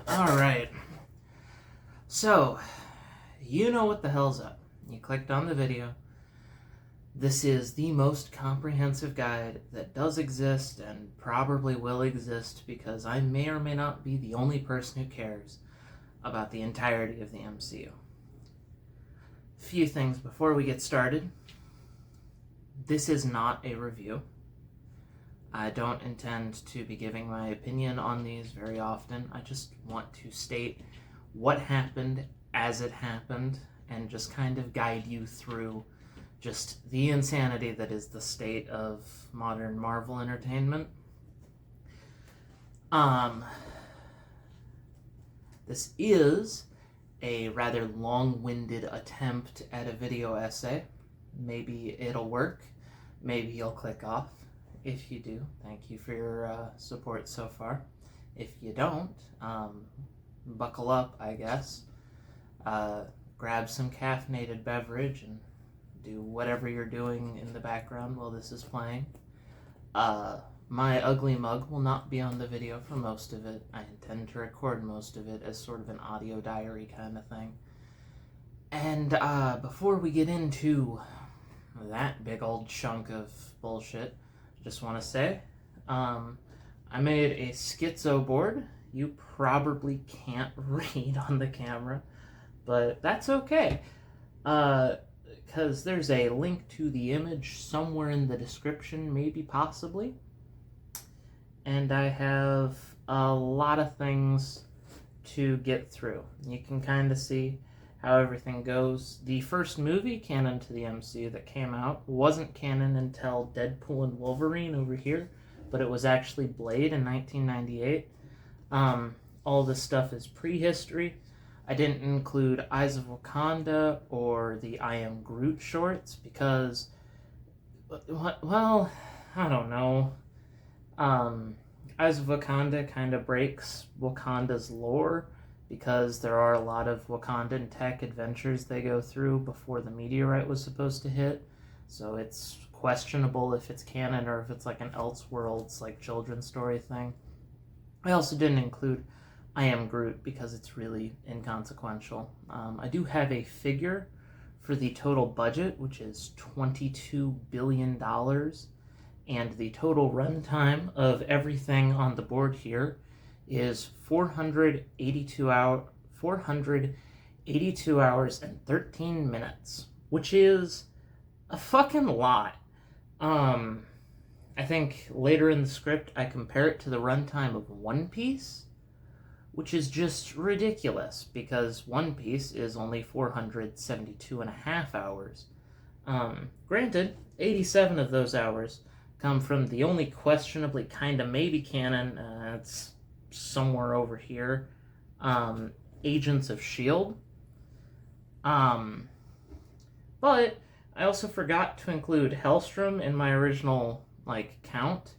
Alright, so, you know what the hell's up. You clicked on the video. This is the most comprehensive guide that does exist and probably will exist because I may or may not be the only person who cares about the entirety of the MCU. Few things before we get started. This is not a review. I don't intend to be giving my opinion on these very often. I just want to state what happened as it happened and just kind of guide you through just the insanity that is the state of modern Marvel entertainment. This is a rather long-winded attempt at a video essay. Maybe it'll work. Maybe you'll click off. If you do, thank you for your support so far. If you don't, buckle up, I guess. Grab some caffeinated beverage and do whatever you're doing in the background while this is playing. My ugly mug will not be on the video for most of it. I intend to record most of it as sort of an audio diary kind of thing. And before we get into that big old chunk of bullshit, just want to say, I made a schizo board. You probably can't read on the camera, but that's okay. Because there's a link to the image somewhere in the description, maybe, possibly. And I have a lot of things to get through. You can kind of see how everything goes. The first movie canon to the MCU that came out wasn't canon until Deadpool and Wolverine over here, but it was actually Blade in 1998. All this stuff is prehistory. I didn't include Eyes of Wakanda or the I Am Groot shorts because, well, I don't know. Eyes of Wakanda kind of breaks Wakanda's lore, because there are a lot of Wakandan tech adventures they go through before the meteorite was supposed to hit. So it's questionable if it's canon or if it's like an Elseworlds, like children's story thing. I also didn't include I Am Groot because it's really inconsequential. I do have a figure for the total budget, which is $22 billion. And the total runtime of everything on the board here is 482 hours and 13 minutes, which is a fucking lot. I think later in the script I compare it to the runtime of One Piece, which is just ridiculous because One Piece is only 472.5 hours. Granted, 87 of those hours come from the only questionably kinda maybe canon, it's somewhere over here, Agents of S.H.I.E.L.D. But I also forgot to include Hellstrom in my original, count.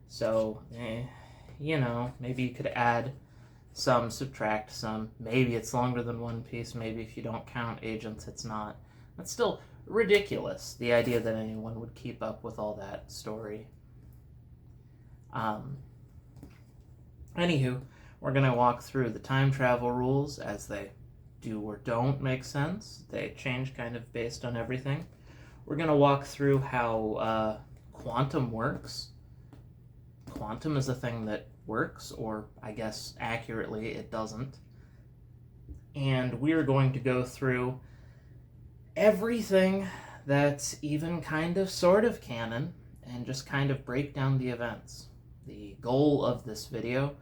So, maybe you could add some, subtract some. Maybe it's longer than One Piece. Maybe if you don't count Agents, it's not. That's still ridiculous, the idea that anyone would keep up with all that story. Anywho, we're going to walk through the time travel rules as they do or don't make sense. They change kind of based on everything. We're going to walk through how quantum works. Quantum is a thing that works, or I guess accurately it doesn't. And we're going to go through everything that's even kind of sort of canon and just kind of break down the events. The goal of this video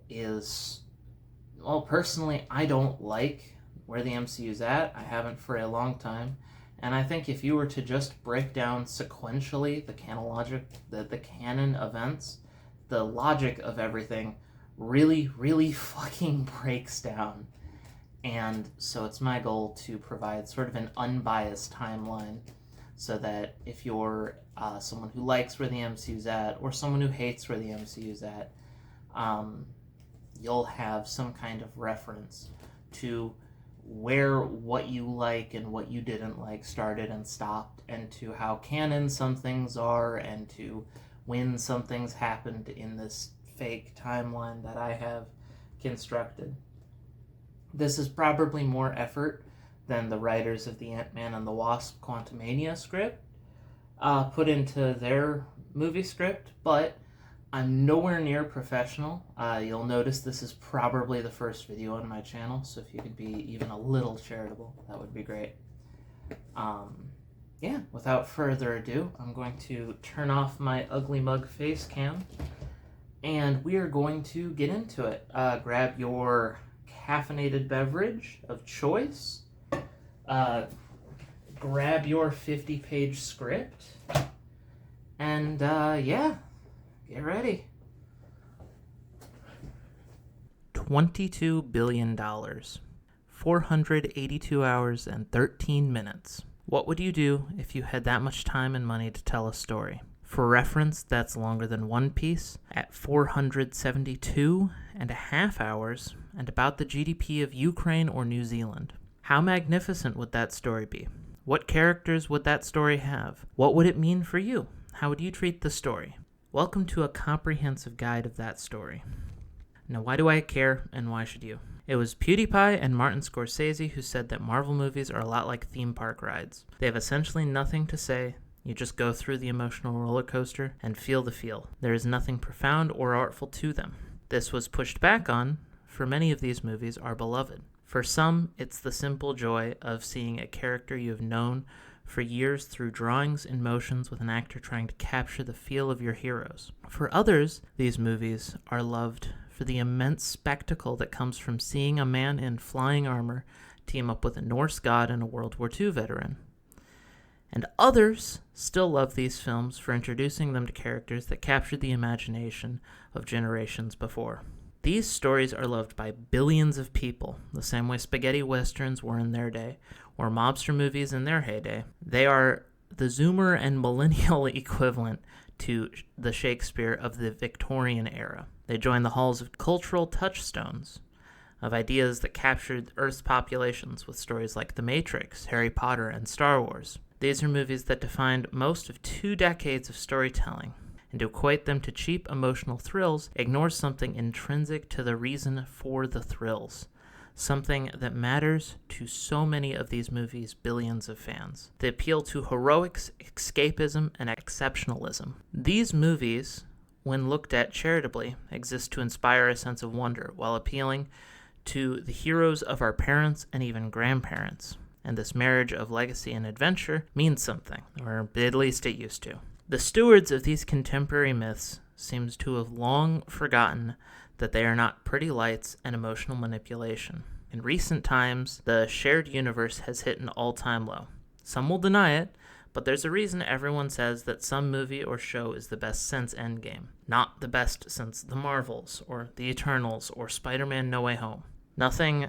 is, well, personally, I don't like where the MCU's at. I haven't for a long time. And I think if you were to just break down sequentially the canon events, the logic of everything really, really fucking breaks down. And so it's my goal to provide sort of an unbiased timeline so that if you're someone who likes where the MCU's at or someone who hates where the MCU's at, you'll have some kind of reference to where what you like and what you didn't like started and stopped, and to how canon some things are, and to when some things happened in this fake timeline that I have constructed. This is probably more effort than the writers of the Ant-Man and the Wasp Quantumania script put into their movie script, but I'm nowhere near professional. You'll notice this is probably the first video on my channel, so if you could be even a little charitable, that would be great. Yeah, without further ado, I'm going to turn off my ugly mug face cam, and we are going to get into it. Grab your caffeinated beverage of choice, grab your 50-page script, and yeah, get ready. $22 billion, 482 hours and 13 minutes. What would you do if you had that much time and money to tell a story? For reference, that's longer than One Piece at 472 and a half hours and about the GDP of Ukraine or New Zealand. How magnificent would that story be? What characters would that story have? What would it mean for you? How would you treat the story? Welcome to a comprehensive guide of that story. Now, why do I care, and why should you? It was PewDiePie and Martin Scorsese who said that Marvel movies are a lot like theme park rides. They have essentially nothing to say. You just go through the emotional roller coaster and feel the feel. There is nothing profound or artful to them. This was pushed back on, for many of these movies are beloved. For some, it's the simple joy of seeing a character you have known for years through drawings and motions with an actor trying to capture the feel of your heroes. For others, these movies are loved for the immense spectacle that comes from seeing a man in flying armor team up with a Norse god and a World War II veteran. And others still love these films for introducing them to characters that captured the imagination of generations before. These stories are loved by billions of people, the same way spaghetti westerns were in their day, or mobster movies in their heyday. They are the Zoomer and millennial equivalent to the Shakespeare of the Victorian era. They join the halls of cultural touchstones, of ideas that captured Earth's populations with stories like The Matrix, Harry Potter, and Star Wars. These are movies that defined most of 2 decades of storytelling, and to equate them to cheap emotional thrills ignores something intrinsic to the reason for the thrills, something that matters to so many of these movies' billions of fans. They appeal to heroics, escapism, and exceptionalism. These movies, when looked at charitably, exist to inspire a sense of wonder while appealing to the heroes of our parents and even grandparents. And this marriage of legacy and adventure means something, or at least it used to. The stewards of these contemporary myths seems to have long forgotten that they are not pretty lights and emotional manipulation. In recent times, the shared universe has hit an all-time low. Some will deny it, but there's a reason everyone says that some movie or show is the best since Endgame, not the best since The Marvels, or The Eternals, or Spider-Man No Way Home. Nothing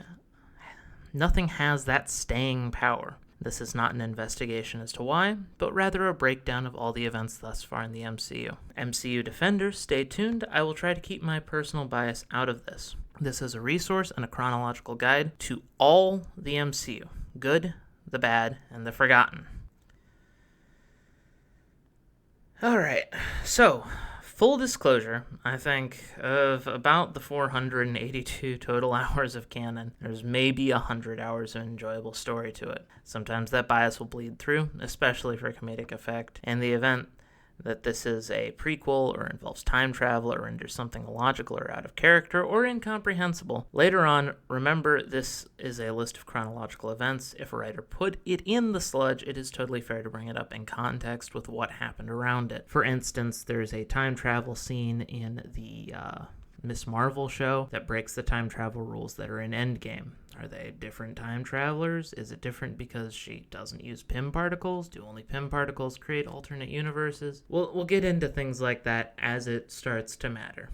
has that staying power. This is not an investigation as to why, but rather a breakdown of all the events thus far in the MCU. MCU defenders, stay tuned. I will try to keep my personal bias out of this. This is a resource and a chronological guide to all the MCU, good, the bad, and the forgotten. Alright, so, full disclosure, I think of about the 482 total hours of canon, there's maybe 100 hours of enjoyable story to it. Sometimes that bias will bleed through, especially for comedic effect. In the event that this is a prequel or involves time travel or renders something illogical or out of character or incomprehensible, later on, remember this is a list of chronological events. If a writer put it in the sludge, it is totally fair to bring it up in context with what happened around it. For instance, there's a time travel scene in the Miss Marvel show that breaks the time travel rules that are in Endgame? Are they different time travelers? Is it different because she doesn't use Pym particles? Do only Pym particles create alternate universes? We'll get into things like that as it starts to matter.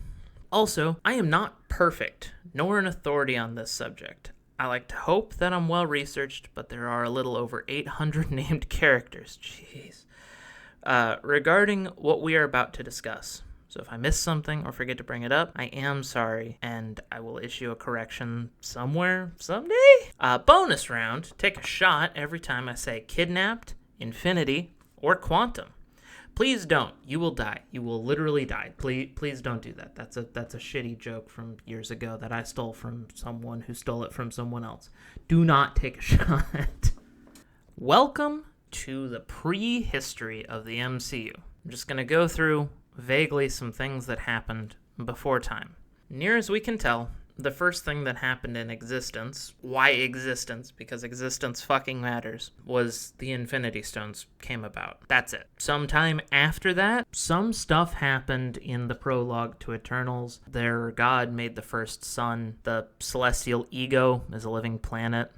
Also, I am not perfect, nor an authority on this subject. I like to hope that I'm well researched, but there are a little over 800 named characters. Jeez. Regarding what we are about to discuss. So if I miss something or forget to bring it up, I am sorry, and I will issue a correction somewhere, someday. Bonus round, take a shot every time I say kidnapped, infinity, or quantum. Please don't. You will die. You will literally die. Please don't do that. That's a shitty joke from years ago that I stole from someone who stole it from someone else. Do not take a shot. Welcome to the prehistory of the MCU. I'm just going to go through vaguely some things that happened before time. Near as we can tell, the first thing that happened in existence, why existence, because existence fucking matters, was the Infinity Stones came about. That's it. Sometime after that, some stuff happened in the prologue to Eternals. Their god made the first sun. The celestial ego is a living planet,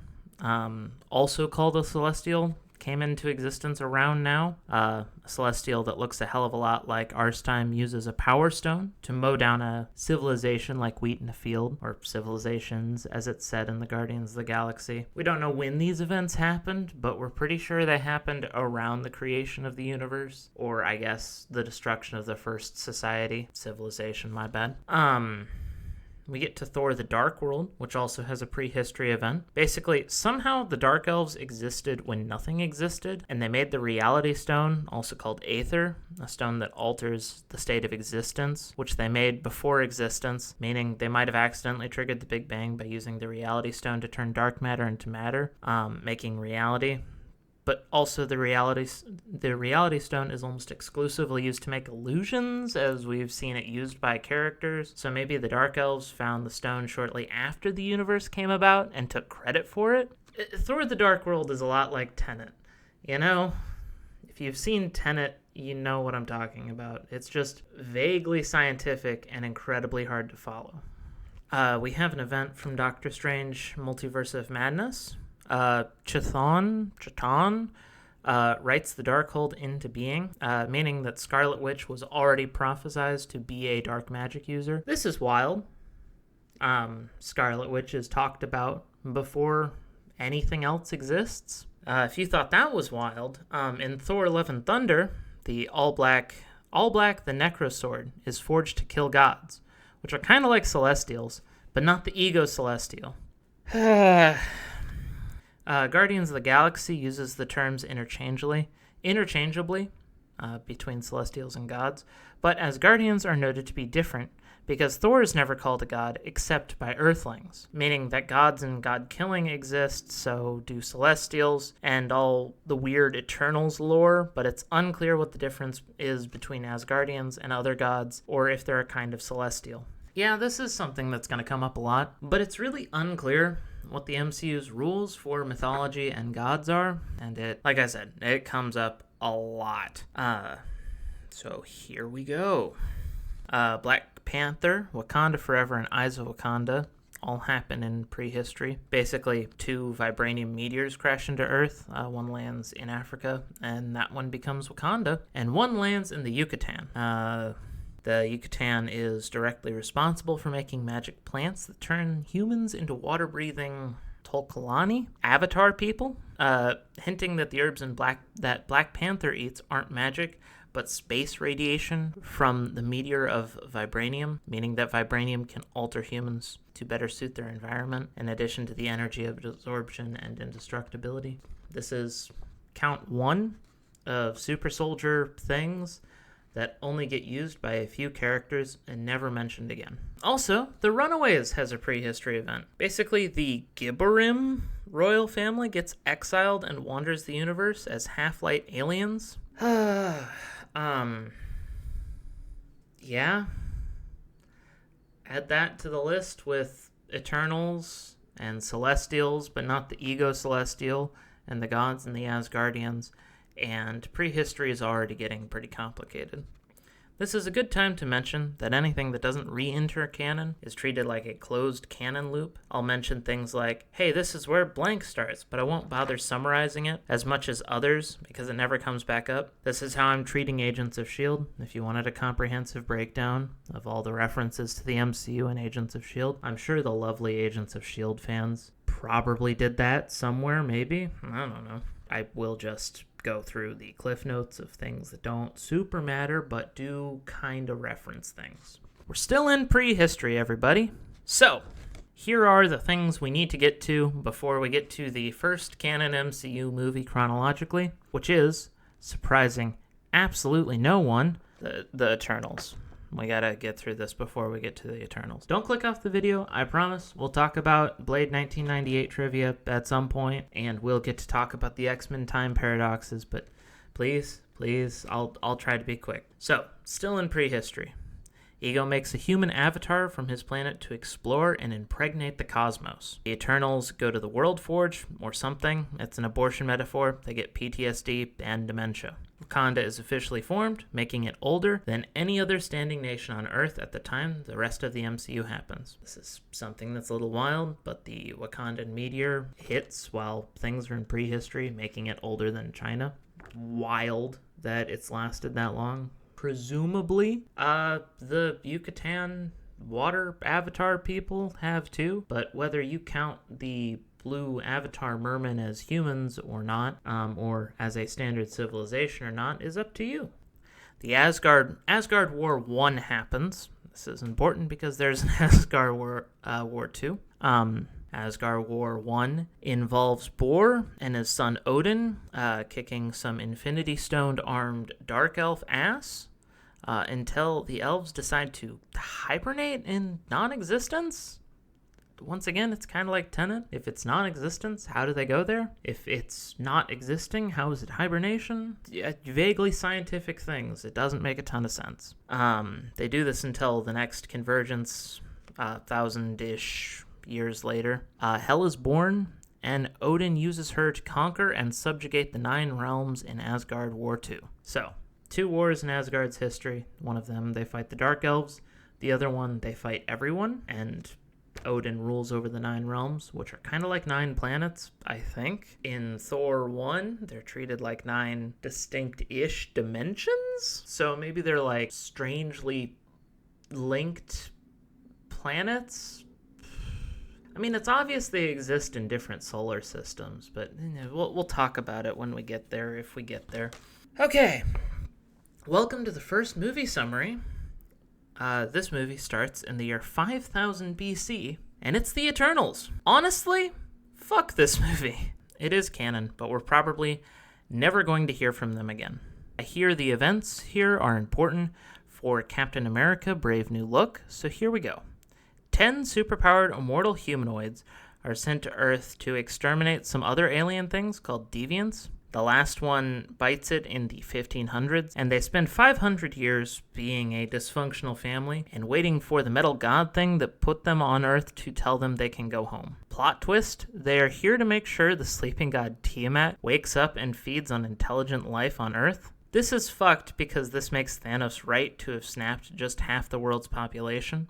also called a celestial, came into existence around now. A celestial that looks a hell of a lot like Arstime uses a power stone to mow down a civilization like wheat in a field, or civilizations as it's said in the Guardians of the Galaxy. We don't know when these events happened, but we're pretty sure they happened around the creation of the universe, or I guess the destruction of the first civilization, my bad. We get to Thor the Dark World, which also has a prehistory event. Basically, somehow the Dark Elves existed when nothing existed, and they made the Reality Stone, also called Aether, a stone that alters the state of existence, which they made before existence, meaning they might have accidentally triggered the Big Bang by using the Reality Stone to turn dark matter into matter, making reality. But also the reality stone is almost exclusively used to make illusions, as we've seen it used by characters. So maybe the Dark Elves found the stone shortly after the universe came about and took credit for it. Thor the Dark World is a lot like Tenet. You know, if you've seen Tenet, you know what I'm talking about. It's just vaguely scientific and incredibly hard to follow. We have an event from Doctor Strange Multiverse of Madness. Chthon writes the Darkhold into being, meaning that Scarlet Witch was already prophesized to be a dark magic user. This is wild. Scarlet Witch is talked about before anything else exists. If you thought that was wild, in Thor Love and Thunder, the all black the Necrosword is forged to kill gods, which are kind of like Celestials, but not the Ego Celestial. Guardians of the Galaxy uses the terms interchangeably between Celestials and gods, but as Guardians are noted to be different because Thor is never called a god except by Earthlings, meaning that gods and god-killing exist, so do Celestials and all the weird Eternals lore, but it's unclear what the difference is between Asgardians and other gods, or if they're a kind of Celestial. Yeah, this is something that's going to come up a lot, but it's really unclear what the MCU's rules for mythology and gods are, and like I said, it comes up a lot. So here we go. Black Panther, Wakanda Forever, and Eyes of Wakanda all happen in prehistory. Basically, 2 vibranium meteors crash into Earth. One lands in Africa, and that one becomes Wakanda, and one lands in the Yucatan. The Yucatan is directly responsible for making magic plants that turn humans into water-breathing Tolkalani, avatar people, hinting that the herbs that Black Panther eats aren't magic, but space radiation from the meteor of vibranium, meaning that vibranium can alter humans to better suit their environment, in addition to the energy of absorption and indestructibility. This is count 1 of super soldier things that only get used by a few characters and never mentioned again. Also, the Runaways has a prehistory event. Basically, the Gibborim royal family gets exiled and wanders the universe as half-light aliens. Yeah. Add that to the list with Eternals and Celestials, but not the Ego Celestial, and the gods and the Asgardians, and prehistory is already getting pretty complicated. This is a good time to mention that anything that doesn't re-enter canon is treated like a closed canon loop. I'll mention things like, hey, this is where blank starts, but I won't bother summarizing it as much as others because it never comes back up. This is how I'm treating Agents of S.H.I.E.L.D. If you wanted a comprehensive breakdown of all the references to the MCU and Agents of S.H.I.E.L.D., I'm sure the lovely Agents of S.H.I.E.L.D. fans probably did that somewhere, maybe. I don't know. I will just go through the cliff notes of things that don't super matter, but do kind of reference things. We're still in prehistory, everybody. So, here are the things we need to get to before we get to the first canon MCU movie chronologically, which is, surprising absolutely no one, the Eternals. We gotta get through this before we get to the Eternals. Don't click off the video, I promise. We'll talk about Blade 1998 trivia at some point, and we'll get to talk about the X-Men time paradoxes, but please, I'll try to be quick. So, still in prehistory. Ego makes a human avatar from his planet to explore and impregnate the cosmos. The Eternals go to the World Forge, or something. It's an abortion metaphor. They get PTSD and dementia. Wakanda is officially formed, making it older than any other standing nation on Earth at the time the rest of the MCU happens. This is something that's a little wild, but the Wakandan meteor hits while things are in prehistory, making it older than China. Wild that it's lasted that long. Presumably, the Yucatan water avatar people have too, but whether you count the blue avatar mermen as humans or not, or as a standard civilization or not, is up to you. The Asgard War 1 happens. This is important because there's an Asgard War 2. Asgard War 1 involves Bor and his son Odin kicking some Infinity Stone-armed Dark Elf ass until the elves decide to hibernate in non-existence. Once again, it's kind of like Tenet. If it's non-existence, how do they go there? If it's not existing, how is it hibernation? Yeah, vaguely scientific things. It doesn't make a ton of sense. They do this until the next convergence, 1,000-ish years later. Hel is born, and Odin uses her to conquer and subjugate the 9 realms in Asgard War 2. So, 2 wars in Asgard's history. One of them, they fight the Dark Elves. The other one, they fight everyone, and Odin rules over the 9 realms, which are kind of like 9 planets, I think. In Thor 1, they're treated like 9 distinct-ish dimensions. So maybe they're like strangely linked planets. I mean, it's obvious they exist in different solar systems, but we'll talk about it when we get there, if we get there. Okay, welcome to the first movie summary. This movie starts in the year 5000 BC, and it's the Eternals. Honestly, fuck this movie. It is canon, but we're probably never going to hear from them again. I hear the events here are important for Captain America: Brave New Look, so here we go. 10 superpowered immortal humanoids are sent to Earth to exterminate some other alien things called deviants. The last one bites it in the 1500s, and they spend 500 years being a dysfunctional family and waiting for the metal god thing that put them on Earth to tell them they can go home. Plot twist, they are here to make sure the sleeping god Tiamat wakes up and feeds on intelligent life on Earth. This is fucked because this makes Thanos right to have snapped just half the world's population.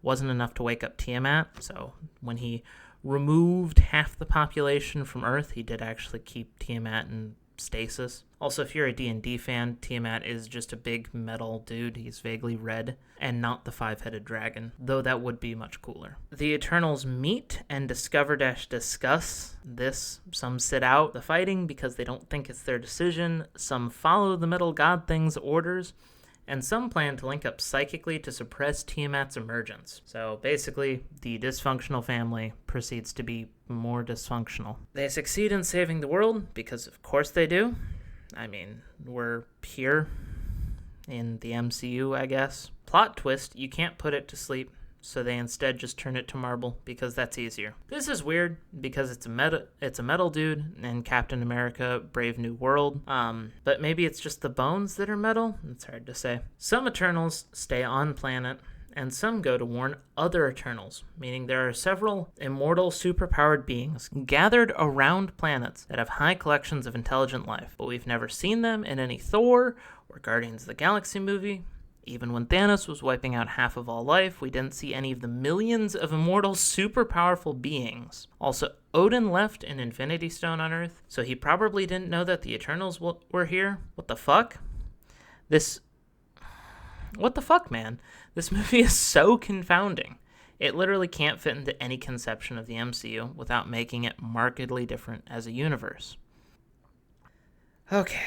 Wasn't enough to wake up Tiamat, so when he removed half the population from Earth, he did actually keep Tiamat in stasis. Also, if you're a D&D fan, Tiamat is just a big metal dude. He's vaguely red, and not the 5-headed dragon, though that would be much cooler. The Eternals meet and discuss this. Some sit out the fighting because they don't think it's their decision. Some follow the metal god thing's orders, and some plan to link up psychically to suppress Tiamat's emergence. So basically, the dysfunctional family proceeds to be more dysfunctional. They succeed in saving the world, because of course they do. I mean, we're here in the MCU, I guess. Plot twist, you can't put it to sleep, so they instead just turn it to marble, because that's easier. This is weird, because it's a metal dude in Captain America: Brave New World, but maybe it's just the bones that are metal? It's hard to say. Some Eternals stay on planet, and some go to warn other Eternals, meaning there are several immortal, superpowered beings gathered around planets that have high collections of intelligent life, but we've never seen them in any Thor or Guardians of the Galaxy movie. Even when Thanos was wiping out half of all life, we didn't see any of the millions of immortal, super powerful beings. Also, Odin left an Infinity Stone on Earth, so he probably didn't know that the Eternals were here. What the fuck? What the fuck, man? This movie is so confounding. It literally can't fit into any conception of the MCU without making it markedly different as a universe. Okay,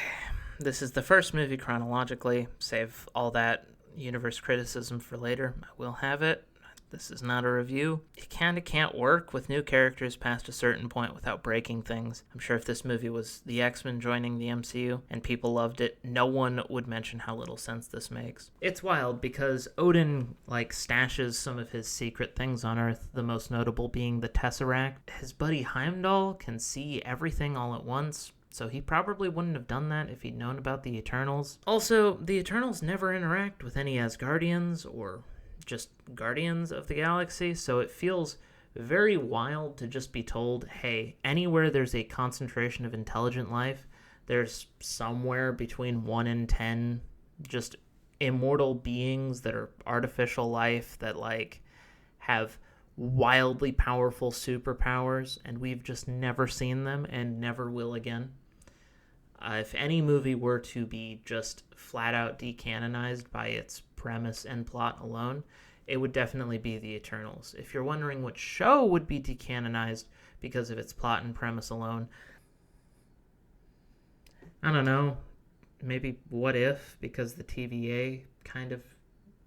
this is the first movie chronologically. Save all that universe criticism for later. I will have it. This is not a review. It kind of can't work with new characters past a certain point without breaking things. I'm sure if this movie was the X-Men joining the MCU and people loved it, no one would mention how little sense this makes. It's wild because Odin, stashes some of his secret things on Earth, the most notable being the Tesseract. His buddy Heimdall can see everything all at once, so he probably wouldn't have done that if he'd known about the Eternals. Also, the Eternals never interact with any Asgardians or just Guardians of the Galaxy, so it feels very wild to just be told, hey, anywhere there's a concentration of intelligent life, there's somewhere between 1 and 10 just immortal beings that are artificial life that, have wildly powerful superpowers, and we've just never seen them and never will again. If any movie were to be just flat out decanonized by its premise and plot alone, it would definitely be the Eternals. If you're wondering what show would be decanonized because of its plot and premise alone, I don't know, maybe What If, because the TVA kind of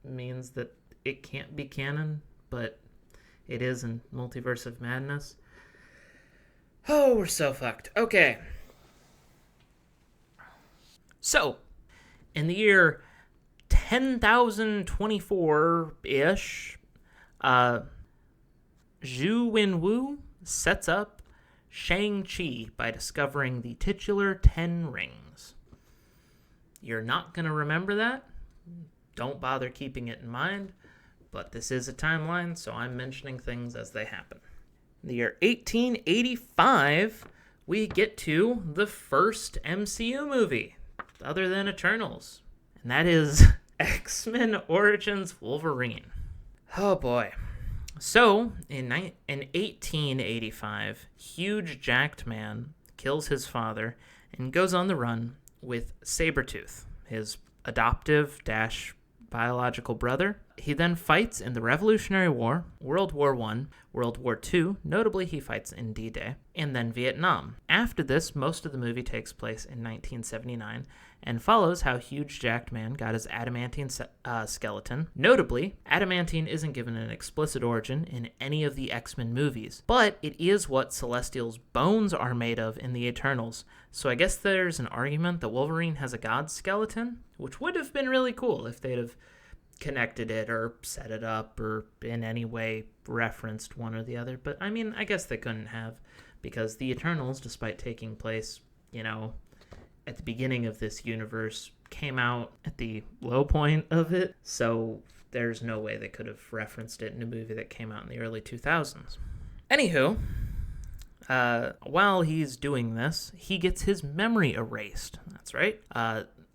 means that it can't be canon, but it is in Multiverse of Madness. Oh, we're so fucked. Okay. So, in the year 10,024-ish, Zhu Wenwu sets up Shang-Chi by discovering the titular 10 rings. You're not going to remember that. Don't bother keeping it in mind, but this is a timeline, so I'm mentioning things as they happen. In the year 1885, we get to the first MCU movie, other than Eternals, and that is X-Men Origins Wolverine. Oh boy. So, in 1885, huge jacked man kills his father and goes on the run with Sabretooth, his adoptive biological brother. He then fights in the Revolutionary War, World War I, World War II, notably he fights in D-Day, and then Vietnam. After this, most of the movie takes place in 1979 and follows how huge jacked man got his adamantine skeleton. Notably, adamantine isn't given an explicit origin in any of the X-Men movies, but it is what Celestial's bones are made of in the Eternals, so I guess there's an argument that Wolverine has a god skeleton, which would have been really cool if they'd have connected it or set it up or in any way referenced one or the other. But I mean, I guess they couldn't have, because the Eternals, despite taking place, at the beginning of this universe, came out at the low point of it. So there's no way they could have referenced it in a movie that came out in the early 2000s. Anywho, while he's doing this, he gets his memory erased. That's right.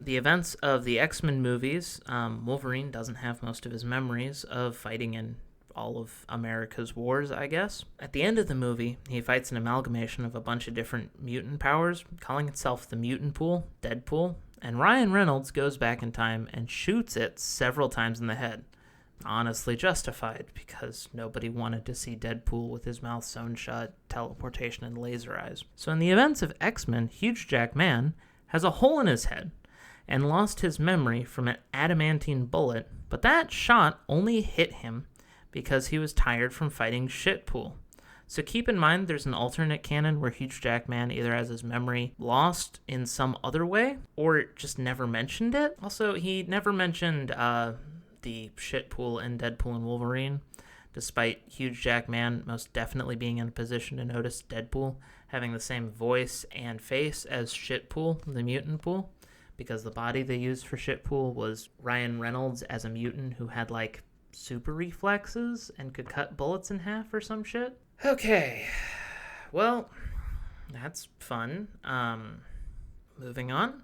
The events of the X-Men movies, Wolverine doesn't have most of his memories of fighting in all of America's wars, I guess. At the end of the movie, he fights an amalgamation of a bunch of different mutant powers, calling itself the Mutant Pool, Deadpool, and Ryan Reynolds goes back in time and shoots it several times in the head. Honestly justified, because nobody wanted to see Deadpool with his mouth sewn shut, teleportation, and laser eyes. So in the events of X-Men, Huge Jack Man has a hole in his head and lost his memory from an adamantine bullet, but that shot only hit him because he was tired from fighting Shitpool. So keep in mind there's an alternate canon where Huge Jack Man either has his memory lost in some other way or just never mentioned it. Also, he never mentioned the Shitpool in Deadpool and Wolverine, despite Huge Jack Man most definitely being in a position to notice Deadpool having the same voice and face as Shitpool, the mutant pool, because the body they used for Shitpool was Ryan Reynolds as a mutant who had super reflexes and could cut bullets in half or some shit. Okay, well, that's fun. Moving on.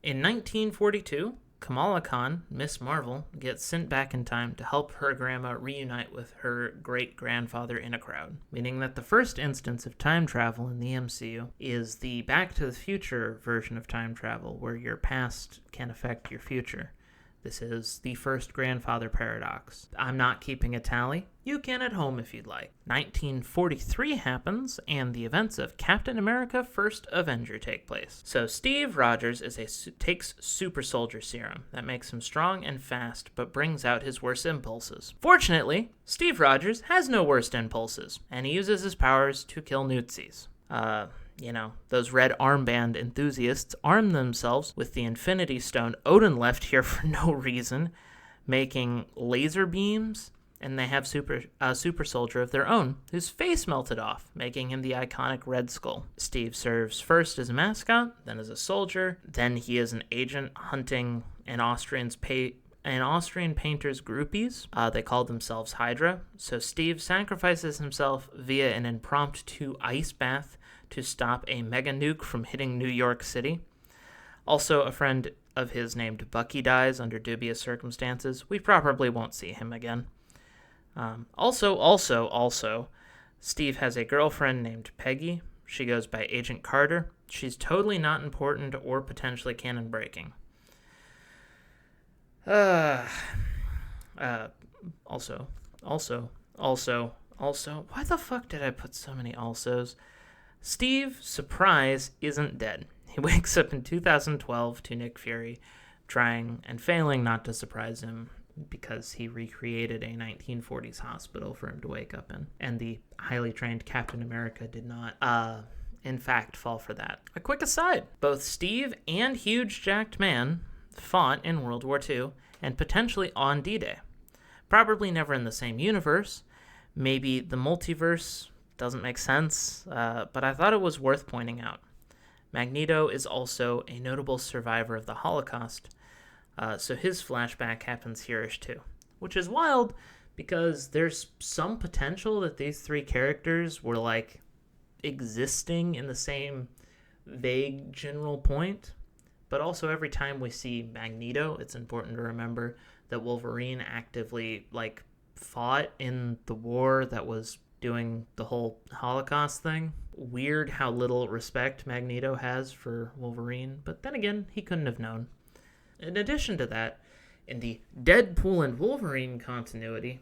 In 1942, Kamala Khan, Miss Marvel, gets sent back in time to help her grandma reunite with her great-grandfather in a crowd, meaning that the first instance of time travel in the MCU is the Back to the Future version of time travel, where your past can affect your future. This is the first grandfather paradox. I'm not keeping a tally. You can at home if you'd like. 1943 happens, and the events of Captain America: First Avenger take place. So Steve Rogers takes super soldier serum that makes him strong and fast, but brings out his worst impulses. Fortunately, Steve Rogers has no worst impulses, and he uses his powers to kill Newtsies. Those red armband enthusiasts arm themselves with the Infinity Stone Odin left here for no reason, making laser beams, and they have a super soldier of their own, whose face melted off, making him the iconic Red Skull. Steve serves first as a mascot, then as a soldier, then he is an agent hunting an Austrian painter's groupies. They call themselves Hydra. So Steve sacrifices himself via an impromptu ice bath to stop a mega nuke from hitting New York City. Also, a friend of his named Bucky dies under dubious circumstances. We probably won't see him again. Also, Steve has a girlfriend named Peggy. She goes by Agent Carter. She's totally not important or potentially canon breaking. Also, why the fuck did I put so many alsos? Steve, surprise, isn't dead. He wakes up in 2012 to Nick Fury trying and failing not to surprise him because he recreated a 1940s hospital for him to wake up in. And the highly trained Captain America did not, in fact, fall for that. A quick aside, both Steve and Huge Jacked Man fought in World War II and potentially on D-Day. Probably never in the same universe. Maybe the multiverse doesn't make sense, but I thought it was worth pointing out. Magneto is also a notable survivor of the Holocaust, so his flashback happens here-ish too. Which is wild, because there's some potential that these three characters were, existing in the same vague general point. But also every time we see Magneto, it's important to remember that Wolverine actively, fought in the war that was doing the whole Holocaust thing. Weird how little respect Magneto has for Wolverine, but then again, he couldn't have known. In addition to that, in the Deadpool and Wolverine continuity,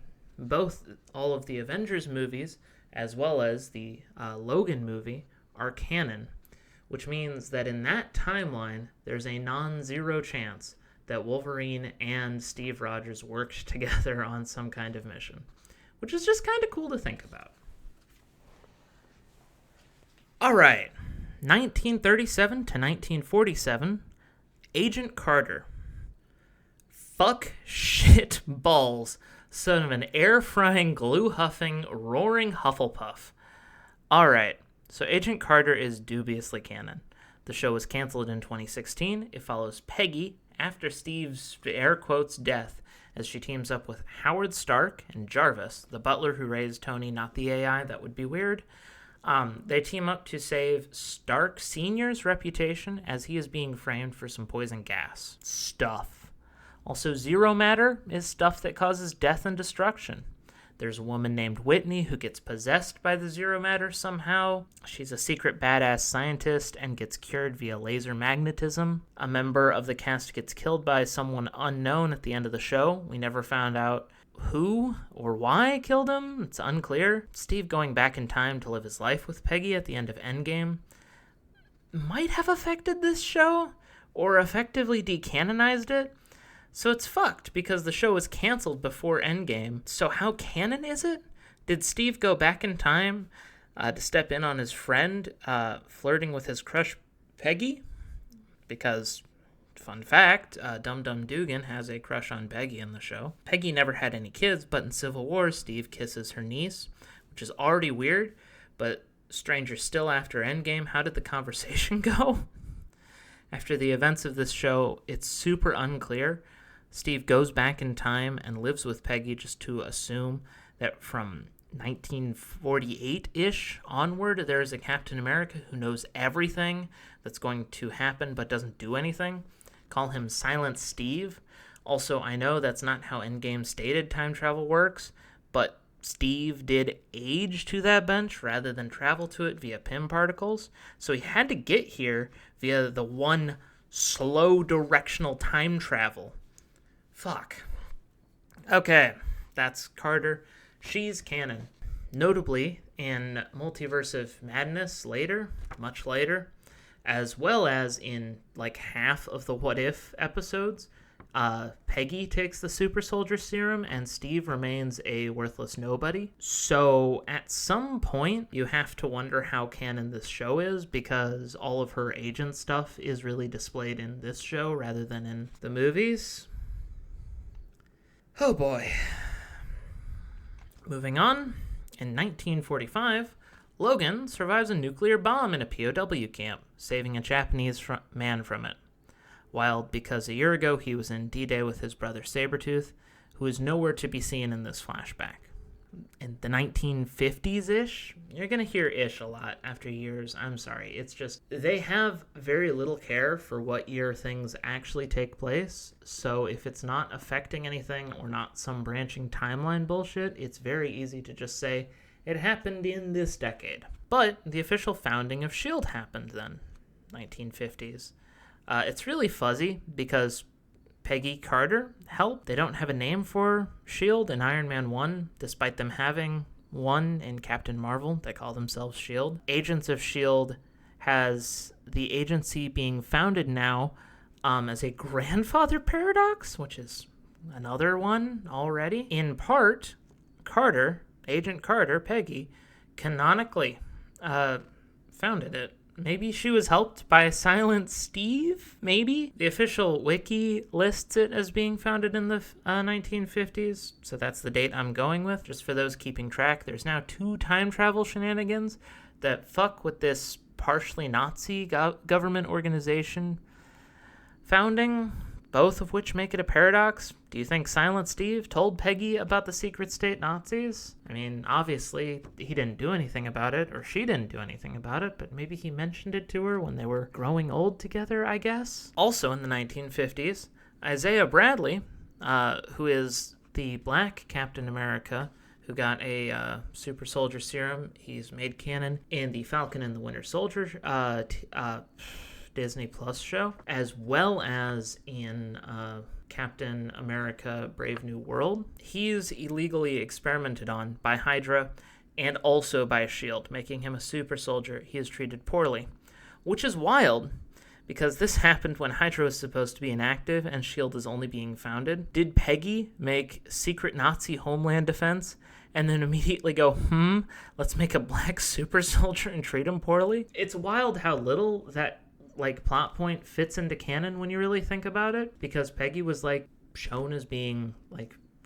all of the Avengers movies, as well as the Logan movie, are canon, which means that in that timeline, there's a non-zero chance that Wolverine and Steve Rogers worked together on some kind of mission, which is just kind of cool to think about. All right, 1937 to 1947, Agent Carter. Fuck shit balls, son of an air-frying, glue-huffing, roaring Hufflepuff. All right, so Agent Carter is dubiously canon. The show was canceled in 2016. It follows Peggy after Steve's air quotes death as she teams up with Howard Stark and Jarvis, the butler who raised Tony, not the AI. That would be weird. They team up to save Stark Sr.'s reputation as he is being framed for some poison gas stuff. Also, zero matter is stuff that causes death and destruction. There's a woman named Whitney who gets possessed by the zero matter somehow. She's a secret badass scientist and gets cured via laser magnetism. A member of the cast gets killed by someone unknown at the end of the show. We never found out who or why killed him. It's unclear. Steve going back in time to live his life with Peggy at the end of Endgame might have affected this show or effectively decanonized it. So it's fucked because the show was canceled before Endgame. So how canon is it? Did Steve go back in time to step in on his friend flirting with his crush Peggy? Because, fun fact, Dum Dum Dugan has a crush on Peggy in the show. Peggy never had any kids, but in Civil War, Steve kisses her niece, which is already weird, but stranger still after Endgame. How did the conversation go? After the events of this show, it's super unclear. Steve goes back in time and lives with Peggy just to assume that from 1948-ish onward, there's a Captain America who knows everything that's going to happen but doesn't do anything. call him Silent Steve. Also, I know that's not how Endgame stated time travel works, but Steve did age to that bench rather than travel to it via Pym particles, so he had to get here via the one slow directional time travel. Fuck. Okay, that's Carter. She's canon. Notably, in Multiverse of Madness later, much later, as well as in like half of the What If episodes, Peggy takes the super soldier serum and Steve remains a worthless nobody. So at some point you have to wonder how canon this show is, because all of her agent stuff is really displayed in this show rather than in the movies. Oh boy. Moving on, in 1945, Logan survives a nuclear bomb in a POW camp, saving a Japanese man from it. Wild because a year ago he was in D-Day with his brother Sabretooth, who is nowhere to be seen in this flashback. In the 1950s-ish, you're going to hear ish a lot after years. I'm sorry. It's just, they have very little care for what year things actually take place. So if it's not affecting anything or not some branching timeline bullshit, it's very easy to just say it happened in this decade. But the official founding of S.H.I.E.L.D. happened then, 1950s. It's really fuzzy because Peggy Carter helped. They don't have a name for S.H.I.E.L.D. in Iron Man 1, despite them having one in Captain Marvel. They call themselves S.H.I.E.L.D. Agents of S.H.I.E.L.D. has the agency being founded now as a grandfather paradox, which is another one already. In part, Agent Carter, Peggy, canonically founded it. Maybe she was helped by Silent Steve? Maybe? The official wiki lists it as being founded in the 1950s, so that's the date I'm going with. Just for those keeping track, there's now 2 time travel shenanigans that fuck with this partially Nazi government organization founding, both of which make it a paradox. Do you think Silent Steve told Peggy about the secret state Nazis? I mean, obviously, he didn't do anything about it, or she didn't do anything about it, but maybe he mentioned it to her when they were growing old together, I guess. Also in the 1950s, Isaiah Bradley, who is the black Captain America, who got a super soldier serum, he's made canon in the Falcon and the Winter Soldier Disney Plus show, as well as in Captain America Brave New World. He's illegally experimented on by Hydra and also by S.H.I.E.L.D., making him a super soldier. He is treated poorly, which is wild because this happened when Hydra was supposed to be inactive and S.H.I.E.L.D. is only being founded. Did Peggy make secret Nazi homeland defense and then immediately go, let's make a black super soldier and treat him poorly? It's wild how little that plot point fits into canon when you really think about it, because Peggy was shown as being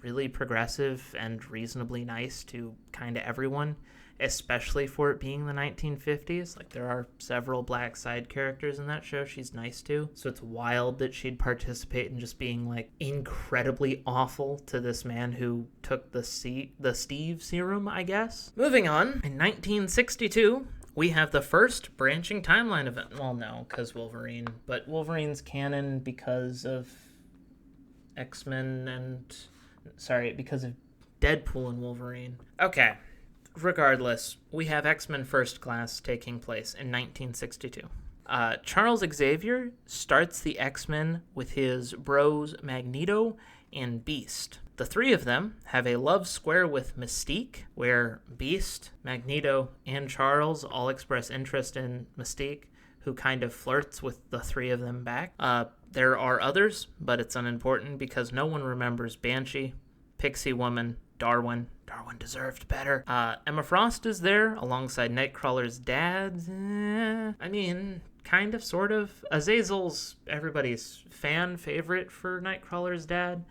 really progressive and reasonably nice to kind of everyone, especially for it being the 1950s. There are several black side characters in that show she's nice to, so it's wild that she'd participate in just being incredibly awful to this man who took the Steve serum, I guess. Moving on, in 1962 we have the first branching timeline event. Well, no, because Wolverine. But Wolverine's canon because of because of Deadpool and Wolverine. Okay, regardless, we have X-Men First Class taking place in 1962. Charles Xavier starts the X-Men with his bros Magneto and Beast. The 3 of them have a love square with Mystique, where Beast, Magneto, and Charles all express interest in Mystique, who kind of flirts with the 3 of them back. There are others, but it's unimportant because no one remembers Banshee, Pixie Woman, Darwin. Darwin deserved better. Emma Frost is there alongside Nightcrawler's dad. I mean, kind of, sort of. Azazel's everybody's fan favorite for Nightcrawler's dad,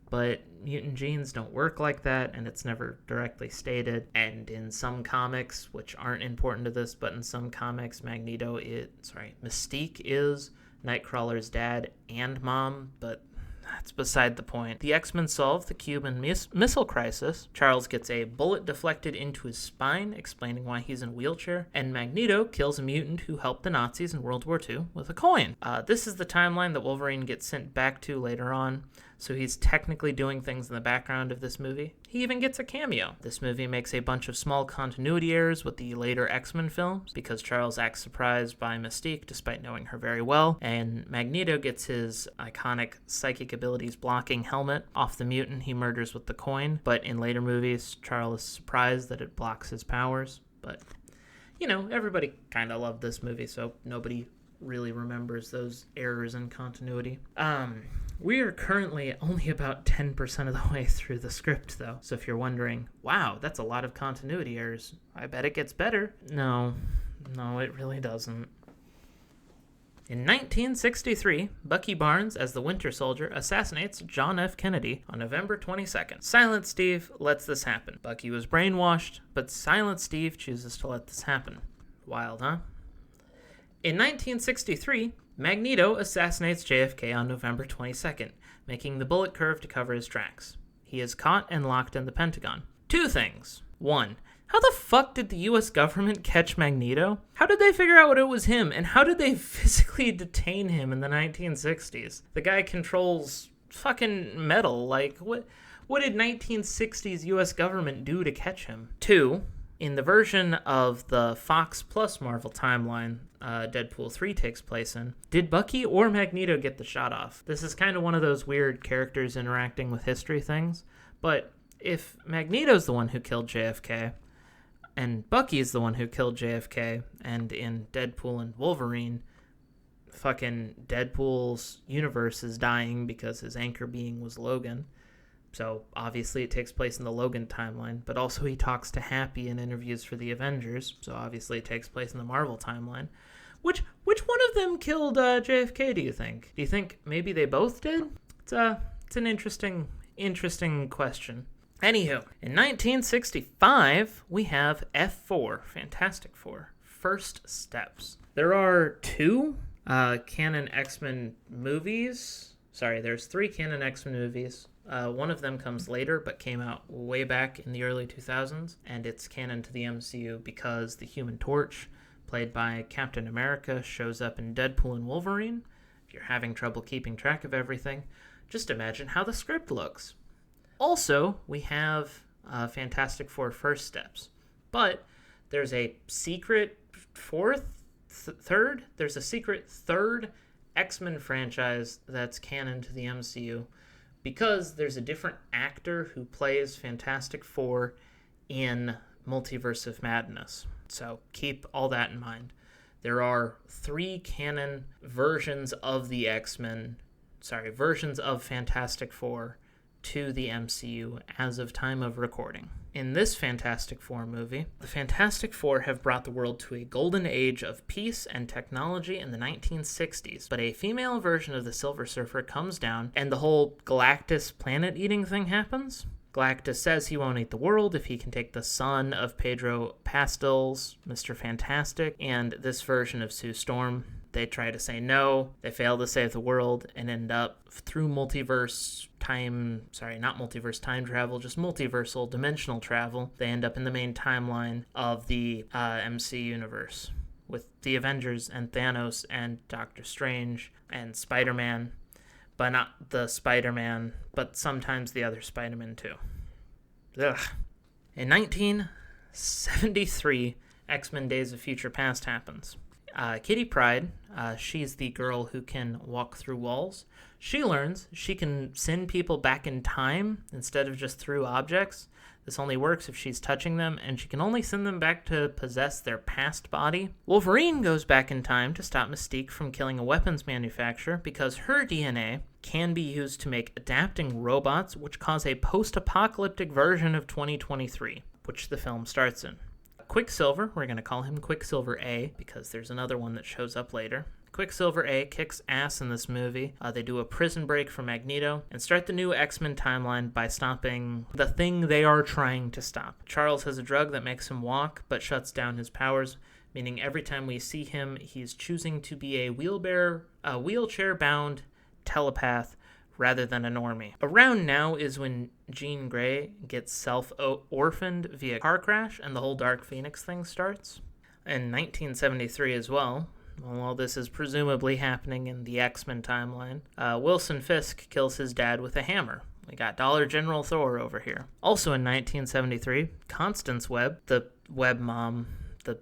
but mutant genes don't work like that, and it's never directly stated. And in some comics, which aren't important to this, but in some comics, Mystique is Nightcrawler's dad and mom, but That's beside the point. The X-Men solve the Cuban Missile Crisis. Charles gets a bullet deflected into his spine, explaining why he's in a wheelchair. And Magneto kills a mutant who helped the Nazis in World War II with a coin. This is the timeline that Wolverine gets sent back to later on, so he's technically doing things in the background of this movie. He even gets a cameo. This movie makes a bunch of small continuity errors with the later X-Men films, because Charles acts surprised by Mystique despite knowing her very well, and Magneto gets his iconic psychic abilities blocking helmet off the mutant he murders with the coin, but in later movies, Charles is surprised that it blocks his powers. But, everybody kind of loved this movie, so nobody really remembers those errors in continuity. We are currently only about 10% of the way through the script, though. So if you're wondering, wow, that's a lot of continuity errors, I bet it gets better. No, it really doesn't. In 1963, Bucky Barnes, as the Winter Soldier, assassinates John F. Kennedy on November 22nd. Silent Steve lets this happen. Bucky was brainwashed, but Silent Steve chooses to let this happen. Wild, huh? In 1963, Magneto assassinates JFK on November 22nd, making the bullet curve to cover his tracks. He is caught and locked in the Pentagon. 2 things. 1. How the fuck did the US government catch Magneto? How did they figure out it was him, and how did they physically detain him in the 1960s? The guy controls fucking metal. Like, what did 1960s US government do to catch him? 2. In the version of the Fox Plus Marvel timeline Deadpool 3 takes place in, did Bucky or Magneto get the shot off? This is kind of one of those weird characters interacting with history things, but if Magneto's the one who killed JFK, and Bucky's the one who killed JFK, and in Deadpool and Wolverine, fucking Deadpool's universe is dying because his anchor being was Logan. So obviously it takes place in the Logan timeline, but also he talks to Happy in interviews for the Avengers, so obviously it takes place in the Marvel timeline. Which one of them killed JFK, do you think? Do you think maybe they both did? It's an interesting question. Anywho, in 1965, we have F4, Fantastic Four, First Steps. There are 2 canon X-Men movies. Sorry, there's 3 canon X-Men movies. One of them comes later, but came out way back in the early 2000s, and it's canon to the MCU because the Human Torch, played by Captain America, shows up in Deadpool and Wolverine. If you're having trouble keeping track of everything, just imagine how the script looks. Also, we have Fantastic Four First Steps, but there's a secret third X-Men franchise that's canon to the MCU, because there's a different actor who plays Fantastic Four in Multiverse of Madness. So keep all that in mind. There are 3 canon versions of versions of Fantastic Four to the MCU as of time of recording. In this Fantastic Four movie, the Fantastic Four have brought the world to a golden age of peace and technology in the 1960s, but a female version of the Silver Surfer comes down and the whole Galactus planet-eating thing happens. Galactus says he won't eat the world if he can take the son of Pedro Pascal's Mr. Fantastic and this version of Sue Storm. They try to say no, they fail to save the multiverse multiversal dimensional travel. They end up in the main timeline of the MC universe with the Avengers and Thanos and Doctor Strange and Spider-Man, but not the Spider-Man, but sometimes the other Spider-Man too. Ugh. In 1973, X-Men Days of Future Past happens. Kitty Pryde, she's the girl who can walk through walls. She learns she can send people back in time instead of just through objects. This only works if she's touching them, and she can only send them back to possess their past body. Wolverine goes back in time to stop Mystique from killing a weapons manufacturer because her DNA can be used to make adapting robots which cause a post-apocalyptic version of 2023, which the film starts in. Quicksilver, we're going to call him Quicksilver A because there's another one that shows up later. Quicksilver A kicks ass in this movie. They do a prison break for Magneto and start the new X-Men timeline by stopping the thing they are trying to stop. Charles has a drug that makes him walk but shuts down his powers, meaning every time we see him, he's choosing to be a wheelchair-bound telepath rather than a normie. Around now is when Jean Grey gets self-orphaned via car crash and the whole Dark Phoenix thing starts. In 1973 as well, while this is presumably happening in the X-Men timeline, Wilson Fisk kills his dad with a hammer. We got Dollar General Thor over here. Also in 1973, Constance Webb, the Webb mom, the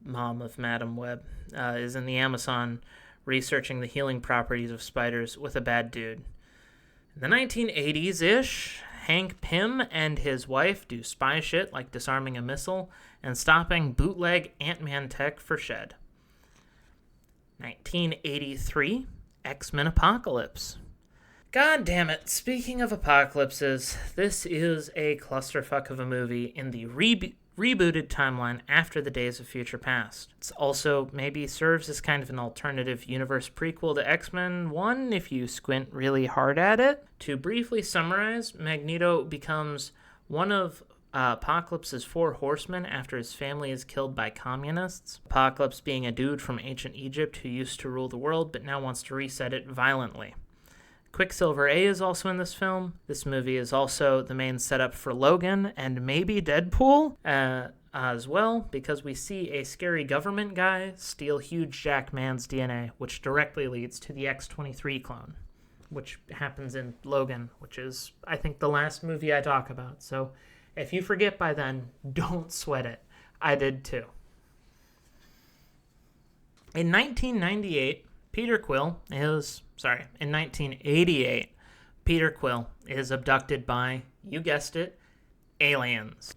mom of Madam Webb, is in the Amazon researching the healing properties of spiders with a bad dude. In the 1980s-ish, Hank Pym and his wife do spy shit like disarming a missile and stopping bootleg Ant-Man tech for Shed. 1983, X-Men Apocalypse. God damn it, speaking of apocalypses, this is a clusterfuck of a movie in the rebooted timeline after the Days of Future Past. It's also maybe serves as kind of an alternative universe prequel to X-Men 1 if you squint really hard at it. To briefly summarize, Magneto becomes one of Apocalypse's 4 horsemen after his family is killed by communists. Apocalypse being a dude from ancient Egypt who used to rule the world but now wants to reset it violently. Quicksilver A is also in this film. This movie is also the main setup for Logan and maybe Deadpool as well, because we see a scary government guy steal huge Jack Man's DNA, which directly leads to the X-23 clone, which happens in Logan, which is, I think, the last movie I talk about. So if you forget by then, don't sweat it. I did too. In 1988, in 1988, Peter Quill is abducted by, you guessed it, aliens.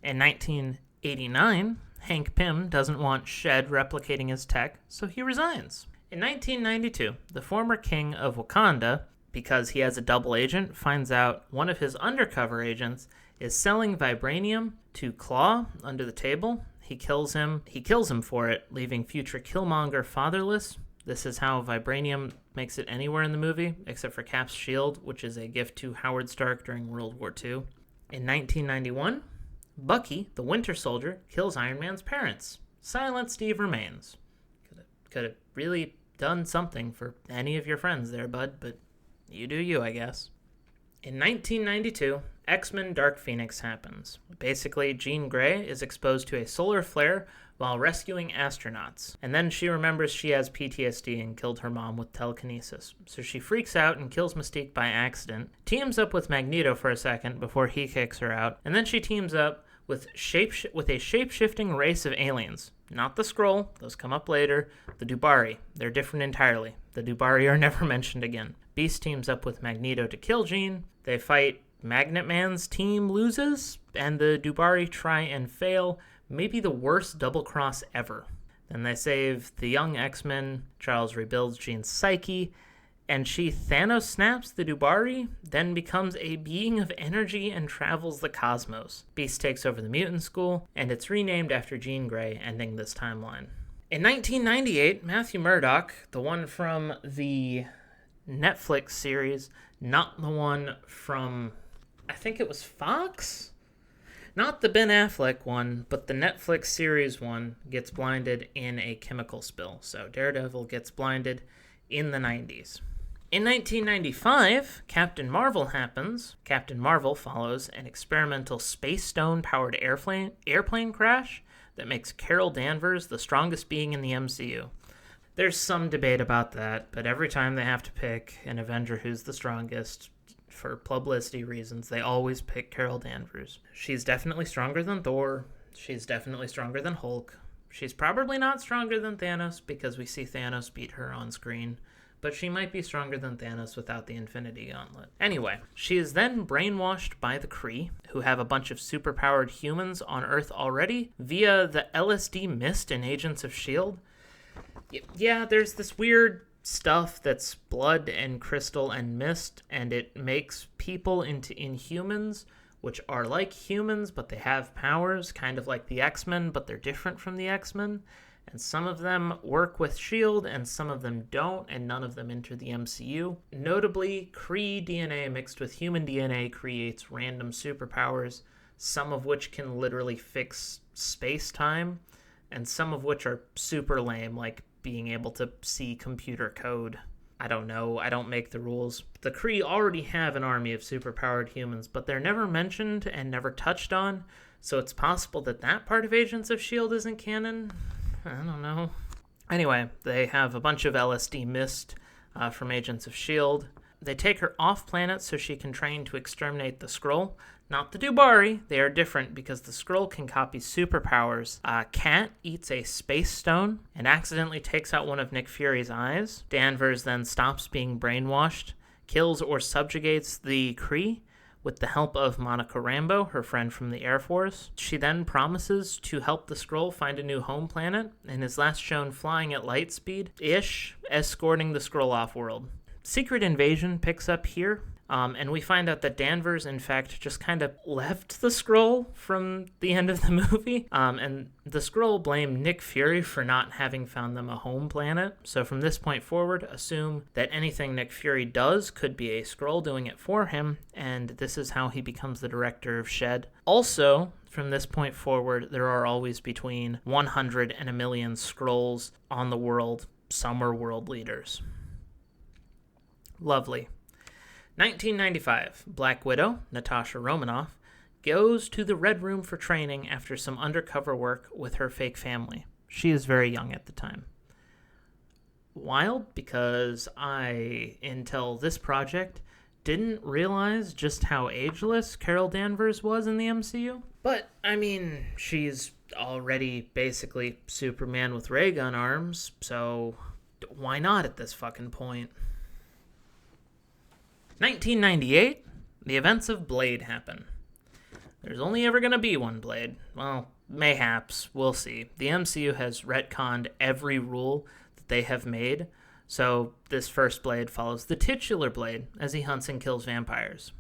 In 1989, Hank Pym doesn't want Shed replicating his tech, so he resigns. In 1992, the former king of Wakanda, because he has a double agent, finds out one of his undercover agents is selling vibranium to Claw under the table. He kills him for it, leaving future Killmonger fatherless. This is how vibranium makes it anywhere in the movie, except for Cap's shield, which is a gift to Howard Stark during World War II. In 1991, Bucky, the Winter Soldier, kills Iron Man's parents. Silent Steve remains. Could have really done something for any of your friends there, bud, but you do you, I guess. In 1992, X-Men Dark Phoenix happens. Basically, Jean Grey is exposed to a solar flare while rescuing astronauts. And then she remembers she has PTSD and killed her mom with telekinesis. So she freaks out and kills Mystique by accident, teams up with Magneto for a second before he kicks her out, and then she teams up with a shape-shifting race of aliens. Not the Skrull, those come up later. The Dubari, they're different entirely. The Dubari are never mentioned again. Beast teams up with Magneto to kill Jean. They fight, Magnet Man's team loses, and the Dubari try and fail. Maybe the worst double cross ever. Then they save the young X-Men, Charles rebuilds Jean's psyche, and she Thanos snaps the Dubari, then becomes a being of energy and travels the cosmos. Beast takes over the mutant school, and it's renamed after Jean Grey, ending this timeline. In 1998, Matthew Murdock, the one from the Netflix series, not the one from, I think it was Fox? Not the Ben Affleck one, but the Netflix series one, gets blinded in a chemical spill. So Daredevil gets blinded in the 90s. In 1995, Captain Marvel happens. Captain Marvel follows an experimental space stone-powered airplane crash that makes Carol Danvers the strongest being in the MCU. There's some debate about that, but every time they have to pick an Avenger who's the strongest, for publicity reasons, they always pick Carol Danvers. She's definitely stronger than Thor. She's definitely stronger than Hulk. She's probably not stronger than Thanos because we see Thanos beat her on screen, but she might be stronger than Thanos without the Infinity Gauntlet. Anyway, she is then brainwashed by the Kree, who have a bunch of superpowered humans on Earth already, via the LSD mist in Agents of S.H.I.E.L.D. Yeah, there's this weird stuff that's blood and crystal and mist, and it makes people into Inhumans, which are like humans, but they have powers, kind of like the X-Men, but they're different from the X-Men. And some of them work with S.H.I.E.L.D., and some of them don't, and none of them enter the MCU. Notably, Kree DNA mixed with human DNA creates random superpowers, some of which can literally fix space-time, and some of which are super lame, like being able to see computer code. I don't know, I don't make the rules. The Kree already have an army of superpowered humans, but they're never mentioned and never touched on, so it's possible that that part of Agents of S.H.I.E.L.D. isn't canon? I don't know. Anyway, they have a bunch of LSD mist from Agents of S.H.I.E.L.D. They take her off-planet so she can train to exterminate the Skrull. Not the Dubari. They are different because the Skrull can copy superpowers. Cat eats a space stone and accidentally takes out one of Nick Fury's eyes. Danvers then stops being brainwashed, kills or subjugates the Kree with the help of Monica Rambeau, her friend from the Air Force. She then promises to help the Skrull find a new home planet and is last shown flying at light speed-ish, escorting the Skrull off-world. Secret Invasion picks up here. And we find out that Danvers, in fact, just kind of left the Skrull from the end of the movie. And the Skrull blame Nick Fury for not having found them a home planet. So from this point forward, assume that anything Nick Fury does could be a Skrull doing it for him. And this is how he becomes the director of S.H.I.E.L.D. Also, from this point forward, there are always between 100 and a million Skrulls on the world. Some are world leaders. Lovely. 1995, Black Widow, Natasha Romanoff, goes to the Red Room for training after some undercover work with her fake family. She is very young at the time. Wild, because I, until this project, didn't realize just how ageless Carol Danvers was in the MCU. But, I mean, she's already basically Superman with ray gun arms, so why not at this fucking point? 1998, the events of Blade happen. There's only ever going to be one Blade. Well, mayhaps. We'll see. The MCU has retconned every rule that they have made, so this first Blade follows the titular Blade as he hunts and kills vampires.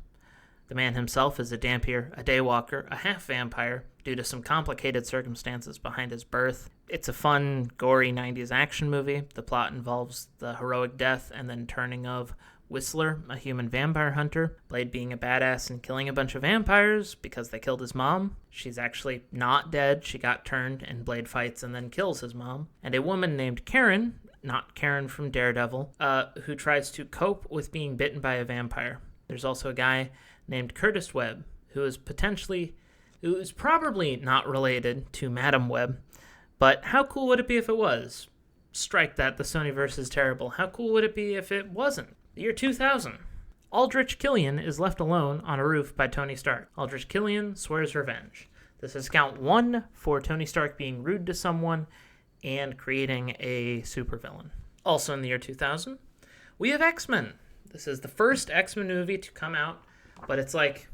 The man himself is a Dampier, a Daywalker, a half-vampire, due to some complicated circumstances behind his birth. It's a fun, gory 90s action movie. The plot involves the heroic death and then turning of Whistler, a human vampire hunter, Blade being a badass and killing a bunch of vampires because they killed his mom. She's actually not dead. She got turned, and Blade fights and then kills his mom. And a woman named Karen, not Karen from Daredevil, who tries to cope with being bitten by a vampire. There's also a guy named Curtis Webb, who is probably not related to Madam Web, but how cool would it be if it was? Strike that, the Sonyverse is terrible. How cool would it be if it wasn't? The year 2000. Aldrich Killian is left alone on a roof by Tony Stark. Aldrich Killian swears revenge. This is count 1 for Tony Stark being rude to someone and creating a supervillain. Also in the year 2000, we have X-Men. This is the first X-Men movie to come out, but it's like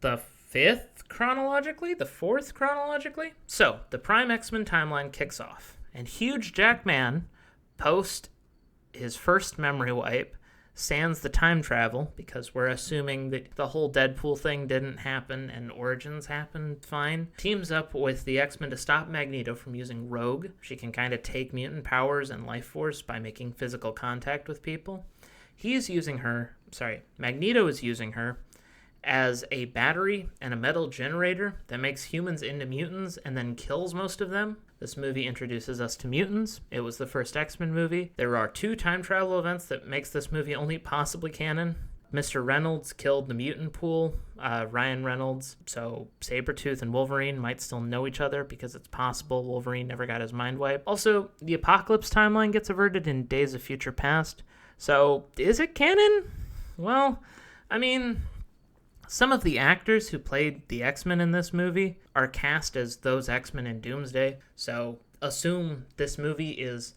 the 5th chronologically, the 4th chronologically. So, the Prime X-Men timeline kicks off, and Huge Jack Man, post his first memory wipe, sans the time travel, because we're assuming that the whole Deadpool thing didn't happen and Origins happened fine, teams up with the X-Men to stop Magneto from using Rogue. She can kind of take mutant powers and life force by making physical contact with people. Magneto is using her as a battery and a metal generator that makes humans into mutants and then kills most of them. This movie introduces us to mutants. It was the first X-Men movie. There are 2 time travel events that makes this movie only possibly canon. Mr. Reynolds killed the mutant pool, Ryan Reynolds, so Sabretooth and Wolverine might still know each other because it's possible Wolverine never got his mind wiped. Also, the Apocalypse timeline gets averted in Days of Future Past. So, is it canon? Well, I mean, some of the actors who played the X-Men in this movie are cast as those X-Men in Doomsday, so assume this movie is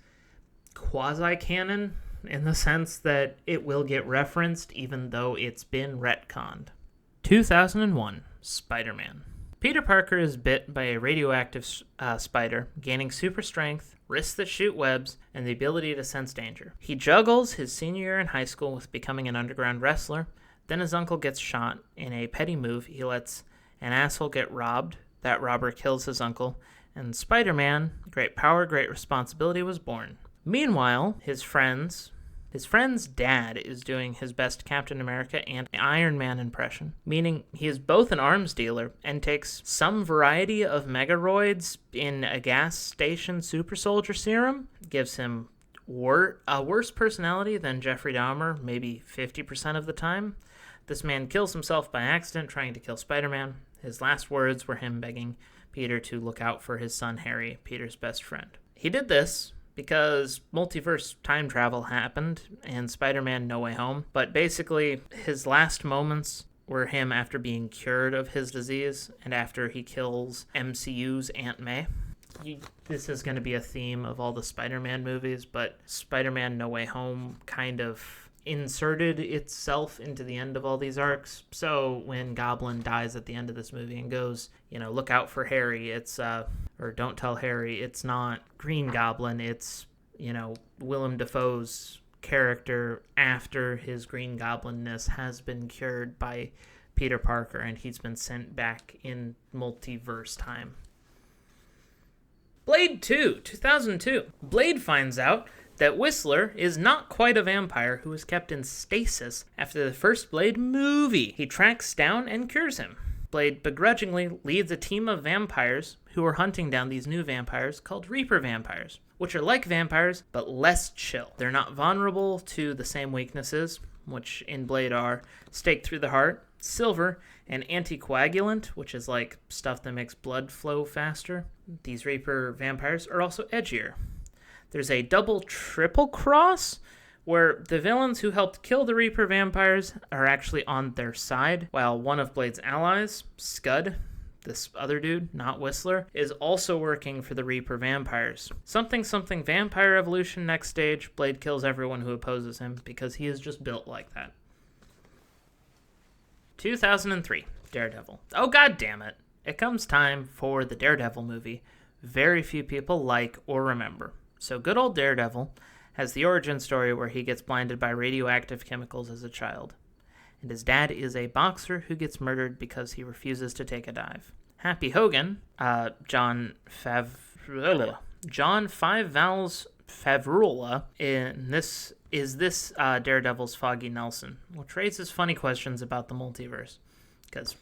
quasi-canon in the sense that it will get referenced even though it's been retconned. 2001, Spider-Man. Peter Parker is bit by a radioactive spider, gaining super strength, wrists that shoot webs, and the ability to sense danger. He juggles his senior year in high school with becoming an underground wrestler. Then his uncle gets shot. In a petty move, he lets an asshole get robbed. That robber kills his uncle. And Spider-Man, great power, great responsibility, was born. Meanwhile, his friend's dad is doing his best Captain America and Iron Man impression, meaning he is both an arms dealer and takes some variety of megaroids in a gas station super soldier serum, gives him a worse personality than Jeffrey Dahmer, maybe 50% of the time. This man kills himself by accident trying to kill Spider-Man. His last words were him begging Peter to look out for his son Harry, Peter's best friend. He did this because multiverse time travel happened in Spider-Man No Way Home, but basically his last moments were him after being cured of his disease and after he kills MCU's Aunt May. This is going to be a theme of all the Spider-Man movies, but Spider-Man No Way Home kind of inserted itself into the end of all these arcs. So when Goblin dies at the end of this movie and goes, look out for Harry, it's, or don't tell Harry, it's not Green Goblin, it's, Willem Dafoe's character after his Green Goblinness has been cured by Peter Parker and he's been sent back in multiverse time. Blade 2, 2002. Blade finds out that Whistler is not quite a vampire who was kept in stasis after the first Blade movie. He tracks down and cures him. Blade begrudgingly leads a team of vampires who are hunting down these new vampires called Reaper vampires, which are like vampires but less chill. They're not vulnerable to the same weaknesses, which in Blade are stake through the heart, silver, and anticoagulant, which is like stuff that makes blood flow faster. These Reaper vampires are also edgier. There's a triple cross where the villains who helped kill the Reaper vampires are actually on their side, while one of Blade's allies, Scud, this other dude, not Whistler, is also working for the Reaper vampires. Something vampire evolution next stage, Blade kills everyone who opposes him because he is just built like that. 2003, Daredevil. Oh, god damn it. It comes time for the Daredevil movie very few people like or remember. So good old Daredevil has the origin story where he gets blinded by radioactive chemicals as a child. And his dad is a boxer who gets murdered because he refuses to take a dive. Happy Hogan, John Five Vowels Favrula, is this Daredevil's Foggy Nelson, which raises funny questions about the multiverse. Because,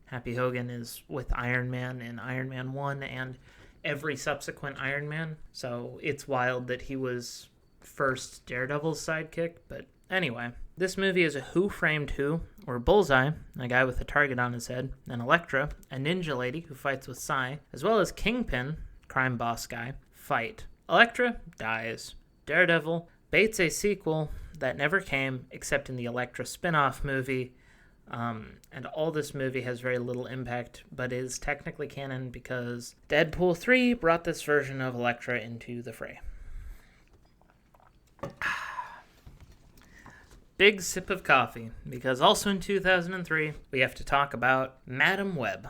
Happy Hogan is with Iron Man in Iron Man 1 and every subsequent Iron Man, so it's wild that he was first Daredevil's sidekick. But anyway, this movie is a Who Framed Who, or Bullseye, a guy with a target on his head, and Elektra, a ninja lady who fights with Psy, as well as Kingpin, crime boss guy, fight. Elektra dies. Daredevil baits a sequel that never came except in the Elektra spin-off movie. And all this movie has very little impact, but is technically canon because Deadpool 3 brought this version of Elektra into the fray. Big sip of coffee, because also in 2003, we have to talk about Madam Web.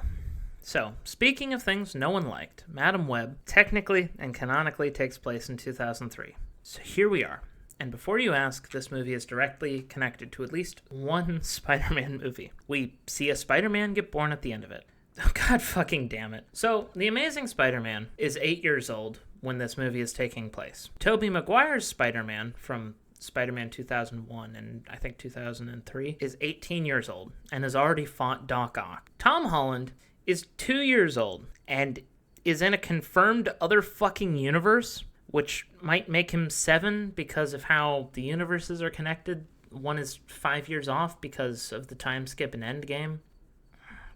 So, speaking of things no one liked, Madam Web technically and canonically takes place in 2003. So here we are. And before you ask, this movie is directly connected to at least one Spider-Man movie. We see a Spider-Man get born at the end of it. Oh, god fucking damn it. So, The Amazing Spider-Man is 8 years old when this movie is taking place. Tobey Maguire's Spider-Man from Spider-Man 2001 and I think 2003 is 18 years old and has already fought Doc Ock. Tom Holland is 2 years old and is in a confirmed other fucking universe, which might make him 7 because of how the universes are connected. One is 5 years off because of the time skip in Endgame.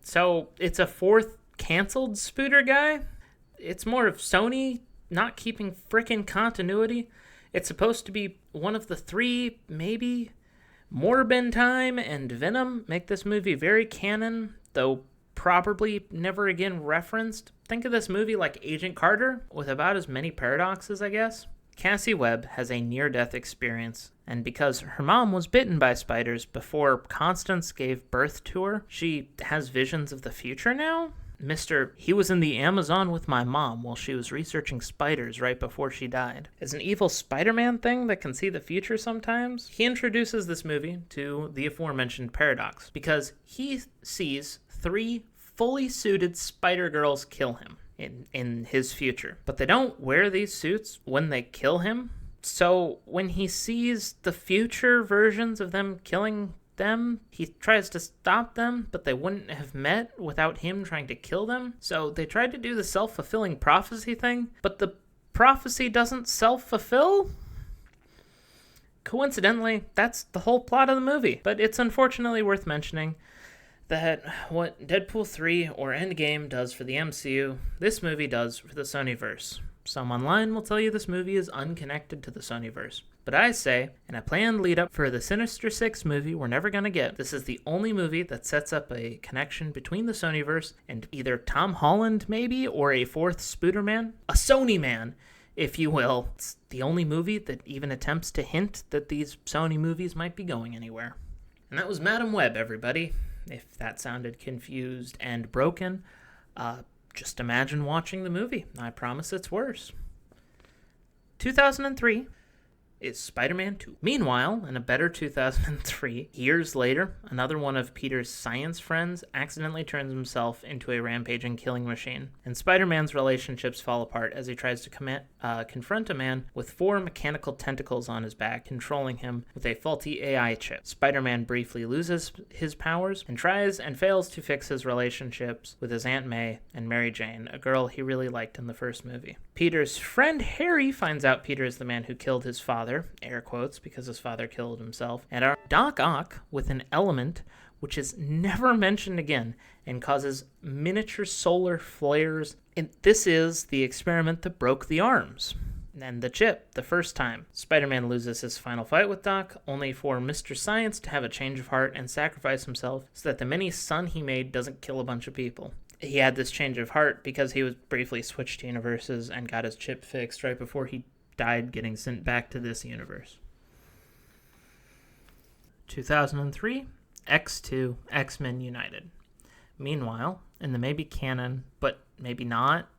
So it's a 4th canceled Spooter guy. It's more of Sony not keeping frickin' continuity. It's supposed to be one of the 3, maybe. Morbin Time and Venom make this movie very canon, though probably never again referenced. Think of this movie like Agent Carter, with about as many paradoxes, I guess. Cassie Webb has a near-death experience, and because her mom was bitten by spiders before Constance gave birth to her, she has visions of the future now. He was in the Amazon with my mom while she was researching spiders right before she died. It's an evil Spider-Man thing that can see the future sometimes. He introduces this movie to the aforementioned paradox because he sees 3 fully suited Spider-Girls kill him in his future. But they don't wear these suits when they kill him. So when he sees the future versions of them killing them, he tries to stop them, but they wouldn't have met without him trying to kill them. So they tried to do the self-fulfilling prophecy thing, but the prophecy doesn't self-fulfill? Coincidentally, that's the whole plot of the movie, but it's unfortunately worth mentioning that what Deadpool 3 or Endgame does for the MCU, this movie does for the Sonyverse. Some online will tell you this movie is unconnected to the Sonyverse. But I say, in a planned lead-up for the Sinister Six movie we're never going to get, this is the only movie that sets up a connection between the Sonyverse and either Tom Holland, maybe, or a fourth Spooderman. A Sony man, if you will. It's the only movie that even attempts to hint that these Sony movies might be going anywhere. And that was Madam Web, everybody. If that sounded confused and broken, just imagine watching the movie. I promise it's worse. 2003 is Spider-Man 2. Meanwhile, in a better 2003, years later, another one of Peter's science friends accidentally turns himself into a rampaging killing machine, and Spider-Man's relationships fall apart as he tries to confront a man with 4 mechanical tentacles on his back, controlling him with a faulty AI chip. Spider-Man briefly loses his powers and tries and fails to fix his relationships with his Aunt May and Mary Jane, a girl he really liked in the first movie. Peter's friend Harry finds out Peter is the man who killed his father, air quotes, because his father killed himself, and our Doc Ock with an element which is never mentioned again and causes miniature solar flares. And this is the experiment that broke the arms and the chip the first time. Spider-Man loses his final fight with Doc, only for Mr. Science to have a change of heart and sacrifice himself so that the mini sun he made doesn't kill a bunch of people. He had this change of heart because he was briefly switched to universes and got his chip fixed right before he died getting sent back to this universe. 2003, X2, X-Men United. Meanwhile, in the maybe canon, but maybe not,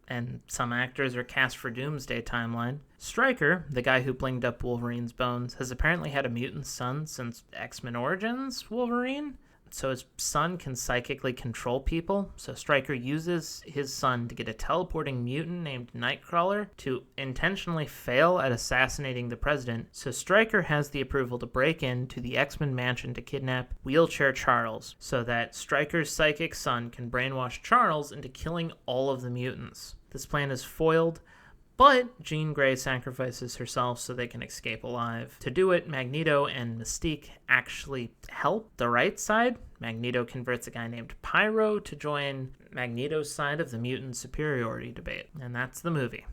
and some actors are cast for Doomsday timeline, Stryker, the guy who blinged up Wolverine's bones, has apparently had a mutant son since X-Men Origins Wolverine. So his son can psychically control people. So Stryker uses his son to get a teleporting mutant named Nightcrawler to intentionally fail at assassinating the president. So Stryker has the approval to break into the X-Men mansion to kidnap Wheelchair Charles so that Stryker's psychic son can brainwash Charles into killing all of the mutants. This plan is foiled, but Jean Grey sacrifices herself so they can escape alive. To do it, Magneto and Mystique actually help the right side. Magneto converts a guy named Pyro to join Magneto's side of the mutant superiority debate. And that's the movie.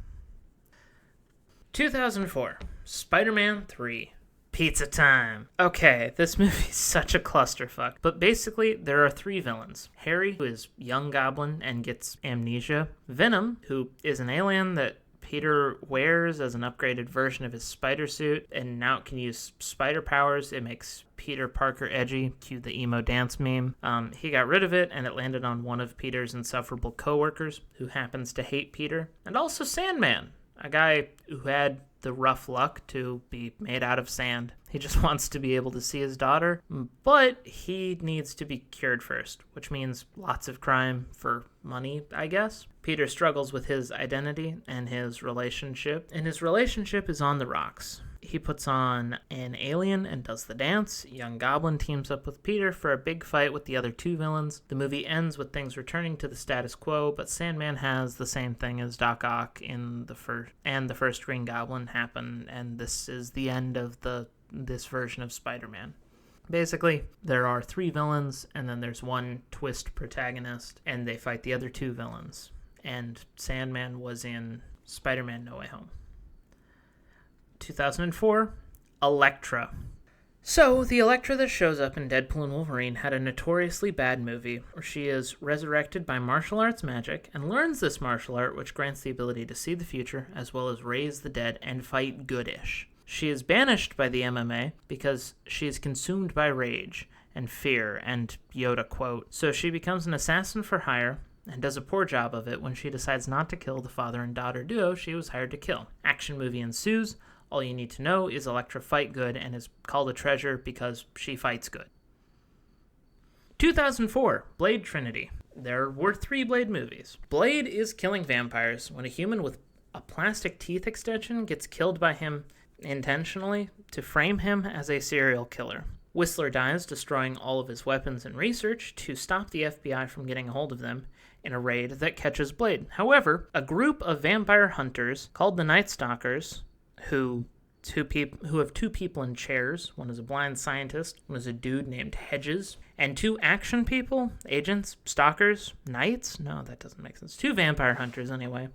2004, Spider-Man 3. Pizza time. Okay, this movie is such a clusterfuck. But basically, there are 3 villains. Harry, who is young Goblin and gets amnesia. Venom, who is an alien that Peter wears as an upgraded version of his spider suit, and now it can use spider powers. It makes Peter Parker edgy. Cue the emo dance meme. He got rid of it, and it landed on one of Peter's insufferable coworkers, who happens to hate Peter. And also Sandman, a guy who had the rough luck to be made out of sand. He just wants to be able to see his daughter, but he needs to be cured first, which means lots of crime for money, I guess. Peter struggles with his identity and his relationship is on the rocks. He puts on an alien and does the dance. Young Goblin teams up with Peter for a big fight with the other 2 villains. The movie ends with things returning to the status quo, but Sandman has the same thing as Doc Ock in the first Green Goblin happen, and this is the end of this version of Spider-Man. Basically, there are 3 villains, and then there's one twist protagonist, and they fight the other 2 villains. And Sandman was in Spider-Man No Way Home. 2004, Elektra. So, the Elektra that shows up in Deadpool and Wolverine had a notoriously bad movie where she is resurrected by martial arts magic and learns this martial art, which grants the ability to see the future as well as raise the dead and fight goodish. She is banished by the MMA because she is consumed by rage and fear and Yoda quote. So she becomes an assassin for hire and does a poor job of it when she decides not to kill the father and daughter duo she was hired to kill. Action movie ensues. All you need to know is Elektra fight good and is called a treasure because she fights good. 2004, Blade Trinity. There were 3 Blade movies. Blade is killing vampires when a human with a plastic teeth extension gets killed by him intentionally to frame him as a serial killer. Whistler dies, destroying all of his weapons and research to stop the FBI from getting a hold of them in a raid that catches Blade. However, a group of vampire hunters called the Night Stalkers, who who have two people in chairs. One is a blind scientist, one is a dude named Hedges, and two action people, agents, stalkers, knights? No, that doesn't make sense. Two vampire hunters, anyway.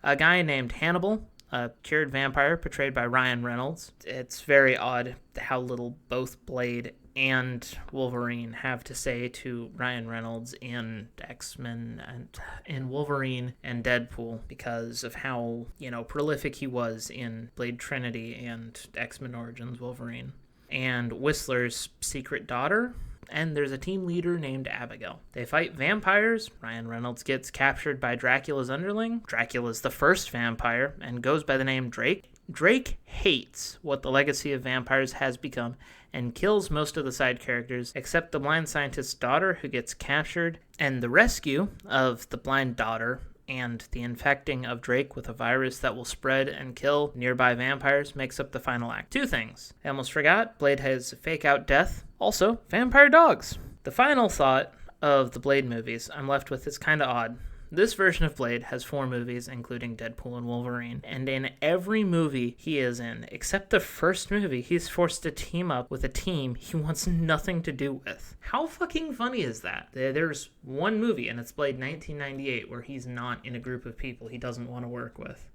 A guy named Hannibal, a cured vampire portrayed by Ryan Reynolds. It's very odd how little both Blade and Wolverine have to say to Ryan Reynolds in X-Men and in Wolverine and Deadpool because of how, prolific he was in Blade Trinity and X-Men Origins Wolverine. And Whistler's secret daughter, and there's a team leader named Abigail. They fight vampires. Ryan Reynolds gets captured by Dracula's underling. Dracula's the first vampire and goes by the name Drake. Drake hates what the legacy of vampires has become and kills most of the side characters except the blind scientist's daughter, who gets captured, and the rescue of the blind daughter and the infecting of Drake with a virus that will spread and kill nearby vampires makes up the final act. Two things. I almost forgot, Blade has fake out death. Also, vampire dogs. The final thought of the Blade movies I'm left with is kind of odd. This version of Blade has 4 movies, including Deadpool and Wolverine, and in every movie he is in, except the first movie, he's forced to team up with a team he wants nothing to do with. How fucking funny is that? There's one movie, and it's Blade 1998, where he's not in a group of people he doesn't want to work with.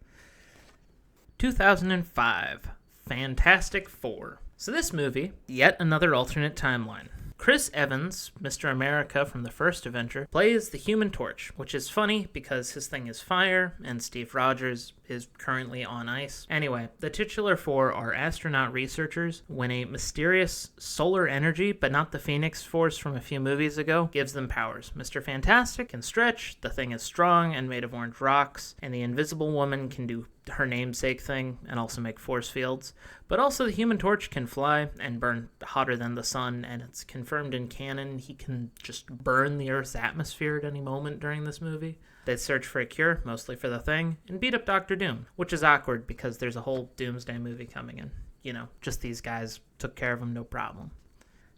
2005, Fantastic Four. So this movie, yet another alternate timeline. Chris Evans, Mr. America from the first Avenger, plays the Human Torch, which is funny because his thing is fire and Steve Rogers is currently on ice. Anyway, the titular 4 are astronaut researchers when a mysterious solar energy, but not the Phoenix Force from a few movies ago, gives them powers. Mr. Fantastic can stretch, the Thing is strong and made of orange rocks, and the Invisible Woman can do her namesake thing and also make force fields. But also the Human Torch can fly and burn hotter than the sun, and it's confirmed in canon he can just burn the Earth's atmosphere at any moment during this movie. They search for a cure, mostly for the Thing, and beat up Dr. Doom, which is awkward because there's a whole Doomsday movie coming in. Just these guys took care of him, no problem.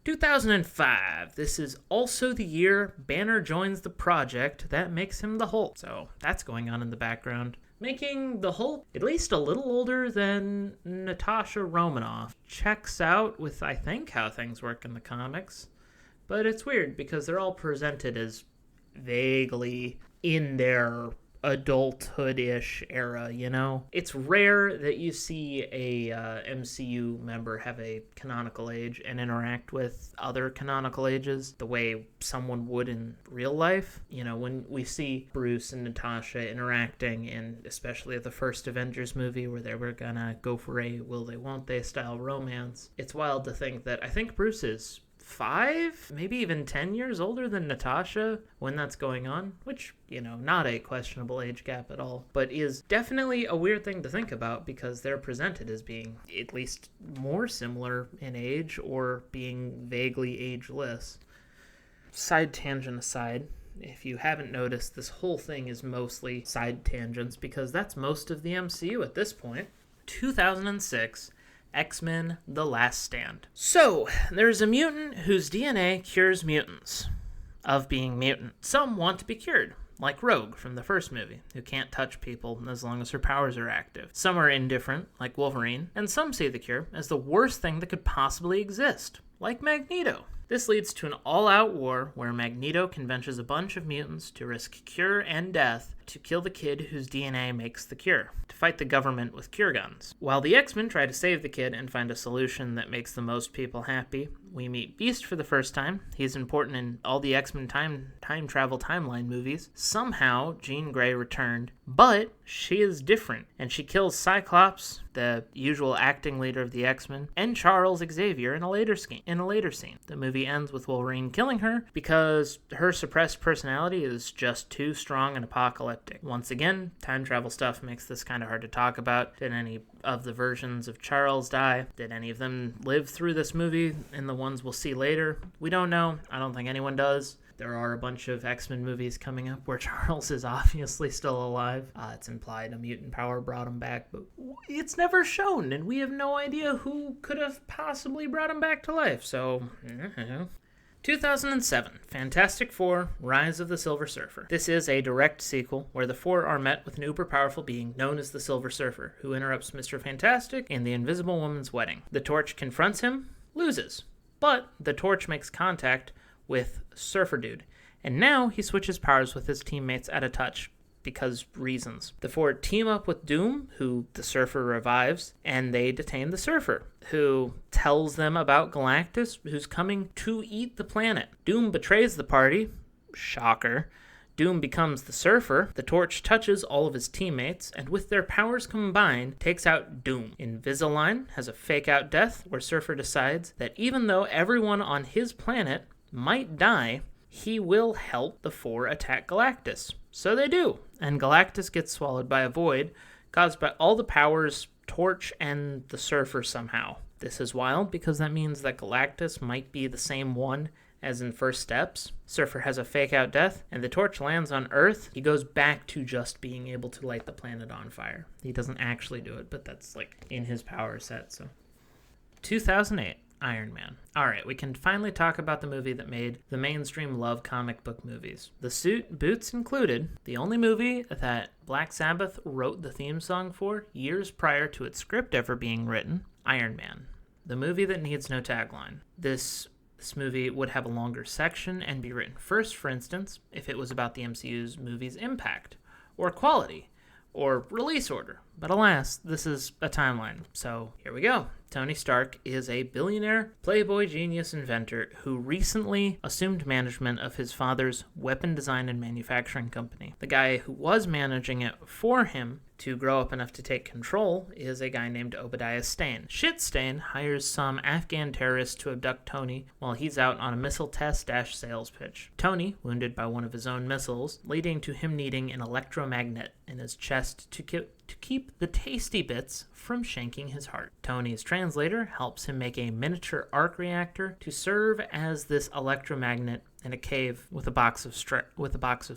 2005. This is also the year Banner joins the project that makes him the Hulk. So that's going on in the background, making the Hulk at least a little older than Natasha Romanoff. Checks out with, I think, how things work in the comics. But it's weird because they're all presented as vaguely in their adulthood-ish era, It's rare that you see a MCU member have a canonical age and interact with other canonical ages the way someone would in real life. When we see Bruce and Natasha interacting in especially the first Avengers movie where they were gonna go for a will they won't they style romance, it's wild to think that I think Bruce is 5, maybe even 10 years older than Natasha when that's going on, which, not a questionable age gap at all, but is definitely a weird thing to think about because they're presented as being at least more similar in age or being vaguely ageless. Side tangent aside, if you haven't noticed, this whole thing is mostly side tangents because that's most of the MCU at this point. 2006, X-Men: The Last Stand. So, there's a mutant whose DNA cures mutants of being mutant. Some want to be cured, like Rogue from the first movie, who can't touch people as long as her powers are active. Some are indifferent, like Wolverine, and some see the cure as the worst thing that could possibly exist, like Magneto. This leads to an all-out war where Magneto convinces a bunch of mutants to risk cure and death to kill the kid whose DNA makes the cure, to fight the government with cure guns. While the X-Men try to save the kid and find a solution that makes the most people happy, we meet Beast for the first time. He's important in all the X-Men time travel timeline movies. Somehow, Jean Grey returned, but she is different, and she kills Cyclops, the usual acting leader of the X-Men, and Charles Xavier in a later scene. The movie ends with Wolverine killing her because her suppressed personality is just too strong and apocalyptic. Once again, time travel stuff makes this kind of hard to talk about. Did any of the versions of Charles die? Did any of them live through this movie and the ones we'll see later? We don't know. I don't think anyone does. There are a bunch of X-Men movies coming up where Charles is obviously still alive. It's implied a mutant power brought him back, but it's never shown, and we have no idea who could have possibly brought him back to life. So, 2007, Fantastic Four, Rise of the Silver Surfer. This is a direct sequel where the four are met with an uber-powerful being known as the Silver Surfer, who interrupts Mr. Fantastic and the Invisible Woman's wedding. The Torch confronts him, loses, but the Torch makes contact with Surfer Dude, and now he switches powers with his teammates at a touch, because reasons. The four team up with Doom, who the Surfer revives, and they detain the Surfer, who tells them about Galactus, who's coming to eat the planet. Doom betrays the party. Shocker. Doom becomes the Surfer. The Torch touches all of his teammates, and with their powers combined, takes out Doom. Invisalign has a fake-out death, where Surfer decides that even though everyone on his planet might die, he will help the four attack Galactus. So they do, and Galactus gets swallowed by a void caused by all the powers, Torch, and the Surfer somehow. This is wild because that means that Galactus might be the same one as in First Steps. Surfer has a fake-out death, and the Torch lands on Earth. He goes back to just being able to light the planet on fire. He doesn't actually do it, but that's in his power set. So, 2008. Iron Man. Alright, we can finally talk about the movie that made the mainstream love comic book movies. The suit, boots included, the only movie that Black Sabbath wrote the theme song for years prior to its script ever being written, Iron Man. The movie that needs no tagline. This movie would have a longer section and be written first, for instance, if it was about the MCU's movie's impact, or quality, or release order. But alas, this is a timeline, so here we go. Tony Stark is a billionaire, playboy genius inventor who recently assumed management of his father's weapon design and manufacturing company. The guy who was managing it for him to grow up enough to take control is a guy named Obadiah Stane. Shit Stane hires some Afghan terrorists to abduct Tony while he's out on a missile test-sales pitch. Tony, wounded by one of his own missiles, leading to him needing an electromagnet in his chest to keep the tasty bits from shanking his heart. Tony's translator helps him make a miniature arc reactor to serve as this electromagnet in a cave with a box of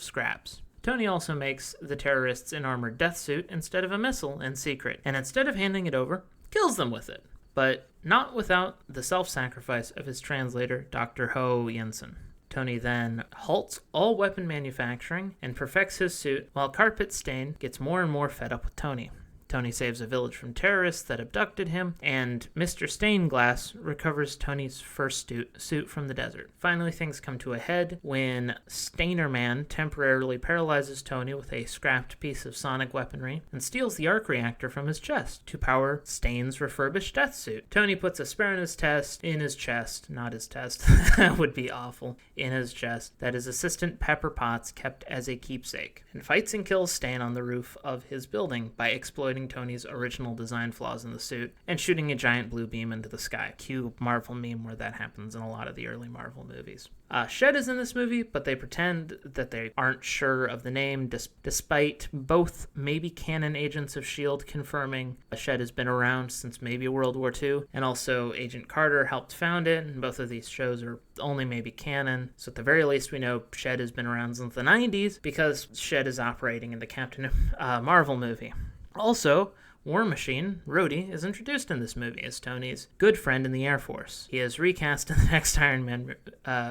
scraps. Tony also makes the terrorists an armored death suit instead of a missile in secret, and instead of handing it over, kills them with it. But not without the self-sacrifice of his translator, Dr. Ho Jensen. Tony then halts all weapon manufacturing and perfects his suit, while Carpet Stain gets more and more fed up with Tony. Tony saves a village from terrorists that abducted him, and Mr. Stainglass recovers Tony's first suit from the desert. Finally, things come to a head when Stainer Man temporarily paralyzes Tony with a scrapped piece of sonic weaponry and steals the arc reactor from his chest to power Stain's refurbished death suit. Tony puts a spare in his chest, not his test, that would be awful, in his chest, that his assistant Pepper Potts kept as a keepsake, and fights and kills Stain on the roof of his building by exploiting Tony's original design flaws in the suit and shooting a giant blue beam into the sky. Cue Marvel meme where that happens in a lot of the early Marvel movies. Shed is in this movie, but they pretend that they aren't sure of the name, despite both maybe canon Agents of S.H.I.E.L.D. confirming Shed has been around since maybe World War II, and also Agent Carter helped found it, and both of these shows are only maybe canon, so at the very least we know Shed has been around since the 90s, because Shed is operating in the Captain Marvel movie. Also, War Machine, Rhodey, is introduced in this movie as Tony's good friend in the Air Force. He is recast in the next Iron Man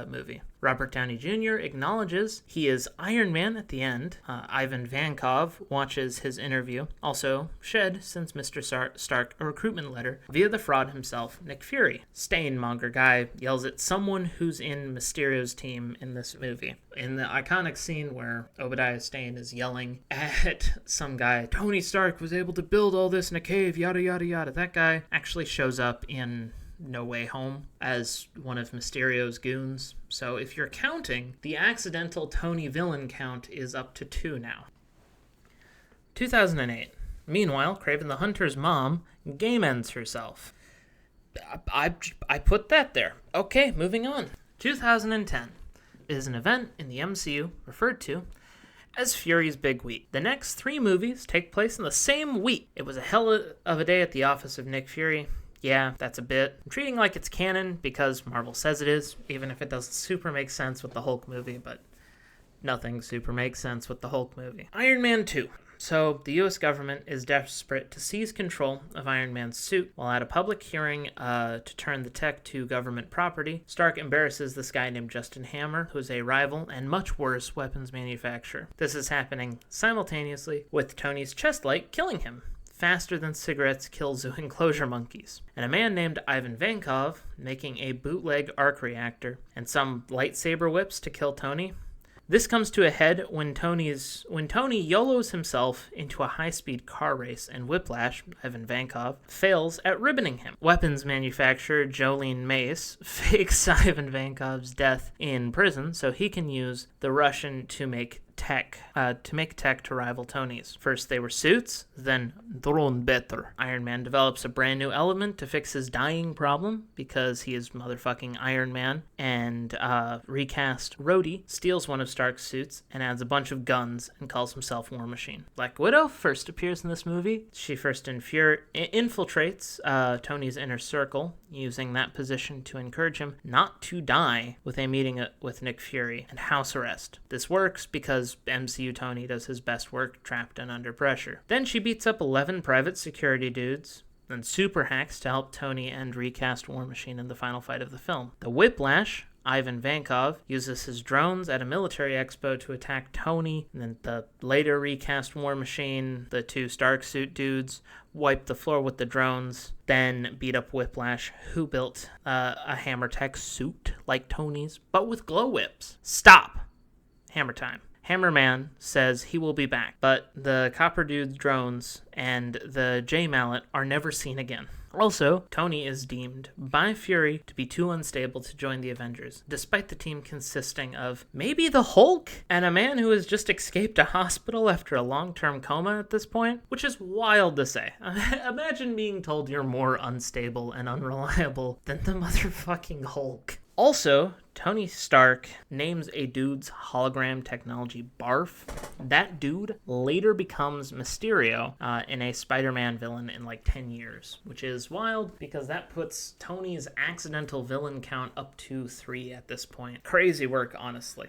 movie. Robert Downey Jr. acknowledges he is Iron Man at the end. Ivan Vankov watches his interview. Also, Shed sends Mr. Stark a recruitment letter via the fraud himself, Nick Fury. Stainmonger guy yells at someone who's in Mysterio's team in this movie. In the iconic scene where Obadiah Stane is yelling at some guy, Tony Stark was able to build all this in a cave, yada yada yada. That guy actually shows up in No Way Home as one of Mysterio's goons. So if you're counting, the accidental Tony villain count is up to 2 now. 2008. Meanwhile, Kraven the Hunter's mom game ends herself. I put that there. Okay, moving on. 2010 is an event in the MCU referred to as Fury's Big Week. The next 3 movies take place in the same week. It was a hell of a day at the office of Nick Fury. Yeah, that's a bit. I'm treating like it's canon because Marvel says it is, even if it doesn't super make sense with the Hulk movie, but nothing super makes sense with the Hulk movie. Iron Man 2. So the US government is desperate to seize control of Iron Man's suit, while at a public hearing to turn the tech to government property, Stark embarrasses this guy named Justin Hammer, who's a rival and much worse weapons manufacturer. This is happening simultaneously with Tony's chest light killing him, faster than cigarettes kill zoo enclosure monkeys, and a man named Ivan Vankov making a bootleg arc reactor and some lightsaber whips to kill Tony. This comes to a head when Tony YOLOs himself into a high-speed car race, and Whiplash, Ivan Vankov, fails at ribboning him. Weapons manufacturer Jolene Mace fakes Ivan Vankov's death in prison so he can use the Russian to make tech to rival Tony's. First they were suits, then drone better. Iron Man develops a brand new element to fix his dying problem because he is motherfucking Iron Man, and recast Rhodey steals one of Stark's suits and adds a bunch of guns and calls himself War Machine. Black Widow first appears in this movie. She first infiltrates Tony's inner circle, using that position to encourage him not to die with a meeting with Nick Fury and house arrest. This works because MCU Tony does his best work trapped and under pressure. Then she beats up 11 private security dudes, then super hacks to help Tony and recast War Machine in the final fight of the film. The Whiplash, Ivan Vankov, uses his drones at a military expo to attack Tony, and then the later recast War Machine, the two Stark suit dudes, wipe the floor with the drones, then beat up Whiplash, who built a Hammer Tech suit like Tony's, but with glow whips. Stop! Hammer time. Hammerman says he will be back, but the Copper Dude's drones and the J-Mallet are never seen again. Also, Tony is deemed by Fury to be too unstable to join the Avengers, despite the team consisting of maybe the Hulk and a man who has just escaped a hospital after a long-term coma at this point, which is wild to say. Imagine being told you're more unstable and unreliable than the motherfucking Hulk. Also, Tony Stark names a dude's hologram technology Barf. That dude later becomes Mysterio in a Spider-Man villain in like 10 years, which is wild because that puts Tony's accidental villain count up to 3 at this point. Crazy work, honestly.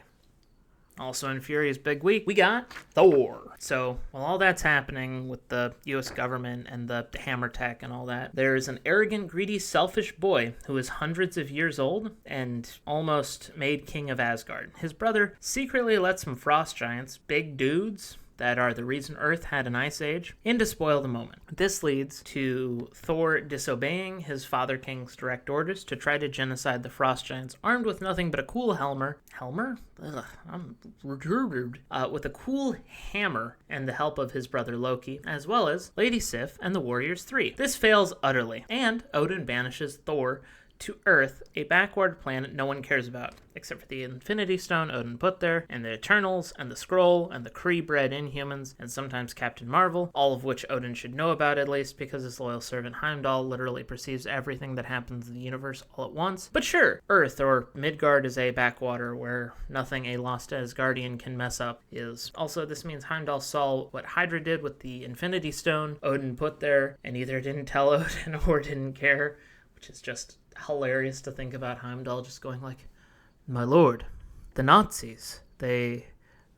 Also in Fury's big week, we got Thor. So while all that's happening with the US government and the Hammer Tech and all that, there's an arrogant, greedy, selfish boy who is hundreds of years old and almost made king of Asgard. His brother secretly let some frost giants, big dudes that are the reason Earth had an ice age, in to spoil the moment. This leads to Thor disobeying his father king's direct orders to try to genocide the frost giants, armed with nothing but a cool Helmer? Ugh, I'm with a cool hammer and the help of his brother Loki, as well as Lady Sif and the Warriors 3. This fails utterly, and Odin banishes Thor to Earth, a backward planet no one cares about, except for the Infinity Stone Odin put there, and the Eternals, and the Skrull, and the Kree-bred Inhumans, and sometimes Captain Marvel, all of which Odin should know about at least, because his loyal servant Heimdall literally perceives everything that happens in the universe all at once. But sure, Earth, or Midgard, is a backwater where nothing a lost Asgardian can mess up is. Also, this means Heimdall saw what Hydra did with the Infinity Stone Odin put there, and either didn't tell Odin or didn't care, which is just hilarious to think about Heimdall just going like, "My lord, the Nazis, they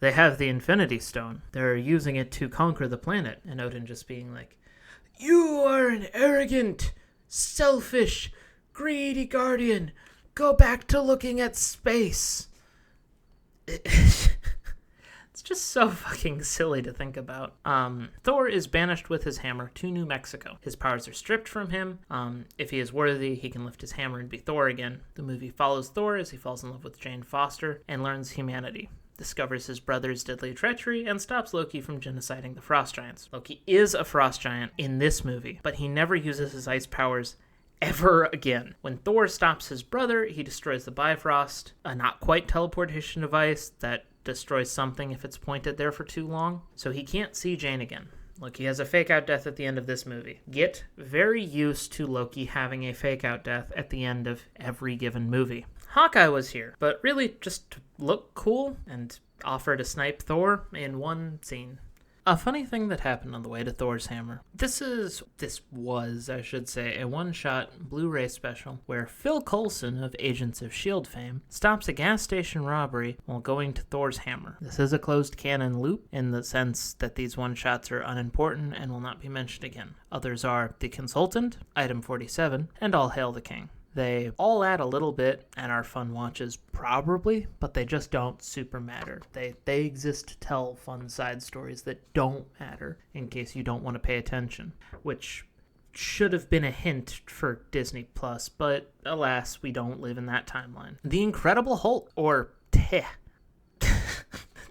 have the Infinity Stone. They're using it to conquer the planet." And Odin just being like, "You are an arrogant, selfish, greedy guardian. Go back to looking at space." It's just so fucking silly to think about. Thor is banished with his hammer to New Mexico. His powers are stripped from him. If he is worthy, he can lift his hammer and be Thor again. The movie follows Thor as he falls in love with Jane Foster and learns humanity, discovers his brother's deadly treachery, and stops Loki from genociding the Frost Giants. Loki is a Frost Giant in this movie, but he never uses his ice powers ever again. When Thor stops his brother, he destroys the Bifrost, a not quite teleportation device that destroys something if it's pointed there for too long, so he can't see Jane again. Loki has a fake-out death at the end of this movie. Get very used to Loki having a fake-out death at the end of every given movie. Hawkeye was here, but really just to look cool and offer to snipe Thor in one scene. A funny thing that happened on the way to Thor's hammer. This was, I should say, a one-shot Blu-ray special where Phil Coulson of Agents of S.H.I.E.L.D. fame stops a gas station robbery while going to Thor's hammer. This is a closed canon loop in the sense that these one-shots are unimportant and will not be mentioned again. Others are The Consultant, Item 47, and All Hail the King. They all add a little bit and are fun watches, probably, but they just don't super matter. They exist to tell fun side stories that don't matter in case you don't want to pay attention, which should have been a hint for Disney Plus, but alas, we don't live in that timeline. The Incredible Hulk, or Teh.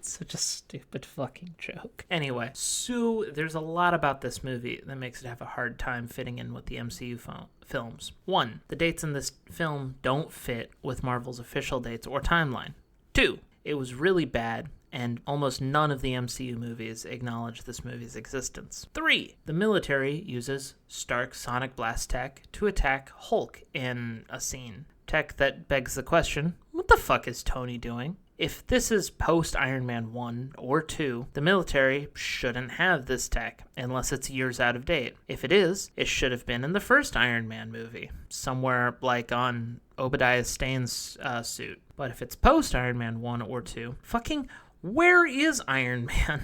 Such a stupid fucking joke. Anyway, so there's a lot about this movie that makes it have a hard time fitting in with the MCU films. 1. The dates in this film don't fit with Marvel's official dates or timeline. 2. It was really bad, and almost none of the MCU movies acknowledge this movie's existence. 3. The military uses Stark sonic blast tech to attack Hulk in a scene. Tech that begs the question, what the fuck is Tony doing? If this is post-Iron Man 1 or 2, the military shouldn't have this tech, unless it's years out of date. If it is, it should have been in the first Iron Man movie, somewhere like on Obadiah Stane's suit. But if it's post-Iron Man 1 or 2, fucking where is Iron Man?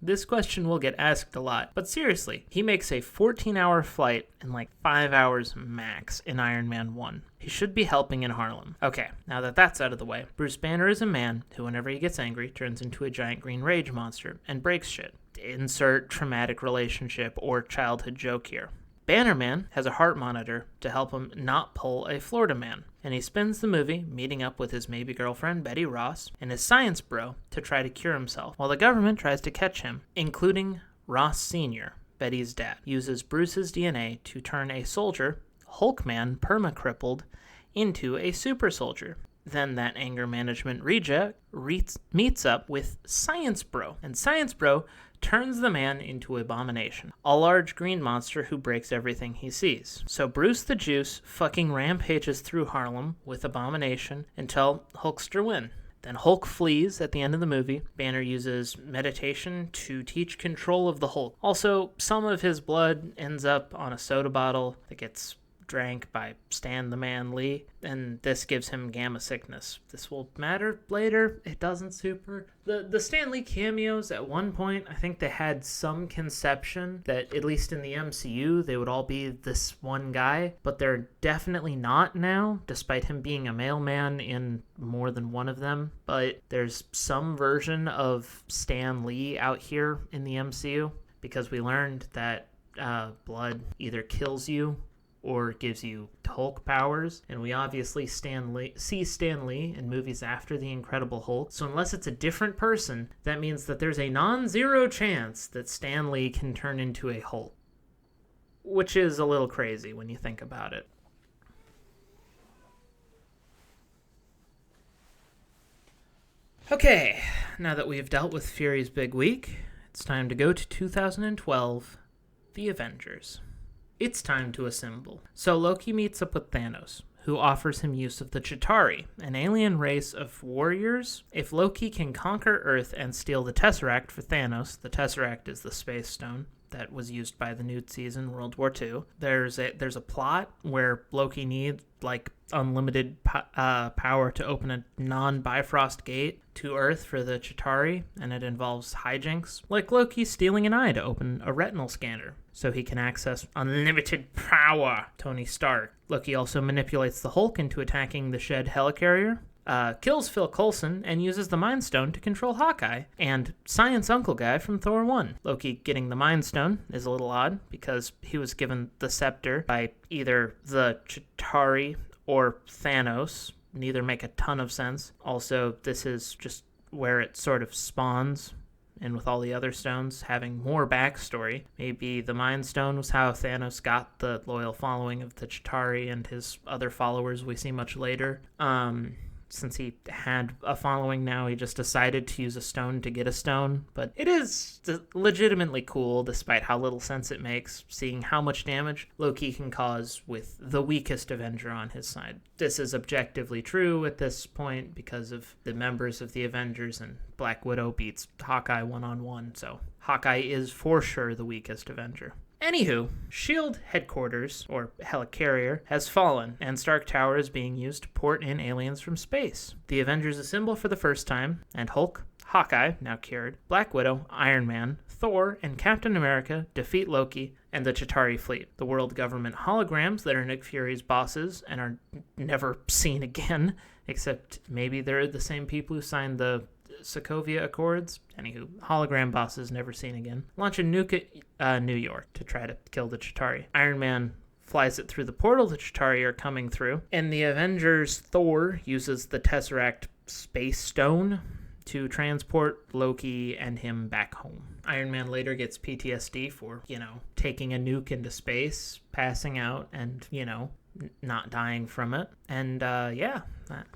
This question will get asked a lot, but seriously, he makes a 14-hour flight in like 5 hours max in Iron Man 1. He should be helping in Harlem. Okay, now that that's out of the way, Bruce Banner is a man who, whenever he gets angry, turns into a giant green rage monster and breaks shit. Insert traumatic relationship or childhood joke here. Banner Man has a heart monitor to help him not pull a Florida man, and he spends the movie meeting up with his maybe girlfriend Betty Ross and his science bro to try to cure himself, while the government tries to catch him, including Ross Sr., Betty's dad, uses Bruce's DNA to turn a soldier, Hulkman perma-crippled, into a super soldier. Then that anger management reject meets up with Science Bro, and Science Bro turns the man into Abomination, a large green monster who breaks everything he sees. So Bruce the Juice fucking rampages through Harlem with Abomination until Hulkster win. Then Hulk flees at the end of the movie. Banner uses meditation to teach control of the Hulk. Also, some of his blood ends up on a soda bottle that gets drank by Stan the Man Lee, and this gives him gamma sickness. This will matter later. It doesn't super. The Stan Lee cameos, at one point, I think they had some conception that, at least in the MCU, they would all be this one guy, but they're definitely not now, despite him being a mailman in more than one of them. But there's some version of Stan Lee out here in the MCU, because we learned that blood either kills you or gives you Hulk powers, and we obviously see Stan Lee in movies after The Incredible Hulk, so unless it's a different person, that means that there's a non-zero chance that Stan Lee can turn into a Hulk, which is a little crazy when you think about it. Okay, now that we've dealt with Fury's big week, it's time to go to 2012, The Avengers. It's time to assemble. So Loki meets up with Thanos, who offers him use of the Chitauri, an alien race of warriors. If Loki can conquer Earth and steal the Tesseract for Thanos, the Tesseract is the Space Stone that was used by the Nazis in World War II. There's a plot where Loki needs unlimited power to open a non-Bifrost gate to Earth for the Chitauri, and it involves hijinks, like Loki stealing an eye to open a retinal scanner so he can access unlimited power. Tony Stark. Loki also manipulates the Hulk into attacking the Shed helicarrier, kills Phil Coulson, and uses the Mind Stone to control Hawkeye and Science Uncle Guy from Thor 1. Loki getting the Mind Stone is a little odd because he was given the scepter by either the Chitauri or Thanos. Neither make a ton of sense. Also, this is just where it sort of spawns, and with all the other stones having more backstory. Maybe the Mind Stone was how Thanos got the loyal following of the Chitauri and his other followers we see much later. since he had a following now, he just decided to use a stone to get a stone. But it is legitimately cool, despite how little sense it makes, seeing how much damage Loki can cause with the weakest Avenger on his side. This is objectively true at this point because of the members of the Avengers, and Black Widow beats Hawkeye one-on-one, so Hawkeye is for sure the weakest Avenger. Anywho, S.H.I.E.L.D. headquarters, or helicarrier, has fallen, and Stark Tower is being used to port in aliens from space. The Avengers assemble for the first time, and Hulk, Hawkeye, now cured, Black Widow, Iron Man, Thor, and Captain America defeat Loki and the Chitauri fleet. The world government holograms that are Nick Fury's bosses and are never seen again, except maybe they're the same people who signed the Sokovia Accords. Anywho, hologram bosses never seen again. Launch a nuke at New York to try to kill the Chitauri. Iron Man flies it through the portal the Chitauri are coming through, and the Avengers Thor uses the Tesseract Space Stone to transport Loki and him back home. Iron Man later gets PTSD for, taking a nuke into space, passing out, and, not dying from it. And, that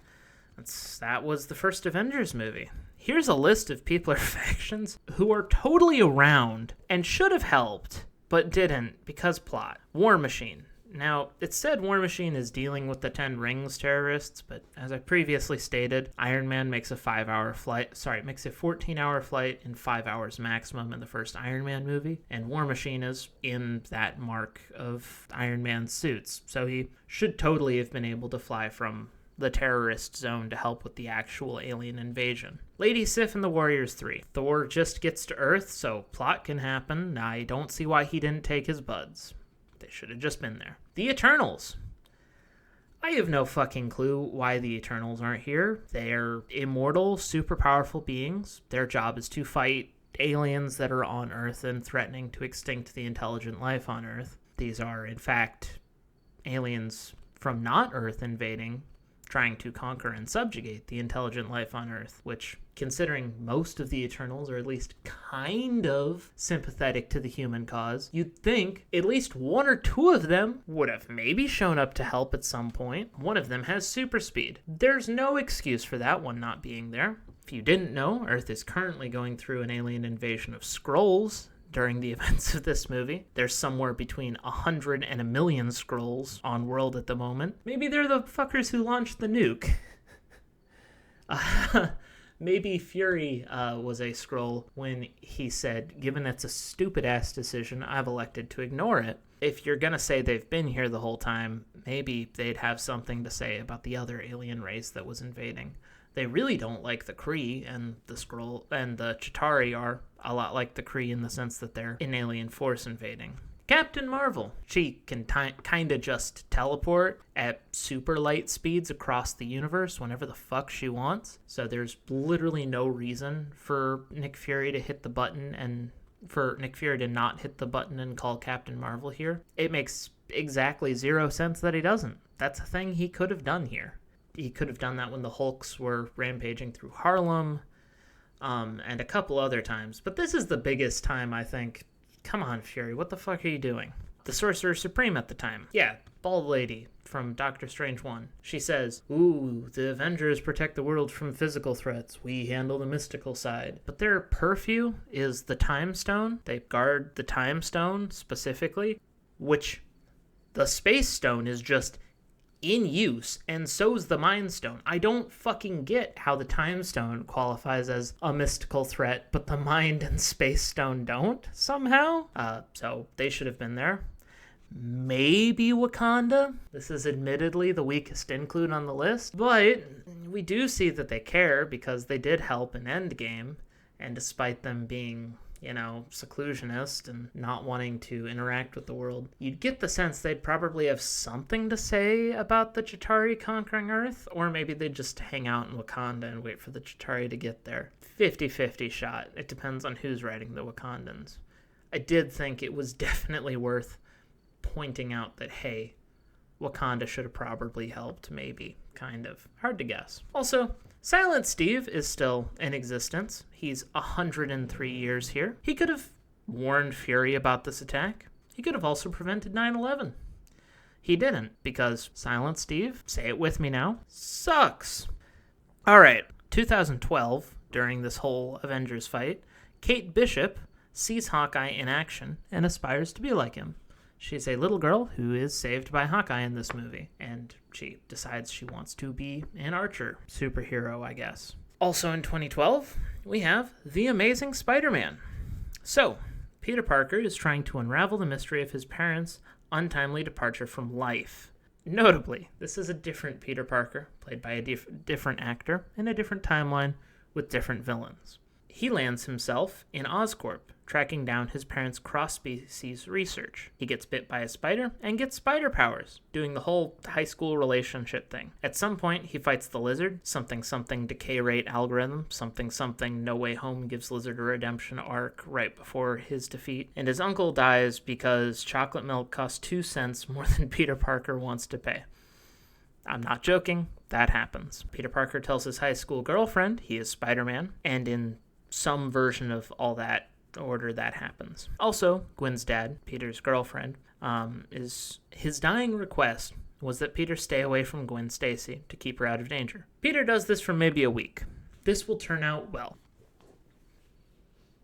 was the first Avengers movie. Here's a list of people or factions who are totally around and should have helped, but didn't because plot. War Machine. Now, it said War Machine is dealing with the 10 Rings terrorists, but as I previously stated, Iron Man makes a 14-hour flight in 5 hours maximum in the first Iron Man movie, and War Machine is in that mark of Iron Man's suits, so he should totally have been able to fly from the terrorist zone to help with the actual alien invasion. Lady Sif and the Warriors 3. Thor just gets to Earth, so plot can happen. I don't see why he didn't take his buds. They should have just been there. The Eternals. I have no fucking clue why the Eternals aren't here. They're immortal, super powerful beings. Their job is to fight aliens that are on Earth and threatening to extinct the intelligent life on Earth. These are, in fact, aliens from not Earth invading, trying to conquer and subjugate the intelligent life on Earth, which, considering most of the Eternals are at least kind of sympathetic to the human cause, you'd think at least one or two of them would have maybe shown up to help at some point. One of them has super speed. There's no excuse for that one not being there. If you didn't know, Earth is currently going through an alien invasion of Skrulls during the events of this movie. There's somewhere between 100 and 1 million Skrulls on world at the moment. Maybe they're the fuckers who launched the nuke. Maybe Fury was a Skrull when he said, given it's a stupid-ass decision, I've elected to ignore it. If you're gonna say they've been here the whole time, maybe they'd have something to say about the other alien race that was invading. They really don't like the Kree, and the Skrull and the Chitauri are a lot like the Kree in the sense that they're an alien force invading. Captain Marvel. She can kind of just teleport at super light speeds across the universe whenever the fuck she wants. So there's literally no reason for Nick Fury to hit the button and for Nick Fury to not hit the button and call Captain Marvel here. It makes exactly zero sense that he doesn't. That's a thing he could have done here. He could have done that when the Hulks were rampaging through Harlem, and a couple other times. But this is the biggest time, I think. Come on, Fury, what the fuck are you doing? The Sorcerer Supreme at the time. Yeah, bald lady from Doctor Strange 1. She says, ooh, the Avengers protect the world from physical threats. We handle the mystical side. But their purview is the Time Stone. They guard the Time Stone specifically, which the Space Stone is just in use, and so's the Mind Stone. I don't fucking get how the Time Stone qualifies as a mystical threat, but the Mind and Space Stone don't, somehow. So they should have been there. Maybe Wakanda. This is admittedly the weakest include on the list, but we do see that they care because they did help in Endgame, and despite them being seclusionist and not wanting to interact with the world, you'd get the sense they'd probably have something to say about the Chitauri conquering Earth, or maybe they'd just hang out in Wakanda and wait for the Chitauri to get there. 50-50 shot. It depends on who's writing the Wakandans. I did think it was definitely worth pointing out that, hey, Wakanda should have probably helped, maybe. Kind of. Hard to guess. Also, Silent Steve is still in existence. He's 103 years here. He could have warned Fury about this attack. He could have also prevented 9/11. He didn't, because Silent Steve, say it with me now, sucks. All right, 2012, during this whole Avengers fight, Kate Bishop sees Hawkeye in action and aspires to be like him. She's a little girl who is saved by Hawkeye in this movie, and she decides she wants to be an archer superhero, I guess. Also in 2012, we have The Amazing Spider-Man. So, Peter Parker is trying to unravel the mystery of his parents' untimely departure from life. Notably, this is a different Peter Parker, played by a different actor, in a different timeline, with different villains. He lands himself in Oscorp, tracking down his parents' cross-species research. He gets bit by a spider and gets spider powers, doing the whole high school relationship thing. At some point, he fights the Lizard, something decay rate algorithm, something No Way Home gives Lizard a redemption arc right before his defeat, and his uncle dies because chocolate milk costs 2 cents more than Peter Parker wants to pay. I'm not joking, that happens. Peter Parker tells his high school girlfriend he is Spider-Man, and in some version of all that order that happens. Also, Gwen's dad, Peter's girlfriend, his dying request was that Peter stay away from Gwen Stacy to keep her out of danger. Peter does this for maybe a week. This will turn out well.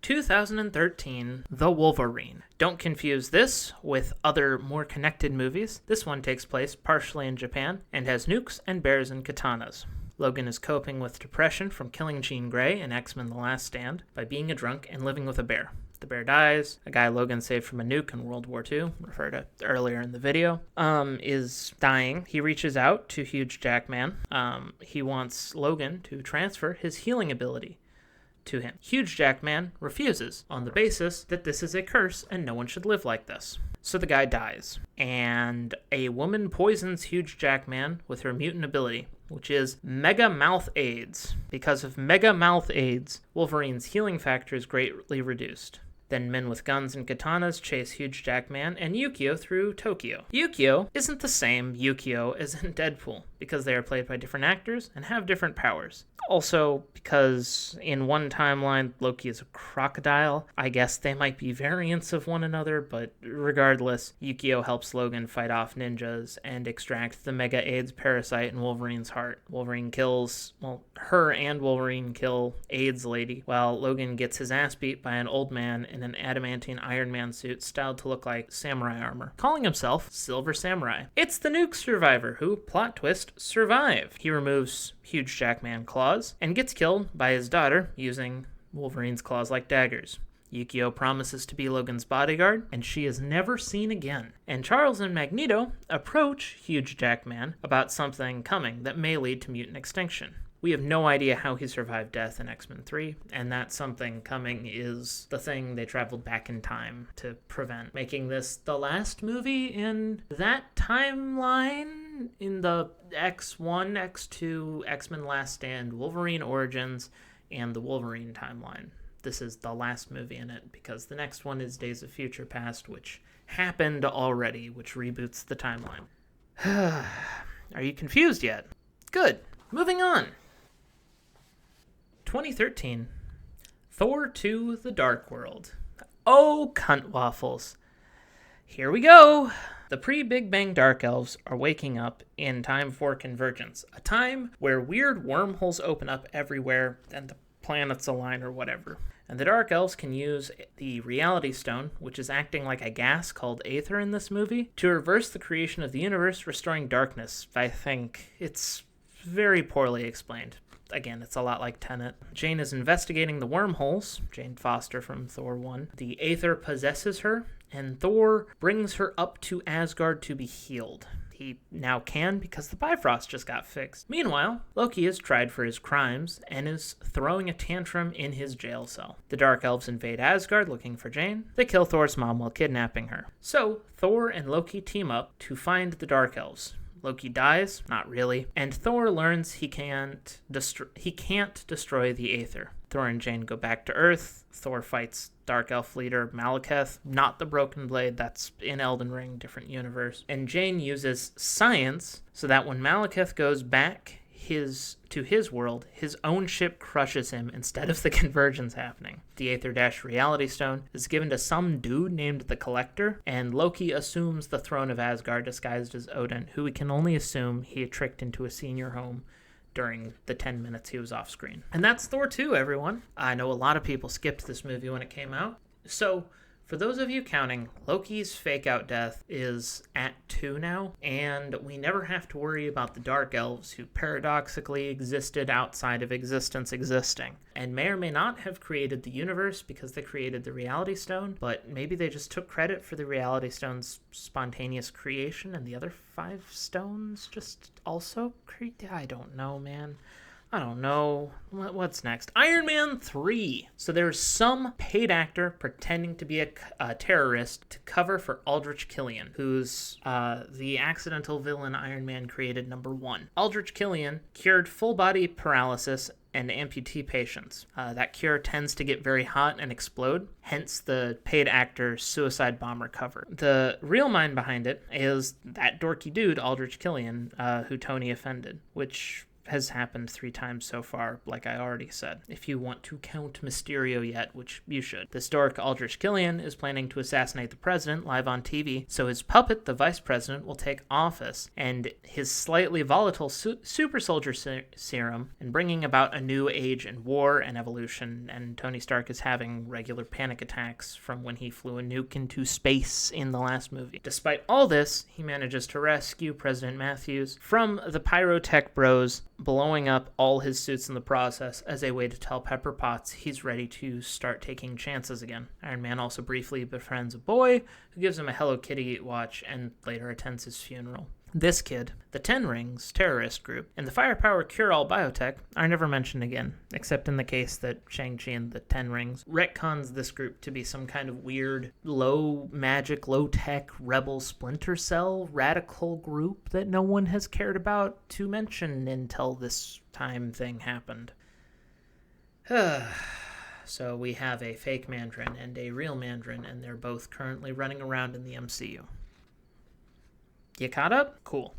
2013, The Wolverine. Don't confuse this with other more connected movies. This one takes place partially in Japan and has nukes and bears and katanas. Logan is coping with depression from killing Jean Grey in X-Men The Last Stand by being a drunk and living with a bear. The bear dies. A guy Logan saved from a nuke in World War II, referred to earlier in the video, is dying. He reaches out to Huge Jackman. He wants Logan to transfer his healing ability to him. Huge Jackman refuses on the basis that this is a curse and no one should live like this. So the guy dies, and a woman poisons Huge Jackman with her mutant ability, which is Mega Mouth AIDS. Because of Mega Mouth AIDS, Wolverine's healing factor is greatly reduced. Then men with guns and katanas chase Huge Jackman and Yukio through Tokyo. Yukio isn't the same Yukio as in Deadpool, because they are played by different actors and have different powers. Also, because in one timeline, Loki is a crocodile, I guess they might be variants of one another, but regardless, Yukio helps Logan fight off ninjas and extract the Mega AIDS parasite in Wolverine's heart. Her and Wolverine kill AIDS lady, while Logan gets his ass beat by an old man in an adamantine Iron Man suit styled to look like samurai armor, calling himself Silver Samurai. It's the nuke survivor who, plot twist, survived. He removes Huge Jackman claws and gets killed by his daughter using Wolverine's claws like daggers. Yukio promises to be Logan's bodyguard, and she is never seen again. And Charles and Magneto approach Huge Jackman about something coming that may lead to mutant extinction. We have no idea how he survived death in X-Men 3, and that something coming is the thing they traveled back in time to prevent, making this the last movie in that timeline in the X1, X2, X-Men Last Stand, Wolverine Origins, and the Wolverine timeline. This is the last movie in it, because the next one is Days of Future Past, which happened already, which reboots the timeline. Are you confused yet? Good. Moving on. 2013, Thor 2: The Dark World. Oh, cunt waffles. Here we go. The pre-Big Bang Dark Elves are waking up in time for convergence, a time where weird wormholes open up everywhere and the planets align or whatever. And the Dark Elves can use the Reality Stone, which is acting like a gas called Aether in this movie, to reverse the creation of the universe, restoring darkness. I think it's very poorly explained. Again, it's a lot like Tenet. Jane is investigating the wormholes, Jane Foster from Thor 1. The Aether possesses her, and Thor brings her up to Asgard to be healed. He now can because the Bifrost just got fixed. Meanwhile, Loki is tried for his crimes and is throwing a tantrum in his jail cell. The Dark Elves invade Asgard looking for Jane. They kill Thor's mom while kidnapping her. So, Thor and Loki team up to find the Dark Elves. Loki dies, not really, and Thor learns he can't destroy the Aether. Thor and Jane go back to Earth. Thor fights Dark Elf leader Malekith, not the Broken Blade, that's in Elden Ring, different universe. And Jane uses science so that when Malekith goes back to his world, his own ship crushes him instead of the convergence happening. The Aether-Reality Stone is given to some dude named the Collector, and Loki assumes the throne of Asgard disguised as Odin, who we can only assume he had tricked into a senior home during the 10 minutes he was off screen. And that's Thor 2, everyone. I know a lot of people skipped this movie when it came out. So, for those of you counting, Loki's fake-out death is at 2 now, and we never have to worry about the Dark Elves who paradoxically existed outside of existence existing, and may or may not have created the universe because they created the Reality Stone, but maybe they just took credit for the Reality Stone's spontaneous creation and the other 5 stones just also created. I don't know, man. I don't know. What's next? Iron Man 3. So there's some paid actor pretending to be a terrorist to cover for Aldrich Killian, who's the accidental villain Iron Man created, #1. Aldrich Killian cured full-body paralysis and amputee patients. That cure tends to get very hot and explode, hence the paid actor's suicide bomber cover. The real mind behind it is that dorky dude, Aldrich Killian, who Tony offended, which has happened 3 times so far, like I already said, if you want to count Mysterio yet, which you should. This dork, Aldrich Killian, is planning to assassinate the president live on TV, so his puppet, the vice president, will take office, and his slightly volatile super soldier serum, and bringing about a new age in war and evolution, and Tony Stark is having regular panic attacks from when he flew a nuke into space in the last movie. Despite all this, he manages to rescue President Matthews from the pyrotech bros, blowing up all his suits in the process as a way to tell Pepper Potts he's ready to start taking chances again. Iron Man also briefly befriends a boy who gives him a Hello Kitty watch and later attends his funeral. This kid, the Ten Rings terrorist group, and the Firepower Cure-All biotech are never mentioned again, except in the case that Shang-Chi and the Ten Rings retcons this group to be some kind of weird, low magic, low-tech, rebel Splinter Cell radical group that no one has cared about to mention until this time thing happened. So we have a fake Mandarin and a real Mandarin, and they're both currently running around in the MCU. You caught up? Cool.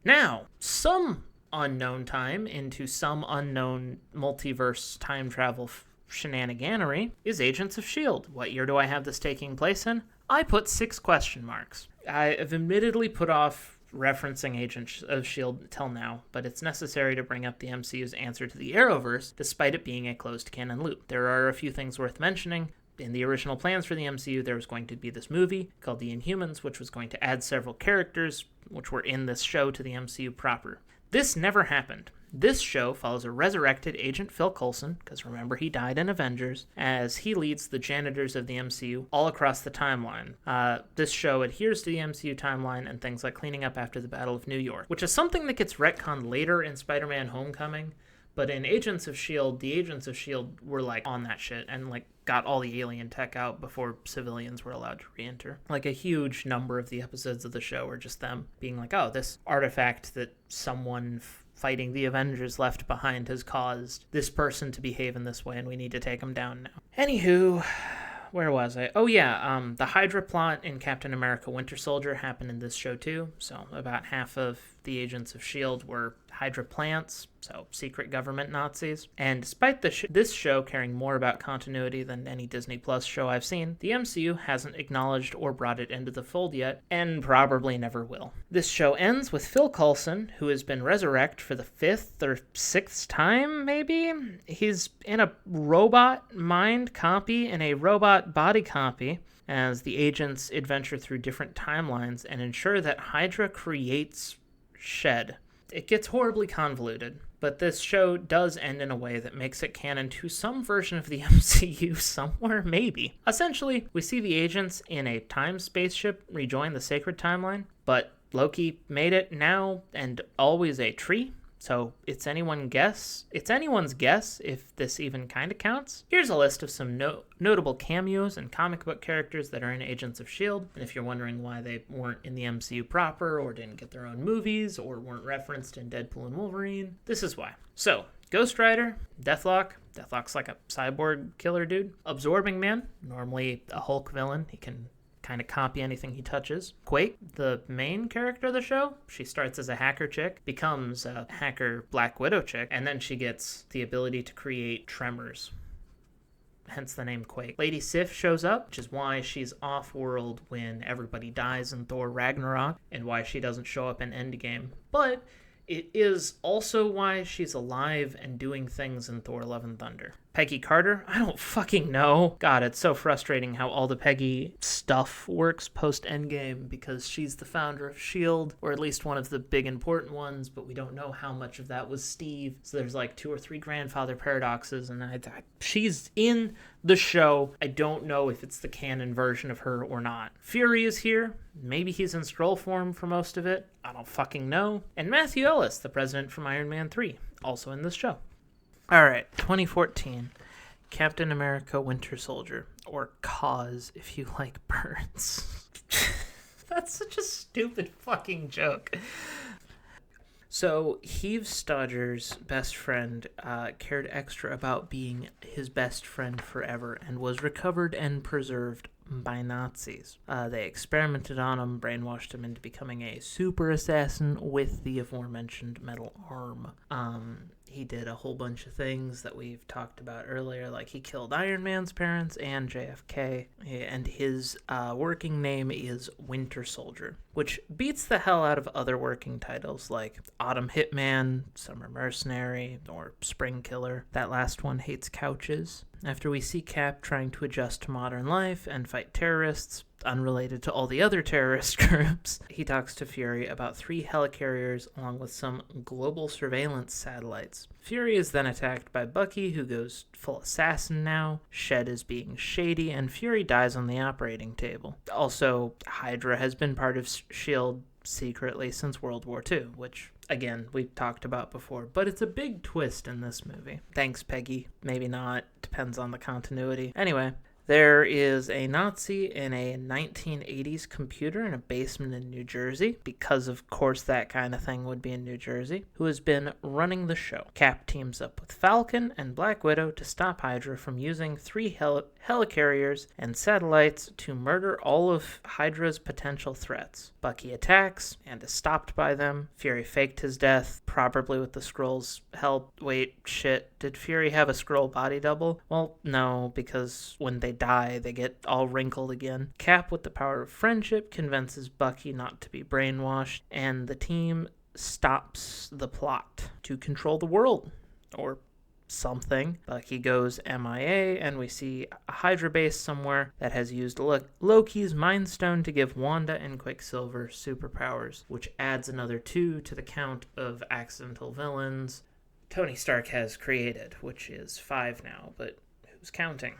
Now, some unknown time into some unknown multiverse time travel shenaniganery is Agents of S.H.I.E.L.D. What year do I have this taking place in? I put 6 question marks. I have admittedly put off referencing Agents of S.H.I.E.L.D. till now, but it's necessary to bring up the MCU's answer to the Arrowverse, despite it being a closed canon loop. There are a few things worth mentioning. In the original plans for the MCU, there was going to be this movie called The Inhumans, which was going to add several characters which were in this show to the MCU proper. This never happened. This show follows a resurrected Agent Phil Coulson, because remember he died in Avengers, as he leads the janitors of the MCU all across the timeline. This show adheres to the MCU timeline and things like cleaning up after the Battle of New York, which is something that gets retconned later in Spider-Man Homecoming. But in Agents of S.H.I.E.L.D., the Agents of S.H.I.E.L.D. were, like, on that shit and, like, got all the alien tech out before civilians were allowed to re-enter. Like, a huge number of the episodes of the show are just them being like, oh, this artifact that someone fighting the Avengers left behind has caused this person to behave in this way, and we need to take them down now. Anywho, where was I? Oh, yeah, the Hydra plot in Captain America Winter Soldier happened in this show, too. So about half of the Agents of S.H.I.E.L.D. were Hydra plants, so secret government Nazis. And despite this show caring more about continuity than any Disney Plus show I've seen, the MCU hasn't acknowledged or brought it into the fold yet, and probably never will. This show ends with Phil Coulson, who has been resurrected for the 5th or 6th time, maybe? He's in a robot mind copy and a robot body copy, as the agents adventure through different timelines and ensure that Hydra creates Shed. It gets horribly convoluted, but this show does end in a way that makes it canon to some version of the MCU somewhere, maybe. Essentially, we see the agents in a time spaceship rejoin the sacred timeline, but Loki made it now and always a tree. So it's anyone's guess if this even kind of counts. Here's a list of some notable cameos and comic book characters that are in Agents of S.H.I.E.L.D. And if you're wondering why they weren't in the MCU proper or didn't get their own movies or weren't referenced in Deadpool and Wolverine, this is why. So, Ghost Rider, Deathlock. Deathlock's like a cyborg killer dude. Absorbing Man, normally a Hulk villain. He can kind of copy anything he touches. Quake, the main character of the show, she starts as a hacker chick, becomes a hacker Black Widow chick, and then she gets the ability to create tremors. Hence the name Quake. Lady Sif shows up, which is why she's off-world when everybody dies in Thor Ragnarok, and why she doesn't show up in Endgame. But it is also why she's alive and doing things in Thor Love and Thunder. Peggy Carter? I don't fucking know. God, it's so frustrating how all the Peggy stuff works post-Endgame, because she's the founder of S.H.I.E.L.D., or at least one of the big important ones, but we don't know how much of that was Steve. So there's like 2 or 3 grandfather paradoxes, and she's in the show. I don't know if it's the canon version of her or not. Fury is here. Maybe he's in Skrull form for most of it. I don't fucking know. And Matthew Ellis, the president from Iron Man 3, also in this show. All right, 2014, Captain America Winter Soldier, or Cause if you like birds. That's such a stupid fucking joke. So, Heath Stodger's best friend cared extra about being his best friend forever and was recovered and preserved by Nazis. They experimented on him, brainwashed him into becoming a super assassin with the aforementioned metal arm. He did a whole bunch of things that we've talked about earlier, like he killed Iron Man's parents and JFK, and his working name is Winter Soldier, which beats the hell out of other working titles like Autumn Hitman, Summer Mercenary, or Spring Killer. That last one hates couches. After we see Cap trying to adjust to modern life and fight terrorists, unrelated to all the other terrorist groups, he talks to Fury about 3 helicarriers along with some global surveillance satellites. Fury is then attacked by Bucky, who goes full assassin now. Shed is being shady, and Fury dies on the operating table. Also, Hydra has been part of S.H.I.E.L.D. secretly since World War II, which, again, we've talked about before, but it's a big twist in this movie. Thanks, Peggy. Maybe not. Depends on the continuity. Anyway, there is a Nazi in a 1980s computer in a basement in New Jersey, because of course that kind of thing would be in New Jersey, who has been running the show. Cap teams up with Falcon and Black Widow to stop Hydra from using 3 helicarriers and satellites to murder all of Hydra's potential threats. Bucky attacks and is stopped by them. Fury faked his death, probably with the Skrulls' help. Wait, shit, did Fury have a Skrull body double? Well, no, because when they die, they get all wrinkled again. Cap, with the power of friendship, convinces Bucky not to be brainwashed, and the team stops the plot to control the world, or something. Bucky goes MIA, and we see a Hydra base somewhere that has used Loki's Mind Stone to give Wanda and Quicksilver superpowers, which adds another 2 to the count of accidental villains Tony Stark has created, which is 5 now, but who's counting?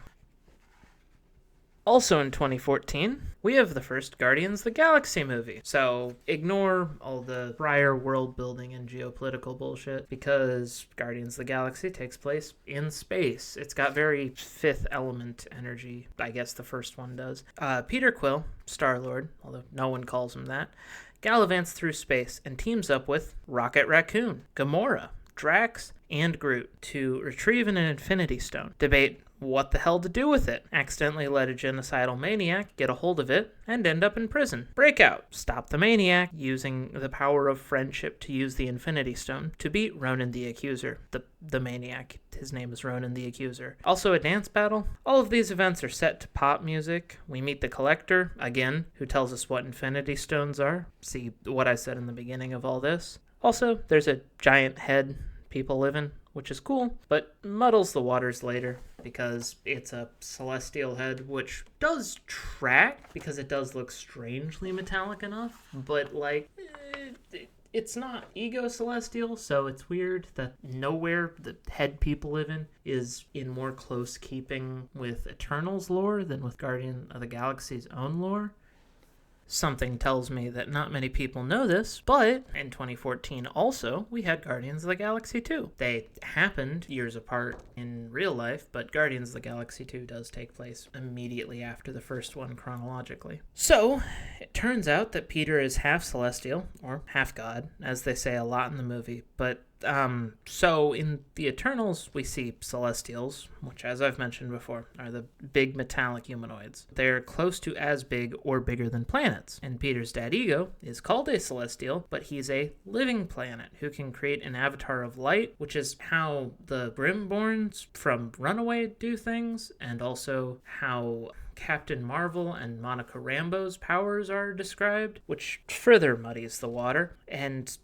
Also in 2014, we have the first Guardians of the Galaxy movie. So ignore all the prior world building and geopolitical bullshit, because Guardians of the Galaxy takes place in space. It's got very Fifth Element energy. I guess the first one does. Peter Quill, Star-Lord, although no one calls him that, gallivants through space and teams up with Rocket Raccoon, Gamora, Drax, and Groot to retrieve an Infinity Stone. Debate what the hell to do with it. Accidentally let a genocidal maniac get a hold of it and end up in prison. Breakout. Stop the maniac using the power of friendship to use the Infinity Stone to beat Ronan the Accuser. The maniac. His name is Ronan the Accuser. Also a dance battle. All of these events are set to pop music. We meet the Collector, again, who tells us what Infinity Stones are. See what I said in the beginning of all this. Also, there's a giant head people live in, which is cool, but muddles the waters later because it's a celestial head, which does track because it does look strangely metallic enough, but it's not ego celestial, so it's weird that nowhere the head people live in is in more close keeping with Eternals lore than with Guardian of the Galaxy's own lore. Something tells me that not many people know this, but in 2014 also, we had Guardians of the Galaxy 2. They happened years apart in real life, but Guardians of the Galaxy 2 does take place immediately after the first one chronologically. So, it turns out that Peter is half celestial, or half god, as they say a lot in the movie, but so in the Eternals, we see Celestials, which, as I've mentioned before, are the big metallic humanoids. They're close to as big or bigger than planets. And Peter's dad, Ego, is called a Celestial, but he's a living planet who can create an avatar of light, which is how the Grimborns from Runaway do things, and also how Captain Marvel and Monica Rambeau's powers are described, which further muddies the water. And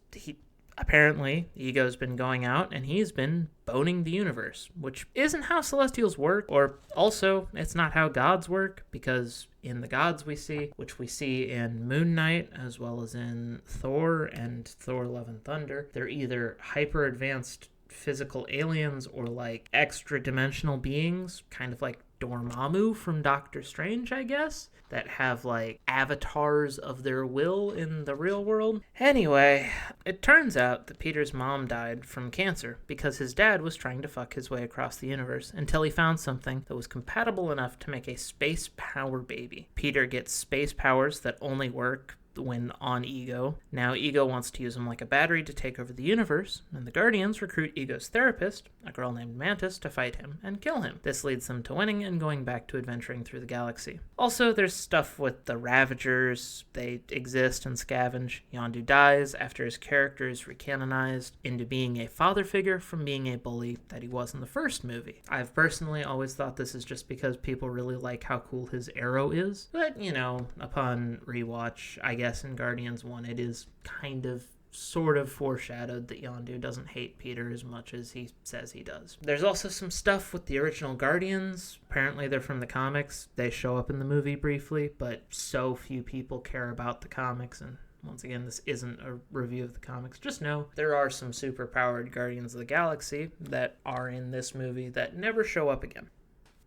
apparently Ego's been going out and he's been boning the universe, which isn't how Celestials work, or also it's not how gods work, because in the gods we see, which we see in Moon Knight as well as in Thor and Thor Love and Thunder, they're either hyper advanced physical aliens or like extra dimensional beings, kind of like Dormammu from Doctor Strange, I guess, that have like avatars of their will in the real world. Anyway, it turns out that Peter's mom died from cancer because his dad was trying to fuck his way across the universe until he found something that was compatible enough to make a space power baby. Peter gets space powers that only work when on Ego. Now Ego wants to use him like a battery to take over the universe, and the Guardians recruit Ego's therapist, a girl named Mantis, to fight him and kill him. This leads them to winning and going back to adventuring through the galaxy. Also, there's stuff with the Ravagers. They exist and scavenge. Yondu dies after his character is recanonized into being a father figure from being a bully that he was in the first movie. I've personally always thought this is just because people really like how cool his arrow is, but, you know, upon rewatch, I guess in Guardians 1, it is kind of sort of foreshadowed that Yondu doesn't hate Peter as much as he says he does. There's also some stuff with the original Guardians. Apparently they're from the comics. They show up in the movie briefly, but so few people care about the comics, and once again, this isn't a review of the comics. Just know there are some super-powered Guardians of the Galaxy that are in this movie that never show up again.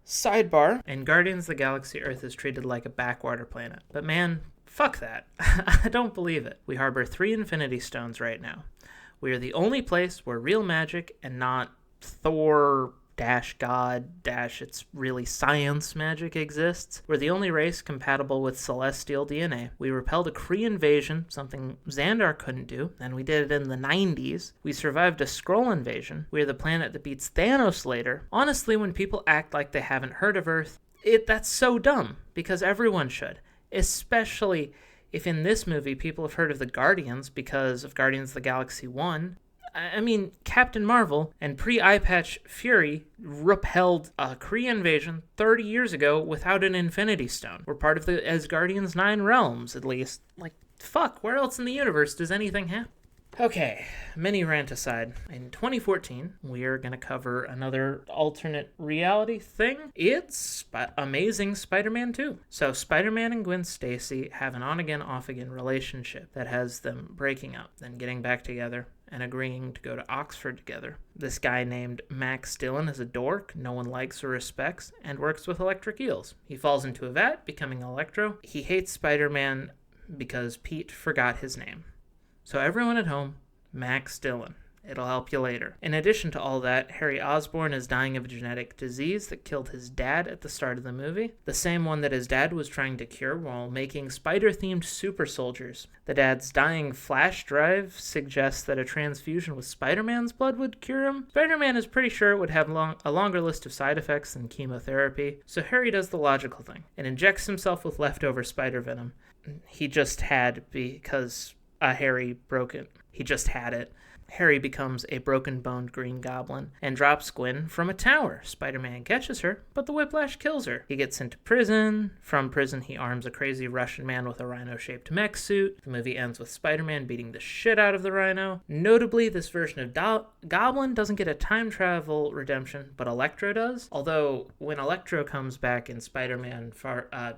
Sidebar, in Guardians of the Galaxy, Earth is treated like a backwater planet. But man, fuck that. I don't believe it. We harbor 3 Infinity Stones right now. We are the only place where real magic and not Thor God it's really science magic exists. We're the only race compatible with celestial DNA. We repelled a Kree invasion, something Xandar couldn't do, and we did it in the 90s. We survived a Skrull invasion. We are the planet that beats Thanos later. Honestly, when people act like they haven't heard of Earth, that's so dumb, because everyone should. Especially if in this movie people have heard of the Guardians because of Guardians of the Galaxy 1. I mean, Captain Marvel and pre-Eye Patch Fury repelled a Kree invasion 30 years ago without an Infinity Stone. We're part of the Asgardians' 9 realms, at least. Like, fuck, where else in the universe does anything happen? Okay, mini rant aside, in 2014, we are going to cover another alternate reality thing. It's Amazing Spider-Man 2. So Spider-Man and Gwen Stacy have an on-again, off-again relationship that has them breaking up, then getting back together, and agreeing to go to Oxford together. This guy named Max Dillon is a dork no one likes or respects, and works with electric eels. He falls into a vat, becoming Electro. He hates Spider-Man because Pete forgot his name. So everyone at home, Max Dillon. It'll help you later. In addition to all that, Harry Osborn is dying of a genetic disease that killed his dad at the start of the movie. The same one that his dad was trying to cure while making spider-themed super soldiers. The dad's dying flash drive suggests that a transfusion with Spider-Man's blood would cure him. Spider-Man is pretty sure it would have a longer list of side effects than chemotherapy, so Harry does the logical thing and injects himself with leftover spider venom. He just had because Harry broke it. He just had it. Harry becomes a broken-boned Green Goblin and drops Gwen from a tower. Spider-Man catches her, but the whiplash kills her. He gets into prison. From prison, he arms a crazy Russian man with a rhino-shaped mech suit. The movie ends with Spider-Man beating the shit out of the rhino. Notably, this version of Goblin doesn't get a time travel redemption, but Electro does. Although, when Electro comes back in Spider-Man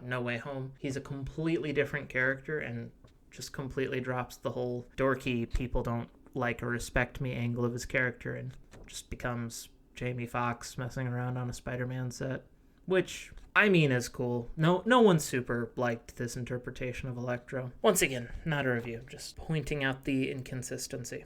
No Way Home, he's a completely different character and just completely drops the whole dorky people don't like or respect me angle of his character and just becomes Jamie Foxx messing around on a Spider-Man set, which I mean is cool. No one super liked this interpretation of Electro. Once again, not a review, just pointing out the inconsistency.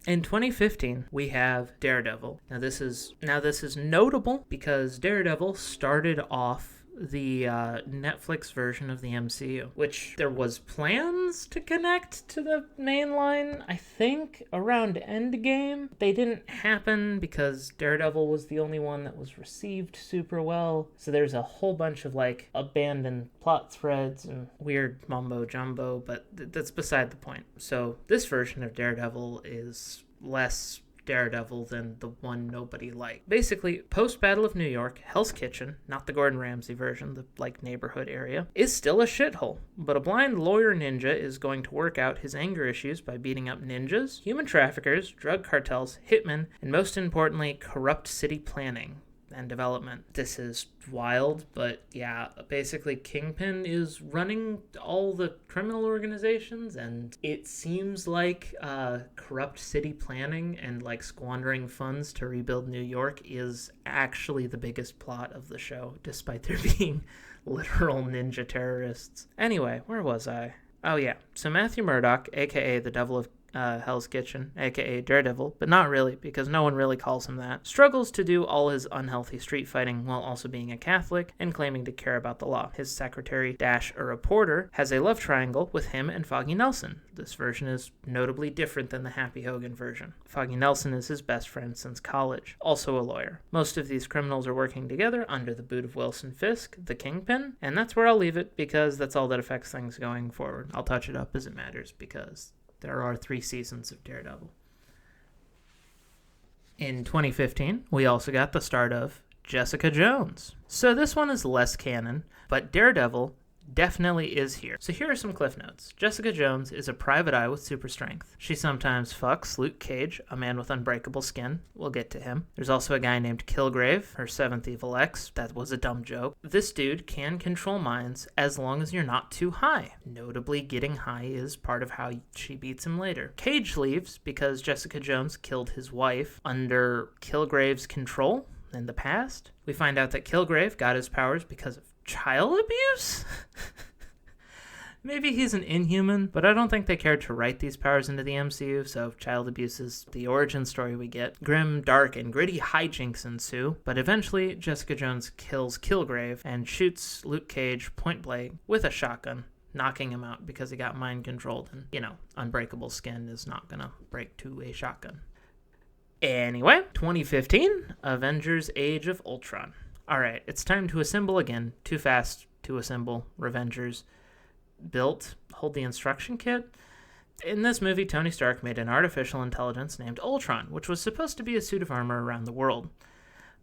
In 2015, we have Daredevil. Now this is notable because Daredevil started off the Netflix version of the MCU, which there was plans to connect to the main line, I think, around Endgame. They didn't happen because Daredevil was the only one that was received super well. So there's a whole bunch of like abandoned plot threads and weird mumbo jumbo, but that's beside the point. So this version of Daredevil is less Daredevil than the one nobody liked. Basically, post-Battle of New York, Hell's Kitchen, not the Gordon Ramsay version, the neighborhood area, is still a shithole. But a blind lawyer ninja is going to work out his anger issues by beating up ninjas, human traffickers, drug cartels, hitmen, and most importantly, corrupt city planning and development. This is wild, but yeah, basically Kingpin is running all the criminal organizations, and it seems like corrupt city planning and like squandering funds to rebuild New York is actually the biggest plot of the show, despite there being literal ninja terrorists. Anyway, where was I? Oh yeah, so Matthew Murdock, aka the Devil of Hell's Kitchen, aka Daredevil, but not really, because no one really calls him that, struggles to do all his unhealthy street fighting while also being a Catholic and claiming to care about the law. His secretary, a reporter, has a love triangle with him and Foggy Nelson. This version is notably different than the Happy Hogan version. Foggy Nelson is his best friend since college, also a lawyer. Most of these criminals are working together under the boot of Wilson Fisk, the Kingpin, and that's where I'll leave it, because that's all that affects things going forward. I'll touch it up as it matters, because there are 3 seasons of Daredevil. In 2015, we also got the start of Jessica Jones. So this one is less canon, but Daredevil definitely is here. So here are some cliff notes. Jessica Jones is a private eye with super strength. She sometimes fucks Luke Cage, a man with unbreakable skin. We'll get to him. There's also a guy named Kilgrave, her 7th evil ex. That was a dumb joke. This dude can control minds as long as you're not too high. Notably, getting high is part of how she beats him later. Cage leaves because Jessica Jones killed his wife under Kilgrave's control in the past. We find out that Kilgrave got his powers because of child abuse? Maybe he's an inhuman, but I don't think they cared to write these powers into the MCU, so child abuse is the origin story we get. Grim, dark, and gritty hijinks ensue, but eventually Jessica Jones kills Kilgrave and shoots Luke Cage point blank with a shotgun, knocking him out because he got mind controlled, and, unbreakable skin is not gonna break to a shotgun. Anyway, 2015, Avengers Age of Ultron. Alright, it's time to assemble again. Too fast to assemble. Revengers. Built. Hold the instruction kit. In this movie, Tony Stark made an artificial intelligence named Ultron, which was supposed to be a suit of armor around the world.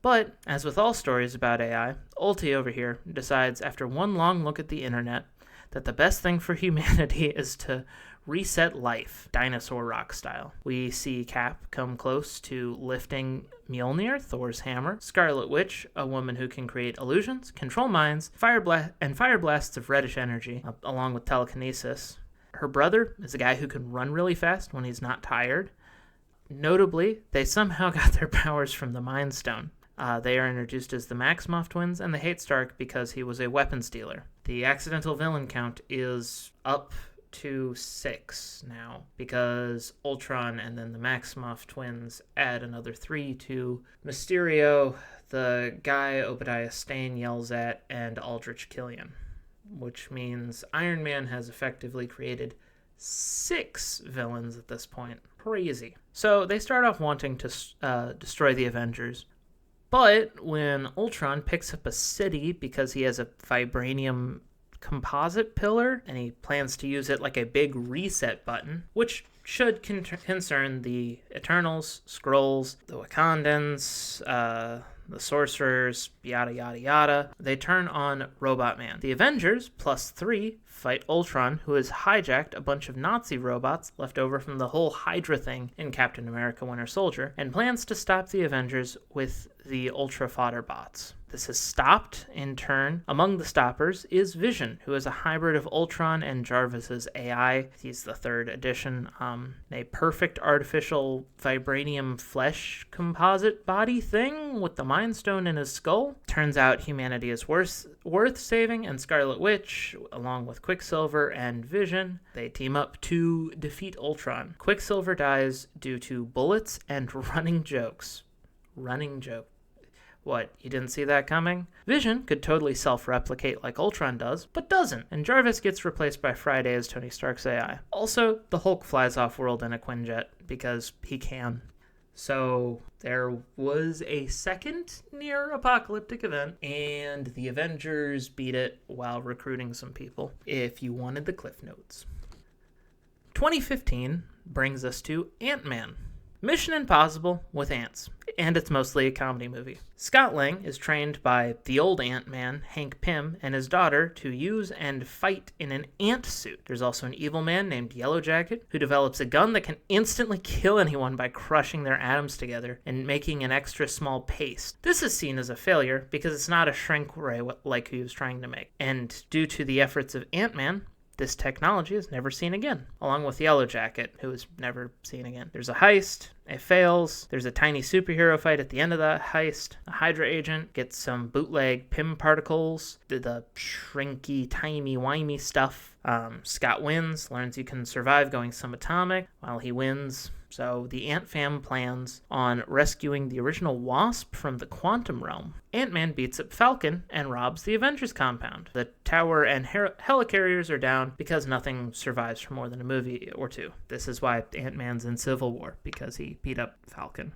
But, as with all stories about AI, Ulti over here decides after one long look at the internet that the best thing for humanity is to reset life, dinosaur rock style. We see Cap come close to lifting Mjolnir, Thor's hammer, Scarlet Witch, a woman who can create illusions, control minds, fire blasts of reddish energy, along with telekinesis. Her brother is a guy who can run really fast when he's not tired. Notably, they somehow got their powers from the Mind Stone. They are introduced as the Maximoff twins, and they hate Stark because he was a weapons dealer. The accidental villain count is up to 6 now, because Ultron and then the Maximoff twins add another 3 to Mysterio, the guy Obadiah Stane yells at, and Aldrich Killian, which means Iron Man has effectively created 6 villains at this point. Crazy. So they start off wanting to destroy the Avengers, but when Ultron picks up a city because he has a vibranium composite pillar, and he plans to use it like a big reset button, which should concern the Eternals, Skrulls, the Wakandans, the Sorcerers, yada yada yada. They turn on Robot Man. The Avengers, +3, fight Ultron, who has hijacked a bunch of Nazi robots left over from the whole Hydra thing in Captain America Winter Soldier, and plans to stop the Avengers with the Ultra Fodder bots. This is stopped. In turn, among the stoppers is Vision, who is a hybrid of Ultron and Jarvis's AI. He's the 3rd edition. A perfect artificial vibranium flesh composite body thing with the Mind Stone in his skull. Turns out humanity is worth saving, and Scarlet Witch, along with Quicksilver and Vision, they team up to defeat Ultron. Quicksilver dies due to bullets and running jokes. Running joke. What, you didn't see that coming? Vision could totally self-replicate like Ultron does, but doesn't, and Jarvis gets replaced by Friday as Tony Stark's AI. Also, the Hulk flies off-world in a Quinjet, because he can. So, there was a second near-apocalyptic event, and the Avengers beat it while recruiting some people, if you wanted the cliff notes. 2015 brings us to Ant-Man. Mission Impossible with ants, and it's mostly a comedy movie. Scott Lang is trained by the old Ant-Man, Hank Pym, and his daughter to use and fight in an ant suit. There's also an evil man named Yellow Jacket who develops a gun that can instantly kill anyone by crushing their atoms together and making an extra small paste. This is seen as a failure because it's not a shrink ray like he was trying to make. And due to the efforts of Ant-Man, this technology is never seen again, along with Yellow Jacket, who is never seen again. There's a heist, it fails, there's a tiny superhero fight at the end of the heist, a Hydra agent gets some bootleg Pym particles, the shrinky, timey-wimey stuff. Scott wins, learns you can survive going subatomic while he wins. So the Ant Fam plans on rescuing the original Wasp from the quantum realm. Ant-Man beats up Falcon and robs the Avengers compound. The tower and helicarriers are down because nothing survives for more than a movie or two. This is why Ant-Man's in Civil War, because he beat up Falcon.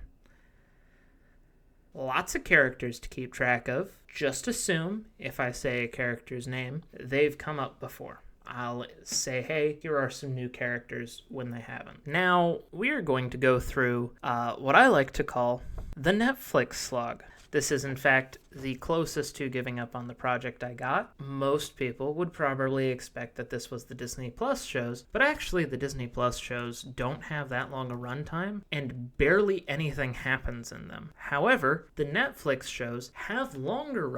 Lots of characters to keep track of. Just assume, if I say a character's name, they've come up before. I'll say, hey, here are some new characters when they haven't. Now, we are going to go through what I like to call the Netflix slog. This is, in fact, the closest to giving up on the project I got. Most people would probably expect that this was the Disney Plus shows, but actually the Disney Plus shows don't have that long a runtime, and barely anything happens in them. However, the Netflix shows have longer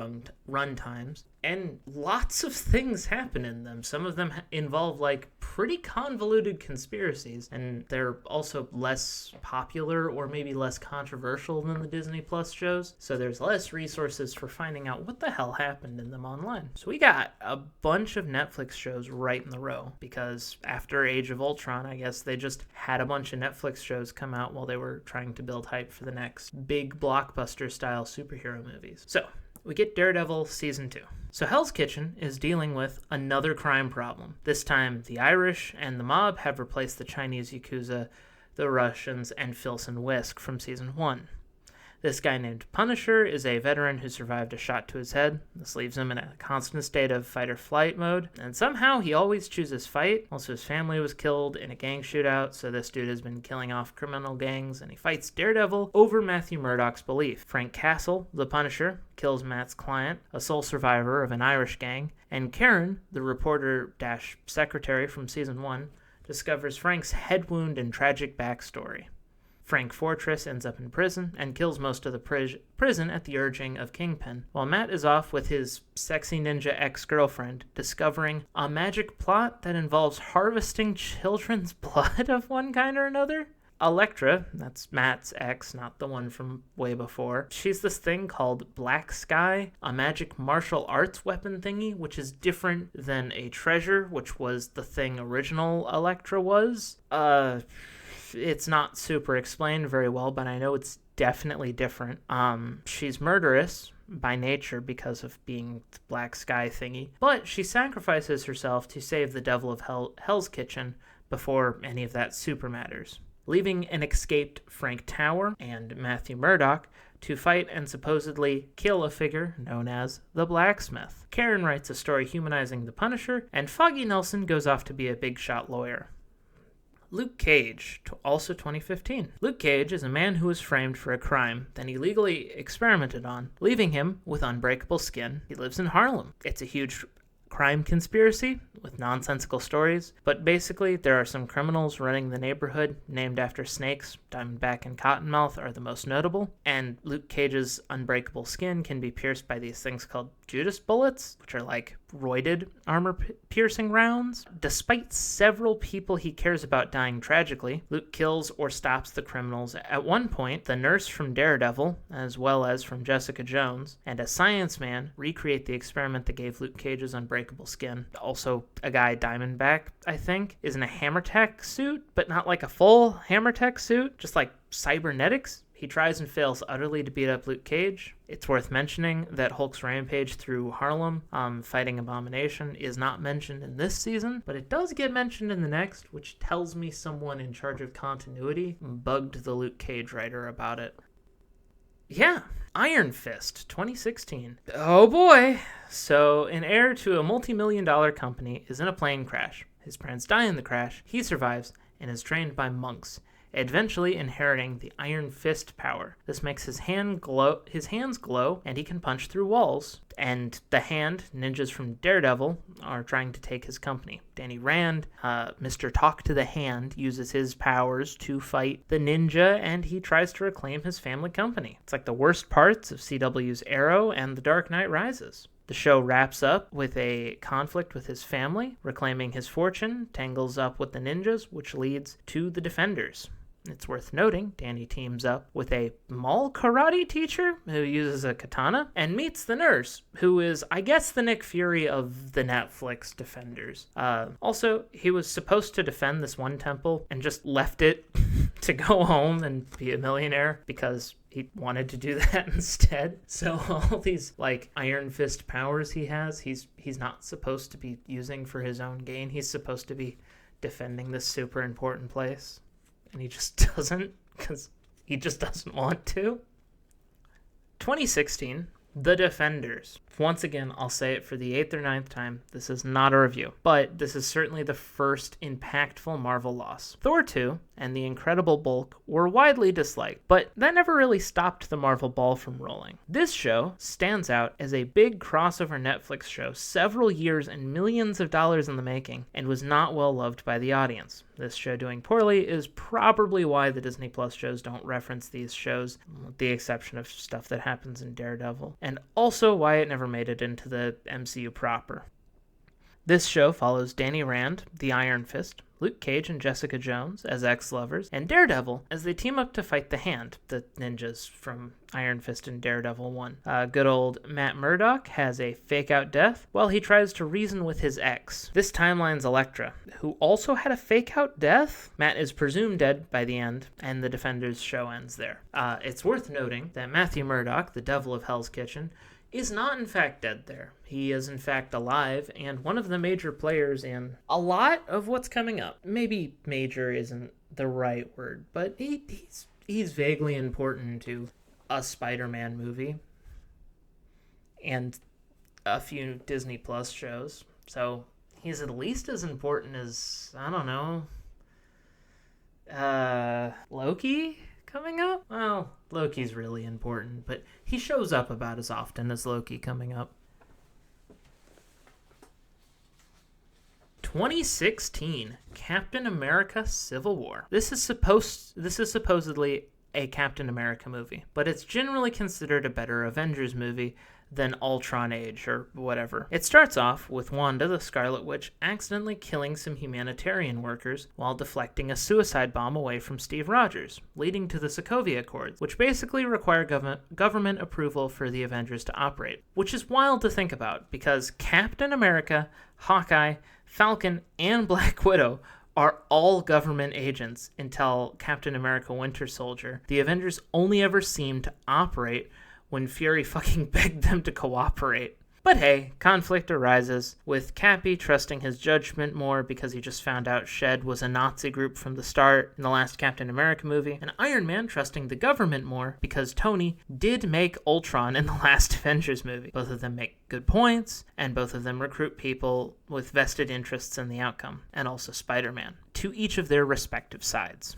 runtimes, and lots of things happen in them. Some of them involve, like, pretty convoluted conspiracies, and they're also less popular or maybe less controversial than the Disney Plus shows, so there's less resources for finding out what the hell happened in them online. So we got a bunch of Netflix shows right in the row, because after Age of Ultron, I guess they just had a bunch of Netflix shows come out while they were trying to build hype for the next big blockbuster-style superhero movies. So we get Daredevil Season 2. So Hell's Kitchen is dealing with another crime problem. This time, the Irish and the mob have replaced the Chinese Yakuza, the Russians, and Filson Whisk from Season 1. This guy named Punisher is a veteran who survived a shot to his head. This leaves him in a constant state of fight-or-flight mode. And somehow he always chooses fight. Also, his family was killed in a gang shootout, so this dude has been killing off criminal gangs, and he fights Daredevil over Matthew Murdock's belief. Frank Castle, the Punisher, kills Matt's client, a sole survivor of an Irish gang, and Karen, the reporter-secretary from Season 1, discovers Frank's head wound and tragic backstory. Frank Fortress ends up in prison and kills most of the prison at the urging of Kingpin, while Matt is off with his sexy ninja ex-girlfriend, discovering a magic plot that involves harvesting children's blood of one kind or another. Elektra, that's Matt's ex, not the one from way before, she's this thing called Black Sky, a magic martial arts weapon thingy, which is different than a treasure, which was the thing original Elektra was. It's not super explained very well, but I know it's definitely different. She's murderous by nature because of being the Black Sky thingy, but she sacrifices herself to save the devil of Hell's Kitchen before any of that super matters, leaving an escaped Frank Tower and Matthew Murdock to fight and supposedly kill a figure known as the Blacksmith. Karen writes a story humanizing the Punisher, and Foggy Nelson goes off to be a big shot lawyer. Luke Cage, also 2015. Luke Cage is a man who was framed for a crime then he legally experimented on, leaving him with unbreakable skin. He lives in Harlem. It's a huge crime conspiracy with nonsensical stories, but basically there are some criminals running the neighborhood named after snakes. Diamondback and Cottonmouth are the most notable, and Luke Cage's unbreakable skin can be pierced by these things called Judas bullets, which are like roided armor-piercing rounds. Despite several people he cares about dying tragically, Luke kills or stops the criminals. At one point, the nurse from Daredevil, as well as from Jessica Jones, and a science man recreate the experiment that gave Luke Cage's unbreakable skin. Also, a guy, Diamondback, I think, is in a Hammertech suit, but not like a full Hammertech suit, just like cybernetics. He tries and fails utterly to beat up Luke Cage. It's worth mentioning that Hulk's rampage through Harlem, fighting Abomination, is not mentioned in this season, but it does get mentioned in the next, which tells me someone in charge of continuity bugged the Luke Cage writer about it. Yeah, Iron Fist, 2016. Oh boy! So, an heir to a multi-million-dollar company is in a plane crash. His parents die in the crash, he survives, and is trained by monks. eventually inheriting the Iron Fist power. This makes his hands glow, and he can punch through walls. And the Hand, ninjas from Daredevil, are trying to take his company. Danny Rand, Mr. Talk to the Hand, uses his powers to fight the ninja, and he tries to reclaim his family company. It's like the worst parts of CW's Arrow and The Dark Knight Rises. The show wraps up with a conflict with his family, reclaiming his fortune, tangles up with the ninjas, which leads to the Defenders. It's worth noting, Danny teams up with a mall karate teacher who uses a katana and meets the nurse, who is, I guess, the Nick Fury of the Netflix Defenders. Also, he was supposed to defend this one temple and just left it to go home and be a millionaire because he wanted to do that instead. So all these like Iron Fist powers he has, he's not supposed to be using for his own gain. He's supposed to be defending this super important place. And he just doesn't, because he just doesn't want to. 2016, The Defenders. Once again, I'll say it for the 8th or 9th time, this is not a review, but this is certainly the first impactful Marvel loss. Thor 2 and the Incredible Hulk were widely disliked, but that never really stopped the Marvel ball from rolling. This show stands out as a big crossover Netflix show, several years and millions of dollars in the making, and was not well loved by the audience. This show doing poorly is probably why the Disney Plus shows don't reference these shows, with the exception of stuff that happens in Daredevil, and also why it never made it into the MCU proper. This show follows Danny Rand, the Iron Fist, Luke Cage and Jessica Jones as ex-lovers, and Daredevil as they team up to fight the Hand, the ninjas from Iron Fist and Daredevil 1. Good old Matt Murdock has a fake-out death while he tries to reason with his ex. This timeline's Elektra, who also had a fake-out death. Matt is presumed dead by the end, and the Defenders show ends there. It's worth noting that Matthew Murdock, the Devil of Hell's Kitchen, is not in fact dead there. He is in fact alive and one of the major players in a lot of what's coming up. Maybe major isn't the right word, but he's vaguely important to a Spider-Man movie and a few Disney Plus shows. So he's at least as important as, I don't know, Loki coming up? Well, Loki's really important, but he shows up about as often as Loki coming up. 2016, Captain America Civil War. This is supposedly a Captain America movie, but it's generally considered a better Avengers movie than Ultron Age or whatever. It starts off with Wanda, the Scarlet Witch, accidentally killing some humanitarian workers while deflecting a suicide bomb away from Steve Rogers, leading to the Sokovia Accords, which basically require government approval for the Avengers to operate. Which is wild to think about, because Captain America, Hawkeye, Falcon, and Black Widow are all government agents until Captain America Winter Soldier. The Avengers only ever seem to operate when Fury fucking begged them to cooperate. But hey, conflict arises, with Cappy trusting his judgment more because he just found out SHIELD was a Nazi group from the start in the last Captain America movie, and Iron Man trusting the government more because Tony did make Ultron in the last Avengers movie. Both of them make good points, and both of them recruit people with vested interests in the outcome, and also Spider-Man, to each of their respective sides.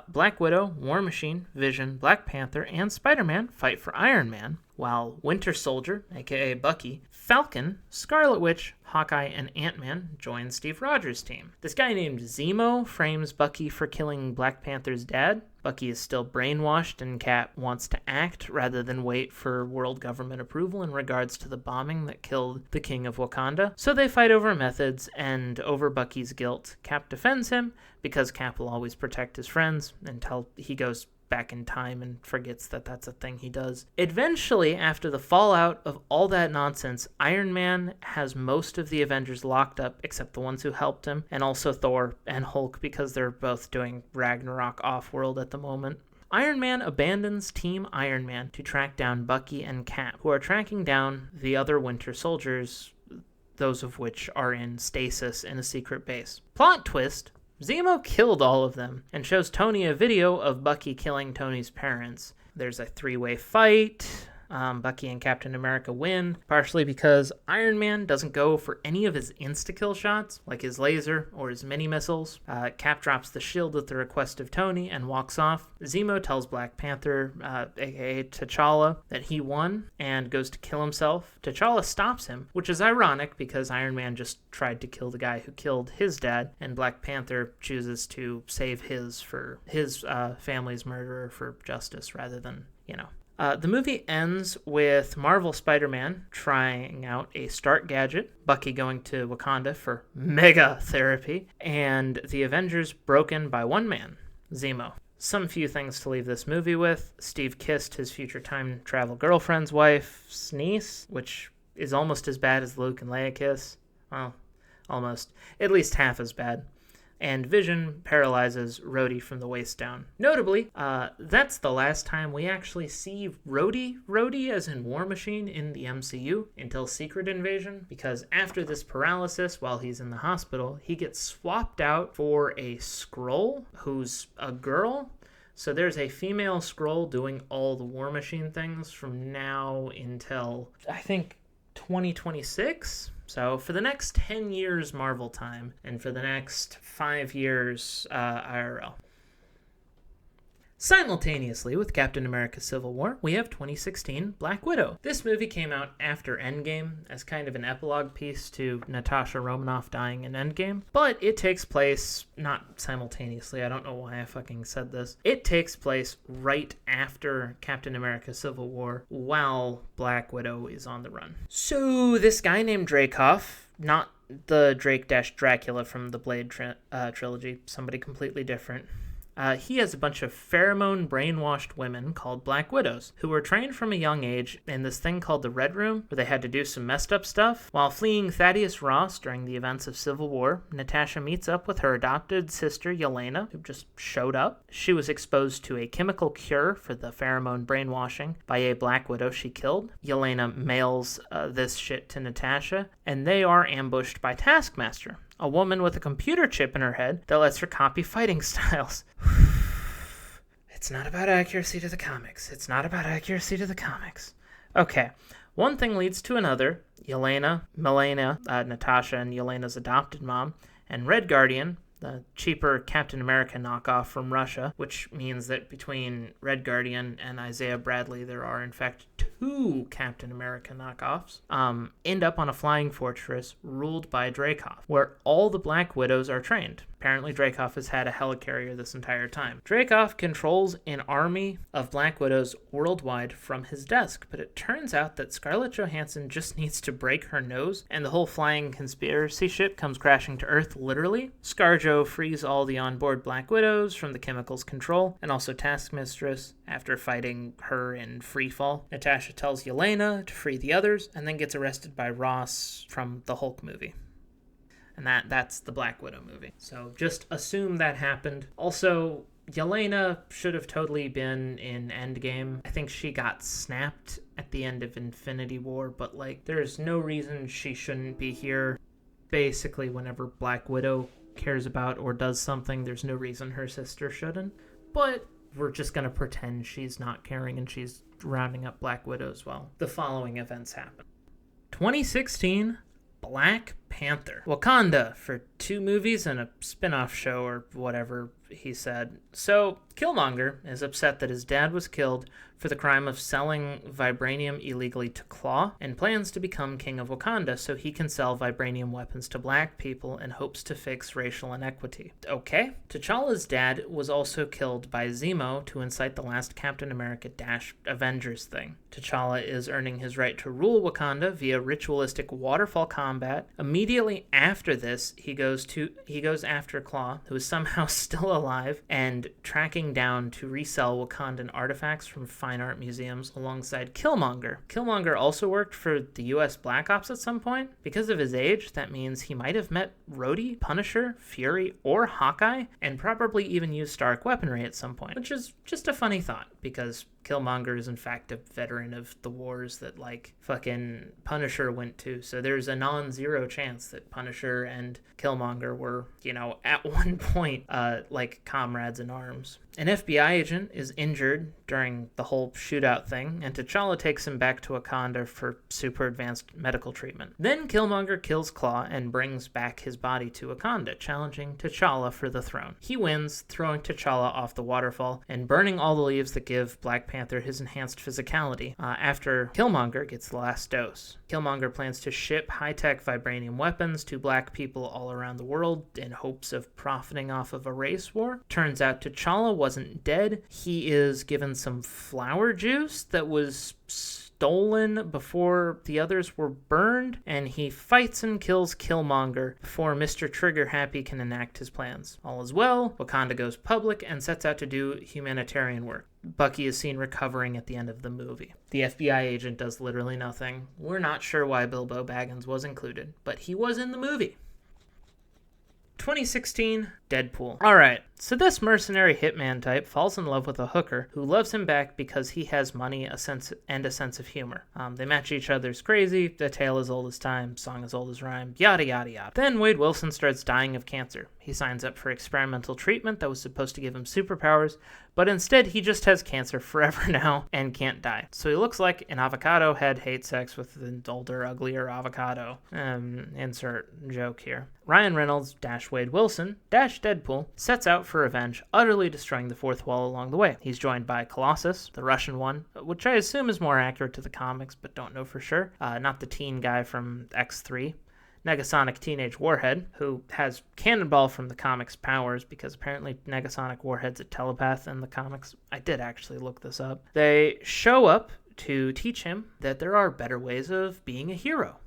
Black Widow, War Machine, Vision, Black Panther, and Spider-Man fight for Iron Man, while Winter Soldier, aka Bucky, Falcon, Scarlet Witch, Hawkeye, and Ant-Man join Steve Rogers' team. This guy named Zemo frames Bucky for killing Black Panther's dad. Bucky is still brainwashed and Cap wants to act rather than wait for world government approval in regards to the bombing that killed the King of Wakanda. So they fight over methods, and over Bucky's guilt, Cap defends him because Cap will always protect his friends until he goes back in time and forgets that that's a thing he does. Eventually, after the fallout of all that nonsense, Iron Man has most of the Avengers locked up except the ones who helped him, and also Thor and Hulk because they're both doing Ragnarok off-world at the moment. Iron Man abandons Team Iron Man to track down Bucky and Cap, who are tracking down the other Winter Soldiers, those of which are in stasis in a secret base. Plot twist: Zemo killed all of them and shows Tony a video of Bucky killing Tony's parents. There's a three-way fight. Bucky and Captain America win, partially because Iron Man doesn't go for any of his insta-kill shots, like his laser or his mini-missiles. Cap drops the shield at the request of Tony and walks off. Zemo tells Black Panther, aka T'Challa, that he won and goes to kill himself. T'Challa stops him, which is ironic because Iron Man just tried to kill the guy who killed his dad, and Black Panther chooses to save his family's murderer for justice rather than, the movie ends with Marvel Spider-Man trying out a Stark gadget, Bucky going to Wakanda for mega therapy, and the Avengers broken by one man, Zemo. Some few things to leave this movie with. Steve kissed his future time travel girlfriend's wife's niece, which is almost as bad as the Luke and Leia kiss. Well, almost. At least half as bad. And Vision paralyzes Rhodey from the waist down. Notably, that's the last time we actually see Rhodey as in War Machine in the MCU until Secret Invasion, because after this paralysis while he's in the hospital, he gets swapped out for a Skrull who's a girl. So there's a female Skrull doing all the War Machine things from now until, I think, 2026. So for the next 10 years Marvel time, and for the next 5 years IRL. Simultaneously with Captain America Civil War, we have 2016 Black Widow. This movie came out after Endgame as kind of an epilogue piece to Natasha Romanoff dying in Endgame, but it takes place not simultaneously. I don't know why I fucking said this. It takes place right after Captain America Civil War while Black Widow is on the run. So this guy named Dreykov, not the Drake-Dracula from the Blade trilogy, somebody completely different. He has a bunch of pheromone brainwashed women called Black Widows who were trained from a young age in this thing called the Red Room, where they had to do some messed up stuff. While fleeing Thaddeus Ross during the events of Civil War, Natasha meets up with her adopted sister Yelena, who just showed up. She was exposed to a chemical cure for the pheromone brainwashing by a Black Widow she killed. Yelena mails this shit to Natasha, and they are ambushed by Taskmaster, a woman with a computer chip in her head that lets her copy fighting styles. It's not about accuracy to the comics. It's not about accuracy to the comics. Okay, one thing leads to another. Milena, Natasha and Yelena's adopted mom, and Red Guardian, the cheaper Captain America knockoff from Russia, which means that between Red Guardian and Isaiah Bradley, there are in fact 2 Captain America knockoffs, end up on a flying fortress ruled by Dreykov, where all the Black Widows are trained. Apparently Dreykov has had a helicarrier this entire time. Dreykov controls an army of Black Widows worldwide from his desk, but it turns out that Scarlett Johansson just needs to break her nose, and the whole flying conspiracy ship comes crashing to Earth, literally. ScarJo frees all the onboard Black Widows from the chemical's control, and also Taskmistress, after fighting her in freefall. Natasha tells Yelena to free the others, and then gets arrested by Ross from the Hulk movie. And that's the Black Widow movie. So just assume that happened. Also, Yelena should have totally been in Endgame. I think she got snapped at the end of Infinity War, but there's no reason she shouldn't be here. Basically, whenever Black Widow cares about or does something, there's no reason her sister shouldn't. But we're just going to pretend she's not caring and she's rounding up Black Widow as well. The following events happen. 2016 Black Panther. Wakanda for 2 movies and a spin-off show or whatever he said. So Killmonger is upset that his dad was killed for the crime of selling vibranium illegally to Claw, and plans to become king of Wakanda so he can sell vibranium weapons to black people and hopes to fix racial inequity. Okay. T'Challa's dad was also killed by Zemo to incite the last Captain America - Avengers thing. T'Challa is earning his right to rule Wakanda via ritualistic waterfall combat. Immediately after this, he goes after Claw, who is somehow still alive, and tracking down to resell Wakandan artifacts from fine art museums alongside Killmonger. Killmonger also worked for the US Black Ops at some point. Because of his age, that means he might have met Rhodey, Punisher, Fury, or Hawkeye, and probably even used Stark weaponry at some point, which is just a funny thought, because Killmonger is in fact a veteran of the wars that fucking Punisher went to, so there's a non-zero chance that Punisher and Killmonger were, at one point, comrades in arms. An FBI agent is injured during the whole shootout thing, and T'Challa takes him back to Wakanda for super advanced medical treatment. Then Killmonger kills Claw and brings back his body to Wakanda, challenging T'Challa for the throne. He wins, throwing T'Challa off the waterfall and burning all the leaves that give Black Panther his enhanced physicality after Killmonger gets the last dose. Killmonger plans to ship high-tech vibranium weapons to black people all around the world in hopes of profiting off of a race war. Turns out T'Challa wasn't dead. He is given some flower juice that was stolen before the others were burned, and he fights and kills Killmonger before Mr. Trigger Happy can enact his plans. All is well, Wakanda goes public and sets out to do humanitarian work. Bucky is seen recovering at the end of the movie. The FBI agent does literally nothing. We're not sure why Bilbo Baggins was included, but he was in the movie. 2016, Deadpool. Alright, so this mercenary hitman type falls in love with a hooker who loves him back because he has money, a sense of humor. They match each other's crazy, a tale as old as time, song as old as rhyme, yada yada yada. Then Wade Wilson starts dying of cancer. He signs up for experimental treatment that was supposed to give him superpowers, but instead he just has cancer forever now and can't die. So he looks like an avocado head hates sex with an older, uglier avocado. Insert joke here. Ryan Reynolds - Wade Wilson - Deadpool sets out for revenge, utterly destroying the fourth wall along the way. He's joined by Colossus, the Russian one, which I assume is more accurate to the comics, but don't know for sure. Not the teen guy from X3. Negasonic Teenage Warhead, who has Cannonball from the comics' powers, because apparently Negasonic Warhead's a telepath in the comics. I did actually look this up. They show up to teach him that there are better ways of being a hero.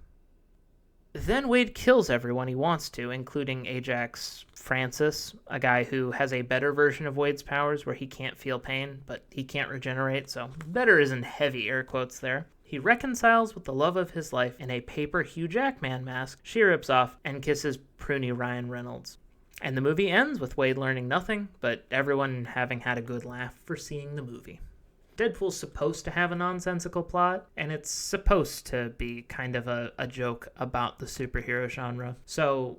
Then Wade kills everyone he wants to, including Ajax Francis, a guy who has a better version of Wade's powers where he can't feel pain, but he can't regenerate, so better is in heavy air quotes there. He reconciles with the love of his life in a paper Hugh Jackman mask she rips off and kisses pruny Ryan Reynolds. And the movie ends with Wade learning nothing, but everyone having had a good laugh for seeing the movie. Deadpool's supposed to have a nonsensical plot, and it's supposed to be kind of a joke about the superhero genre. So,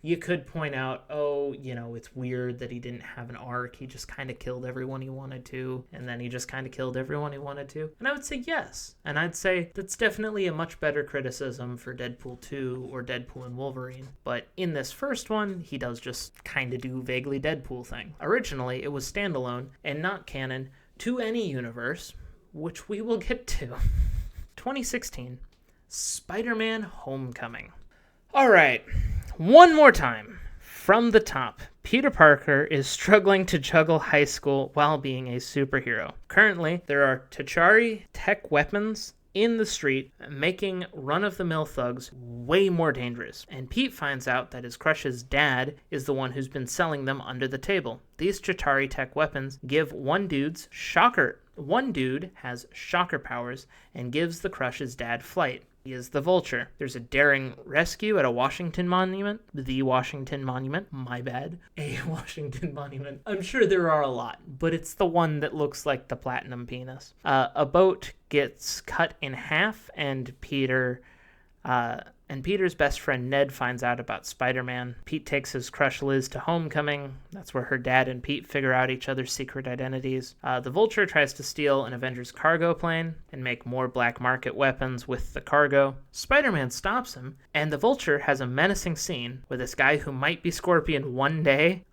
you could point out, it's weird that he didn't have an arc. He just kind of killed everyone he wanted to, and then he just kind of killed everyone he wanted to. And I would say yes. And I'd say that's definitely a much better criticism for Deadpool 2 or Deadpool and Wolverine. But in this first one, he does just kind of do vaguely Deadpool thing. Originally, it was standalone and not canon to any universe, which we will get to. 2016, Spider-Man Homecoming. All right, one more time. From the top, Peter Parker is struggling to juggle high school while being a superhero. Currently, there are T'Chari tech weapons in the street, making run-of-the-mill thugs way more dangerous. And Pete finds out that his crush's dad is the one who's been selling them under the table. These Chitauri tech weapons give one dude has shocker powers and gives the crush's dad flight. He is the Vulture. There's a daring rescue at a Washington monument. The Washington Monument. My bad. A Washington Monument. I'm sure there are a lot, but it's the one that looks like the platinum penis. A boat gets cut in half, and Peter's best friend Ned finds out about Spider-Man. Pete takes his crush Liz to Homecoming. That's where her dad and Pete figure out each other's secret identities. The Vulture tries to steal an Avengers cargo plane and make more black market weapons with the cargo. Spider-Man stops him, and the Vulture has a menacing scene where this guy who might be Scorpion one day,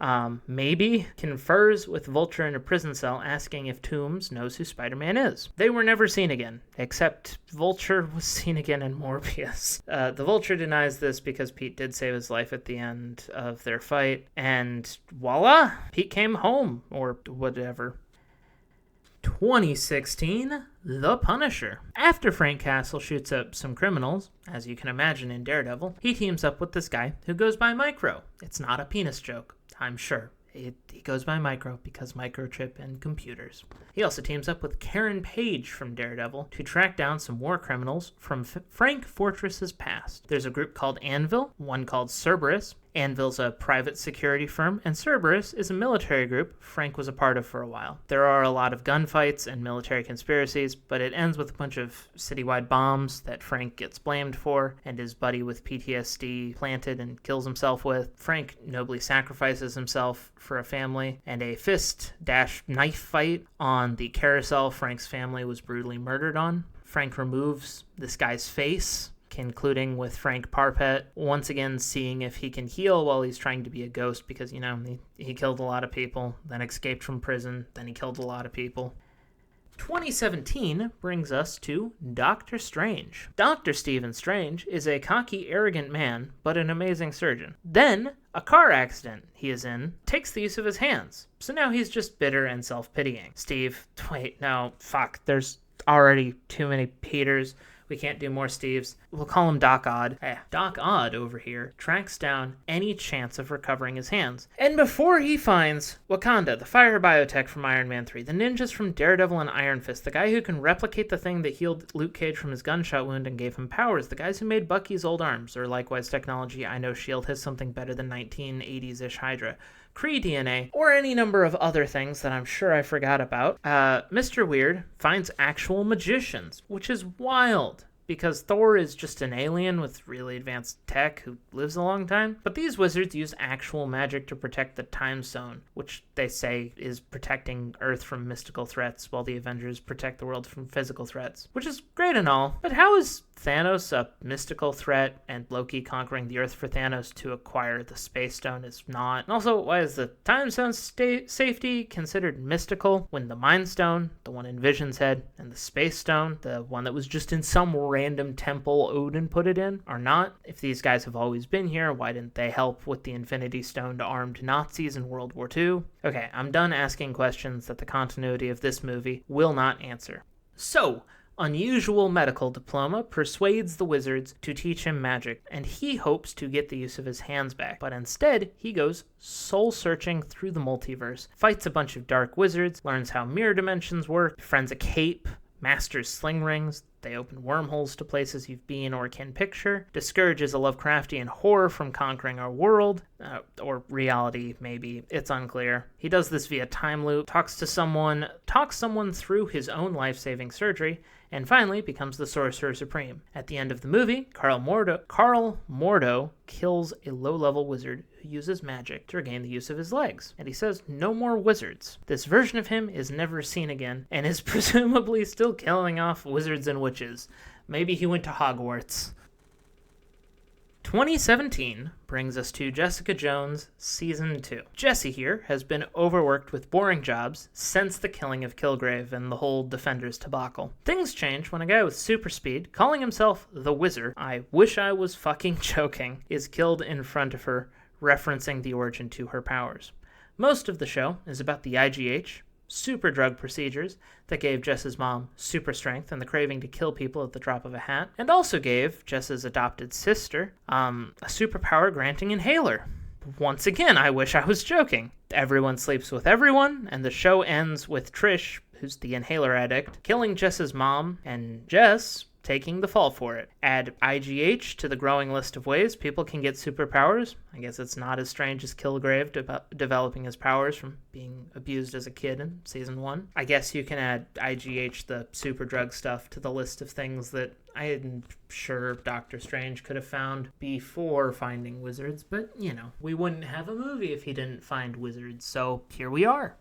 maybe, confers with Vulture in a prison cell asking if Toomes knows who Spider-Man is. They were never seen again, except Vulture was seen again in Morbius. The Vulture denies this because Pete did save his life at the end of their fight, and voila, Pete came home, or whatever. 2016, The Punisher. After Frank Castle shoots up some criminals, as you can imagine in Daredevil, he teams up with this guy who goes by Micro. It's not a penis joke, I'm sure. He goes by Micro because microchip and computers. He also teams up with Karen Page from Daredevil to track down some war criminals from Frank Fortress's past. There's a group called Anvil, one called Cerberus, Anvil's a private security firm, and Cerberus is a military group Frank was a part of for a while. There are a lot of gunfights and military conspiracies, but it ends with a bunch of citywide bombs that Frank gets blamed for, and his buddy with PTSD planted and kills himself with. Frank nobly sacrifices himself for a family, and a fist-knife fight on the carousel Frank's family was brutally murdered on. Frank removes this guy's face, concluding with Frank Parpet once again seeing if he can heal while he's trying to be a ghost because, he killed a lot of people, then escaped from prison, then he killed a lot of people. 2017 brings us to Doctor Strange. Dr. Stephen Strange is a cocky, arrogant man, but an amazing surgeon. Then, a car accident he is in takes the use of his hands, so now he's just bitter and self-pitying. There's already too many Peters. We can't do more Steves. We'll call him Doc Odd. Doc Odd over here tracks down any chance of recovering his hands. And before he finds Wakanda, the fire biotech from Iron Man 3, the ninjas from Daredevil and Iron Fist, the guy who can replicate the thing that healed Luke Cage from his gunshot wound and gave him powers, the guys who made Bucky's old arms, or likewise technology, I know S.H.I.E.L.D. has something better than 1980s-ish Hydra, Kree DNA, or any number of other things that I'm sure I forgot about, Mr. Weird finds actual magicians, which is wild, because Thor is just an alien with really advanced tech who lives a long time. But these wizards use actual magic to protect the Time Stone, which they say is protecting Earth from mystical threats, while the Avengers protect the world from physical threats, which is great and all. But how is Thanos a mystical threat, and Loki conquering the Earth for Thanos to acquire the Space Stone is not? And also, why is the Time Stone's safety considered mystical when the Mind Stone, the one in Vision's head, and the Space Stone, the one that was just in some random temple Odin put it in, are not? If these guys have always been here, why didn't they help with the Infinity Stone to armed Nazis in World War II? Okay, I'm done asking questions that the continuity of this movie will not answer. So, unusual medical diploma persuades the wizards to teach him magic, and he hopes to get the use of his hands back. But instead, he goes soul-searching through the multiverse, fights a bunch of dark wizards, learns how mirror dimensions work, befriends a cape, masters sling rings. They open wormholes to places you've been or can picture, discourages a Lovecraftian horror from conquering our world, or reality, maybe. It's unclear. He does this via time loop, talks someone through his own life-saving surgery, and finally becomes the Sorcerer Supreme. At the end of the movie, Carl Mordo kills a low-level wizard who uses magic to regain the use of his legs. And he says, no more wizards. This version of him is never seen again, and is presumably still killing off wizards and witches. Maybe he went to Hogwarts. 2017 brings us to Jessica Jones Season 2. Jessie here has been overworked with boring jobs since the killing of Kilgrave and the whole Defenders debacle. Things change when a guy with super speed, calling himself the Wizard, I wish I was fucking joking, is killed in front of her, referencing the origin to her powers. Most of the show is about the IGH, super drug procedures that gave Jess's mom super strength and the craving to kill people at the drop of a hat, and also gave Jess's adopted sister a superpower granting inhaler. Once again, I wish I was joking. Everyone sleeps with everyone, and the show ends with Trish, who's the inhaler addict, killing Jess's mom, and Jess taking the fall for it. Add IGH to the growing list of ways people can get superpowers. I guess it's not as strange as Kilgrave developing his powers from being abused as a kid in Season 1. I guess you can add IGH, the super drug stuff, to the list of things that I'm sure Doctor Strange could have found before finding wizards, but, we wouldn't have a movie if he didn't find wizards, so here we are.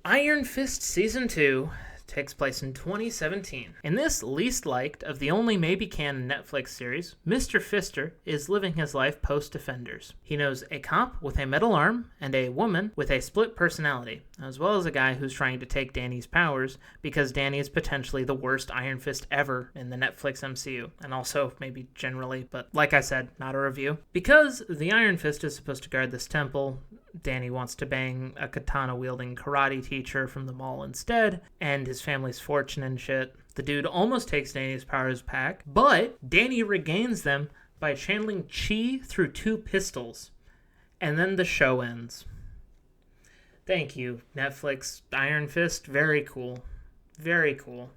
Iron Fist Season 2 takes place in 2017. In this least liked of the only maybe canon Netflix series, Mr. Fister is living his life post-Defenders. He knows a cop with a metal arm and a woman with a split personality, as well as a guy who's trying to take Danny's powers because Danny is potentially the worst Iron Fist ever in the Netflix MCU, and also maybe generally, but like I said, not a review. Because the Iron Fist is supposed to guard this temple, Danny wants to bang a katana-wielding karate teacher from the mall instead, and his family's fortune and shit. The dude almost takes Danny's powers back, but Danny regains them by channeling chi through 2 pistols. And then the show ends. Thank you, Netflix. Iron Fist, very cool. Very cool.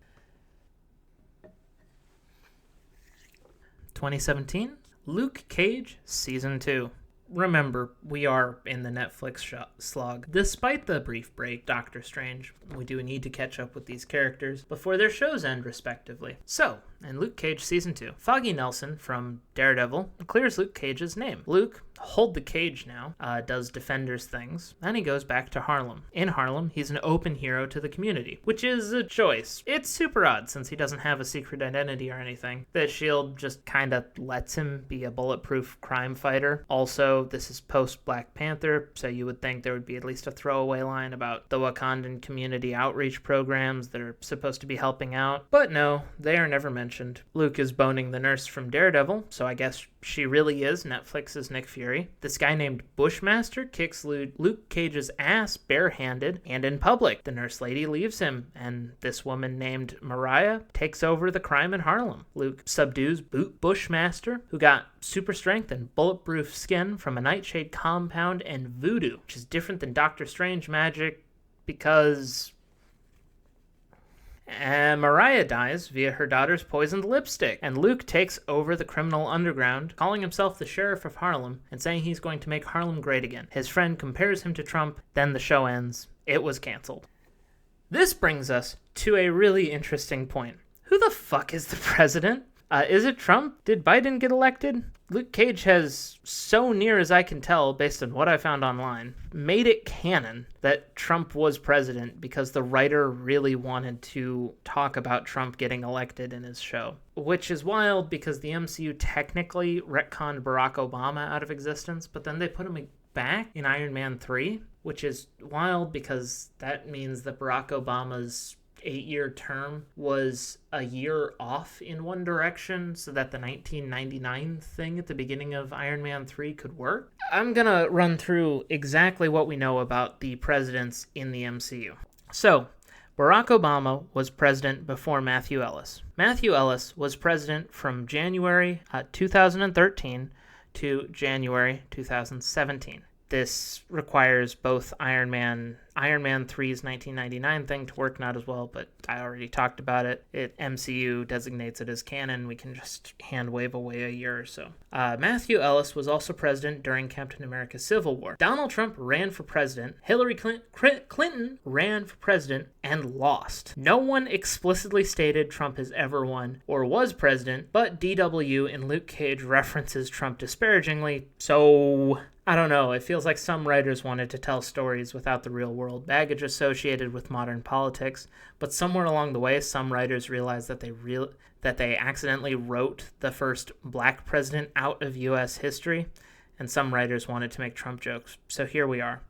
2017, Luke Cage Season 2. Remember, we are in the Netflix slog. Despite the brief break, Doctor Strange, we do need to catch up with these characters before their shows end, respectively. So, in Luke Cage Season 2, Foggy Nelson from Daredevil clears Luke Cage's name. Luke, hold the cage now, does Defenders things. Then he goes back to Harlem. In Harlem, he's an open hero to the community, which is a choice. It's super odd since he doesn't have a secret identity or anything. The S.H.I.E.L.D. just kind of lets him be a bulletproof crime fighter. Also, this is post-Black Panther, so you would think there would be at least a throwaway line about the Wakandan community outreach programs that are supposed to be helping out. But no, they are never mentioned. Luke is boning the nurse from Daredevil, so I guess she really is Netflix's Nick Fury. This guy named Bushmaster kicks Luke Cage's ass barehanded and in public. The nurse lady leaves him, and this woman named Mariah takes over the crime in Harlem. Luke subdues Bushmaster, who got super strength and bulletproof skin from a nightshade compound and voodoo, which is different than Doctor Strange magic because... And Mariah dies via her daughter's poisoned lipstick, and Luke takes over the criminal underground, calling himself the Sheriff of Harlem and saying he's going to make Harlem great again. His friend compares him to Trump, then the show ends. It was canceled. This brings us to a really interesting point. Who the fuck is the president? Is it Trump? Did Biden get elected? Luke Cage has, so near as I can tell, based on what I found online, made it canon that Trump was president because the writer really wanted to talk about Trump getting elected in his show. Which is wild because the MCU technically retconned Barack Obama out of existence, but then they put him back in Iron Man 3, which is wild because that means that Barack Obama's 8-year term was a year off in one direction so that the 1999 thing at the beginning of Iron Man 3 could work. I'm gonna run through exactly what we know about the presidents in the MCU. So, Barack Obama was president before Matthew Ellis. Matthew Ellis was president from January 2013 to January 2017. This requires both Iron Man 3's 1999 thing to work, not as well, but I already talked about it. MCU designates it as canon. We can just hand wave away a year or so. Matthew Ellis was also president during Captain America's Civil War. Donald Trump ran for president. Hillary Clinton ran for president and lost. No one explicitly stated Trump has ever won or was president, but DW and Luke Cage references Trump disparagingly, so... I don't know, it feels like some writers wanted to tell stories without the real world baggage associated with modern politics, but somewhere along the way, some writers realized that they accidentally wrote the first black president out of U.S. history, and some writers wanted to make Trump jokes. So here we are.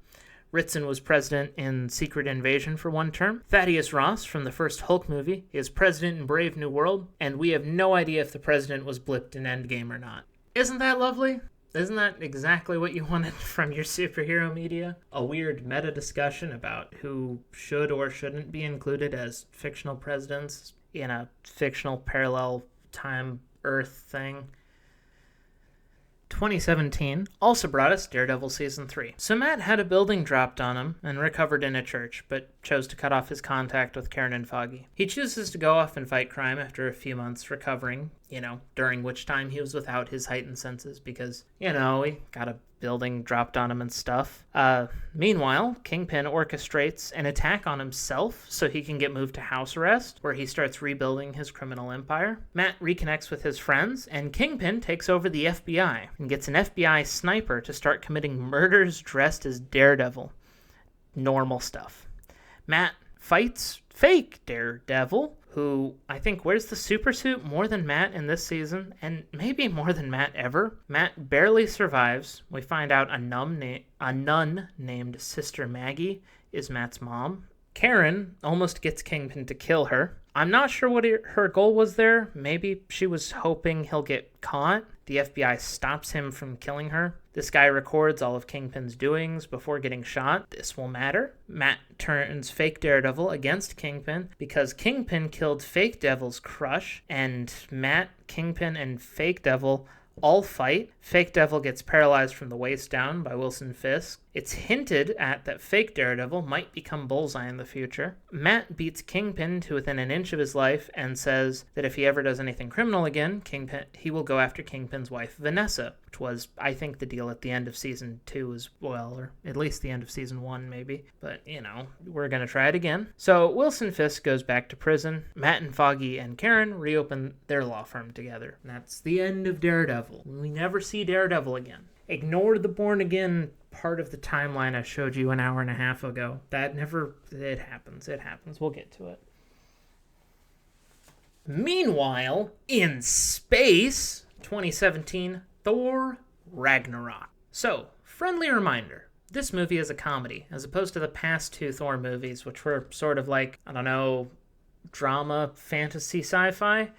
Ritson was president in Secret Invasion for one term. Thaddeus Ross from the first Hulk movie is president in Brave New World, and we have no idea if the president was blipped in Endgame or not. Isn't that lovely? Isn't that exactly what you wanted from your superhero media? A weird meta discussion about who should or shouldn't be included as fictional presidents in a fictional parallel time Earth thing. 2017 also brought us Daredevil Season 3. So Matt had a building dropped on him and recovered in a church, but chose to cut off his contact with Karen and Foggy. He chooses to go off and fight crime after a few months recovering, during which time he was without his heightened senses because, he got a building dropped on him and stuff. Meanwhile, Kingpin orchestrates an attack on himself so he can get moved to house arrest, where he starts rebuilding his criminal empire. Matt reconnects with his friends, and Kingpin takes over the FBI and gets an FBI sniper to start committing murders dressed as Daredevil. Normal stuff. Matt fights fake Daredevil, who I think wears the supersuit more than Matt in this season, and maybe more than Matt ever. Matt barely survives. We find out a nun named Sister Maggie is Matt's mom. Karen almost gets Kingpin to kill her. I'm not sure what her goal was there. Maybe she was hoping he'll get caught. The FBI stops him from killing her. This guy records all of Kingpin's doings before getting shot. This will matter. Matt turns fake Daredevil against Kingpin because Kingpin killed fake Devil's crush, and Matt, Kingpin, and fake Devil all fight. Fake Devil gets paralyzed from the waist down by Wilson Fisk, It's hinted at that fake Daredevil might become Bullseye in the future. Matt beats Kingpin to within an inch of his life and says that if he ever does anything criminal again, he will go after Kingpin's wife, Vanessa, which was, I think, the deal at the end of season 2 as well, or at least the end of season 1 maybe. But, we're going to try it again. So Wilson Fisk goes back to prison. Matt and Foggy and Karen reopen their law firm together. And that's the end of Daredevil. We never see Daredevil again. Ignore the Born Again part of the timeline I showed you an hour and a half ago. It happens. We'll get to it. Meanwhile, in space, 2017, Thor Ragnarok. So, friendly reminder, this movie is a comedy, as opposed to the past 2 Thor movies, which were sort of like, drama, fantasy, sci-fi.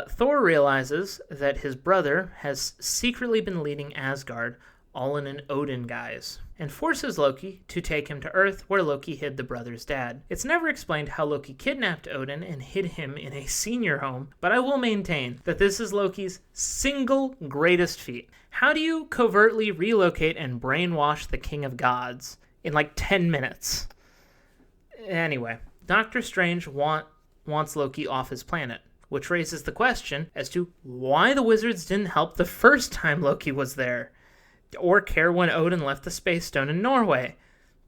Thor realizes that his brother has secretly been leading Asgard, all in an Odin guise, and forces Loki to take him to Earth, where Loki hid the brother's dad. It's never explained how Loki kidnapped Odin and hid him in a senior home, but I will maintain that this is Loki's single greatest feat. How do you covertly relocate and brainwash the King of Gods in like 10 minutes? Anyway, Doctor Strange wants Loki off his planet, which raises the question as to why the wizards didn't help the first time Loki was there, or care when Odin left the Space Stone in Norway.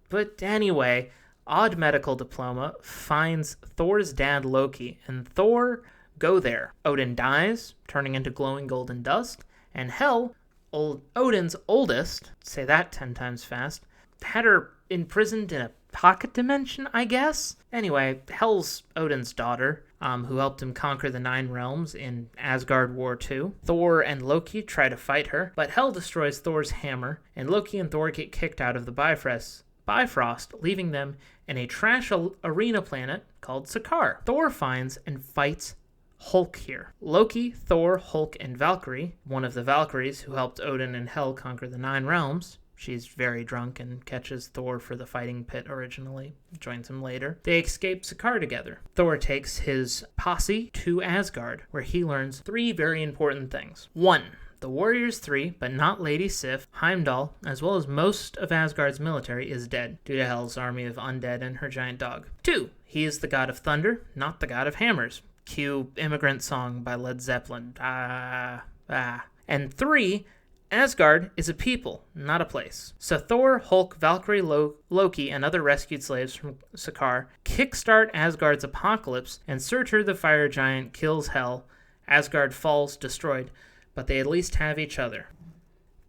But anyway, Odd Medical Diploma finds Thor's dad Loki, and Thor go there. Odin dies, turning into glowing golden dust, and Hel, Odin's oldest, say that 10 times fast, had her imprisoned in a pocket dimension, I guess? Anyway, Hel's Odin's daughter, who helped him conquer the 9 realms in Asgard War 2. Thor and Loki try to fight her, but Hel destroys Thor's hammer, and Loki and Thor get kicked out of the Bifrost, leaving them in a trash arena planet called Sakaar. Thor finds and fights Hulk here. Loki, Thor, Hulk, and Valkyrie, one of the Valkyries who helped Odin and Hel conquer the 9 realms. She's very drunk and catches Thor for the fighting pit originally, joins him later. They escape Sakaar together. Thor takes his posse to Asgard, where he learns 3 very important things. 1. The Warriors 3, but not Lady Sif, Heimdall, as well as most of Asgard's military, is dead due to Hel's army of undead and her giant dog. 2. He is the god of thunder, not the god of hammers. Cue Immigrant Song by Led Zeppelin. And 3. Asgard is a people, not a place. So Thor, Hulk, Valkyrie, Loki, and other rescued slaves from Sakaar kickstart Asgard's apocalypse, and Surtur the fire giant kills Hel. Asgard falls, destroyed, but they at least have each other.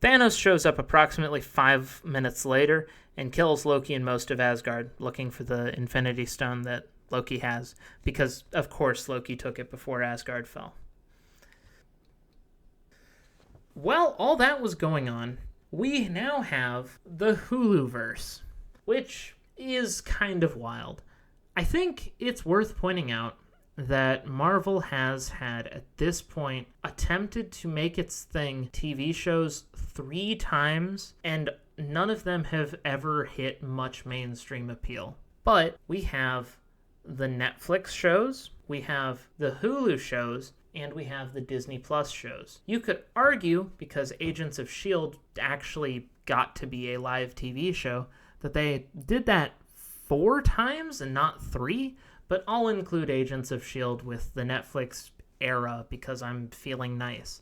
Thanos shows up approximately 5 minutes later and kills Loki and most of Asgard, looking for the Infinity Stone that Loki has, because, of course, Loki took it before Asgard fell. While all that was going on, we now have the Huluverse, which is kind of wild. I think it's worth pointing out that Marvel has had, at this point, attempted to make its thing TV shows 3 times, and none of them have ever hit much mainstream appeal. But we have the Netflix shows, we have the Hulu shows, and we have the Disney Plus shows. You could argue, because Agents of S.H.I.E.L.D. actually got to be a live TV show, that they did that 4 times and not 3, but I'll include Agents of S.H.I.E.L.D. with the Netflix era because I'm feeling nice.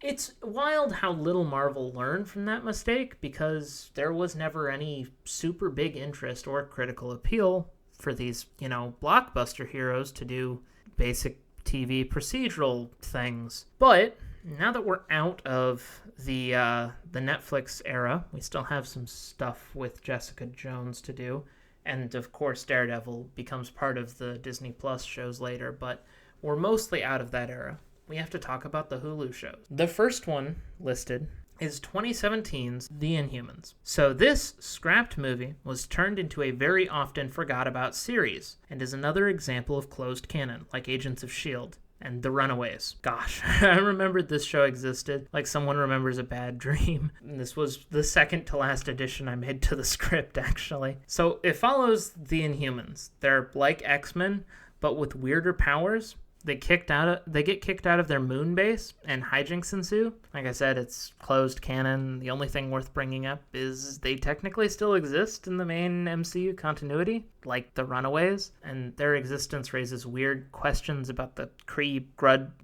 It's wild how little Marvel learned from that mistake, because there was never any super big interest or critical appeal for these, blockbuster heroes to do basic TV procedural things. But now that we're out of the Netflix era, we still have some stuff with Jessica Jones to do, and of course Daredevil becomes part of the Disney Plus shows later, but we're mostly out of that era. We have to talk about the Hulu shows. The first one listed is 2017's The Inhumans. So this scrapped movie was turned into a very often forgot about series, and is another example of closed canon, like Agents of S.H.I.E.L.D. and The Runaways. Gosh, I remembered this show existed, like someone remembers a bad dream. And this was the second to last addition I made to the script, actually. So it follows The Inhumans. They're like X-Men, but with weirder powers. They get kicked out of their moon base, and hijinks ensue. Like I said, it's closed canon. The only thing worth bringing up is they technically still exist in the main MCU continuity, like the Runaways, and their existence raises weird questions about the Kree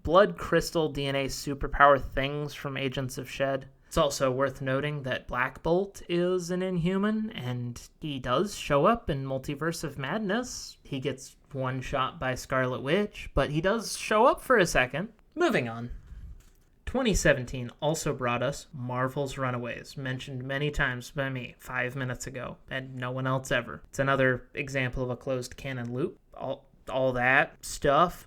blood crystal DNA superpower things from Agents of S.H.I.E.L.D. It's also worth noting that Black Bolt is an Inhuman, and he does show up in Multiverse of Madness. He gets one shot by Scarlet Witch, but he does show up for a second. Moving on. 2017 also brought us Marvel's Runaways, mentioned many times by me 5 minutes ago, and no one else ever. It's another example of a closed canon loop. All that stuff.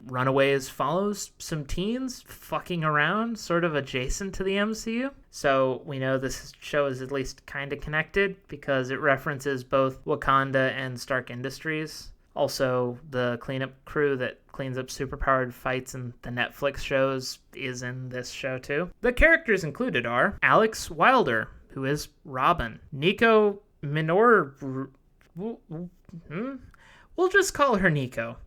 Runaways follows some teens fucking around, sort of adjacent to the MCU. So we know this show is at least kind of connected because it references both Wakanda and Stark Industries. Also, the cleanup crew that cleans up superpowered fights in the Netflix shows is in this show too. The characters included are Alex Wilder, who is Robin, Nico Minor... We'll just call her Nico.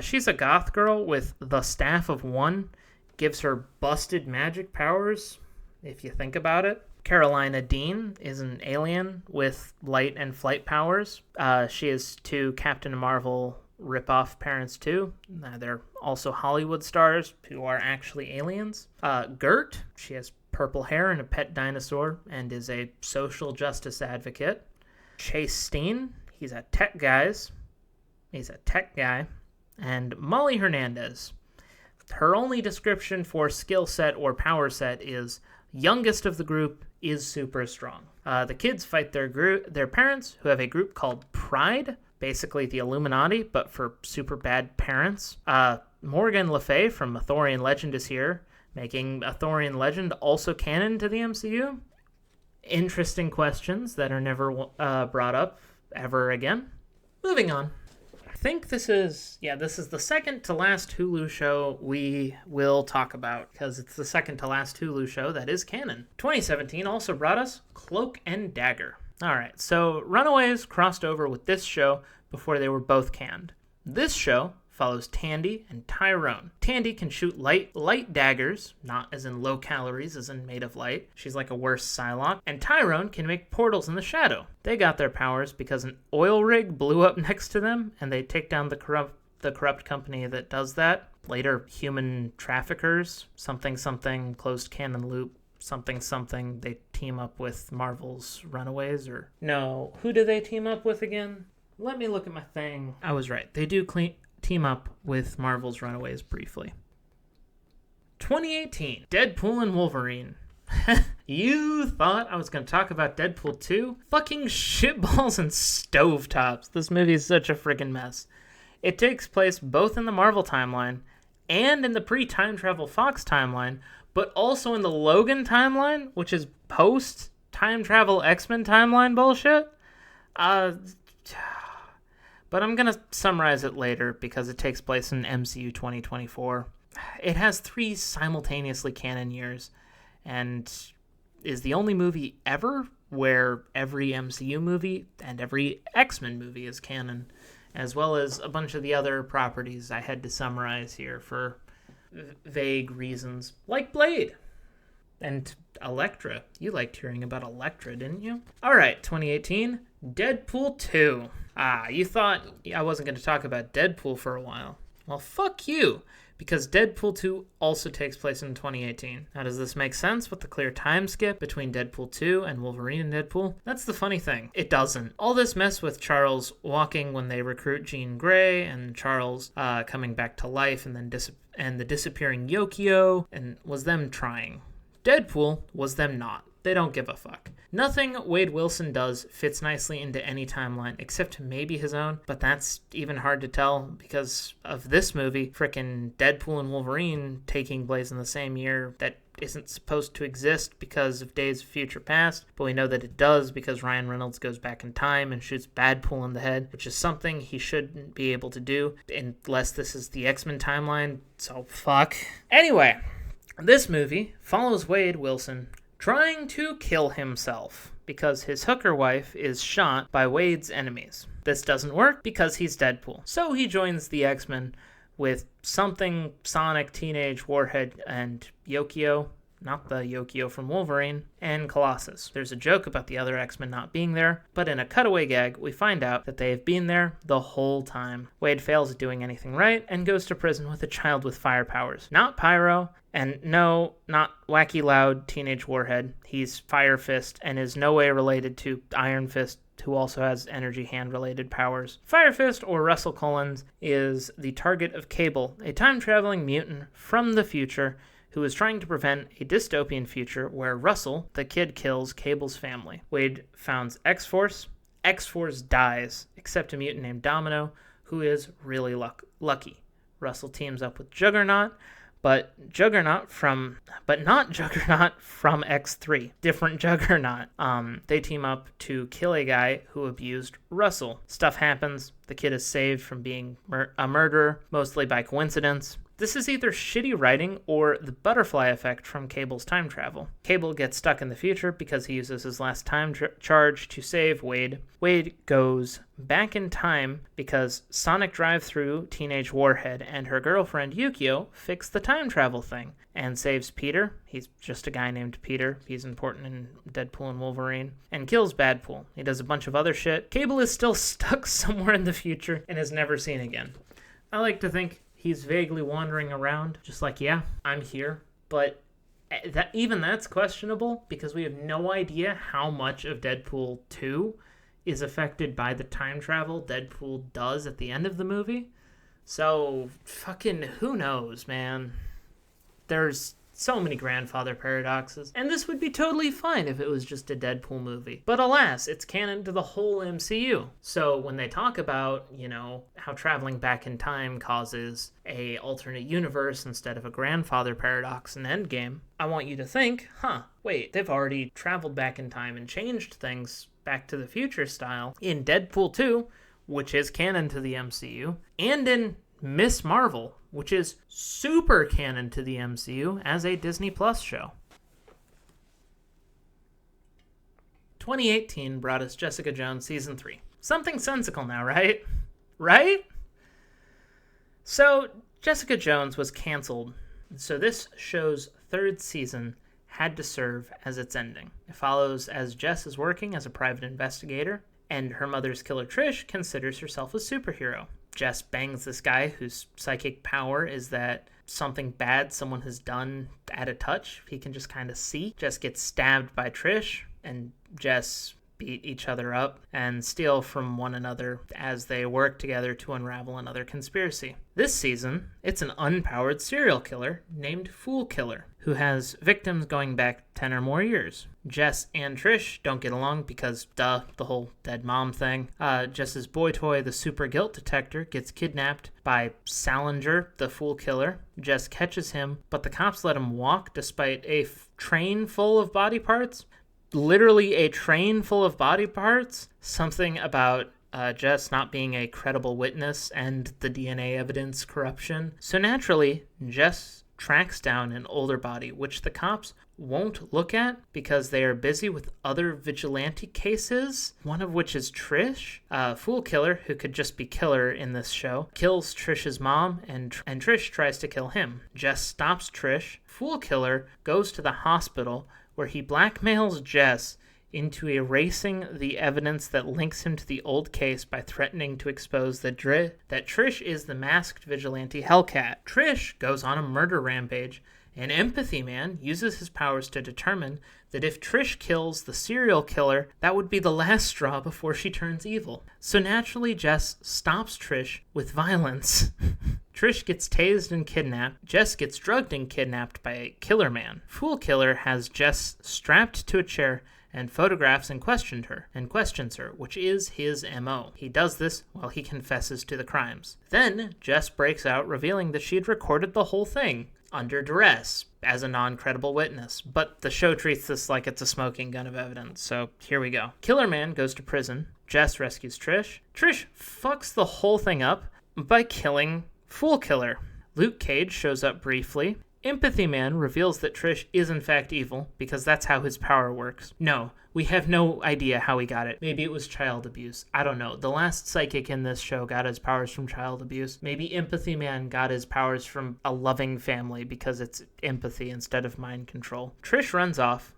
She's a goth girl with the Staff of One. Gives her busted magic powers, if you think about it. Carolina Dean is an alien with light and flight powers. She has two Captain Marvel ripoff parents too. They're also Hollywood stars who are actually aliens. Gert, she has purple hair and a pet dinosaur and is a social justice advocate. Chase Steen, he's a tech guy. And Molly Hernandez. Her only description for skill set or power set is youngest of the group, is super strong. The kids fight their parents, who have a group called Pride, basically the Illuminati, but for super bad parents. Morgan Le Fay from Arthurian Legend is here, making Arthurian Legend also canon to the MCU. Interesting questions that are never brought up ever again. Moving on. I think this is the second to last Hulu show we will talk about, because it's the second to last Hulu show that is canon. 2017 also brought us Cloak and Dagger. Alright, so Runaways crossed over with this show before they were both canned. This show follows Tandy and Tyrone. Tandy can shoot light daggers, not as in low calories, as in made of light. She's like a worse Psylocke. And Tyrone can make portals in the shadow. They got their powers because an oil rig blew up next to them, and they take down the corrupt company that does that. Later, human traffickers, something, closed canon loop, something, they team up with Marvel's Runaways, or... No, who do they team up with again? Let me look at my thing. I was right. They do team up with Marvel's Runaways briefly. 2018, Deadpool and Wolverine. You thought I was going to talk about Deadpool 2? Fucking shitballs and stovetops. This movie is such a freaking mess. It takes place both in the Marvel timeline and in the pre-time travel Fox timeline, but also in the Logan timeline, which is post-time travel X-Men timeline bullshit. But I'm going to summarize it later because it takes place in MCU 2024. It has 3 simultaneously canon years and is the only movie ever where every MCU movie and every X-Men movie is canon, as well as a bunch of the other properties I had to summarize here for vague reasons, like Blade and Elektra. You liked hearing about Elektra, didn't you? All right, 2018, Deadpool 2. You thought I wasn't going to talk about Deadpool for a while. Well, fuck you, because Deadpool 2 also takes place in 2018. Now, does this make sense with the clear time skip between Deadpool 2 and Wolverine and Deadpool? That's the funny thing. It doesn't. All this mess with Charles walking when they recruit Jean Grey, and Charles coming back to life, and then the disappearing Yokio, and was them trying. Deadpool was them not. They don't give a fuck. Nothing Wade Wilson does fits nicely into any timeline, except maybe his own, but that's even hard to tell because of this movie, frickin' Deadpool and Wolverine taking place in the same year that isn't supposed to exist because of Days of Future Past, but we know that it does because Ryan Reynolds goes back in time and shoots Badpool in the head, which is something he shouldn't be able to do unless this is the X-Men timeline, so fuck. Anyway, this movie follows Wade Wilson trying to kill himself because his hooker wife is shot by Wade's enemies. This doesn't work because he's Deadpool. So he joins the X-Men with something Sonic, Teenage Warhead, and Yokio, not the Yokio from Wolverine, and Colossus. There's a joke about the other X-Men not being there, but in a cutaway gag, we find out that they have been there the whole time. Wade fails at doing anything right and goes to prison with a child with fire powers. Not Pyro, and no, not Wacky Loud Teenage Warhead. He's Fire Fist and is no way related to Iron Fist, who also has energy hand-related powers. Fire Fist, or Russell Collins, is the target of Cable, a time-traveling mutant from the future who is trying to prevent a dystopian future where Russell, the kid, kills Cable's family. Wade founds X-Force. X-Force dies, except a mutant named Domino, who is really lucky. Russell teams up with Juggernaut, but not Juggernaut from X3. Different Juggernaut. They team up to kill a guy who abused Russell. Stuff happens. The kid is saved from being a murderer, mostly by coincidence. This is either shitty writing or the butterfly effect from Cable's time travel. Cable gets stuck in the future because he uses his last time charge to save Wade. Wade goes back in time because Sonic Drive-Thru, Teenage Warhead, and her girlfriend Yukio fix the time travel thing and saves Peter. He's just a guy named Peter. He's important in Deadpool and Wolverine. And kills Badpool. He does a bunch of other shit. Cable is still stuck somewhere in the future and is never seen again. I like to think he's vaguely wandering around, just like, yeah, I'm here. But that's questionable because we have no idea how much of Deadpool 2 is affected by the time travel Deadpool does at the end of the movie. So, fucking who knows, man. There's so many grandfather paradoxes. And this would be totally fine if it was just a Deadpool movie. But alas, it's canon to the whole MCU. So when they talk about, how traveling back in time causes a alternate universe instead of a grandfather paradox in Endgame, I want you to think, wait, they've already traveled back in time and changed things Back to the Future style in Deadpool 2, which is canon to the MCU, and in Miss Marvel, which is super canon to the MCU as a Disney Plus show. 2018 brought us Jessica Jones Season 3. Something sensical now, right? Right? So, Jessica Jones was canceled, so this show's third season had to serve as its ending. It follows as Jess is working as a private investigator, and her mother's killer Trish considers herself a superhero. Jess bangs this guy whose psychic power is that something bad someone has done at a touch, he can just kind of see. Jess gets stabbed by Trish, and Jess beat each other up and steal from one another as they work together to unravel another conspiracy. This season, it's an unpowered serial killer named Fool Killer, who has victims going back 10 or more years. Jess and Trish don't get along because, the whole dead mom thing. Jess's boy toy, the super guilt detector, gets kidnapped by Salinger, the Fool Killer. Jess catches him, but the cops let him walk despite a train full of body parts. Literally a train full of body parts. Something about Jess not being a credible witness and the DNA evidence corruption. So naturally, Jess tracks down an older body, which the cops won't look at because they are busy with other vigilante cases, one of which is Trish. Fool Killer, who could just be Killer in this show, kills Trish's mom, and Trish tries to kill him. Jess stops Trish. Fool Killer goes to the hospital where he blackmails Jess into erasing the evidence that links him to the old case by threatening to expose that Trish is the masked vigilante Hellcat. Trish goes on a murder rampage, and Empathy Man uses his powers to determine that if Trish kills the serial killer, that would be the last straw before she turns evil. So naturally, Jess stops Trish with violence. Trish gets tased and kidnapped. Jess gets drugged and kidnapped by Killer Man. Fool Killer has Jess strapped to a chair and photographs and questions her, which is his MO. He does this while he confesses to the crimes. Then, Jess breaks out, revealing that she'd recorded the whole thing under duress as a non-credible witness, but the show treats this like it's a smoking gun of evidence, so here we go. Killer Man goes to prison. Jess rescues Trish. Trish fucks the whole thing up by killing Fool Killer. Luke Cage shows up briefly Empathy Man reveals that Trish is in fact evil, because that's how his power works. No, we have no idea how he got it. Maybe it was child abuse. I don't know. The last psychic in this show got his powers from child abuse. Maybe Empathy Man got his powers from a loving family because it's empathy instead of mind control. Trish runs off.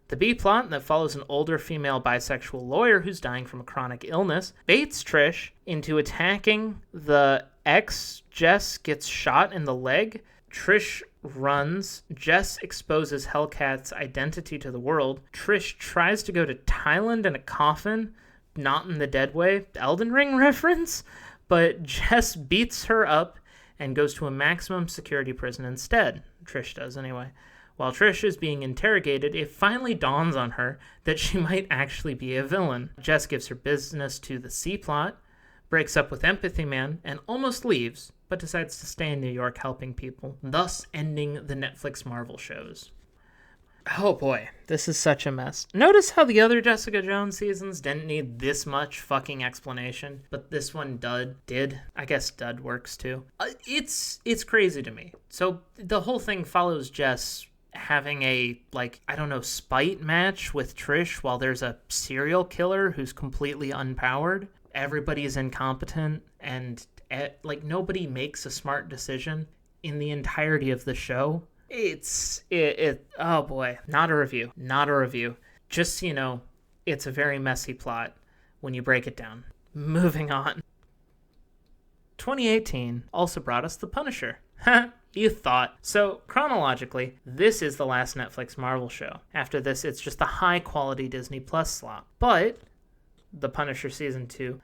The B-plot that follows an older female bisexual lawyer who's dying from a chronic illness baits Trish into attacking the ex. Jess gets shot in the leg. Trish runs. Jess exposes Hellcat's identity to the world. Trish tries to go to Thailand in a coffin, not in the dead way, Elden Ring reference, but Jess beats her up and goes to a maximum security prison instead. Trish does anyway. While Trish is being interrogated, it finally dawns on her that she might actually be a villain. Jess gives her business to the C-plot, breaks up with Empathy Man, and almost leaves, but decides to stay in New York helping people, thus ending the Netflix Marvel shows. Oh boy, this is such a mess. Notice how the other Jessica Jones seasons didn't need this much fucking explanation, but this one did. I guess dud works too. It's crazy to me. So the whole thing follows Jess having a, spite match with Trish while there's a serial killer who's completely unpowered. Everybody's incompetent, and nobody makes a smart decision in the entirety of the show. Oh boy, not a review. Just so you know, it's a very messy plot when you break it down. Moving on. 2018 also brought us The Punisher. You thought. So, chronologically, this is the last Netflix Marvel show. After this, it's just the high-quality Disney Plus slot. But The Punisher Season 2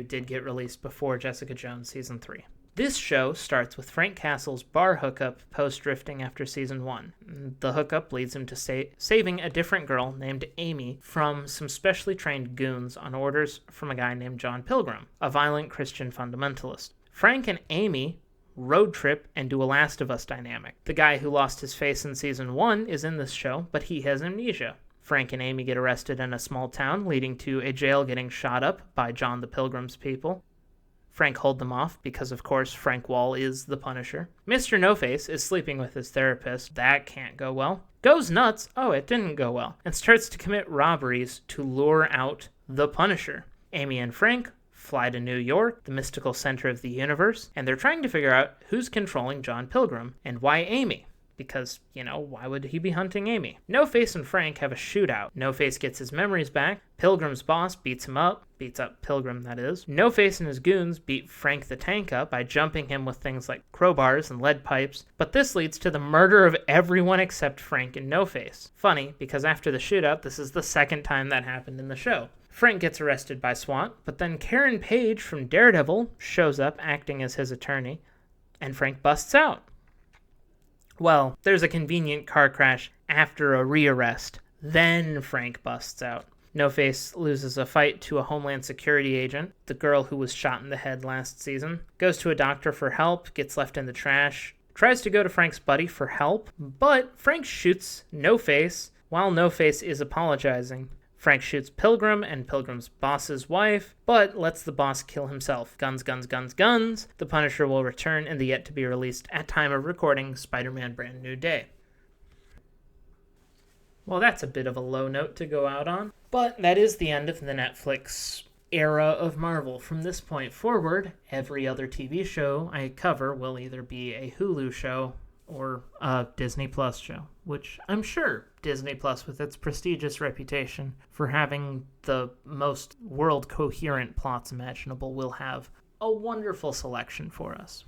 did get released before Jessica Jones Season 3. This show starts with Frank Castle's bar hookup post-drifting after Season 1. The hookup leads him to saving a different girl named Amy from some specially trained goons on orders from a guy named John Pilgrim, a violent Christian fundamentalist. Frank and Amy road trip and do a Last of Us dynamic. The guy who lost his face in Season 1 is in this show, but he has amnesia. Frank and Amy get arrested in a small town, leading to a jail getting shot up by John the Pilgrim's people. Frank hold them off because, of course, Frank Wall is the Punisher. Mr. No-Face is sleeping with his therapist. That can't go well. Goes nuts. Oh, it didn't go well. And starts to commit robberies to lure out the Punisher. Amy and Frank fly to New York, the mystical center of the universe, and they're trying to figure out who's controlling John Pilgrim and why Amy. Because, why would he be hunting Amy? No-Face and Frank have a shootout. No-Face gets his memories back. Pilgrim's boss beats up Pilgrim, that is. No-Face and his goons beat Frank the Tank up by jumping him with things like crowbars and lead pipes. But this leads to the murder of everyone except Frank and No-Face. Funny, because after the shootout, this is the second time that happened in the show. Frank gets arrested by SWAT, but then Karen Page from Daredevil shows up acting as his attorney, and Frank busts out. Well, there's a convenient car crash after a rearrest. Then Frank busts out. No-Face loses a fight to a Homeland Security agent, the girl who was shot in the head last season. Goes to a doctor for help, gets left in the trash. Tries to go to Frank's buddy for help, but Frank shoots No-Face while No-Face is apologizing. Frank shoots Pilgrim and Pilgrim's boss's wife, but lets the boss kill himself. Guns, guns, guns, guns. The Punisher will return in the yet-to-be-released, at time of recording, Spider-Man Brand New Day. Well, that's a bit of a low note to go out on, but that is the end of the Netflix era of Marvel. From this point forward, every other TV show I cover will either be a Hulu show or a Disney Plus show, which I'm sure Disney Plus, with its prestigious reputation for having the most world-coherent plots imaginable, will have a wonderful selection for us.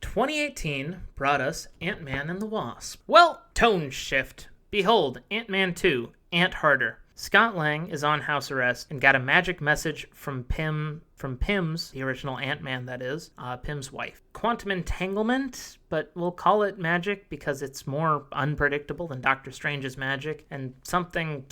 2018 brought us Ant-Man and the Wasp. Well, tone shift. Behold, Ant-Man 2, Ant Harder. Scott Lang is on house arrest and got a magic message from Pym's, the original Ant-Man that is, Pym's wife. Quantum entanglement, but we'll call it magic because it's more unpredictable than Doctor Strange's magic, and something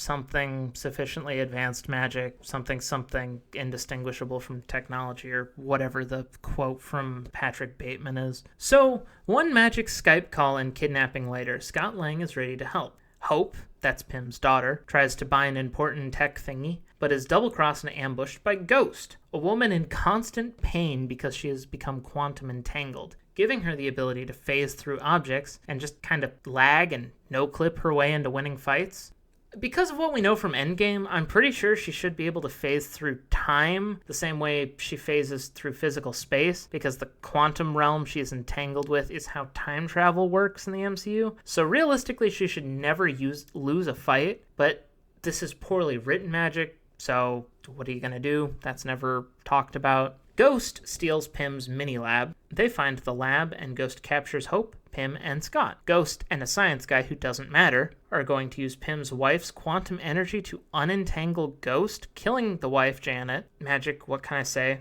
sufficiently advanced magic, something indistinguishable from technology, or whatever the quote from Patrick Bateman is. So, one magic Skype call and kidnapping later, Scott Lang is ready to help. Hope, that's Pym's daughter, tries to buy an important tech thingy, but is double-crossed and ambushed by Ghost, a woman in constant pain because she has become quantum entangled, giving her the ability to phase through objects and just kind of lag and no-clip her way into winning fights. Because of what we know from Endgame, I'm pretty sure she should be able to phase through time the same way she phases through physical space, because the quantum realm she is entangled with is how time travel works in the MCU. So realistically, she should never lose a fight, but this is poorly written magic, so what are you going to do? That's never talked about. Ghost steals Pym's mini-lab. They find the lab, and Ghost captures Hope, Pym, and Scott. Ghost and a science guy who doesn't matter are going to use Pym's wife's quantum energy to unentangle Ghost, killing the wife, Janet. Magic, what can I say?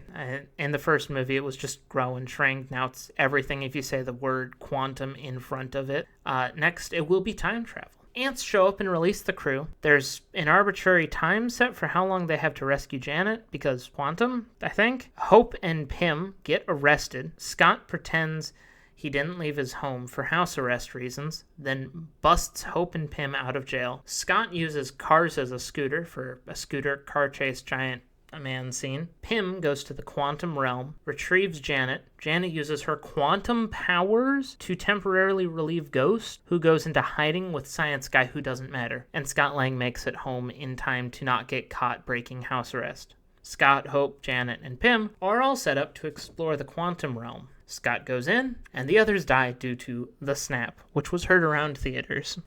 In the first movie, it was just grow and shrink. Now it's everything if you say the word quantum in front of it. Next, it will be time travel. Ants show up and release the crew. There's an arbitrary time set for how long they have to rescue Janet, because quantum, I think. Hope and Pym get arrested. Scott pretends he didn't leave his home for house arrest reasons, then busts Hope and Pym out of jail. Scott uses cars as a scooter for a scooter car chase giant man scene. Pym goes to the quantum realm, retrieves Janet. Janet uses her quantum powers to temporarily relieve Ghost, who goes into hiding with science guy who doesn't matter. And Scott Lang makes it home in time to not get caught breaking house arrest. Scott, Hope, Janet, and Pym are all set up to explore the quantum realm. Scott goes in, and the others die due to the snap, which was heard around theaters.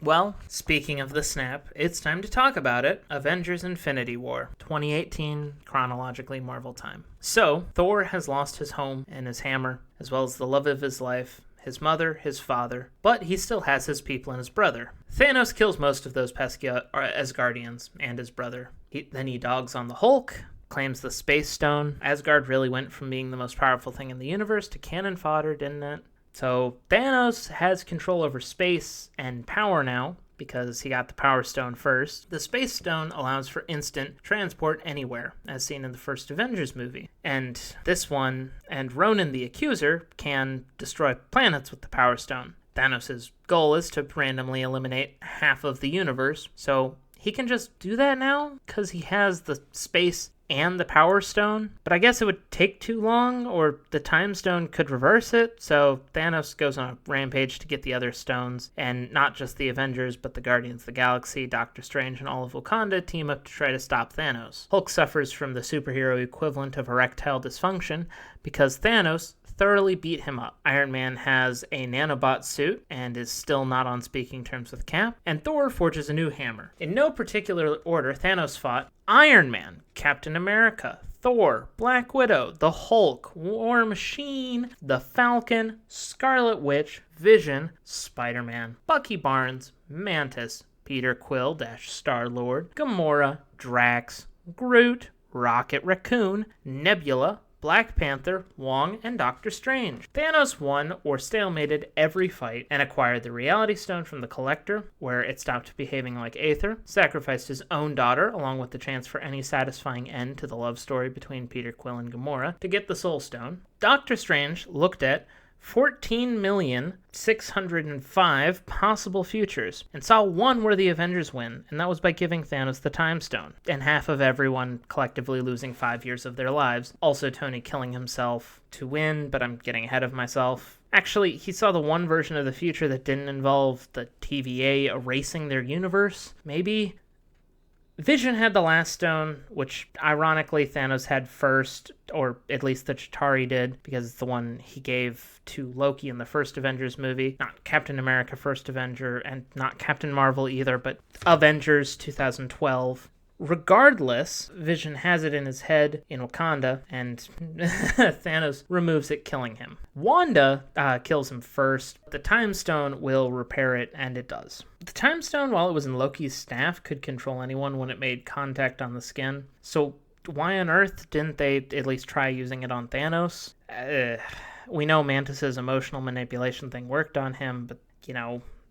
Well, speaking of the snap, it's time to talk about it. Avengers Infinity War, 2018, chronologically Marvel time. So, Thor has lost his home and his hammer, as well as the love of his life, his mother, his father, but he still has his people and his brother. Thanos kills most of those pesky Asgardians and his brother. Then he dogs on the Hulk, claims the Space Stone. Asgard really went from being the most powerful thing in the universe to cannon fodder, didn't it? So Thanos has control over space and power now, because he got the Power Stone first. The Space Stone allows for instant transport anywhere, as seen in the first Avengers movie. And this one, and Ronan the Accuser, can destroy planets with the Power Stone. Thanos' goal is to randomly eliminate half of the universe, so he can just do that now, because he has the space and the Power Stone, but I guess it would take too long, or the Time Stone could reverse it, so Thanos goes on a rampage to get the other stones, and not just the Avengers, but the Guardians of the Galaxy, Doctor Strange, and all of Wakanda team up to try to stop Thanos. Hulk suffers from the superhero equivalent of erectile dysfunction, because Thanos thoroughly beat him up. Iron Man has a nanobot suit and is still not on speaking terms with Cap, and Thor forges a new hammer. In no particular order, Thanos fought Iron Man, Captain America, Thor, Black Widow, the Hulk, War Machine, the Falcon, Scarlet Witch, Vision, Spider-Man, Bucky Barnes, Mantis, Peter Quill - Star-Lord, Gamora, Drax, Groot, Rocket Raccoon, Nebula, Black Panther, Wong, and Doctor Strange. Thanos won or stalemated every fight and acquired the Reality Stone from the Collector, where it stopped behaving like Aether, sacrificed his own daughter, along with the chance for any satisfying end to the love story between Peter Quill and Gamora, to get the Soul Stone. Doctor Strange looked at 14,605 possible futures, and saw one where the Avengers win, and that was by giving Thanos the Time Stone, and half of everyone collectively losing 5 years of their lives. Also Tony killing himself to win, but I'm getting ahead of myself. Actually, he saw the one version of the future that didn't involve the TVA erasing their universe, maybe? Vision had the last stone, which ironically Thanos had first, or at least the Chitauri did, because it's the one he gave to Loki in the first Avengers movie. Not Captain America First Avenger, and not Captain Marvel either, but Avengers 2012. Regardless, Vision has it in his head in Wakanda, and Thanos removes it, killing him. Wanda kills him first. The Time Stone will repair it, and it does. The Time Stone, while it was in Loki's staff, could control anyone when it made contact on the skin. So why on earth didn't they at least try using it on Thanos? We know Mantis's emotional manipulation thing worked on him, but,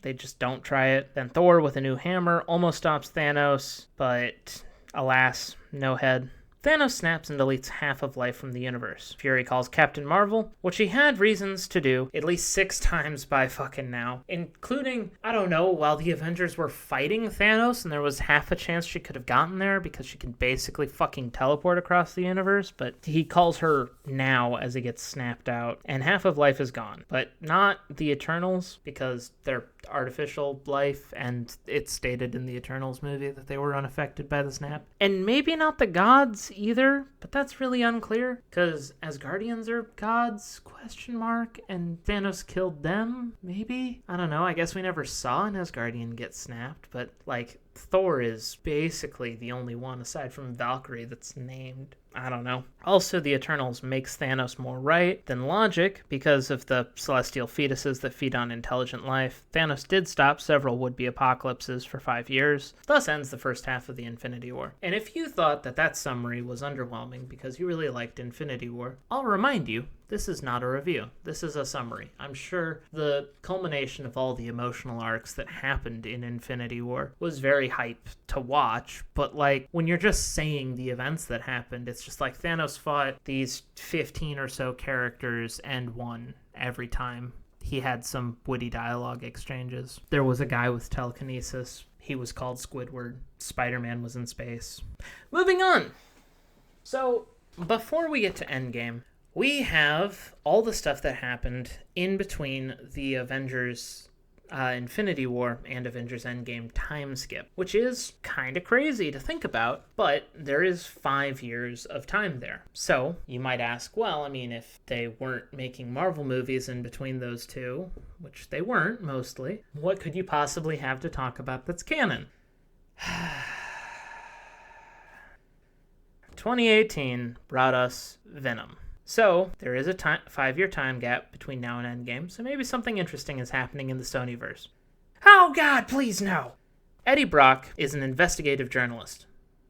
they just don't try it. Then Thor with a new hammer almost stops Thanos, but alas, no head. Thanos snaps and deletes half of life from the universe. Fury calls Captain Marvel, which he had reasons to do at least 6 times by fucking now, including, I don't know, while the Avengers were fighting Thanos and there was half a chance she could have gotten there because she could basically fucking teleport across the universe, but he calls her now as he gets snapped out, and half of life is gone. But not the Eternals, because they're artificial life, and it's stated in the Eternals movie that they were unaffected by the snap. And maybe not the gods either, but that's really unclear, because Asgardians are gods, and Thanos killed them, maybe? I don't know, I guess we never saw an Asgardian get snapped, but, like, Thor is basically the only one, aside from Valkyrie, that's named. I don't know. Also, the Eternals makes Thanos more right than logic because of the celestial fetuses that feed on intelligent life. Thanos did stop several would-be apocalypses for 5 years. Thus ends the first half of the Infinity War. And if you thought that summary was underwhelming because you really liked Infinity War, I'll remind you, this is not a review. This is a summary. I'm sure the culmination of all the emotional arcs that happened in Infinity War was very hype to watch, but like when you're just saying the events that happened, it's just like Thanos fought these 15 or so characters and won every time. He had some witty dialogue exchanges. There was a guy with telekinesis. He was called Squidward. Spider-Man was in space. Moving on. So, before we get to Endgame, we have all the stuff that happened in between the Avengers Infinity War and Avengers Endgame time skip, which is kind of crazy to think about, but there is 5 years of time there. So you might ask, well, I mean, if they weren't making Marvel movies in between those two, which they weren't mostly, what could you possibly have to talk about that's canon? 2018 brought us Venom. So, there is a 5-year time gap between now and Endgame, so maybe something interesting is happening in the Sonyverse. Oh god, please no! Eddie Brock is an investigative journalist,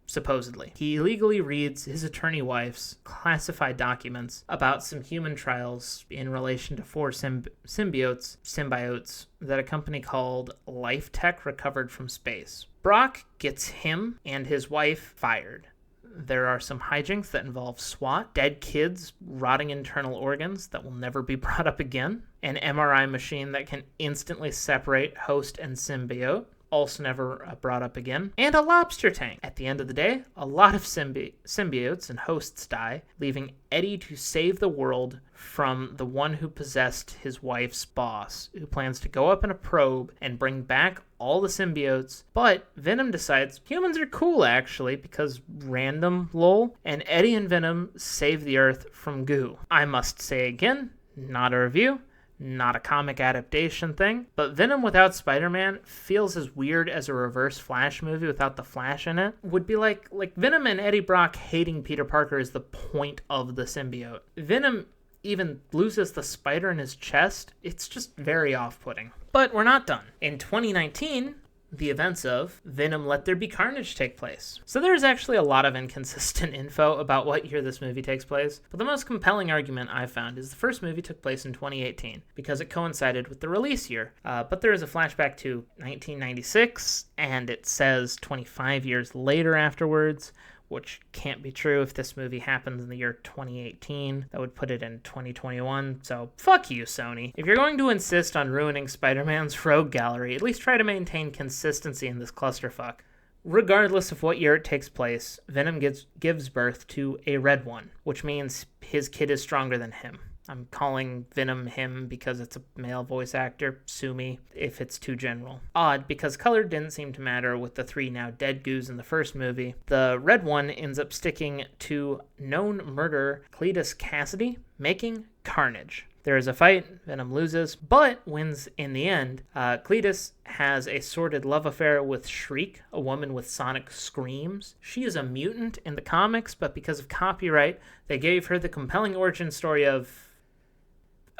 supposedly. He illegally reads his attorney wife's classified documents about some human trials in relation to 4 symbiotes that a company called Life Tech recovered from space. Brock gets him and his wife fired. There are some hijinks that involve SWAT, dead kids, rotting internal organs that will never be brought up again, an MRI machine that can instantly separate host and symbiote, also never brought up again, and a lobster tank. At the end of the day, a lot of symbiotes and hosts die, leaving Eddie to save the world from the one who possessed his wife's boss, who plans to go up in a probe and bring back all the symbiotes. But Venom decides humans are cool, actually, because random lol, and Eddie and Venom save the Earth from goo. I must say again, not a review. Not a comic adaptation thing, but Venom without Spider-Man feels as weird as a Reverse Flash movie without the Flash in it. Would be like Venom and Eddie Brock hating Peter Parker is the point of the symbiote. Venom even loses the spider in his chest. It's just very off-putting. But we're not done. In 2019, the events of Venom Let There Be Carnage take place. So there's actually a lot of inconsistent info about what year this movie takes place, but the most compelling argument I've found is the first movie took place in 2018 because it coincided with the release year. But there is a flashback to 1996, and it says 25 years later afterwards, which can't be true if this movie happens in the year 2018. That would put it in 2021, so fuck you, Sony. If you're going to insist on ruining Spider-Man's rogue gallery, at least try to maintain consistency in this clusterfuck. Regardless of what year it takes place, Venom gives birth to a Red One, which means his kid is stronger than him. I'm calling Venom him because it's a male voice actor. Sue me if it's too general. Odd, because color didn't seem to matter with the 3 now dead goos in the first movie. The Red One ends up sticking to known murderer Cletus Cassidy, making Carnage. There is a fight, Venom loses, but wins in the end. Cletus has a sordid love affair with Shriek, a woman with sonic screams. She is a mutant in the comics, but because of copyright, they gave her the compelling origin story of...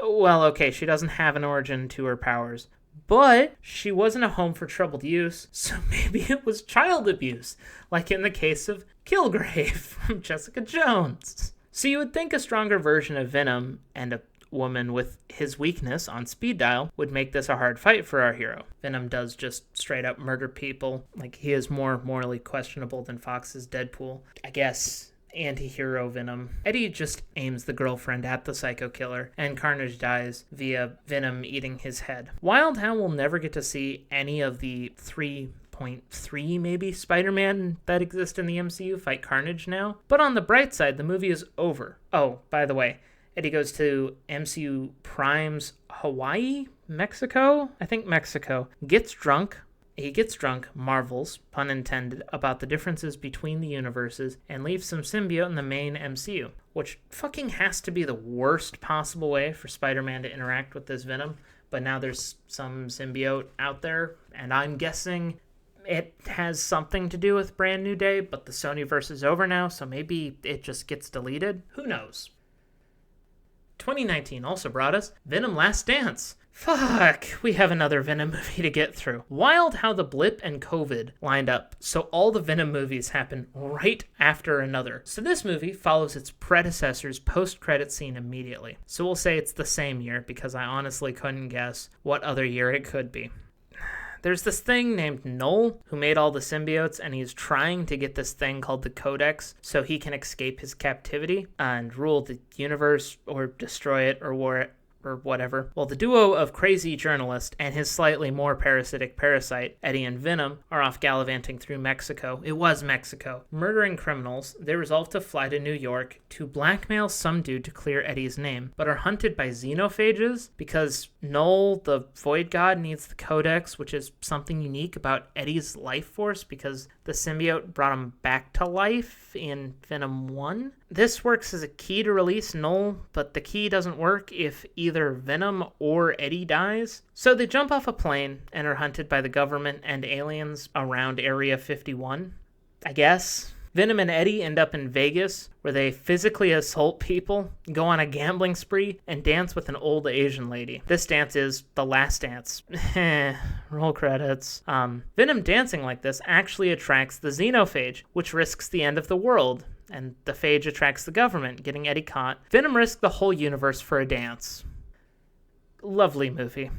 Well, okay, she doesn't have an origin to her powers, but she wasn't a home for troubled use, so maybe it was child abuse, like in the case of Kilgrave from Jessica Jones. So you would think a stronger version of Venom and a woman with his weakness on speed dial would make this a hard fight for our hero. Venom does just straight up murder people. Like, he is more morally questionable than Fox's Deadpool. I guess anti-hero Venom. Eddie just aims the girlfriend at the psycho killer, and Carnage dies via Venom eating his head. Wild how we'll never get to see any of the 3.3 maybe Spider-Man that exist in the MCU fight Carnage now. But on the bright side, the movie is over. Oh, by the way, Eddie goes to MCU Prime's Hawaii? Mexico? I think Mexico. Gets drunk, marvels, pun intended, about the differences between the universes, and leaves some symbiote in the main MCU, which fucking has to be the worst possible way for Spider-Man to interact with this Venom. But now there's some symbiote out there, and I'm guessing it has something to do with Brand New Day, but the Sonyverse is over now, so maybe it just gets deleted. Who knows? 2019 also brought us Venom Last Dance. Fuck, we have another Venom movie to get through. Wild how the blip and COVID lined up, so all the Venom movies happen right after another. So this movie follows its predecessor's post-credit scene immediately. So we'll say it's the same year, because I honestly couldn't guess what other year it could be. There's this thing named Null who made all the symbiotes, and he's trying to get this thing called the Codex so he can escape his captivity and rule the universe or destroy it or whatever. Well, the duo of crazy journalist and his slightly more parasitic parasite, Eddie and Venom, are off gallivanting through Mexico. It was Mexico. Murdering criminals, they resolve to fly to New York to blackmail some dude to clear Eddie's name, but are hunted by xenophages because Null, the Void God, needs the Codex, which is something unique about Eddie's life force because the symbiote brought him back to life in Venom 1. This works as a key to release Null, but the key doesn't work if either Venom or Eddie dies. So they jump off a plane and are hunted by the government and aliens around Area 51, I guess. Venom and Eddie end up in Vegas, where they physically assault people, go on a gambling spree, and dance with an old Asian lady. This dance is The Last Dance. Roll credits. Venom dancing like this actually attracts the xenophage, which risks the end of the world. And the phage attracts the government, getting Eddie caught. Venom risks the whole universe for a dance. Lovely movie.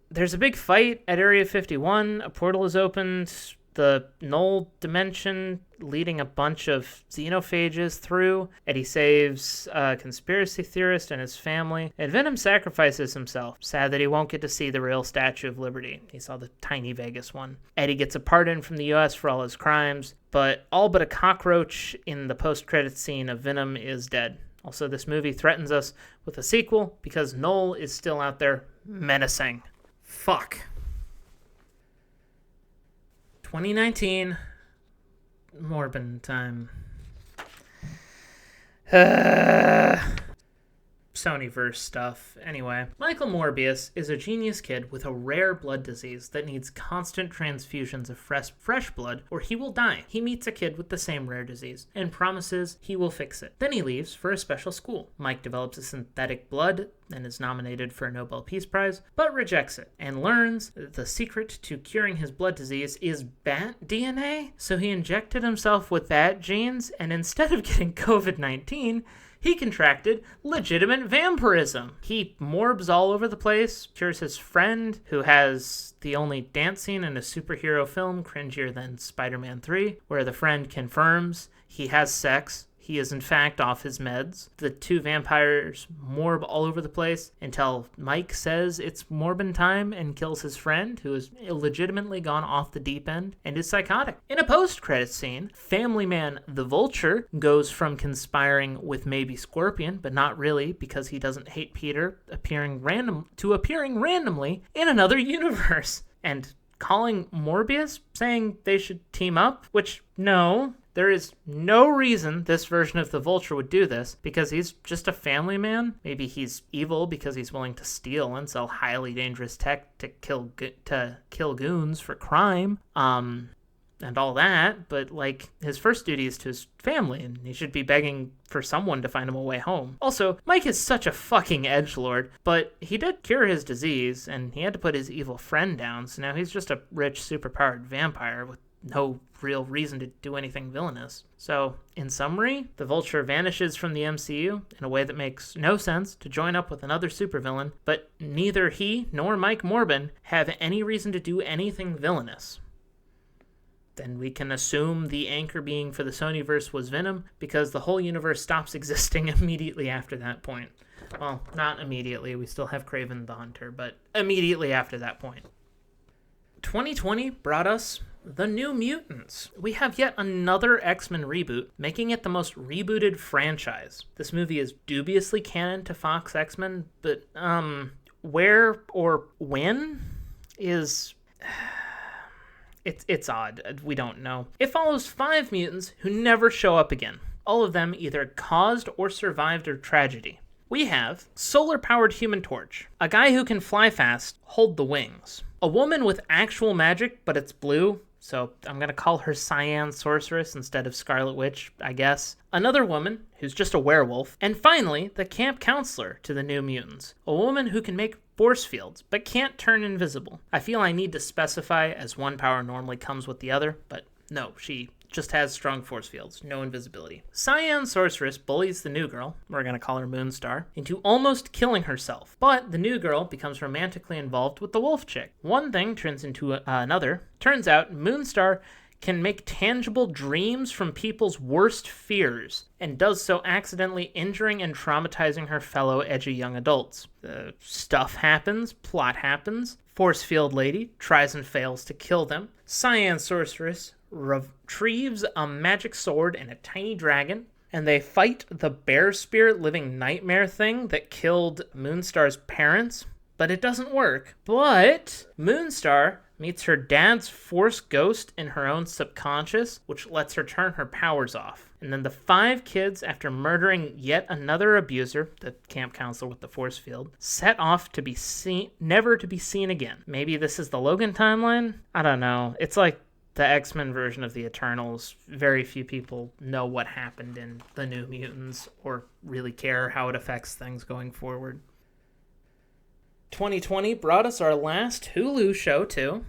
There's a big fight at Area 51. A portal is opened. The Null dimension leading a bunch of xenophages through. Eddie saves a conspiracy theorist and his family. And Venom sacrifices himself. Sad that he won't get to see the real Statue of Liberty. He saw the tiny Vegas one. Eddie gets a pardon from the U.S. for all his crimes. But all but a cockroach in the post-credits scene of Venom is dead. Also, this movie threatens us with a sequel because Null is still out there menacing. Fuck. 2019, Morbin time. Sonyverse stuff. Anyway, Michael Morbius is a genius kid with a rare blood disease that needs constant transfusions of fresh blood or he will die. He meets a kid with the same rare disease and promises he will fix it. Then he leaves for a special school. Mike develops a synthetic blood and is nominated for a Nobel Peace Prize, but rejects it and learns that the secret to curing his blood disease is bat DNA. So he injected himself with bat genes, and instead of getting COVID-19, he contracted legitimate vampirism. He morbs all over the place, cures his friend, who has the only dance scene in a superhero film cringier than Spider-Man 3, where the friend confirms he has sex. He is in fact off his meds. The two vampires morb all over the place until Mike says it's Morbin time and kills his friend, who has illegitimately gone off the deep end and is psychotic. In a post-credits scene, family man the Vulture goes from conspiring with maybe Scorpion, but not really because he doesn't hate Peter, appearing randomly in another universe. And calling Morbius, saying they should team up, which no. There is no reason this version of the Vulture would do this, because he's just a family man. Maybe he's evil because he's willing to steal and sell highly dangerous tech to kill goons for crime, and all that. But, like, his first duty is to his family, and he should be begging for someone to find him a way home. Also, Mike is such a fucking edgelord, but he did cure his disease, and he had to put his evil friend down, so now he's just a rich, superpowered vampire with no real reason to do anything villainous. So, in summary, the Vulture vanishes from the MCU in a way that makes no sense to join up with another supervillain, but neither he nor Mike Morbin have any reason to do anything villainous. then we can assume the anchor being for the Sonyverse was Venom, because the whole universe stops existing immediately after that point. Well, not immediately. We still have Kraven the Hunter, but immediately after that point. 2020 brought us The New Mutants. We have yet another X-Men reboot, making it the most rebooted franchise. This movie is dubiously canon to Fox X-Men, but where or when is... It's odd. We don't know. It follows 5 mutants who never show up again. All of them either caused or survived a tragedy. We have solar-powered Human Torch, a guy who can fly fast, hold the wings, a woman with actual magic, but it's blue, so I'm going to call her Cyan Sorceress instead of Scarlet Witch, I guess, another woman who's just a werewolf, and finally, the camp counselor to the New Mutants, a woman who can make force fields, but can't turn invisible. I feel I need to specify, as one power normally comes with the other, but no, she just has strong force fields, no invisibility. Cyan Sorceress bullies the new girl, we're going to call her Moonstar, into almost killing herself. But the new girl becomes romantically involved with the wolf chick. One thing turns into another. Turns out Moonstar can make tangible dreams from people's worst fears, and does so accidentally injuring and traumatizing her fellow edgy young adults. Stuff happens, plot happens, force field lady tries and fails to kill them. Cyan Sorceress retrieves a magic sword and a tiny dragon, and they fight the bear spirit living nightmare thing that killed Moonstar's parents, but it doesn't work. But Moonstar meets her dad's force ghost in her own subconscious, which lets her turn her powers off. And then the 5 kids, after murdering yet another abuser, the camp counselor with the force field, set off to be seen, never to be seen again. Maybe this is the Logan timeline? I don't know. It's like the X-Men version of the Eternals. Very few people know what happened in the New Mutants or really care how it affects things going forward. 2020 brought us our last Hulu show, too,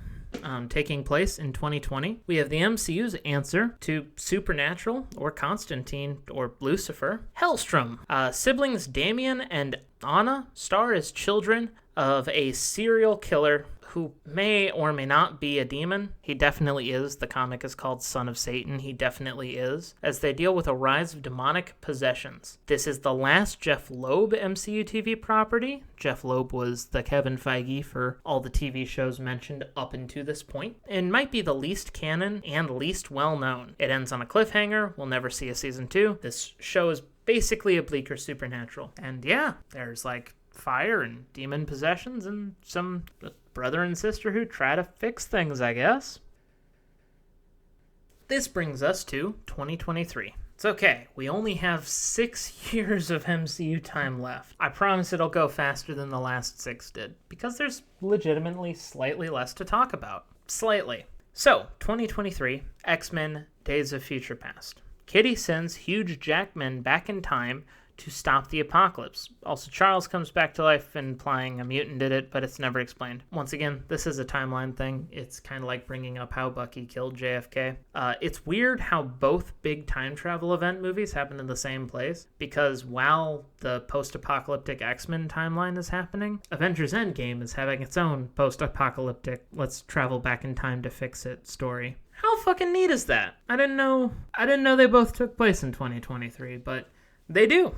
taking place in 2020. We have the MCU's answer to Supernatural, or Constantine, or Lucifer. Hellstrom. Siblings Damien and Anna star as children of a serial killer who may or may not be a demon. He definitely is. The comic is called Son of Satan. He definitely is. As they deal with a rise of demonic possessions. This is the last Jeff Loeb MCU TV property. Jeff Loeb was the Kevin Feige for all the TV shows mentioned up until this point, and might be the least canon and least well-known. It ends on a cliffhanger. We'll never see a season 2. This show is basically a bleaker Supernatural. And yeah, there's like fire and demon possessions and some brother and sister who try to fix things, I guess. This brings us to 2023. It's okay, we only have 6 years of MCU time left. I promise it'll go faster than the last 6 did, because there's legitimately slightly less to talk about. Slightly. So, 2023, X-Men Days of Future Past. Kitty sends Hugh Jackman back in time to stop the apocalypse. Also, Charles comes back to life, implying a mutant did it, but it's never explained. Once again, this is a timeline thing. It's kind of like bringing up how Bucky killed JFK. It's weird how both big time travel event movies happen in the same place, because while the post-apocalyptic X-Men timeline is happening, Avengers Endgame is having its own post-apocalyptic let's travel back in time to fix it story. How fucking neat is that? I didn't know they both took place in 2023, but they do.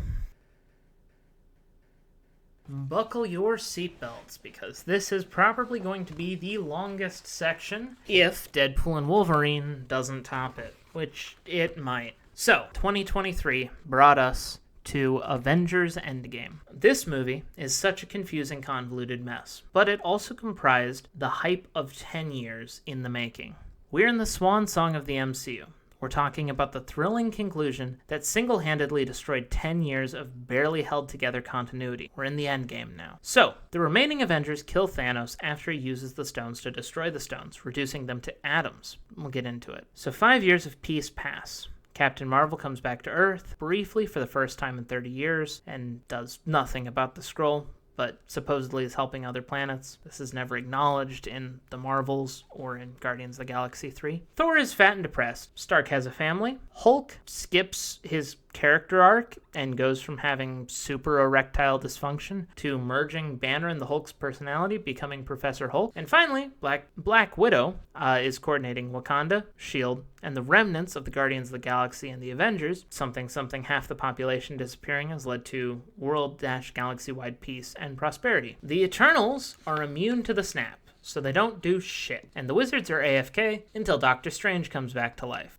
Buckle your seatbelts, because this is probably going to be the longest section if Deadpool and Wolverine doesn't top it, which it might. So, 2023 brought us to Avengers Endgame. This movie is such a confusing, convoluted mess, but it also comprised the hype of 10 years in the making. We're in the swan song of the MCU. We're talking about the thrilling conclusion that single-handedly destroyed 10 years of barely held together continuity. We're in the endgame now. So, the remaining Avengers kill Thanos after he uses the stones to destroy the stones, reducing them to atoms. We'll get into it. So 5 years of peace pass. Captain Marvel comes back to Earth, briefly for the first time in 30 years, and does nothing about the Skrull, but supposedly is helping other planets. This is never acknowledged in the Marvels or in Guardians of the Galaxy 3. Thor is fat and depressed. Stark has a family. Hulk skips his character arc and goes from having super erectile dysfunction to merging Banner and the Hulk's personality, becoming Professor Hulk. And finally, Black Widow is coordinating Wakanda, S.H.I.E.L.D., and the remnants of the Guardians of the Galaxy and the Avengers. Something half the population disappearing has led to world-galaxy-wide peace and prosperity. The Eternals are immune to the snap, so they don't do shit. And the Wizards are AFK until Doctor Strange comes back to life.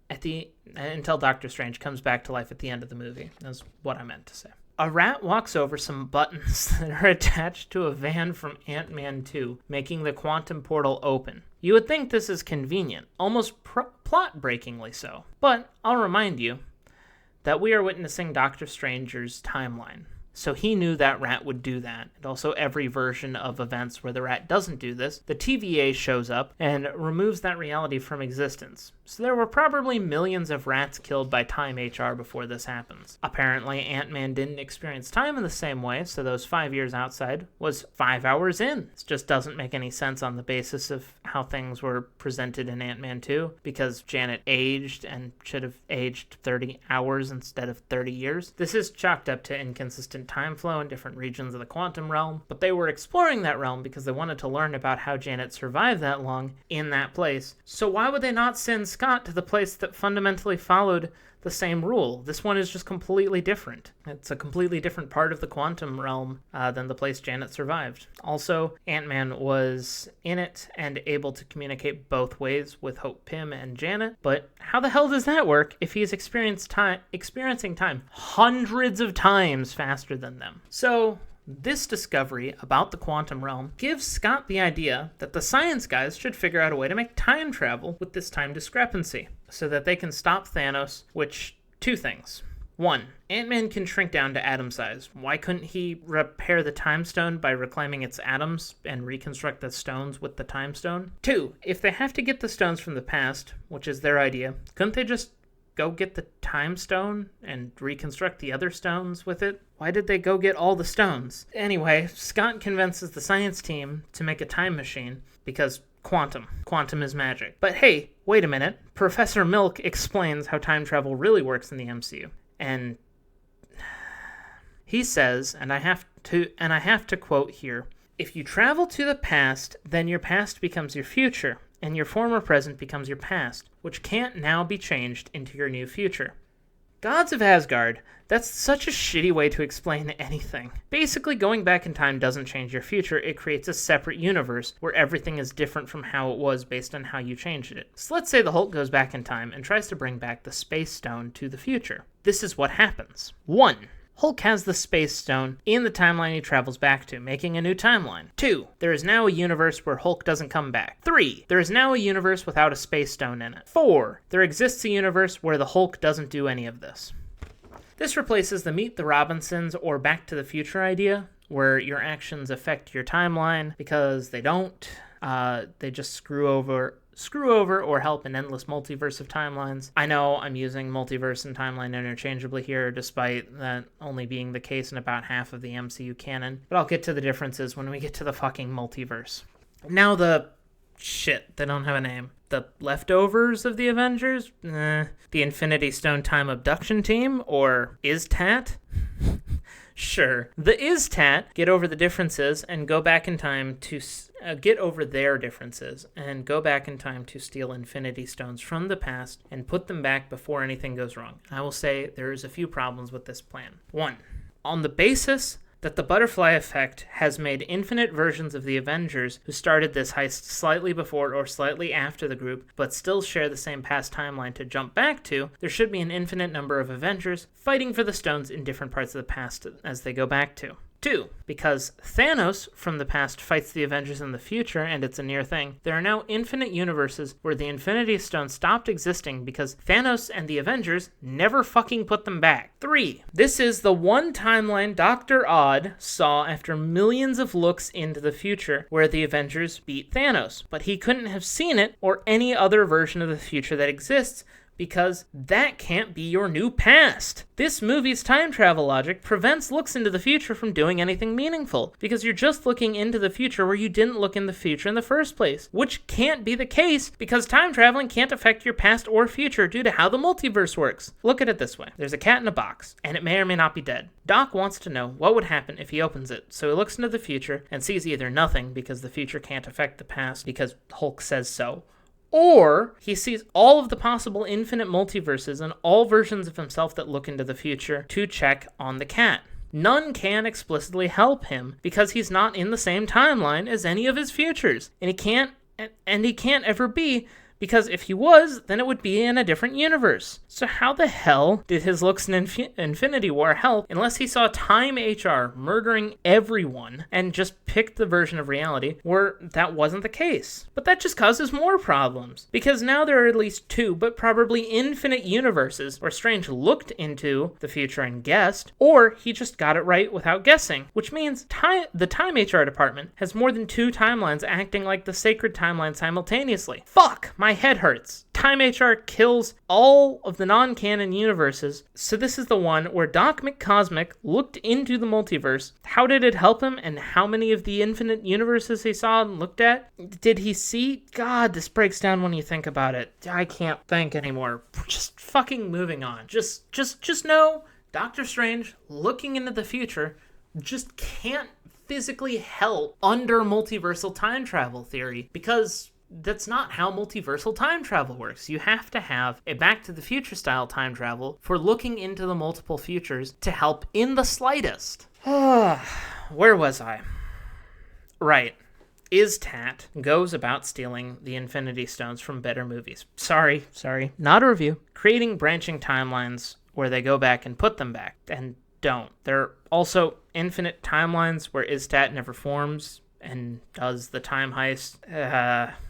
Until Doctor Strange comes back to life at the end of the movie. That's what I meant to say. A rat walks over some buttons that are attached to a van from Ant-Man 2, making the quantum portal open. You would think this is convenient, almost plot-breakingly so. But I'll remind you that we are witnessing Doctor Strange's timeline. So he knew that rat would do that. And also every version of events where the rat doesn't do this, the TVA shows up and removes that reality from existence. So there were probably millions of rats killed by Time HR before this happens. Apparently Ant-Man didn't experience time in the same way, so those 5 years outside was 5 hours in. This just doesn't make any sense on the basis of how things were presented in Ant-Man 2, because Janet aged and should have aged 30 hours instead of 30 years. This is chalked up to inconsistent time flow in different regions of the quantum realm, but they were exploring that realm because they wanted to learn about how Janet survived that long in that place. So why would they not send Scott to the place that fundamentally followed the same rule? This one is just completely different. It's a completely different part of the quantum realm than the place Janet survived. Also, Ant-Man was in it and able to communicate both ways with Hope Pym and Janet, but how the hell does that work if he's experiencing time hundreds of times faster than them? So this discovery about the quantum realm gives Scott the idea that the science guys should figure out a way to make time travel with this time discrepancy so that they can stop Thanos, which, two things. One, Ant-Man can shrink down to atom size. Why couldn't he repair the time stone by reclaiming its atoms and reconstruct the stones with the time stone? Two, if they have to get the stones from the past, which is their idea, couldn't they just go get the time stone and reconstruct the other stones with it? Why did they go get all the stones? Anyway, Scott convinces the science team to make a time machine because quantum is magic. But hey, wait a minute. Professor Milk explains how time travel really works in the MCU. And he says, and I have to quote here, if you travel to the past, then your past becomes your future, and your former present becomes your past, which can't now be changed into your new future. Gods of Asgard, that's such a shitty way to explain anything. Basically, going back in time doesn't change your future, it creates a separate universe where everything is different from how it was based on how you changed it. So let's say the Hulk goes back in time and tries to bring back the Space Stone to the future. This is what happens. 1. Hulk has the Space Stone in the timeline he travels back to, making a new timeline. 2. There is now a universe where Hulk doesn't come back. 3. There is now a universe without a Space Stone in it. 4. There exists a universe where the Hulk doesn't do any of this. This replaces the Meet the Robinsons or Back to the Future idea, where your actions affect your timeline because they don't. They just screw over or help an endless multiverse of timelines. I know I'm using multiverse and timeline interchangeably here, despite that only being the case in about half of the MCU canon, but I'll get to the differences when we get to the fucking multiverse. Now they don't have a name. The leftovers of the Avengers? The Infinity Stone Time Abduction Team? Or ISTAT? Sure. The ISTAT get over the differences and go back in time to get over their differences and go back in time to steal Infinity Stones from the past and put them back before anything goes wrong. I will say there's a few problems with this plan. 1. On the basis that the butterfly effect has made infinite versions of the Avengers who started this heist slightly before or slightly after the group, but still share the same past timeline to jump back to, there should be an infinite number of Avengers fighting for the stones in different parts of the past as they go back to. 2. Because Thanos from the past fights the Avengers in the future, and it's a near thing, there are now infinite universes where the Infinity Stone stopped existing because Thanos and the Avengers never fucking put them back. 3. This is the one timeline Dr. Odd saw after millions of looks into the future where the Avengers beat Thanos, but he couldn't have seen it or any other version of the future that exists because that can't be your new past. This movie's time travel logic prevents looks into the future from doing anything meaningful, because you're just looking into the future where you didn't look in the future in the first place, which can't be the case because time traveling can't affect your past or future due to how the multiverse works. Look at it this way. There's a cat in a box, and it may or may not be dead. Doc wants to know what would happen if he opens it, so he looks into the future and sees either nothing because the future can't affect the past because Hulk says so, or he sees all of the possible infinite multiverses and all versions of himself that look into the future to check on the cat. None can explicitly help him because he's not in the same timeline as any of his futures, and he can't ever be, because if he was, then it would be in a different universe. So how the hell did his looks in Infinity War help unless he saw Time HR murdering everyone and just picked the version of reality where that wasn't the case? But that just causes more problems, because now there are at least 2, but probably infinite universes where Strange looked into the future and guessed, or he just got it right without guessing, which means the Time HR department has more than 2 timelines acting like the sacred timeline simultaneously. Fuck! My head hurts. Time HR kills all of the non-canon universes, so this is the one where Doc McCosmic looked into the multiverse. How did it help him, and how many of the infinite universes he saw and looked at did he see? God, this breaks down when you think about it. I can't think anymore. We're just fucking moving on. Just know, Doctor Strange looking into the future just can't physically help under multiversal time travel theory, because that's not how multiversal time travel works. You have to have a Back to the Future style time travel for looking into the multiple futures to help in the slightest. Where was I? Right. Tat goes about stealing the Infinity Stones from better movies. Sorry, not a review. Creating branching timelines where they go back and put them back, and don't. There are also infinite timelines where Tat never forms and does the time heist.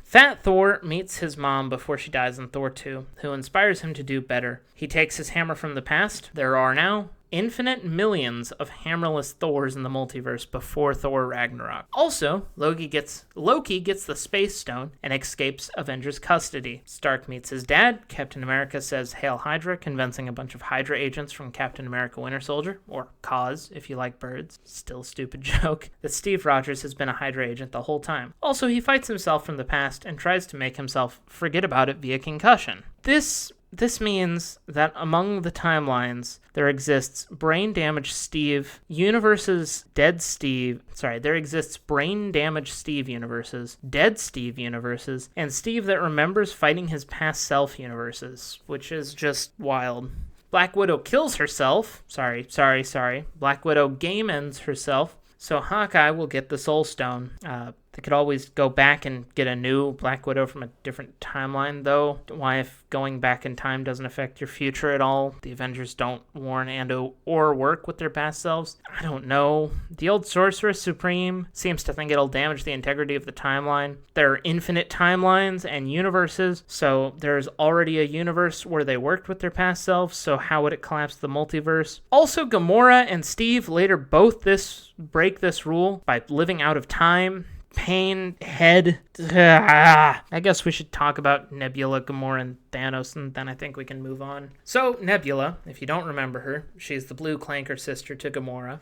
Fat Thor meets his mom before she dies in Thor 2, who inspires him to do better. He takes his hammer from the past. There are now infinite millions of hammerless Thors in the multiverse before Thor Ragnarok. Also, Loki gets the Space Stone and escapes Avengers custody. Stark meets his dad. Captain America says Hail Hydra, convincing a bunch of Hydra agents from Captain America Winter Soldier, or KAZ if you like birds, still stupid joke, that Steve Rogers has been a Hydra agent the whole time. Also, he fights himself from the past and tries to make himself forget about it via concussion. This means that among the timelines, there exists brain damaged Steve universes, there exists brain damaged Steve universes, dead Steve universes, and Steve that remembers fighting his past self universes, which is just wild. Black Widow kills herself. Sorry. Black Widow game ends herself. So Hawkeye will get the Soul Stone. They could always go back and get a new Black Widow from a different timeline, though. Why, if going back in time doesn't affect your future at all, the Avengers don't warn or work with their past selves? I don't know. The old Sorceress Supreme seems to think it'll damage the integrity of the timeline. There are infinite timelines and universes, so there's already a universe where they worked with their past selves, so how would it collapse the multiverse? Also, Gamora and Steve later both break this rule by living out of time. Pain, head. I guess we should talk about Nebula, Gamora, and Thanos, and then I think we can move on. So, Nebula, if you don't remember her, she's the blue clanker sister to Gamora,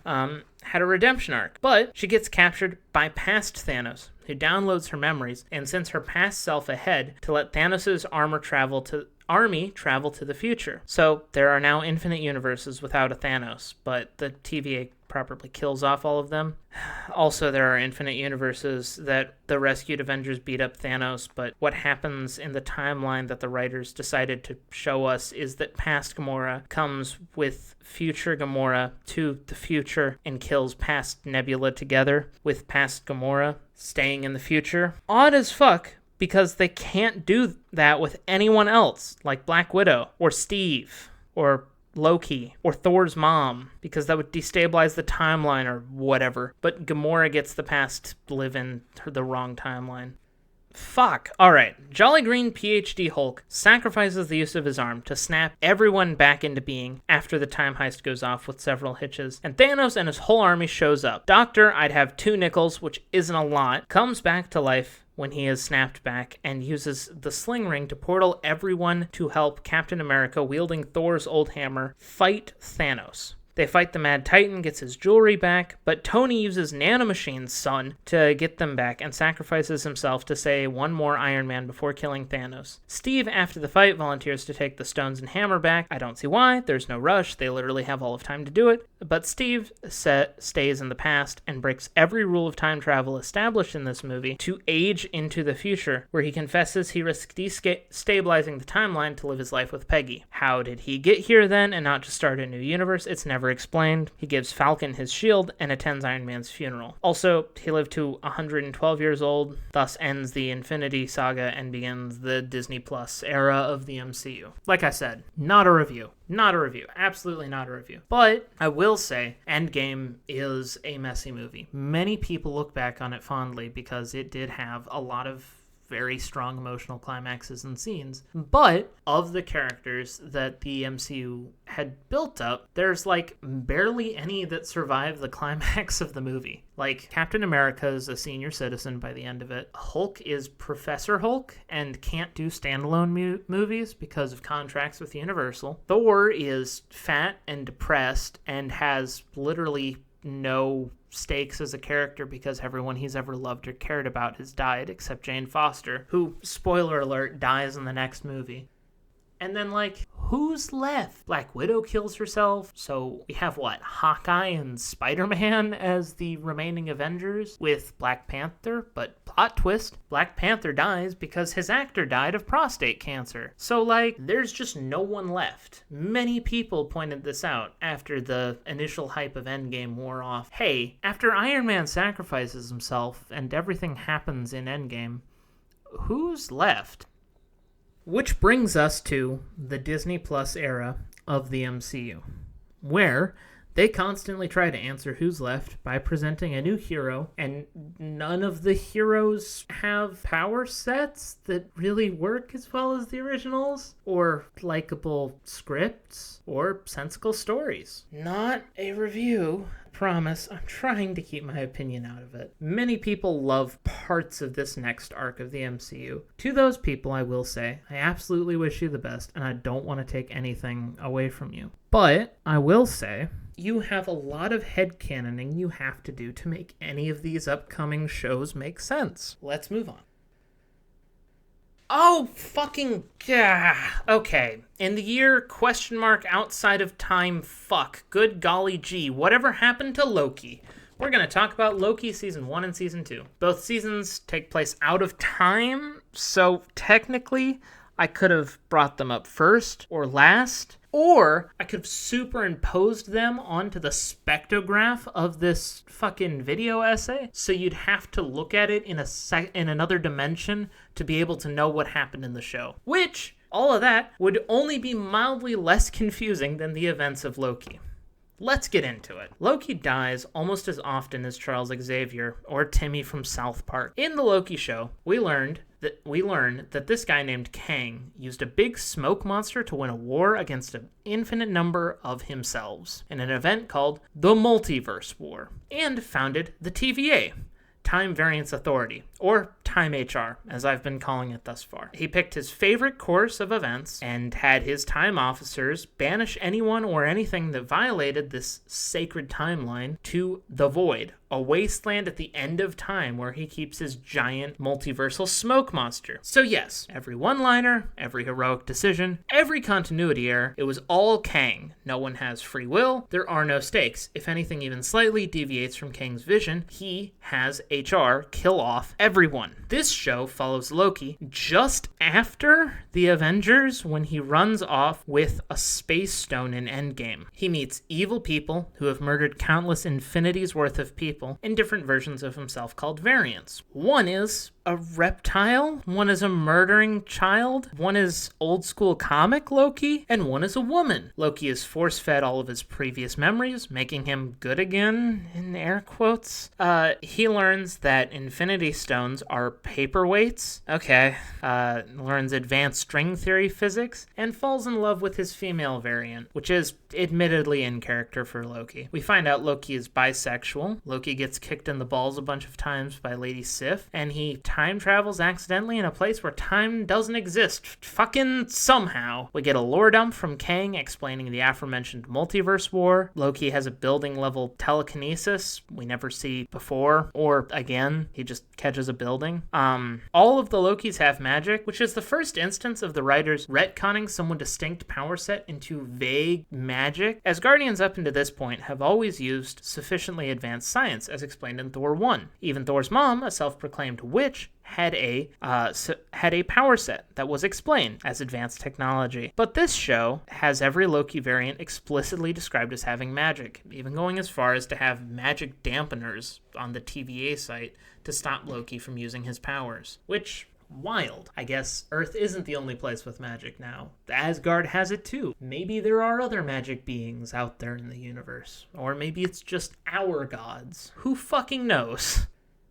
had a redemption arc, but she gets captured by past Thanos, who downloads her memories and sends her past self ahead to let Thanos' army travel to the future. So, there are now infinite universes without a Thanos, but the TVA properly kills off all of them. Also, there are infinite universes that the rescued Avengers beat up Thanos, but what happens in the timeline that the writers decided to show us is that past Gamora comes with future Gamora to the future and kills past Nebula together with past Gamora staying in the future. Odd as fuck, because they can't do that with anyone else, like Black Widow, or Steve, or Loki, or Thor's mom, because that would destabilize the timeline or whatever. But Gamora gets the past live in the wrong timeline. Fuck. Alright. Jolly Green PhD Hulk sacrifices the use of his arm to snap everyone back into being after the time heist goes off with several hitches, and Thanos and his whole army shows up. Doctor, I'd have 2 nickels, which isn't a lot, comes back to life when he is snapped back and uses the sling ring to portal everyone to help Captain America, wielding Thor's old hammer, fight Thanos. They fight the Mad Titan, gets his jewelry back, but Tony uses Nanomachine's son to get them back and sacrifices himself to say one more Iron Man before killing Thanos. Steve, after the fight, volunteers to take the stones and hammer back. I don't see why, there's no rush, they literally have all of time to do it. But Steve stays in the past and breaks every rule of time travel established in this movie to age into the future, where he confesses he risked destabilizing the timeline to live his life with Peggy. How did he get here then and not just start a new universe? It's never explained. He gives Falcon his shield and attends Iron Man's funeral. Also, he lived to 112 years old, thus ends the Infinity Saga and begins the Disney Plus era of the MCU. Like I said, not a review. Not a review. Absolutely not a review. But I will say Endgame is a messy movie. Many people look back on it fondly because it did have a lot of very strong emotional climaxes and scenes. But of the characters that the MCU had built up, there's like barely any that survive the climax of the movie. Like, Captain America is a senior citizen by the end of it. Hulk is Professor Hulk and can't do standalone movies because of contracts with Universal. Thor is fat and depressed and has literally no stakes as a character because everyone he's ever loved or cared about has died except Jane Foster, who, spoiler alert, dies in the next movie. And then, like, who's left? Black Widow kills herself, so we have, what, Hawkeye and Spider-Man as the remaining Avengers with Black Panther, but plot twist, Black Panther dies because his actor died of prostate cancer. So, like, there's just no one left. Many people pointed this out after the initial hype of Endgame wore off. Hey, after Iron Man sacrifices himself and everything happens in Endgame, who's left? Which brings us to the Disney Plus era of the MCU, where they constantly try to answer who's left by presenting a new hero, and none of the heroes have power sets that really work as well as the originals, or likable scripts, or sensible stories. Not a review. Promise, I'm trying to keep my opinion out of it. Many people love parts of this next arc of the MCU. To those people, I will say, I absolutely wish you the best, and I don't want to take anything away from you. But I will say, you have a lot of headcanoning you have to do to make any of these upcoming shows make sense. Let's move on. Oh, fucking... Okay. In the year, outside of time, good golly gee, whatever happened to Loki? We're going to talk about Loki Season 1 and Season 2. Both seasons take place out of time, so technically I could have brought them up first or last, or I could have superimposed them onto the spectrograph of this fucking video essay, so you'd have to look at it in another dimension to be able to know what happened in the show. Which, all of that, would only be mildly less confusing than the events of Loki. Let's get into it. Loki dies almost as often as Charles Xavier or Timmy from South Park. In the Loki show, we learn that this guy named Kang used a big smoke monster to win a war against an infinite number of himselves in an event called the Multiverse War, and founded the TVA, Time Variance Authority, or Time HR, as I've been calling it thus far. He picked his favorite course of events and had his time officers banish anyone or anything that violated this sacred timeline to the Void, a wasteland at the end of time where he keeps his giant multiversal smoke monster. So yes, every one-liner, every heroic decision, every continuity error, it was all Kang. No one has free will, there are no stakes. If anything even slightly deviates from Kang's vision, he has HR kill off everyone. This show follows Loki just after the Avengers when he runs off with a space stone in Endgame. He meets evil people who have murdered countless infinities worth of people in different versions of himself called variants. One is a reptile, one is a murdering child, one is old school comic Loki, and one is a woman. Loki is force-fed all of his previous memories, making him good again, in air quotes. He learns that Infinity Stones are paperweights. Okay. Learns advanced string theory physics, and falls in love with his female variant, which is admittedly in character for Loki. We find out Loki is bisexual. Loki gets kicked in the balls a bunch of times by Lady Sif, and he time travels accidentally in a place where time doesn't exist. Fucking somehow. We get a lore dump from Kang explaining the aforementioned multiverse war. Loki has a building level telekinesis we never see before, or again, he just catches a building. All of the Lokis have magic, which is the first instance of the writers retconning someone distinct power set into vague magic, as Guardians up until this point have always used sufficiently advanced science, as explained in Thor 1. Even Thor's mom, a self-proclaimed witch, had a power set that was explained as advanced technology. But this show has every Loki variant explicitly described as having magic, even going as far as to have magic dampeners on the TVA site to stop Loki from using his powers. Which, wild. I guess Earth isn't the only place with magic now. Asgard has it too. Maybe there are other magic beings out there in the universe. Or maybe it's just our gods. Who fucking knows?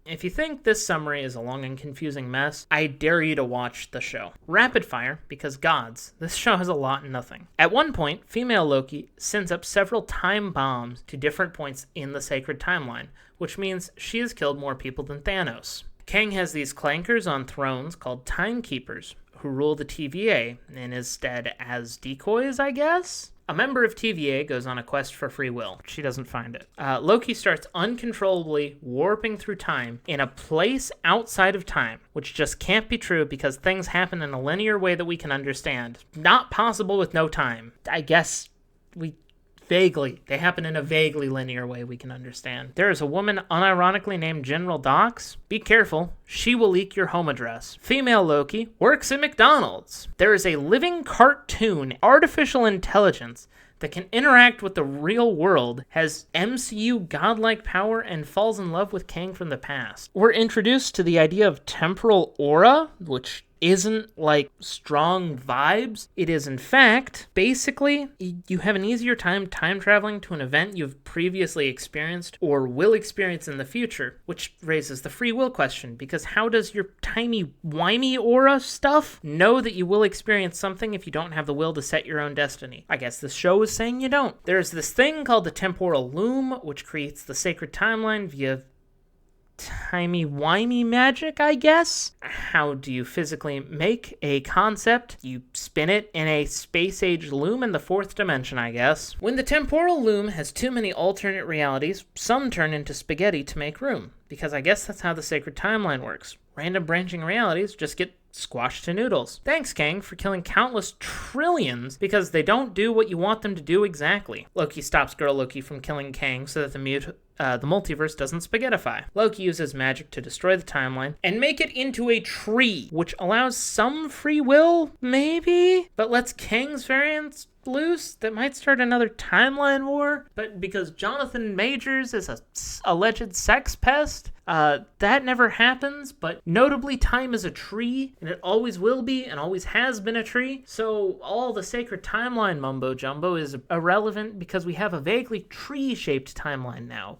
If you think this summary is a long and confusing mess, I dare you to watch the show. Rapid fire, because gods, this show has a lot and nothing. At one point, female Loki sends up several time bombs to different points in the sacred timeline, which means she has killed more people than Thanos. Kang has these clankers on thrones called timekeepers, who rule the TVA in his stead as decoys, I guess? A member of TVA goes on a quest for free will. She doesn't find it. Loki starts uncontrollably warping through time in a place outside of time, which just can't be true because things happen in a linear way that we can understand. Not possible with no time. I guess they happen in a vaguely linear way we can understand. There is a woman unironically named General Docs. Be careful, she will leak your home address. Female Loki works at McDonald's. There is a living cartoon, artificial intelligence, that can interact with the real world, has MCU godlike power, and falls in love with Kang from the past. We're introduced to the idea of temporal aura, which isn't like strong vibes. It is, in fact, basically, you have an easier time traveling to an event you've previously experienced or will experience in the future, which raises the free will question, because how does your timey-wimey aura stuff know that you will experience something if you don't have the will to set your own destiny? I guess this show is saying you don't. There's this thing called the temporal loom, which creates the sacred timeline via timey-wimey magic, I guess? How do you physically make a concept? You spin it in a space-age loom in the fourth dimension, I guess. When the temporal loom has too many alternate realities, some turn into spaghetti to make room, because I guess that's how the sacred timeline works. Random branching realities just get squashed to noodles. Thanks, Kang, for killing countless trillions because they don't do what you want them to do exactly. Loki stops Girl Loki from killing Kang so that the multiverse doesn't spaghettify. Loki uses magic to destroy the timeline and make it into a tree, which allows some free will, maybe, but lets Kang's variants loose that might start another timeline war. But because Jonathan Majors is a alleged sex pest, that never happens. But notably, time is a tree, and it always will be and always has been a tree. So all the sacred timeline mumbo jumbo is irrelevant because we have a vaguely tree-shaped timeline now.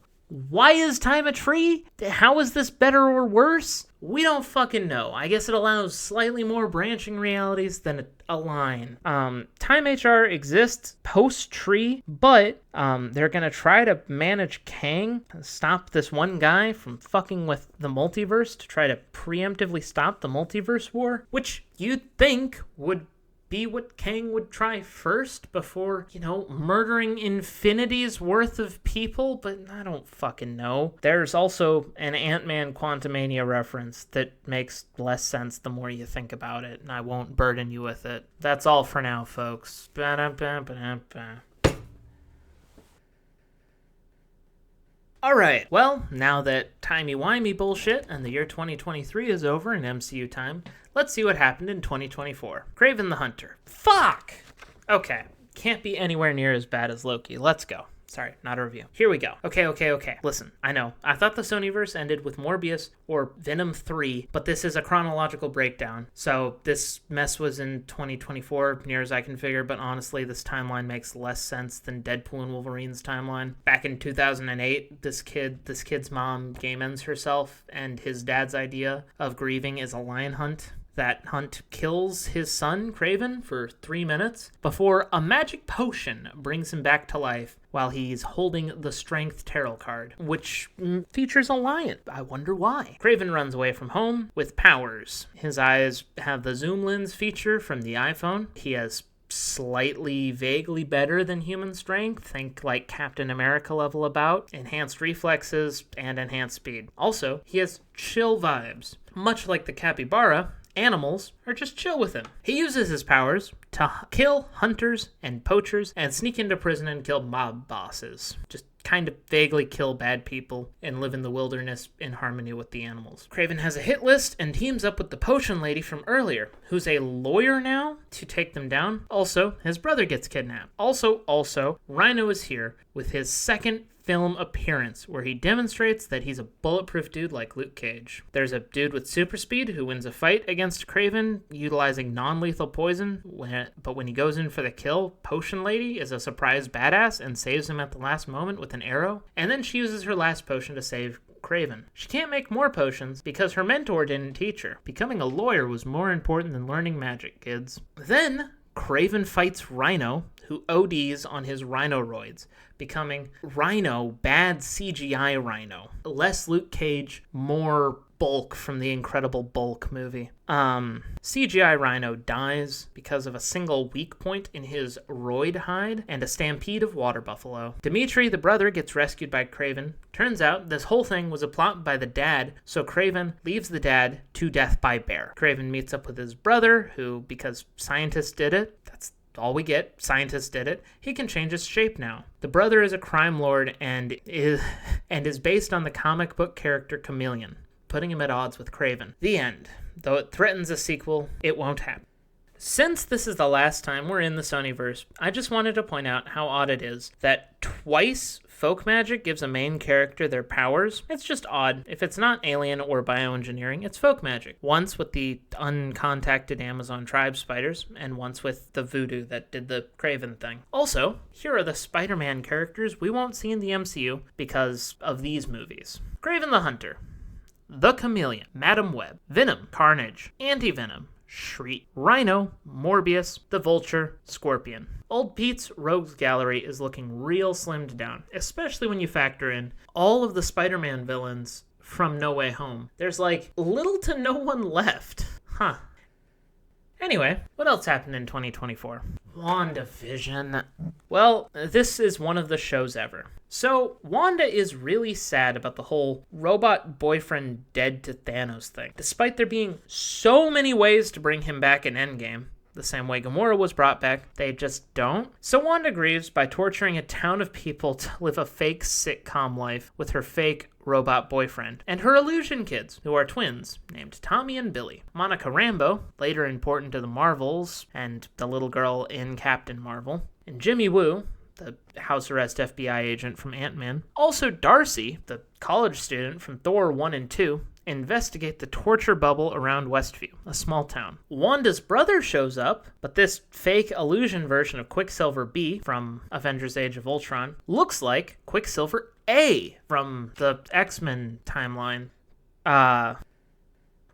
Why is time a tree? How is this better or worse? We don't fucking know. I guess it allows slightly more branching realities than a line. Time HR exists post-tree, but they're gonna try to manage Kang, stop this one guy from fucking with the multiverse to try to preemptively stop the multiverse war, which you'd think would be what Kang would try first before, murdering infinity's worth of people, but I don't fucking know. There's also an Ant-Man Quantumania reference that makes less sense the more you think about it, and I won't burden you with it. That's all for now, folks. Alright, well, now that timey-wimey bullshit and the year 2023 is over in MCU time, let's see what happened in 2024. Kraven the Hunter. Fuck! Okay, can't be anywhere near as bad as Loki. Let's go. Sorry, not a review. Here we go. Okay. Listen, I know. I thought the Sonyverse ended with Morbius or Venom 3, but this is a chronological breakdown. So this mess was in 2024, near as I can figure, but honestly, this timeline makes less sense than Deadpool and Wolverine's timeline. Back in 2008, this kid's mom game ends herself, and his dad's idea of grieving is a lion hunt. That hunt kills his son, Kraven, for 3 minutes before a magic potion brings him back to life while he's holding the Strength Tarot card, which features a lion. I wonder why. Kraven runs away from home with powers. His eyes have the zoom lens feature from the iPhone. He has slightly, vaguely better than human strength. Think like Captain America level about. Enhanced reflexes and enhanced speed. Also, he has chill vibes. Much like the capybara, animals are just chill with him. He uses his powers to kill hunters and poachers and sneak into prison and kill mob bosses. Just kind of vaguely kill bad people and live in the wilderness in harmony with the animals. Kraven has a hit list and teams up with the potion lady from earlier, who's a lawyer now, to take them down. Also, his brother gets kidnapped. Also, Rhino is here with his second film appearance where he demonstrates that he's a bulletproof dude like Luke Cage. There's a dude with super speed who wins a fight against Kraven utilizing non-lethal poison, but when he goes in for the kill, Potion Lady is a surprise badass and saves him at the last moment with an arrow, and then she uses her last potion to save Kraven. She can't make more potions because her mentor didn't teach her. Becoming a lawyer was more important than learning magic, kids. Then Kraven fights Rhino, who ODs on his Rhinoroids, becoming Rhino, bad CGI Rhino. Less Luke Cage, more Bulk from the Incredible Bulk movie. CGI Rhino dies because of a single weak point in his roid hide and a stampede of water buffalo. Dimitri, the brother, gets rescued by Kraven. Turns out this whole thing was a plot by the dad, so Kraven leaves the dad to death by bear. Kraven meets up with his brother, who, because scientists did it, that's all we get, scientists did it, he can change his shape now. The brother is a crime lord and is based on the comic book character Chameleon, putting him at odds with Kraven. The end. Though it threatens a sequel, it won't happen. Since this is the last time we're in the Sonyverse, I just wanted to point out how odd it is that twice folk magic gives a main character their powers. It's just odd. If it's not alien or bioengineering, it's folk magic. Once with the uncontacted Amazon tribe spiders, and once with the voodoo that did the Kraven thing. Also, here are the Spider-Man characters we won't see in the MCU because of these movies. Kraven the Hunter, the Chameleon, Madam Web, Venom, Carnage, Anti-Venom, Shriek, Rhino, Morbius, the Vulture, Scorpion. Old Pete's Rogues Gallery is looking real slimmed down, especially when you factor in all of the Spider-Man villains from No Way Home. There's like little to no one left. Huh. Anyway, what else happened in 2024? WandaVision. Well, this is one of the shows ever. So, Wanda is really sad about the whole robot boyfriend dead to Thanos thing. Despite there being so many ways to bring him back in Endgame, the same way Gamora was brought back, they just don't. So Wanda grieves by torturing a town of people to live a fake sitcom life with her fake robot boyfriend and her illusion kids, who are twins, named Tommy and Billy. Monica Rambeau, later important to the Marvels and the little girl in Captain Marvel, and Jimmy Woo, the house arrest FBI agent from Ant-Man. Also Darcy, the college student from Thor 1 and 2, investigate the torture bubble around Westview, a small town. Wanda's brother shows up, but this fake illusion version of Quicksilver B from Avengers Age of Ultron looks like Quicksilver A from the X-Men timeline.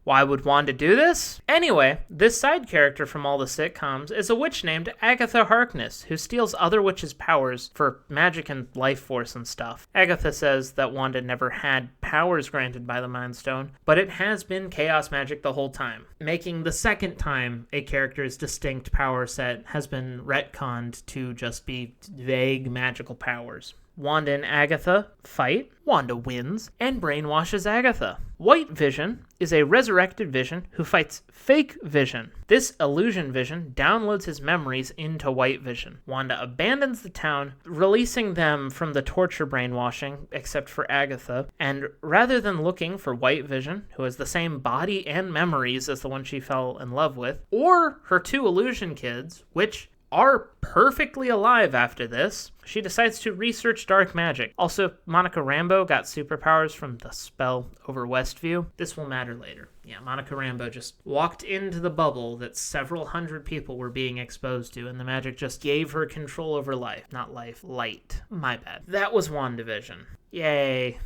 Why would Wanda do this? Anyway, this side character from all the sitcoms is a witch named Agatha Harkness, who steals other witches' powers for magic and life force and stuff. Agatha says that Wanda never had powers granted by the Mind Stone, but it has been chaos magic the whole time, making the second time a character's distinct power set has been retconned to just be vague magical powers. Wanda and Agatha fight, Wanda wins, and brainwashes Agatha. White Vision is a resurrected Vision who fights fake Vision. This illusion Vision downloads his memories into White Vision. Wanda abandons the town, releasing them from the torture brainwashing, except for Agatha, and rather than looking for White Vision, who has the same body and memories as the one she fell in love with, or her two illusion kids, which are perfectly alive after this. She decides to research dark magic. Also, Monica Rambeau got superpowers from the spell over Westview. This will matter later. Yeah, Monica Rambeau just walked into the bubble that several hundred people were being exposed to, and the magic just gave her control over life. Not life, light. My bad. That was WandaVision. Yay.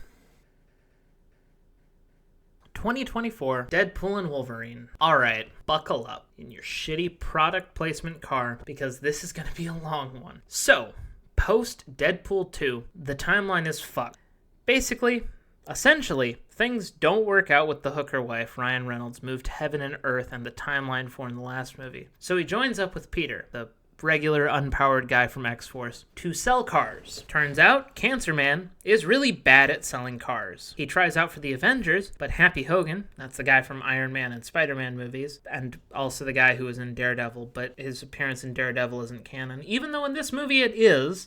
2024, Deadpool and Wolverine. Alright, buckle up in your shitty product placement car, because this is going to be a long one. So, post Deadpool 2, the timeline is fucked. Basically, essentially, things don't work out with the hooker wife Ryan Reynolds moved heaven and earth and the timeline for in the last movie. So he joins up with Peter, the regular unpowered guy from X-Force, to sell cars. Turns out, Cancer Man is really bad at selling cars. He tries out for the Avengers, but Happy Hogan, that's the guy from Iron Man and Spider-Man movies, and also the guy who was in Daredevil, but his appearance in Daredevil isn't canon, even though in this movie it is,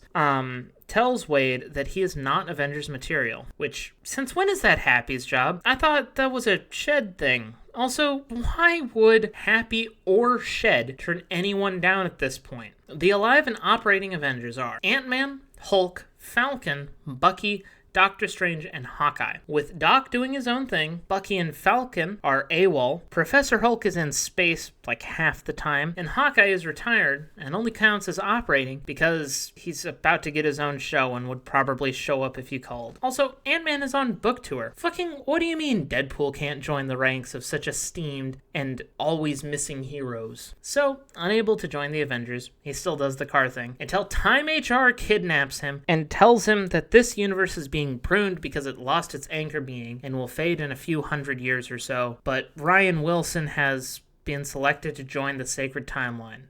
tells Wade that he is not Avengers material, which, since when is that Happy's job? I thought that was a Shed thing. Also, why would Happy or Shed turn anyone down at this point? The alive and operating Avengers are Ant-Man, Hulk, Falcon, Bucky, Doctor Strange, and Hawkeye. With Doc doing his own thing, Bucky and Falcon are AWOL, Professor Hulk is in space like half the time, and Hawkeye is retired and only counts as operating because he's about to get his own show and would probably show up if you called. Also, Ant-Man is on book tour. Fucking, what do you mean Deadpool can't join the ranks of such esteemed and always missing heroes? So, unable to join the Avengers, he still does the car thing until Time HR kidnaps him and tells him that this universe is being pruned because it lost its anchor being and will fade in a few hundred years or so, but Ryan Wilson has been selected to join the sacred timeline.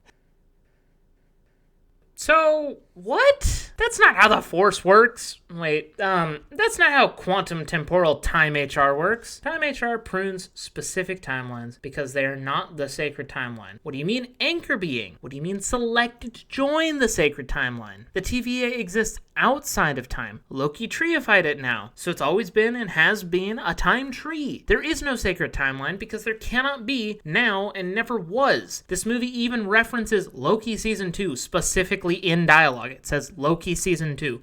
So, what? That's not how the Force works. Wait, that's not how quantum temporal Time HR works. Time HR prunes specific timelines because they are not the sacred timeline. What do you mean anchor being? What do you mean selected to join the sacred timeline? The TVA exists outside of time. Loki treeified it now, so it's always been and has been a time tree. There is no sacred timeline because there cannot be now and never was. This movie even references Loki Season 2 specifically in dialogue. It says Loki Season 2.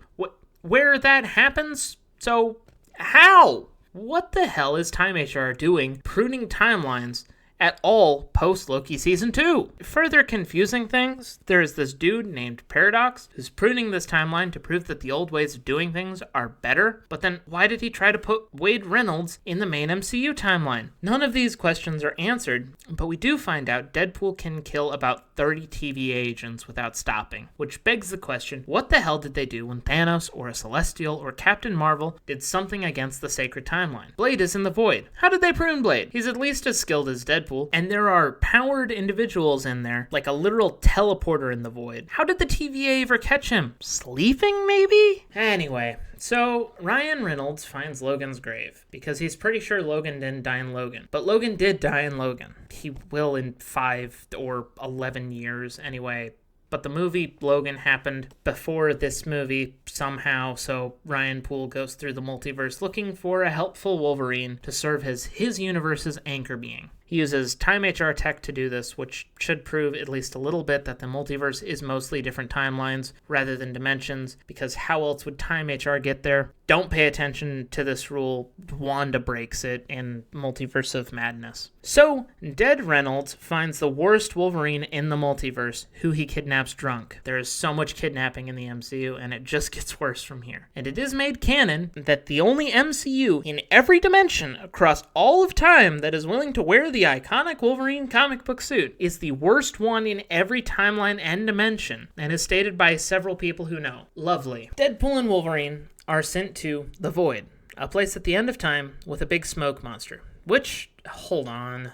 Where that happens? So, how? What the hell is Time HR doing pruning timelines at all post-Loki Season 2? Further confusing things, there's this dude named Paradox who's pruning this timeline to prove that the old ways of doing things are better, but then why did he try to put Wade Reynolds in the main MCU timeline? None of these questions are answered, but we do find out Deadpool can kill about 30 TVA agents without stopping, which begs the question, what the hell did they do when Thanos or a Celestial or Captain Marvel did something against the sacred timeline? Blade is in the void. How did they prune Blade? He's at least as skilled as Deadpool, and there are powered individuals in there, like a literal teleporter in the void. How did the TVA ever catch him? Sleeping, maybe? Anyway, so Ryan Reynolds finds Logan's grave, because he's pretty sure Logan didn't die in Logan. But Logan did die in Logan. He will in 5 or 11 years anyway. But the movie Logan happened before this movie somehow, so Ryan Poole goes through the multiverse looking for a helpful Wolverine to serve as his universe's anchor being. He uses Time HR tech to do this, which should prove at least a little bit that the multiverse is mostly different timelines rather than dimensions, because how else would Time HR get there? Don't pay attention to this rule. Wanda breaks it in Multiverse of Madness. So, Dead Reynolds finds the worst Wolverine in the multiverse, who he kidnaps drunk. There is so much kidnapping in the MCU, and it just gets worse from here. And it is made canon that the only MCU in every dimension across all of time that is willing to wear the iconic Wolverine comic book suit is the worst one in every timeline and dimension, and is stated by several people who know. Lovely. Deadpool and Wolverine are sent to the Void, a place at the end of time with a big smoke monster. Which, hold on.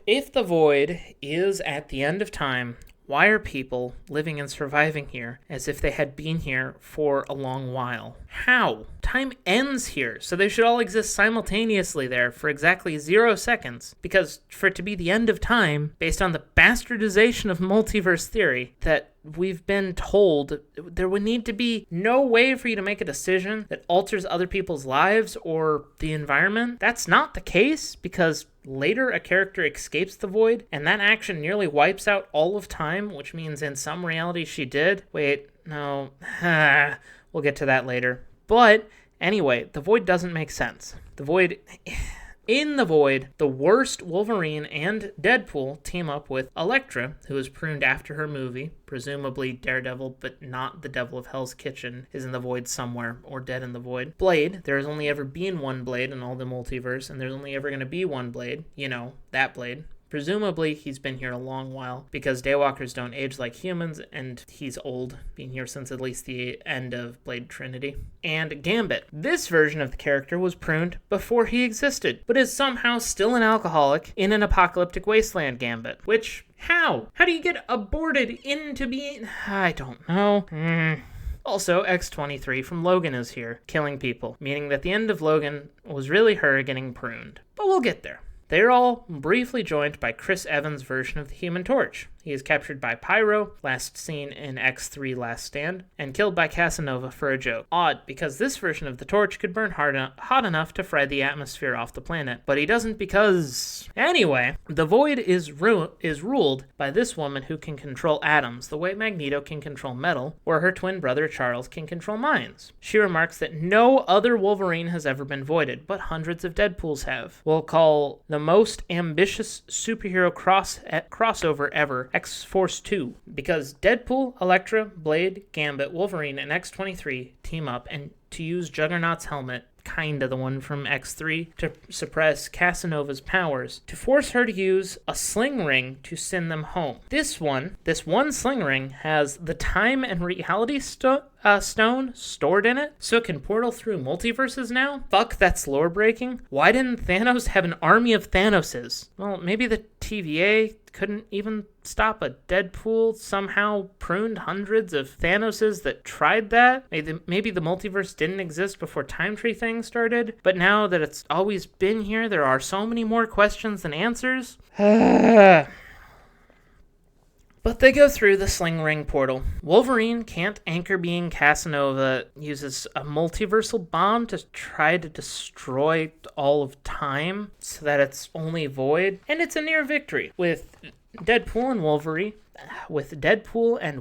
If the Void is at the end of time, why are people living and surviving here as if they had been here for a long while? How? Time ends here, so they should all exist simultaneously there for exactly 0 seconds, because for it to be the end of time, based on the bastardization of multiverse theory, that we've been told there would need to be no way for you to make a decision that alters other people's lives or the environment. That's not the case, because later a character escapes the void, and that action nearly wipes out all of time, which means in some reality she did. Wait, no. We'll get to that later. But anyway, the void doesn't make sense. In the void, the worst Wolverine and Deadpool team up with Elektra, who was pruned after her movie. Presumably Daredevil, but not the Devil of Hell's Kitchen, is in the void somewhere, or dead in the void. Blade, there has only ever been one Blade in all the multiverse, and there's only ever going to be one Blade. You know, that Blade. Presumably, he's been here a long while, because Daywalkers don't age like humans, and he's old, being here since at least the end of Blade Trinity. And Gambit. This version of the character was pruned before he existed, but is somehow still an alcoholic in an apocalyptic wasteland. Gambit. Which, how? How do you get aborted into being... I don't know. Also, X-23 from Logan is here, killing people, meaning that the end of Logan was really her getting pruned. But we'll get there. They're all briefly joined by Chris Evans' version of the Human Torch. He is captured by Pyro, last seen in X3 Last Stand, and killed by Casanova for a joke. Odd, because this version of the Torch could burn hot enough to fry the atmosphere off the planet, but he doesn't because... Anyway, the Void is ruled by this woman who can control atoms, the way Magneto can control metal, or her twin brother Charles can control minds. She remarks that no other Wolverine has ever been voided, but hundreds of Deadpools have. We'll call the most ambitious superhero crossover ever X-Force 2, because Deadpool, Elektra, Blade, Gambit, Wolverine, and X-23 team up and to use Juggernaut's helmet, kinda the one from X3, to suppress Casanova's powers, to force her to use a sling ring to send them home. This one sling ring has the time and reality stone stored in it, so it can portal through multiverses now? Fuck, that's lore breaking. Why didn't Thanos have an army of Thanoses? Well, maybe the TVA couldn't even stop a Deadpool, somehow pruned hundreds of Thanoses that tried that. Maybe the multiverse didn't exist before Time Tree thing started, but now that it's always been here, there are so many more questions than answers. But they go through the sling ring portal. Wolverine can't anchor being Casanova, uses a multiversal bomb to try to destroy all of time so that it's only void. And it's a near victory with Deadpool and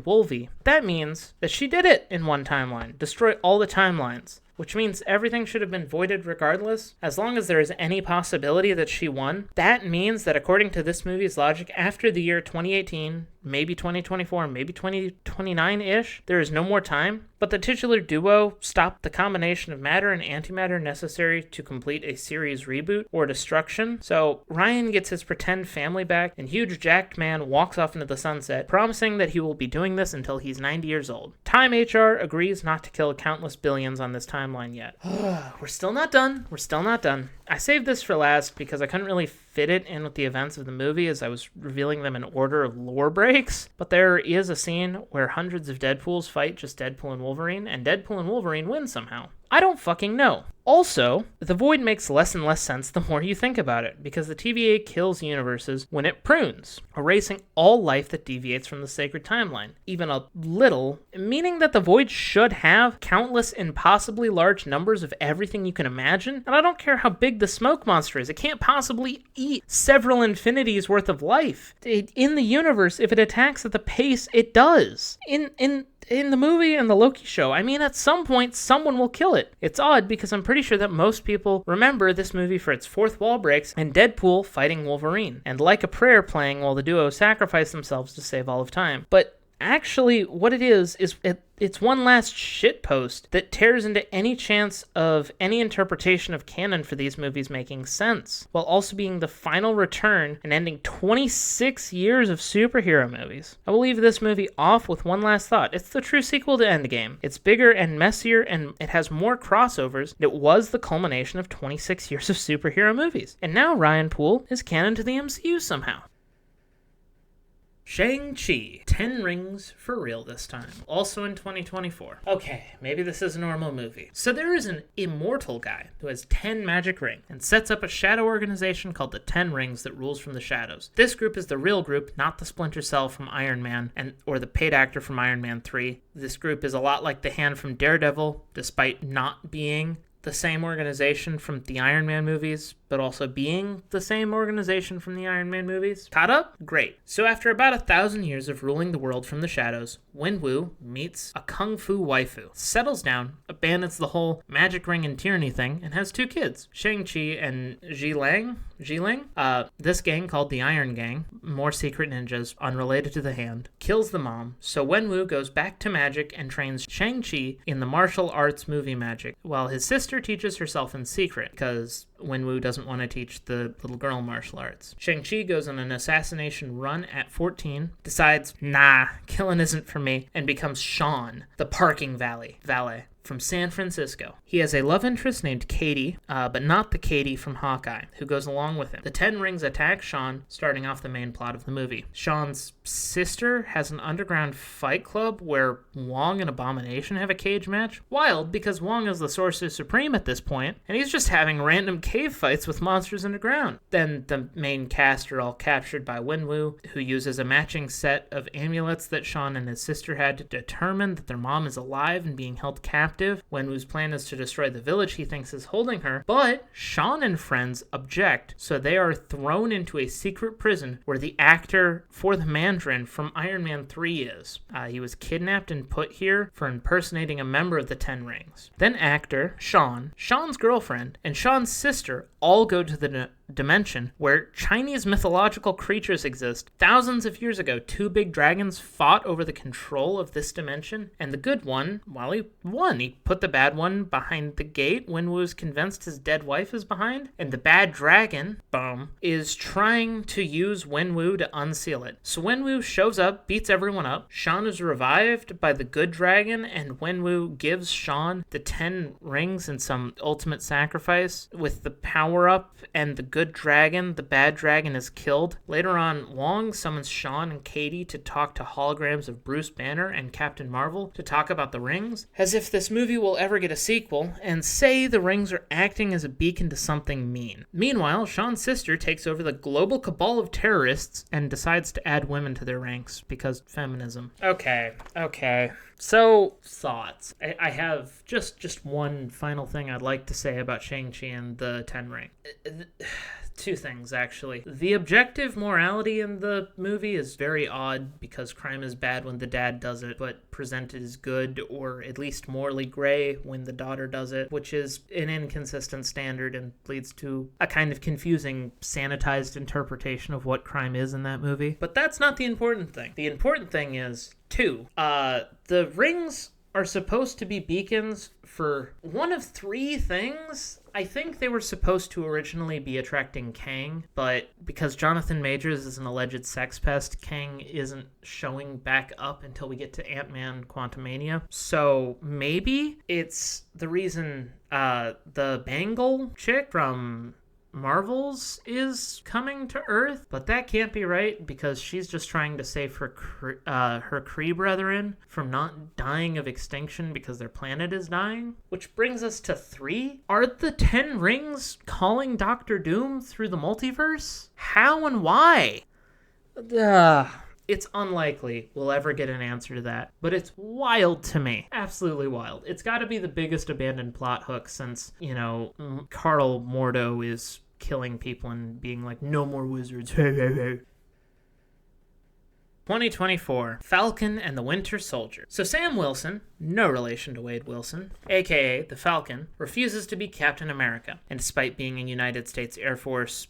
Wolvie. That means that she did it in one timeline, destroy all the timelines. Which means everything should have been voided regardless, as long as there is any possibility that she won. That means that according to this movie's logic, after the year 2018, maybe 2024, maybe 2029-ish, there is no more time. But the titular duo stopped the combination of matter and antimatter necessary to complete a series reboot or destruction. So Ryan gets his pretend family back, and huge jacked man walks off into the sunset, promising that he will be doing this until he's 90 years old. Time HR agrees not to kill countless billions on this timeline yet. We're still not done. I saved this for last because I couldn't really fit it in with the events of the movie as I was revealing them in order of lore breaks. But there is a scene where hundreds of Deadpools fight just Deadpool and Wolverine win somehow. I don't fucking know. Also, the Void makes less and less sense the more you think about it, because the TVA kills universes when it prunes, erasing all life that deviates from the sacred timeline, even a little, meaning that the Void should have countless impossibly large numbers of everything you can imagine, and I don't care how big the smoke monster is, it can't possibly eat several infinities worth of life. In the universe, if it attacks at the pace it does. In the movie and the Loki show, I mean, at some point, someone will kill it. It's odd because I'm pretty sure that most people remember this movie for its fourth wall breaks and Deadpool fighting Wolverine, and Like a Prayer playing while the duo sacrifice themselves to save all of time. But actually, what it is it's one last shitpost that tears into any chance of any interpretation of canon for these movies making sense, while also being the final return and ending 26 years of superhero movies. I will leave this movie off with one last thought. It's the true sequel to Endgame. It's bigger and messier, and it has more crossovers. It was the culmination of 26 years of superhero movies. And now Ryan Poole is canon to the MCU somehow. Shang-Chi, 10 Rings for real this time. Also in 2024. Okay, maybe this is a normal movie. So there is an immortal guy who has 10 magic rings and sets up a shadow organization called the 10 Rings that rules from the shadows. This group is the real group, not the Splinter Cell from Iron Man or the paid actor from Iron Man 3. This group is a lot like the Hand from Daredevil, despite not being the same organization from the Iron Man movies, but also being the same organization from the Iron Man movies. Caught up? Great. So after about 1,000 years of ruling the world from the shadows, Wenwu meets a kung fu waifu, settles down, abandons the whole magic ring and tyranny thing, and has 2 kids, Shang-Chi and Jiling. This gang, called the Iron Gang, more secret ninjas, unrelated to the Hand, kills the mom, so Wenwu goes back to magic and trains Shang-Chi in the martial arts movie magic, while his sister teaches herself in secret, because Wenwu doesn't want to teach the little girl martial arts. Shang-Chi goes on an assassination run at 14, decides, nah, killing isn't for me, and becomes Sean, the parking valet from San Francisco. He has a love interest named Katie, but not the Katie from Hawkeye, who goes along with him. The 10 Rings attack Sean, starting off the main plot of the movie. Sean's sister has an underground fight club where Wong and Abomination have a cage match. Wild, because Wong is the Sorcerer Supreme at this point, and he's just having random cave fights with monsters underground. Then the main cast are all captured by Wenwu, who uses a matching set of amulets that Sean and his sister had to determine that their mom is alive and being held captive. Wenwu's plan is to destroy the village he thinks is holding her, but Sean and friends object, so they are thrown into a secret prison where the actor for the Mandarin from Iron Man 3 is. He was kidnapped and put here for impersonating a member of the 10 Rings. Then actor Sean's girlfriend, and Sean's sister all go to the dimension where Chinese mythological creatures exist. Thousands of years ago, 2 big dragons fought over the control of this dimension, and the good one, well, he won. He put the bad one behind the gate when was convinced his dead wife is behind, and the bad dragon, is trying to use Wenwu to unseal it. So Wenwu shows up, beats everyone up. Sean is revived by the good dragon, and Wenwu gives Sean the 10 rings in some ultimate sacrifice with the power-up, and the good dragon, the bad dragon, is killed. Later on, Wong summons Sean and Katie to talk to holograms of Bruce Banner and Captain Marvel to talk about the rings, as if this movie will ever get a sequel, and say the rings are acting as a beacon to something mean. Meanwhile, Sean's sister takes over the global cabal of terrorists and decides to add women to their ranks, because feminism. Okay. So, thoughts. I have just one final thing I'd like to say about Shang-Chi and the 10 Ring. 2 things, actually. The objective morality in the movie is very odd, because crime is bad when the dad does it, but presented as good, or at least morally gray, when the daughter does it, which is an inconsistent standard and leads to a kind of confusing, sanitized interpretation of what crime is in that movie. But that's not the important thing. The important thing is, 2, the rings are supposed to be beacons for one of 3 things. I think they were supposed to originally be attracting Kang, but because Jonathan Majors is an alleged sex pest, Kang isn't showing back up until we get to Ant-Man Quantumania. So maybe it's the reason the Bangle chick from Marvel's is coming to Earth, but that can't be right, because she's just trying to save her Kree brethren from not dying of extinction because their planet is dying. Which brings us to 3. Are the 10 Rings calling Doctor Doom through the multiverse? How and why? It's unlikely we'll ever get an answer to that, but it's wild to me. Absolutely wild. It's got to be the biggest abandoned plot hook since, Carl Mordo is killing people and being like, no more wizards. 2024, Falcon and the Winter Soldier. So Sam Wilson, no relation to Wade Wilson, aka the Falcon, refuses to be Captain America, and despite being a United States Air Force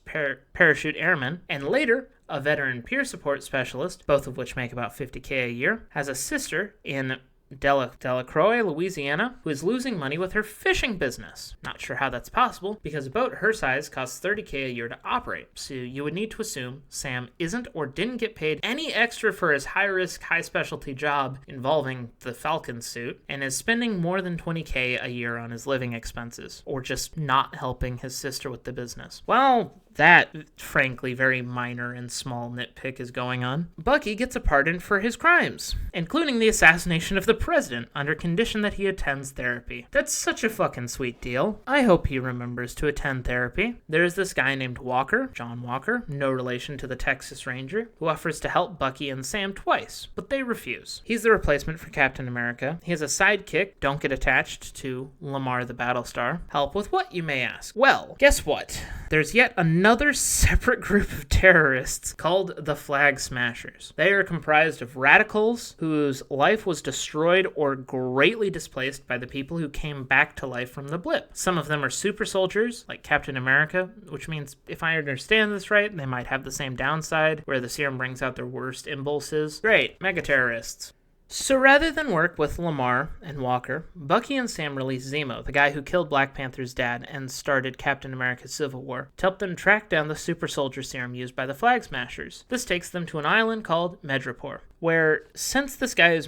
parachute airman, and later a veteran peer support specialist, both of which make about $50K a year, has a sister in Delacroix, Louisiana, who is losing money with her fishing business. Not sure how that's possible, because a boat her size costs $30K a year to operate, so you would need to assume Sam isn't or didn't get paid any extra for his high-risk, high-specialty job involving the Falcon suit, and is spending more than $20K a year on his living expenses, or just not helping his sister with the business. Well, that, frankly, very minor and small nitpick is going on, Bucky gets a pardon for his crimes, including the assassination of the president, under condition that he attends therapy. That's such a fucking sweet deal. I hope he remembers to attend therapy. There's this guy named Walker, John Walker, no relation to the Texas Ranger, who offers to help Bucky and Sam twice, but they refuse. He's the replacement for Captain America. He has a sidekick, don't get attached to Lamar the Battlestar. Help with what, you may ask? Well, guess what? There's yet another separate group of terrorists called the Flag Smashers. They are comprised of radicals whose life was destroyed or greatly displaced by the people who came back to life from the blip. Some of them are super soldiers, like Captain America, which means, if I understand this right, they might have the same downside, where the serum brings out their worst impulses. Great, mega terrorists. So rather than work with Lamar and Walker, Bucky and Sam release Zemo, the guy who killed Black Panther's dad and started Captain America's Civil War, to help them track down the super soldier serum used by the Flag Smashers. This takes them to an island called Madripoor, where, since this guy is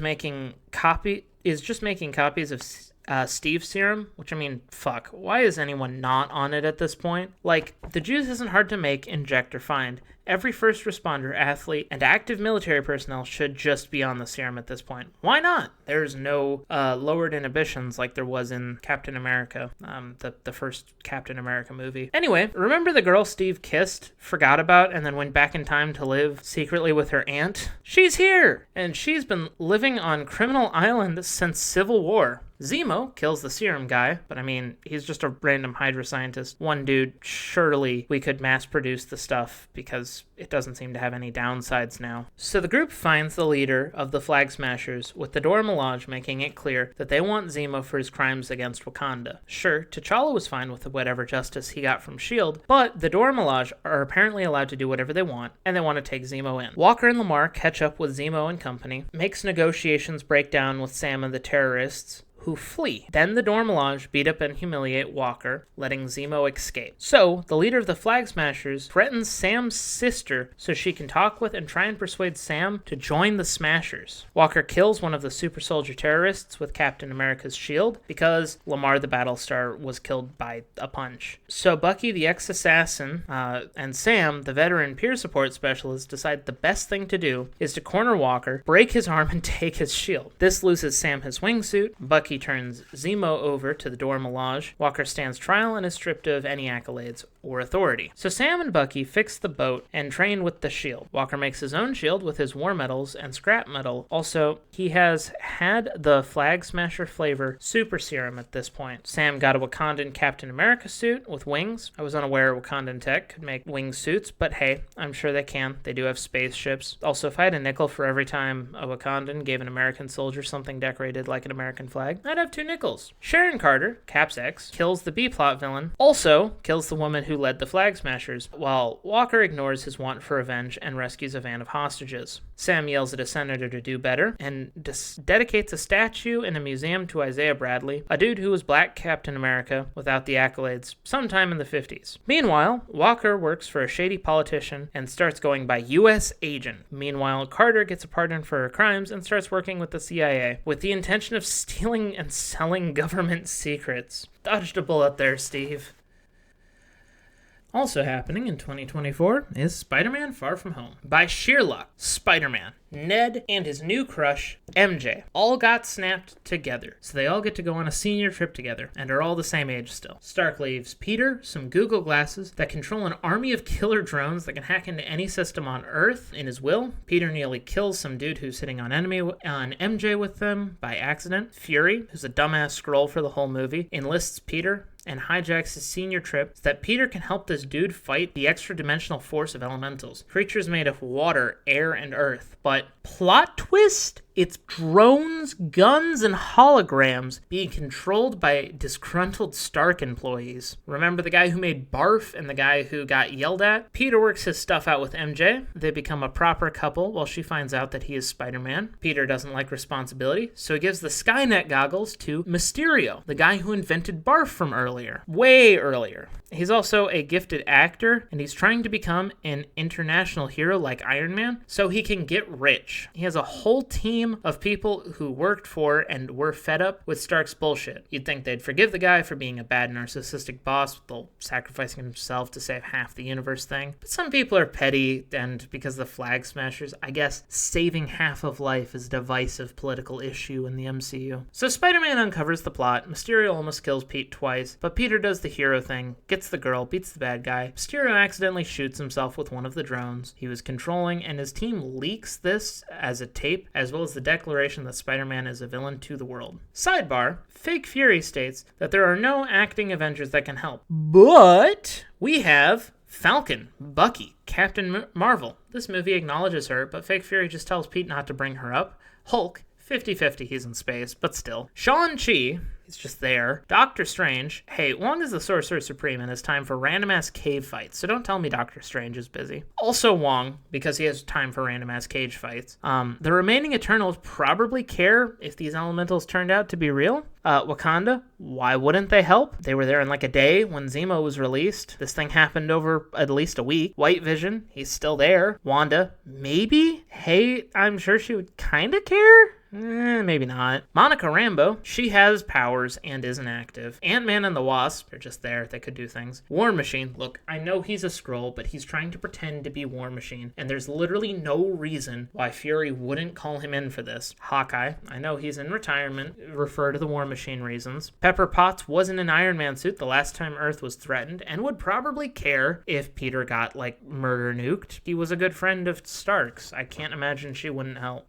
just making copies of Steve's serum, which, I mean, fuck, why is anyone not on it at this point? Like, the juice isn't hard to make, inject, or find. Every first responder, athlete, and active military personnel should just be on the serum at this point. Why not? There's no lowered inhibitions like there was in Captain America, the first Captain America movie. Anyway, remember the girl Steve kissed, forgot about, and then went back in time to live secretly with her aunt? She's here! And she's been living on Criminal Island since Civil War. Zemo kills the serum guy, but I mean, he's just a random Hydra scientist. One dude, surely we could mass produce the stuff because it doesn't seem to have any downsides now. So the group finds the leader of the Flag Smashers, with the Dora Milaje making it clear that they want Zemo for his crimes against Wakanda. Sure, T'Challa was fine with whatever justice he got from S.H.I.E.L.D., but the Dora Milaje are apparently allowed to do whatever they want, and they want to take Zemo in. Walker and Lamar catch up with Zemo and company, makes negotiations break down with Sam and the terrorists, who flee. Then the Dora Milaje beat up and humiliate Walker, letting Zemo escape. So, the leader of the Flag Smashers threatens Sam's sister so she can talk with and try and persuade Sam to join the Smashers. Walker kills one of the super soldier terrorists with Captain America's shield because Lamar the Battlestar was killed by a punch. So Bucky, the ex-assassin, and Sam, the veteran peer support specialist, decide the best thing to do is to corner Walker, break his arm, and take his shield. This loses Sam his wingsuit. Bucky turns Zemo over to the Dora Milaje. Walker stands trial and is stripped of any accolades or authority. So Sam and Bucky fix the boat and train with the shield. Walker makes his own shield with his war medals and scrap metal. Also, he has had the Flag Smasher flavor super serum at this point. Sam got a Wakandan Captain America suit with wings. I was unaware Wakandan tech could make wing suits, but hey, I'm sure they can. They do have spaceships. Also, if I had a nickel for every time a Wakandan gave an American soldier something decorated like an American flag, I'd have 2 nickels. Sharon Carter, Cap's ex, kills the B-plot villain, also kills the woman who led the Flag Smashers, while Walker ignores his want for revenge and rescues a van of hostages. Sam yells at a senator to do better and dedicates a statue in a museum to Isaiah Bradley, a dude who was Black Captain America without the accolades, sometime in the 50s. Meanwhile, Walker works for a shady politician and starts going by U.S. agent. Meanwhile, Carter gets a pardon for her crimes and starts working with the CIA with the intention of stealing and selling government secrets. Dodged a bullet there, Steve. Also happening in 2024 is Spider-Man Far From Home. By sheer luck, Spider-Man, Ned, and his new crush, MJ, all got snapped together. So they all get to go on a senior trip together, and are all the same age still. Stark leaves Peter some Google glasses that control an army of killer drones that can hack into any system on Earth in his will. Peter nearly kills some dude who's sitting on MJ with them by accident. Fury, who's a dumbass Skrull for the whole movie, enlists Peter and hijacks his senior trip so that Peter can help this dude fight the extra-dimensional force of elementals, creatures made of water, air, and earth. But plot twist? It's drones, guns, and holograms being controlled by disgruntled Stark employees. Remember the guy who made Barf and the guy who got yelled at? Peter works his stuff out with MJ. They become a proper couple while she finds out that he is Spider-Man. Peter doesn't like responsibility, so he gives the Skynet goggles to Mysterio, the guy who invented Barf from earlier. Way earlier. He's also a gifted actor, and he's trying to become an international hero like Iron Man so he can get rich. He has a whole team team of people who worked for and were fed up with Stark's bullshit. You'd think they'd forgive the guy for being a bad narcissistic boss with the sacrificing himself to save half the universe thing. But some people are petty, and because of the Flag Smashers, I guess saving half of life is a divisive political issue in the MCU. So Spider-Man uncovers the plot. Mysterio almost kills Pete twice, but Peter does the hero thing, gets the girl, beats the bad guy. Mysterio accidentally shoots himself with one of the drones he was controlling, and his team leaks this as a tape, as well as the declaration that Spider-Man is a villain to the world. Sidebar, Fake Fury states that there are no acting Avengers that can help, but we have Falcon, Bucky, Captain Marvel. This movie acknowledges her, but Fake Fury just tells Pete not to bring her up. Hulk, 50-50, he's in space, but still. Shang-Chi, he's just there. Doctor Strange, hey, Wong is the Sorcerer Supreme and it's time for random-ass cave fights, so don't tell me Doctor Strange is busy. Also Wong, because he has time for random-ass cage fights. The remaining Eternals probably care if these elementals turned out to be real. Wakanda, why wouldn't they help? They were there in like a day when Zemo was released. This thing happened over at least a week. White Vision, he's still there. Wanda, maybe? Hey, I'm sure she would kind of care? Maybe not. Monica Rambeau, she has powers and isn't active. Ant-Man and the Wasp, they're just there. They could do things. War Machine, look, I know he's a Skrull, but he's trying to pretend to be War Machine, and there's literally no reason why Fury wouldn't call him in for this. Hawkeye, I know he's in retirement. Refer to the War Machine reasons. Pepper Potts was in an Iron Man suit the last time Earth was threatened, and would probably care if Peter got, murder nuked. He was a good friend of Stark's. I can't imagine she wouldn't help.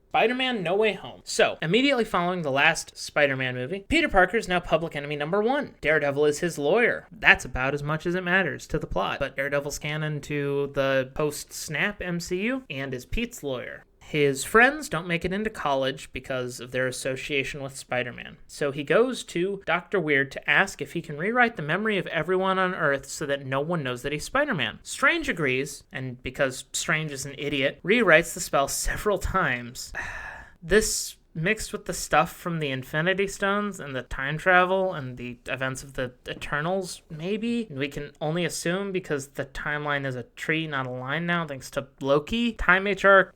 Spider-Man No Way Home. So, immediately following the last Spider-Man movie, Peter Parker is now public enemy number 1. Daredevil is his lawyer. That's about as much as it matters to the plot. But Daredevil's canon to the post-Snap MCU and is Pete's lawyer. His friends don't make it into college because of their association with Spider-Man. So he goes to Dr. Weird to ask if he can rewrite the memory of everyone on Earth so that no one knows that he's Spider-Man. Strange agrees, and because Strange is an idiot, rewrites the spell several times. This, mixed with the stuff from the Infinity Stones and the time travel and the events of the Eternals, maybe? We can only assume because the timeline is a tree, not a line now, thanks to Loki. Time HR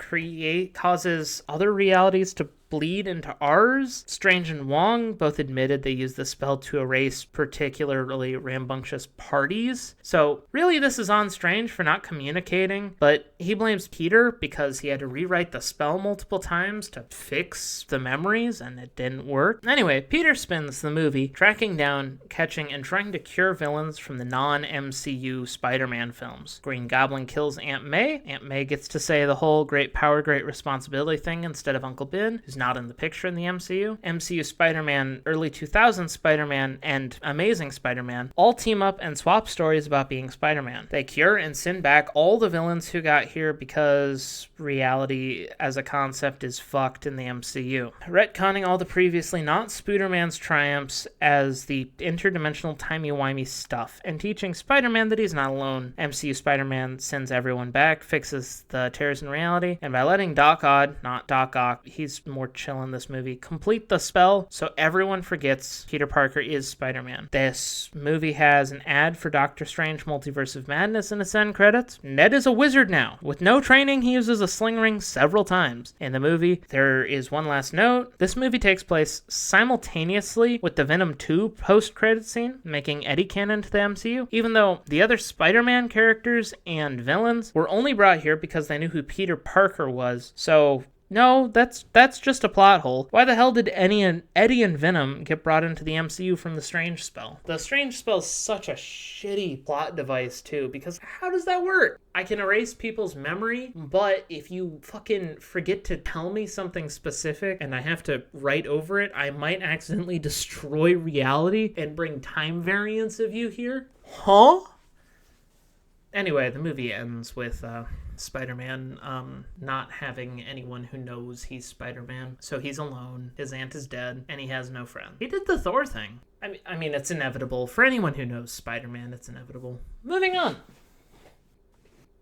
causes other realities to bleed into ours. Strange and Wong both admitted they used the spell to erase particularly rambunctious parties. So really this is on Strange for not communicating, but he blames Peter because he had to rewrite the spell multiple times to fix the memories and it didn't work. Anyway, Peter spends the movie tracking down, catching, and trying to cure villains from the non-MCU Spider-Man films. Green Goblin kills Aunt May. Aunt May gets to say the whole great power, great responsibility thing instead of Uncle Ben, who's not in the picture in the MCU. MCU Spider-Man, early 2000s Spider-Man, and Amazing Spider-Man all team up and swap stories about being Spider-Man. They cure and send back all the villains who got here because reality as a concept is fucked in the MCU. Retconning all the previously not Spooderman's triumphs as the interdimensional timey-wimey stuff, and teaching Spider-Man that he's not alone. MCU Spider-Man sends everyone back, fixes the tears in reality, and by letting Doc Ock, not Doc Ock, he's more chill in this movie, complete the spell so everyone forgets Peter Parker is Spider-Man. This movie has an ad for Doctor Strange Multiverse of Madness in its end credits. Ned is a wizard now. With no training, he uses a sling ring several times. In the movie, there is one last note. This movie takes place simultaneously with the Venom 2 post-credit scene, making Eddie canon to the MCU, even though the other Spider-Man characters and villains were only brought here because they knew who Peter Parker was. So no, that's just a plot hole. Why the hell did Eddie and Venom get brought into the MCU from the Strange spell? The Strange spell is such a shitty plot device too, because how does that work? I can erase people's memory, but if you fucking forget to tell me something specific and I have to write over it, I might accidentally destroy reality and bring time variance of you here. Huh? Anyway, the movie ends with Spider-Man not having anyone who knows he's Spider-Man. So he's alone, his aunt is dead, and he has no friend. He did the Thor thing. I mean, it's inevitable. For anyone who knows Spider-Man, it's inevitable. Moving on.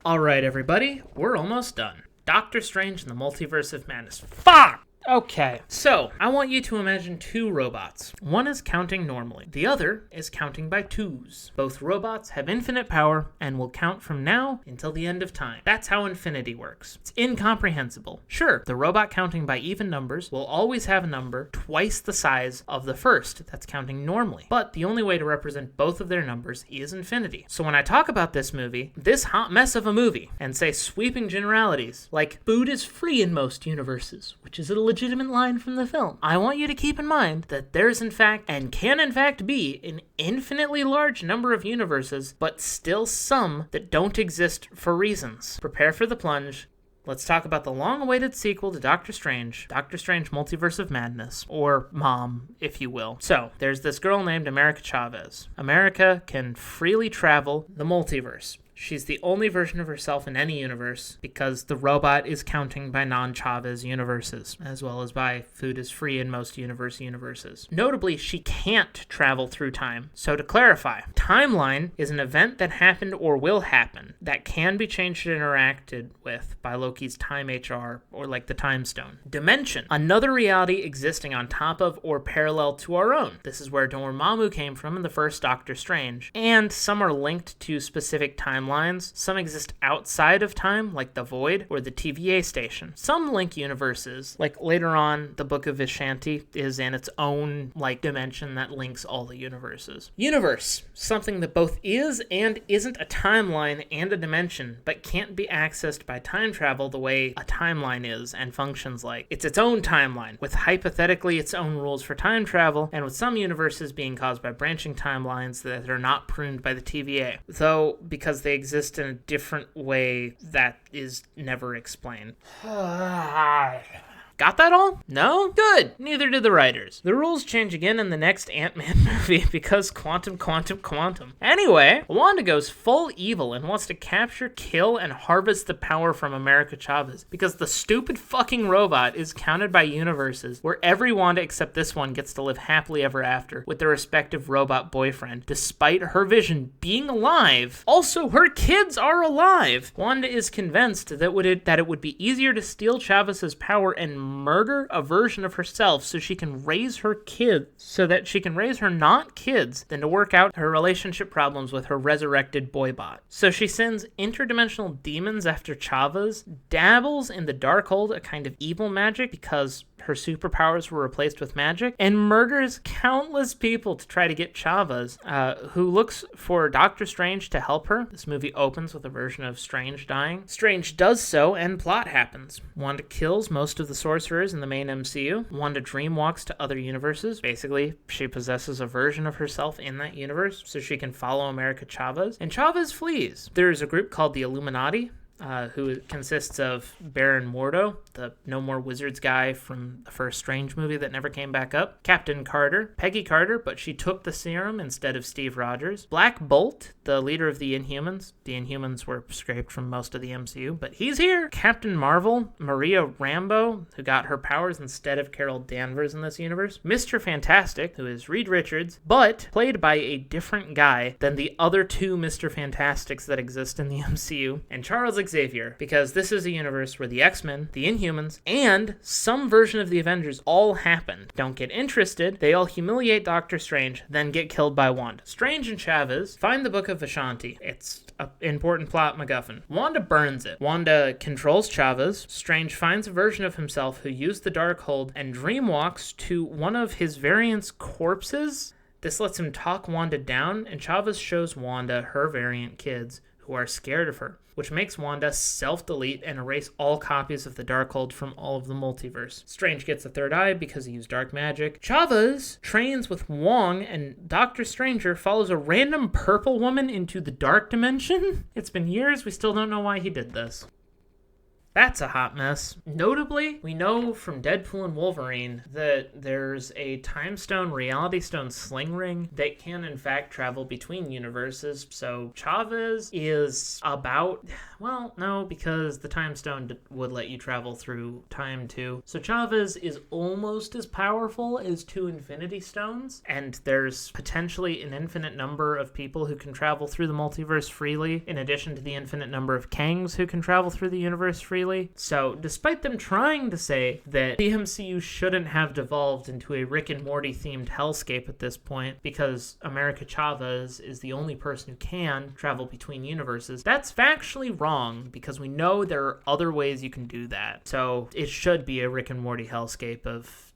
Alright, everybody, we're almost done. Doctor Strange and the Multiverse of Madness. Fuck! Okay, so I want you to imagine two robots. One is counting normally. The other is counting by twos. Both robots have infinite power and will count from now until the end of time. That's how infinity works. It's incomprehensible. Sure, the robot counting by even numbers will always have a number twice the size of the first that's counting normally. But the only way to represent both of their numbers is infinity. So when I talk about this movie, this hot mess of a movie, and say sweeping generalities, like food is free in most universes, which is a legitimate line from the film, I want you to keep in mind that there's in fact, and can in fact be, an infinitely large number of universes, but still some that don't exist for reasons. Prepare for the plunge. Let's talk about the long-awaited sequel to Doctor Strange Multiverse of Madness, or Mom, if you will. So, there's this girl named America Chavez. America can freely travel the multiverse. She's the only version of herself in any universe because the robot is counting by non-Chavez universes, as well as by food is free in most universes. Notably, she can't travel through time. So to clarify, timeline is an event that happened or will happen that can be changed and interacted with by Loki's time HR, or like the time stone. Dimension, another reality existing on top of or parallel to our own. This is where Dormammu came from in the first Doctor Strange, and some are linked to specific timelines. Some exist outside of time, like the Void or the TVA station. Some link universes, like later on, the Book of Vishanti is in its own dimension that links all the universes. Universe, something that both is and isn't a timeline and a dimension, but can't be accessed by time travel the way a timeline is and functions like. It's its own timeline, with hypothetically its own rules for time travel, and with some universes being caused by branching timelines that are not pruned by the TVA. Though, because they exist in a different way that is never explained. Got that all? No? Good. Neither did the writers. The rules change again in the next Ant-Man movie because quantum. Anyway, Wanda goes full evil and wants to capture, kill, and harvest the power from America Chavez because the stupid fucking robot is counted by universes where every Wanda except this one gets to live happily ever after with their respective robot boyfriend, despite her vision being alive. Also, her kids are alive. Wanda is convinced that it would be easier to steal Chavez's power and murder a version of herself so she can raise her not kids than to work out her relationship problems with her resurrected boybot. So she sends interdimensional demons after Chavez, dabbles in the Darkhold, a kind of evil magic because her superpowers were replaced with magic, and murders countless people to try to get Chavez, who looks for Doctor Strange to help her. This movie opens with a version of Strange dying. Strange does so, and plot happens. Wanda kills most of the sorcerers in the main MCU. Wanda dreamwalks to other universes. Basically, she possesses a version of herself in that universe, so she can follow America Chavez, and Chavez flees. There's a group called the Illuminati, who consists of Baron Mordo, the No More Wizards guy from the first Strange movie that never came back up, Captain Carter, Peggy Carter, but she took the serum instead of Steve Rogers, Black Bolt, the leader of the Inhumans. The Inhumans were scraped from most of the MCU, but he's here. Captain Marvel, Maria Rambeau, who got her powers instead of Carol Danvers in this universe, Mr. Fantastic, who is Reed Richards, but played by a different guy than the other two Mr. Fantastics that exist in the MCU, and Charles Xavier, because this is a universe where the X-Men, the Inhumans, and some version of the Avengers all happened. Don't get interested. They all humiliate Doctor Strange, then get killed by Wanda. Strange and Chavez find the Book of Vishanti. It's an important plot MacGuffin. Wanda burns it. Wanda controls Chavez. Strange finds a version of himself who used the Darkhold and dreamwalks to one of his variant's corpses. This lets him talk Wanda down, and Chavez shows Wanda her variant kids who are scared of her, which makes Wanda self-delete and erase all copies of the Darkhold from all of the multiverse. Strange gets a third eye because he used dark magic. Chavez trains with Wong, and Doctor Stranger follows a random purple woman into the dark dimension. It's been years, we still don't know why he did this. That's a hot mess. Notably, we know from Deadpool and Wolverine that there's a Time Stone, Reality Stone sling ring that can in fact travel between universes. So Chavez is about, well, no, because the Time Stone would let you travel through time too. So Chavez is almost as powerful as two Infinity Stones, and there's potentially an infinite number of people who can travel through the multiverse freely, in addition to the infinite number of Kangs who can travel through the universe freely. eventually. So despite them trying to say that the MCU shouldn't have devolved into a Rick and Morty themed hellscape at this point because America Chavez is the only person who can travel between universes, that's factually wrong because we know there are other ways you can do that. So it should be a Rick and Morty hellscape of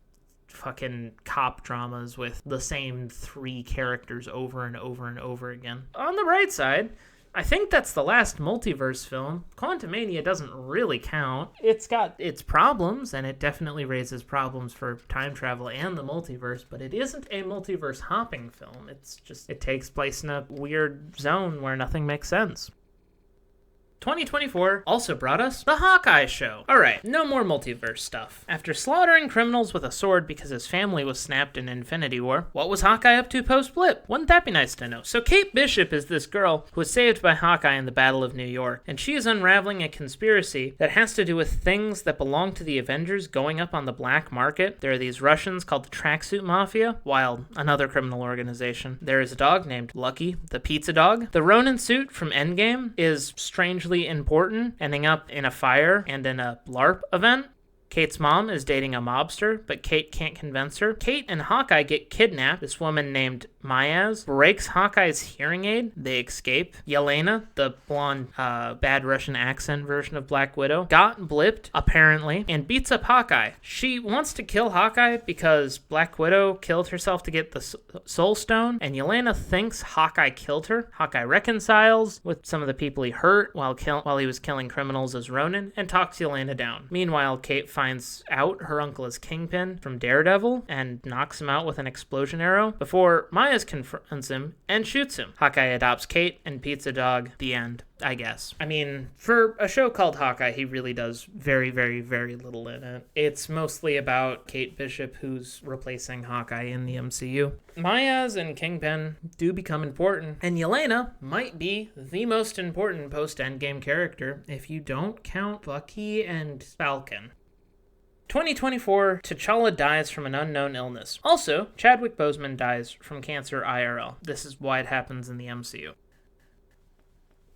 fucking cop dramas with the same 3 characters over and over and over again. On the right side, I think that's the last multiverse film. Quantumania doesn't really count. It's got its problems, and it definitely raises problems for time travel and the multiverse, but it isn't a multiverse hopping film. It's just, it takes place in a weird zone where nothing makes sense. 2024 also brought us the Hawkeye show. Alright, no more multiverse stuff. After slaughtering criminals with a sword because his family was snapped in Infinity War, what was Hawkeye up to post-blip? Wouldn't that be nice to know? So Kate Bishop is this girl who was saved by Hawkeye in the Battle of New York, and she is unraveling a conspiracy that has to do with things that belong to the Avengers going up on the black market. There are these Russians called the Tracksuit Mafia, Wild, another criminal organization. There is a dog named Lucky, the pizza dog. The Ronin suit from Endgame is strangely important, ending up in a fire and in a LARP event. Kate's mom is dating a mobster, but Kate can't convince her. Kate and Hawkeye get kidnapped. This woman named Mayaz breaks Hawkeye's hearing aid. They escape. Yelena, the blonde, bad Russian accent version of Black Widow, got blipped, apparently, and beats up Hawkeye. She wants to kill Hawkeye because Black Widow killed herself to get the Soul Stone, and Yelena thinks Hawkeye killed her. Hawkeye reconciles with some of the people he hurt while he was killing criminals as Ronin, and talks Yelena down. Meanwhile, Kate finds out her uncle is Kingpin from Daredevil and knocks him out with an explosion arrow before Maya confronts him and shoots him. Hawkeye adopts Kate and Pizza Dog. The end, I guess. I mean, for a show called Hawkeye, he really does very, very, very little in it. It's mostly about Kate Bishop, who's replacing Hawkeye in the MCU. Mayaz and Kingpin do become important, and Yelena might be the most important post-Endgame character if you don't count Bucky and Falcon. 2024, T'Challa dies from an unknown illness. Also, Chadwick Boseman dies from cancer IRL. This is why it happens in the MCU.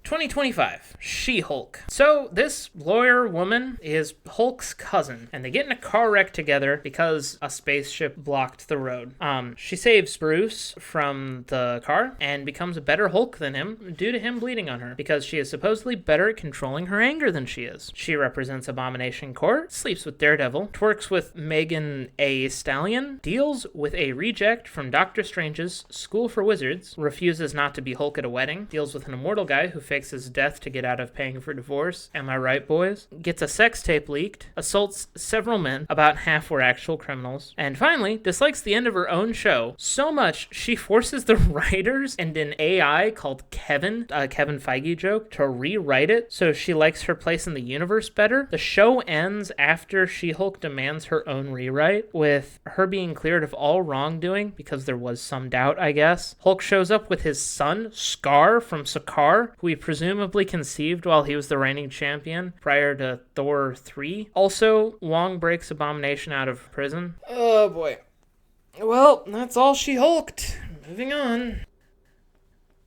2025, She-Hulk. So this lawyer woman is Hulk's cousin, and they get in a car wreck together because a spaceship blocked the road. She saves Bruce from the car and becomes a better Hulk than him due to him bleeding on her because she is supposedly better at controlling her anger than she is. She represents Abomination Court, sleeps with Daredevil, twerks with Megan A. Stallion, deals with a reject from Doctor Strange's School for Wizards, refuses not to be Hulk at a wedding, deals with an immortal guy who fakes his death to get out of paying for divorce. Am I right, boys? Gets a sex tape leaked, assaults several men, about half were actual criminals, and finally dislikes the end of her own show so much she forces the writers and an AI called Kevin, Kevin Feige joke, to rewrite it so she likes her place in the universe better. The show ends after She-Hulk demands her own rewrite, with her being cleared of all wrongdoing because there was some doubt, I guess. Hulk shows up with his son, Scar from Sakaar, who he presumably conceived while he was the reigning champion prior to Thor 3. Also, Wong breaks Abomination out of prison. Oh boy. Well, that's all she hulked. Moving on.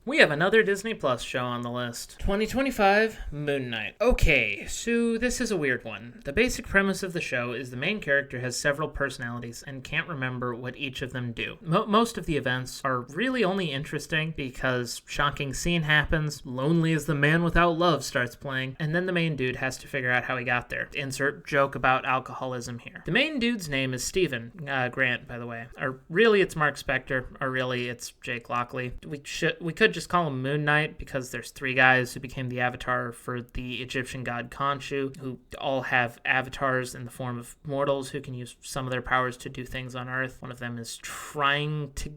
We have another Disney Plus show on the list. 2025, Moon Knight. Okay, so this is a weird one. The basic premise of the show is the main character has several personalities and can't remember what each of them do. Most of the events are really only interesting because shocking scene happens, Lonely as the Man Without Love starts playing, and then the main dude has to figure out how he got there. Insert joke about alcoholism here. The main dude's name is Stephen Grant, by the way. Or really it's Mark Spector, or really it's Jake Lockley. We could just call him Moon Knight because there's 3 guys who became the avatar for the Egyptian god Khonshu, who all have avatars in the form of mortals who can use some of their powers to do things on Earth. One of them is trying to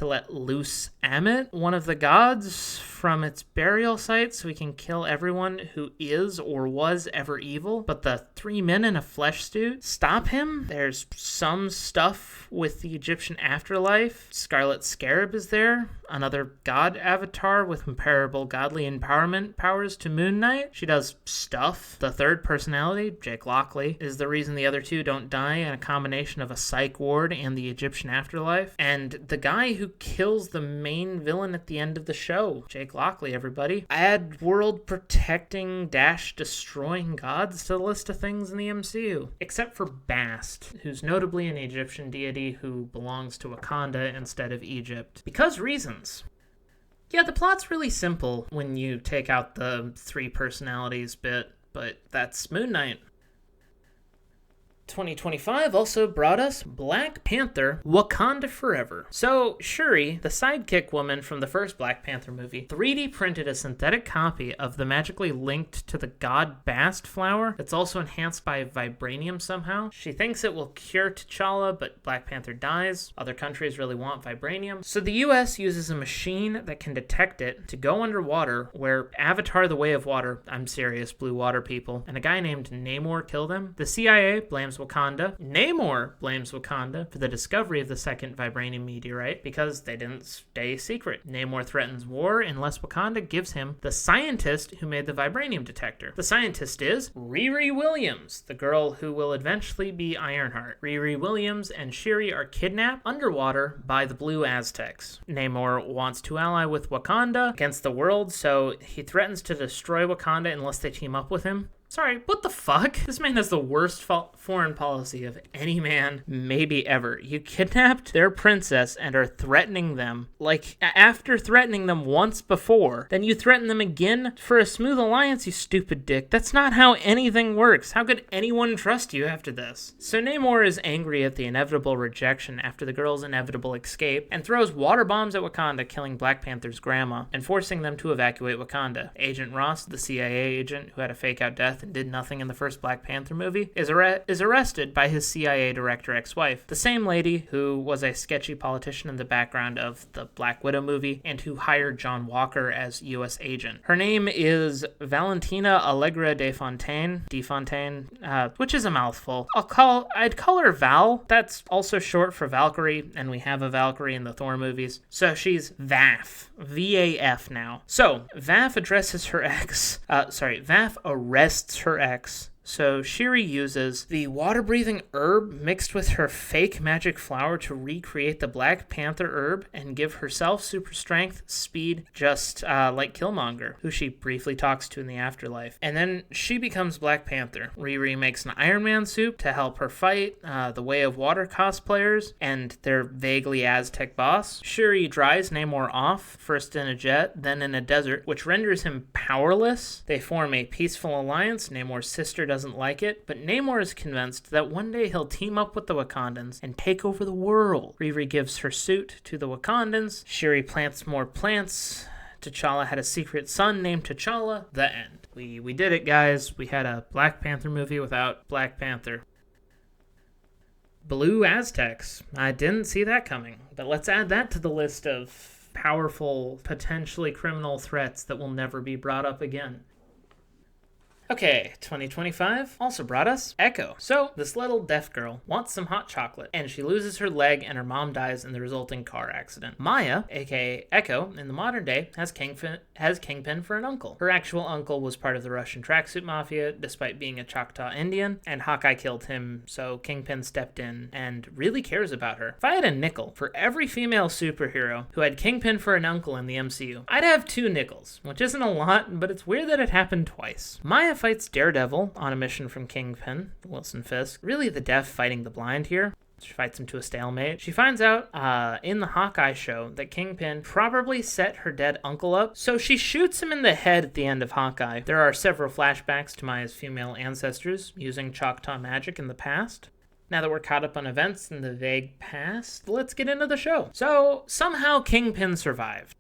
let loose Ammit, one of the gods, from its burial site so he can kill everyone who is or was ever evil. But the 3 men in a flesh suit stop him. There's some stuff with the Egyptian afterlife. Scarlet Scarab is there. another god avatar with comparable godly empowerment powers to Moon Knight. She does stuff. The third personality, Jake Lockley, is the reason the other two don't die in a combination of a psych ward and the Egyptian afterlife. And the guy who kills the main villain at the end of the show, Jake Lockley, everybody. Add world protecting -- destroying gods to the list of things in the MCU. Except for Bast, who's notably an Egyptian deity who belongs to Wakanda instead of Egypt. Because reasons. Yeah, the plot's really simple when you take out the three personalities bit, but that's Moon Knight. 2025 also brought us Black Panther: Wakanda Forever. So, Shuri, the sidekick woman from the first Black Panther movie, 3D printed a synthetic copy of the magically linked to the god Bast flower that's also enhanced by vibranium somehow. She thinks it will cure T'Challa, but Black Panther dies. Other countries really want vibranium. So the US uses a machine that can detect it to go underwater, where Avatar: The Way of Water, I'm serious, blue water people, and a guy named Namor kill them. The CIA blames Wakanda. Namor blames Wakanda for the discovery of the second vibranium meteorite because they didn't stay secret. Namor threatens war unless Wakanda gives him the scientist who made the vibranium detector. The scientist is Riri Williams, the girl who will eventually be Ironheart. Riri Williams and Shuri are kidnapped underwater by the Blue Aztecs. Namor wants to ally with Wakanda against the world, so he threatens to destroy Wakanda unless they team up with him. Sorry, what the fuck? This man has the worst foreign policy of any man, maybe ever. You kidnapped their princess and are threatening them. Like, after threatening them once before, then you threaten them again for a smooth alliance, you stupid dick. That's not how anything works. How could anyone trust you after this? So Namor is angry at the inevitable rejection after the girl's inevitable escape and throws water bombs at Wakanda, killing Black Panther's grandma and forcing them to evacuate Wakanda. Agent Ross, the CIA agent who had a fake-out death and did nothing in the first Black Panther movie, is arrested by his CIA director ex-wife, the same lady who was a sketchy politician in the background of the Black Widow movie and who hired John Walker as U.S. agent. Her name is Valentina Allegra de Fontaine, which is a mouthful. I'd call her Val. That's also short for Valkyrie, and we have a Valkyrie in the Thor movies. So she's VAF. V-A-F now. So, VAF arrests her ex. So Shuri uses the water-breathing herb mixed with her fake magic flower to recreate the Black Panther herb and give herself super strength, speed, just like Killmonger, who she briefly talks to in the afterlife. And then she becomes Black Panther. Riri makes an Iron Man suit to help her fight the Way of Water cosplayers and their vaguely Aztec boss. Shuri dries Namor off, first in a jet, then in a desert, which renders him powerless. They form a peaceful alliance. Namor's sister doesn't like it, but Namor is convinced that one day he'll team up with the Wakandans and take over the world. Riri gives her suit to the Wakandans. Shuri plants more plants. T'Challa had a secret son named T'Challa. The end. We did it, guys. We had a Black Panther movie without Black Panther. Blue Aztecs. I didn't see that coming, but let's add that to the list of powerful, potentially criminal threats that will never be brought up again. Okay, 2025 also brought us Echo. So, this little deaf girl wants some hot chocolate, and she loses her leg and her mom dies in the resulting car accident. Maya, aka Echo, in the modern day, has Kingpin for an uncle. Her actual uncle was part of the Russian tracksuit mafia, despite being a Choctaw Indian, and Hawkeye killed him, so Kingpin stepped in and really cares about her. If I had a nickel for every female superhero who had Kingpin for an uncle in the MCU, I'd have 2 nickels, which isn't a lot, but it's weird that it happened twice. Maya fights Daredevil on a mission from Kingpin, Wilson Fisk. Really the deaf fighting the blind here. She fights him to a stalemate. She finds out in the Hawkeye show that Kingpin probably set her dead uncle up, so she shoots him in the head at the end of Hawkeye. There are several flashbacks to Maya's female ancestors using Choctaw magic in the past. Now that we're caught up on events in the vague past, let's get into the show. So, somehow Kingpin survived.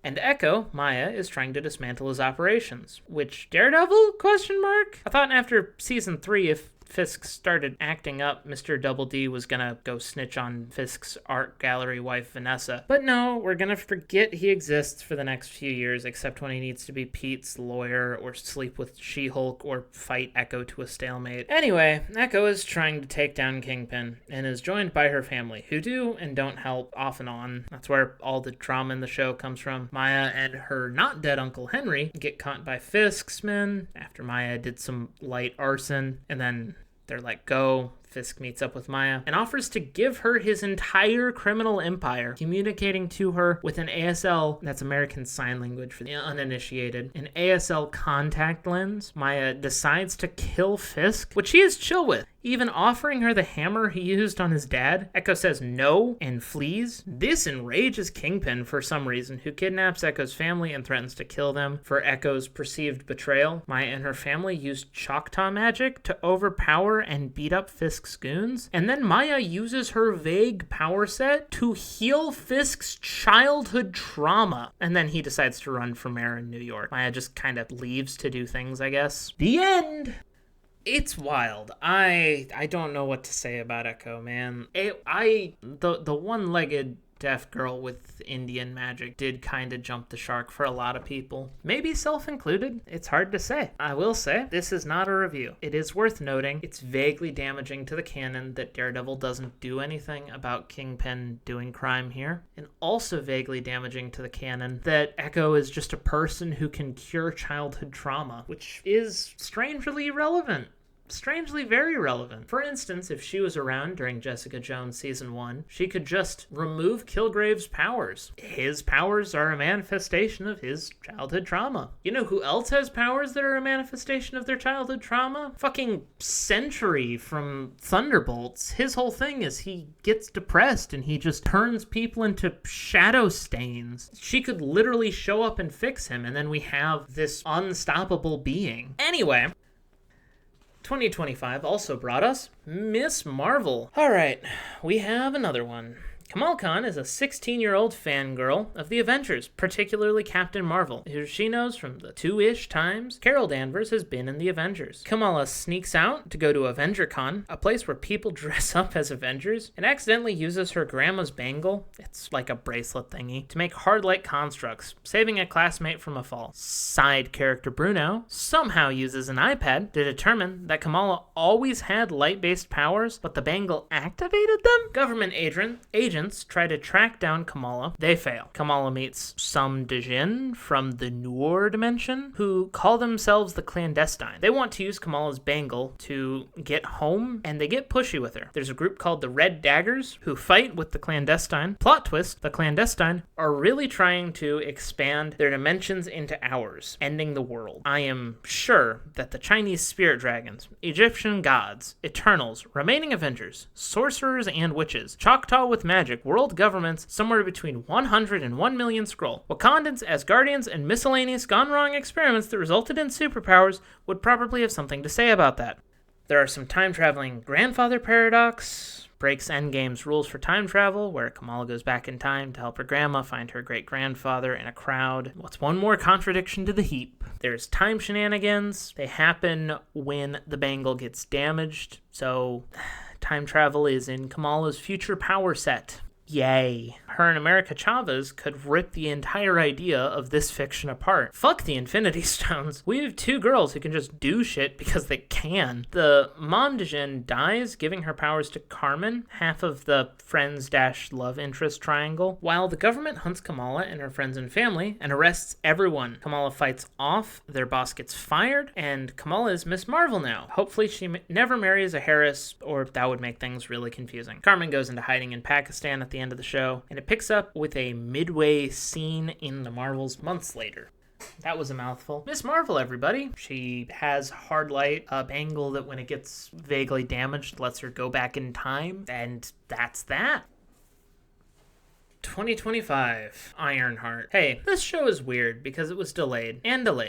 And Echo, Maya, is trying to dismantle his operations. Which Daredevil? ? I thought after season 3, if Fisk started acting up, Mr. Double D was gonna go snitch on Fisk's art gallery wife, Vanessa. But no, we're gonna forget he exists for the next few years, except when he needs to be Pete's lawyer, or sleep with She-Hulk, or fight Echo to a stalemate. Anyway, Echo is trying to take down Kingpin, and is joined by her family, who do and don't help off and on. That's where all the drama in the show comes from. Maya and her not-dead Uncle Henry get caught by Fisk's men after Maya did some light arson, and then they're let go. Fisk meets up with Maya and offers to give her his entire criminal empire, communicating to her with an ASL, that's American Sign Language for the uninitiated, an ASL contact lens. Maya decides to kill Fisk, which she is chill with, even offering her the hammer he used on his dad. Echo says no and flees. This enrages Kingpin for some reason, who kidnaps Echo's family and threatens to kill them for Echo's perceived betrayal. Maya and her family use Choctaw magic to overpower and beat up Fisk's goons, and then Maya uses her vague power set to heal Fisk's childhood trauma, and then he decides to run for mayor in New York. Maya just kind of leaves to do things, I guess. The end! It's wild. I don't know what to say about Echo, man. The one-legged deaf girl with Indian magic did kind of jump the shark for a lot of people. Maybe self-included. It's hard to say. I will say, this is not a review. It is worth noting it's vaguely damaging to the canon that Daredevil doesn't do anything about Kingpin doing crime here, and also vaguely damaging to the canon that Echo is just a person who can cure childhood trauma, which is strangely relevant. Strangely very relevant. For instance, if she was around during Jessica Jones Season 1, she could just remove Kilgrave's powers. His powers are a manifestation of his childhood trauma. You know who else has powers that are a manifestation of their childhood trauma? Fucking Sentry from Thunderbolts. His whole thing is he gets depressed and he just turns people into shadow stains. She could literally show up and fix him, and then we have this unstoppable being. Anyway, 2025 also brought us Miss Marvel. Alright, we have another one. Kamal Khan is a 16-year-old fangirl of the Avengers, particularly Captain Marvel, who she knows from the 2-ish times Carol Danvers has been in the Avengers. Kamala sneaks out to go to AvengerCon, a place where people dress up as Avengers, and accidentally uses her grandma's bangle, it's like a bracelet thingy, to make hard-light constructs, saving a classmate from a fall. Side character Bruno somehow uses an iPad to determine that Kamala always had light-based powers, but the bangle activated them? Government agents try to track down Kamala. They fail. Kamala meets some Djinn from the Noor dimension who call themselves the Clandestine. They want to use Kamala's bangle to get home, and they get pushy with her. There's a group called the Red Daggers who fight with the Clandestine. Plot twist, the Clandestine are really trying to expand their dimensions into ours, ending the world. I am sure that the Chinese spirit dragons, Egyptian gods, Eternals, remaining Avengers, sorcerers and witches, Choctaw with magic, world governments somewhere between 100 and 1 million Skrull, Wakandans, Asgardians, and miscellaneous gone-wrong experiments that resulted in superpowers would probably have something to say about that. There are some time-traveling grandfather paradox, breaks Endgame's rules for time travel, where Kamala goes back in time to help her grandma find her great-grandfather in a crowd. What's one more contradiction to the heap? There's time shenanigans. They happen when the bangle gets damaged, so time travel is in Kamala's future power set. Yay. Her and America Chavez could rip the entire idea of this fiction apart. Fuck the Infinity Stones. We have two girls who can just do shit because they can. The mom Djinn dies, giving her powers to Carmen, half of the friends-love interest triangle, while the government hunts Kamala and her friends and family and arrests everyone. Kamala fights off, their boss gets fired, and Kamala is Miss Marvel now. Hopefully she never marries a Harris, or that would make things really confusing. Carmen goes into hiding in Pakistan at the end of the show, and it picks up with a midway scene in the Marvels months later. That was a mouthful. Miss Marvel, everybody. She has hard light, a bangle that when it gets vaguely damaged lets her go back in time, and that's that. 2025, Ironheart. Hey, this show is weird because it was delayed,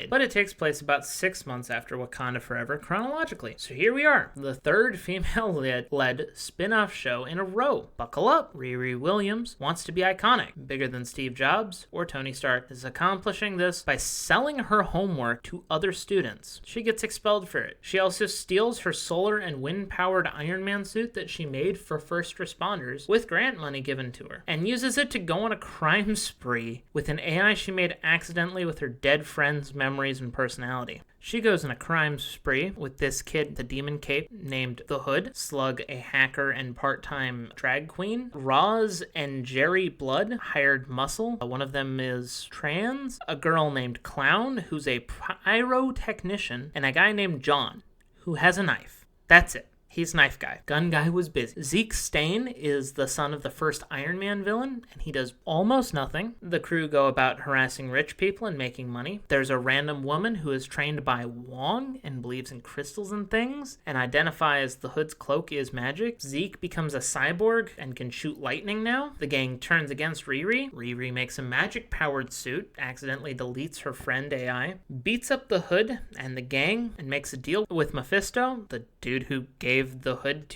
but it takes place about 6 months after Wakanda Forever chronologically. So here we are, the third female-led spin-off show in a row. Buckle up. Riri Williams wants to be iconic, bigger than Steve Jobs or Tony Stark, is accomplishing this by selling her homework to other students. She gets expelled for it. She also steals her solar and wind-powered Iron Man suit that she made for first responders with grant money given to her, and uses it to go on a crime spree with an AI she made accidentally with her dead friend's memories and personality. She goes on a crime spree with this kid, the demon cape, named The Hood, Slug, a hacker and part-time drag queen, Roz and Jerry Blood, hired muscle. One of them is trans, a girl named Clown, who's a pyrotechnician, and a guy named John, who has a knife. That's it. He's Knife Guy. Gun Guy was busy. Zeke Stane is the son of the first Iron Man villain, and he does almost nothing. The crew go about harassing rich people and making money. There's a random woman who is trained by Wong and believes in crystals and things, and identifies the Hood's cloak is magic. Zeke becomes a cyborg and can shoot lightning now. The gang turns against Riri. Riri makes a magic-powered suit, accidentally deletes her friend AI, beats up the Hood and the gang, and makes a deal with Mephisto, the dude who gave the Hood,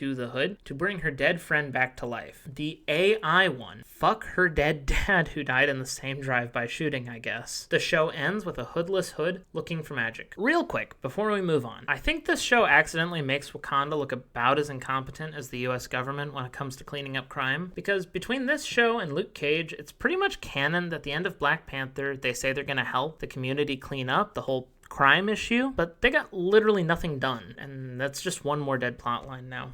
to bring her dead friend back to life. The AI one. Fuck her dead dad who died in the same drive-by shooting, I guess. The show ends with a hoodless Hood looking for magic. Real quick, before we move on, I think this show accidentally makes Wakanda look about as incompetent as the US government when it comes to cleaning up crime, because between this show and Luke Cage, it's pretty much canon that at the end of Black Panther, they say they're gonna help the community clean up the whole crime issue, but they got literally nothing done, and that's just one more dead plotline now.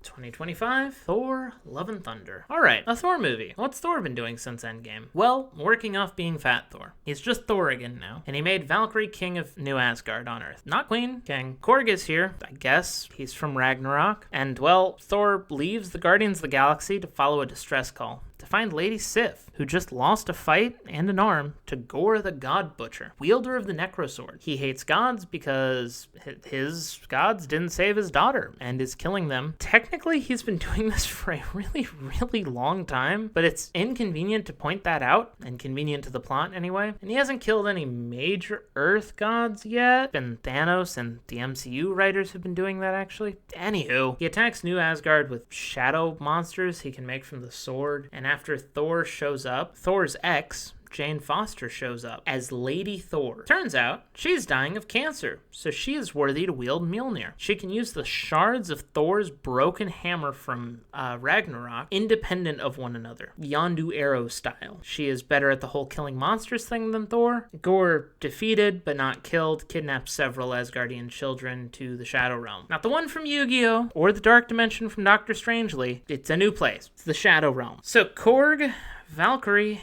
2025, Thor, Love and Thunder. Alright, a Thor movie. What's Thor been doing since Endgame? Well, working off being Fat Thor. He's just Thor again now, and he made Valkyrie king of New Asgard on Earth. Not queen, king. Korg is here, I guess. He's from Ragnarok. And, well, Thor leaves the Guardians of the Galaxy to follow a distress call to find Lady Sif, who just lost a fight and an arm to Gore the God Butcher, wielder of the Necrosword. He hates gods because his gods didn't save his daughter and is killing them. Technically, he's been doing this for a really, really long time, but it's inconvenient to point that out, inconvenient to the plot anyway. And he hasn't killed any major Earth gods yet. And Thanos and the MCU writers have been doing that, actually. Anywho, he attacks New Asgard with shadow monsters he can make from the sword, and after Thor shows up, Thor's ex, Jane Foster, shows up as Lady Thor. Turns out, she's dying of cancer, so she is worthy to wield Mjolnir. She can use the shards of Thor's broken hammer from Ragnarok, independent of one another, Yondu arrow style. She is better at the whole killing monsters thing than Thor. Gore, defeated but not killed, kidnaps several Asgardian children to the Shadow Realm. Not the one from Yu-Gi-Oh! Or the Dark Dimension from Doctor Strangely. It's a new place. It's the Shadow Realm. So Korg, Valkyrie,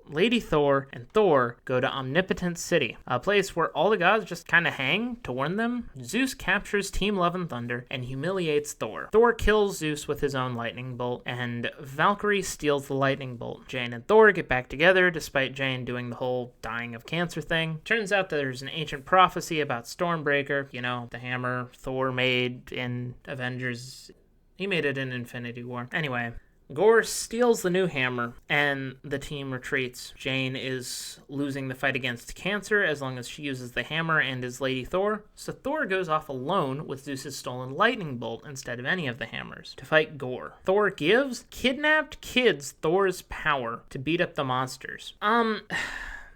Lady Thor, and Thor go to Omnipotent City, a place where all the gods just kind of hang to warn them. Zeus captures Team Love and Thunder and humiliates Thor. Thor kills Zeus with his own lightning bolt, and Valkyrie steals the lightning bolt. Jane and Thor get back together despite Jane doing the whole dying of cancer thing. Turns out that there's an ancient prophecy about Stormbreaker, the hammer Thor made in Avengers. He made it in Infinity War. Anyway, Gore steals the new hammer, and the team retreats. Jane is losing the fight against cancer as long as she uses the hammer and is Lady Thor, so Thor goes off alone with Zeus's stolen lightning bolt instead of any of the hammers to fight Gore. Thor gives kidnapped kids Thor's power to beat up the monsters.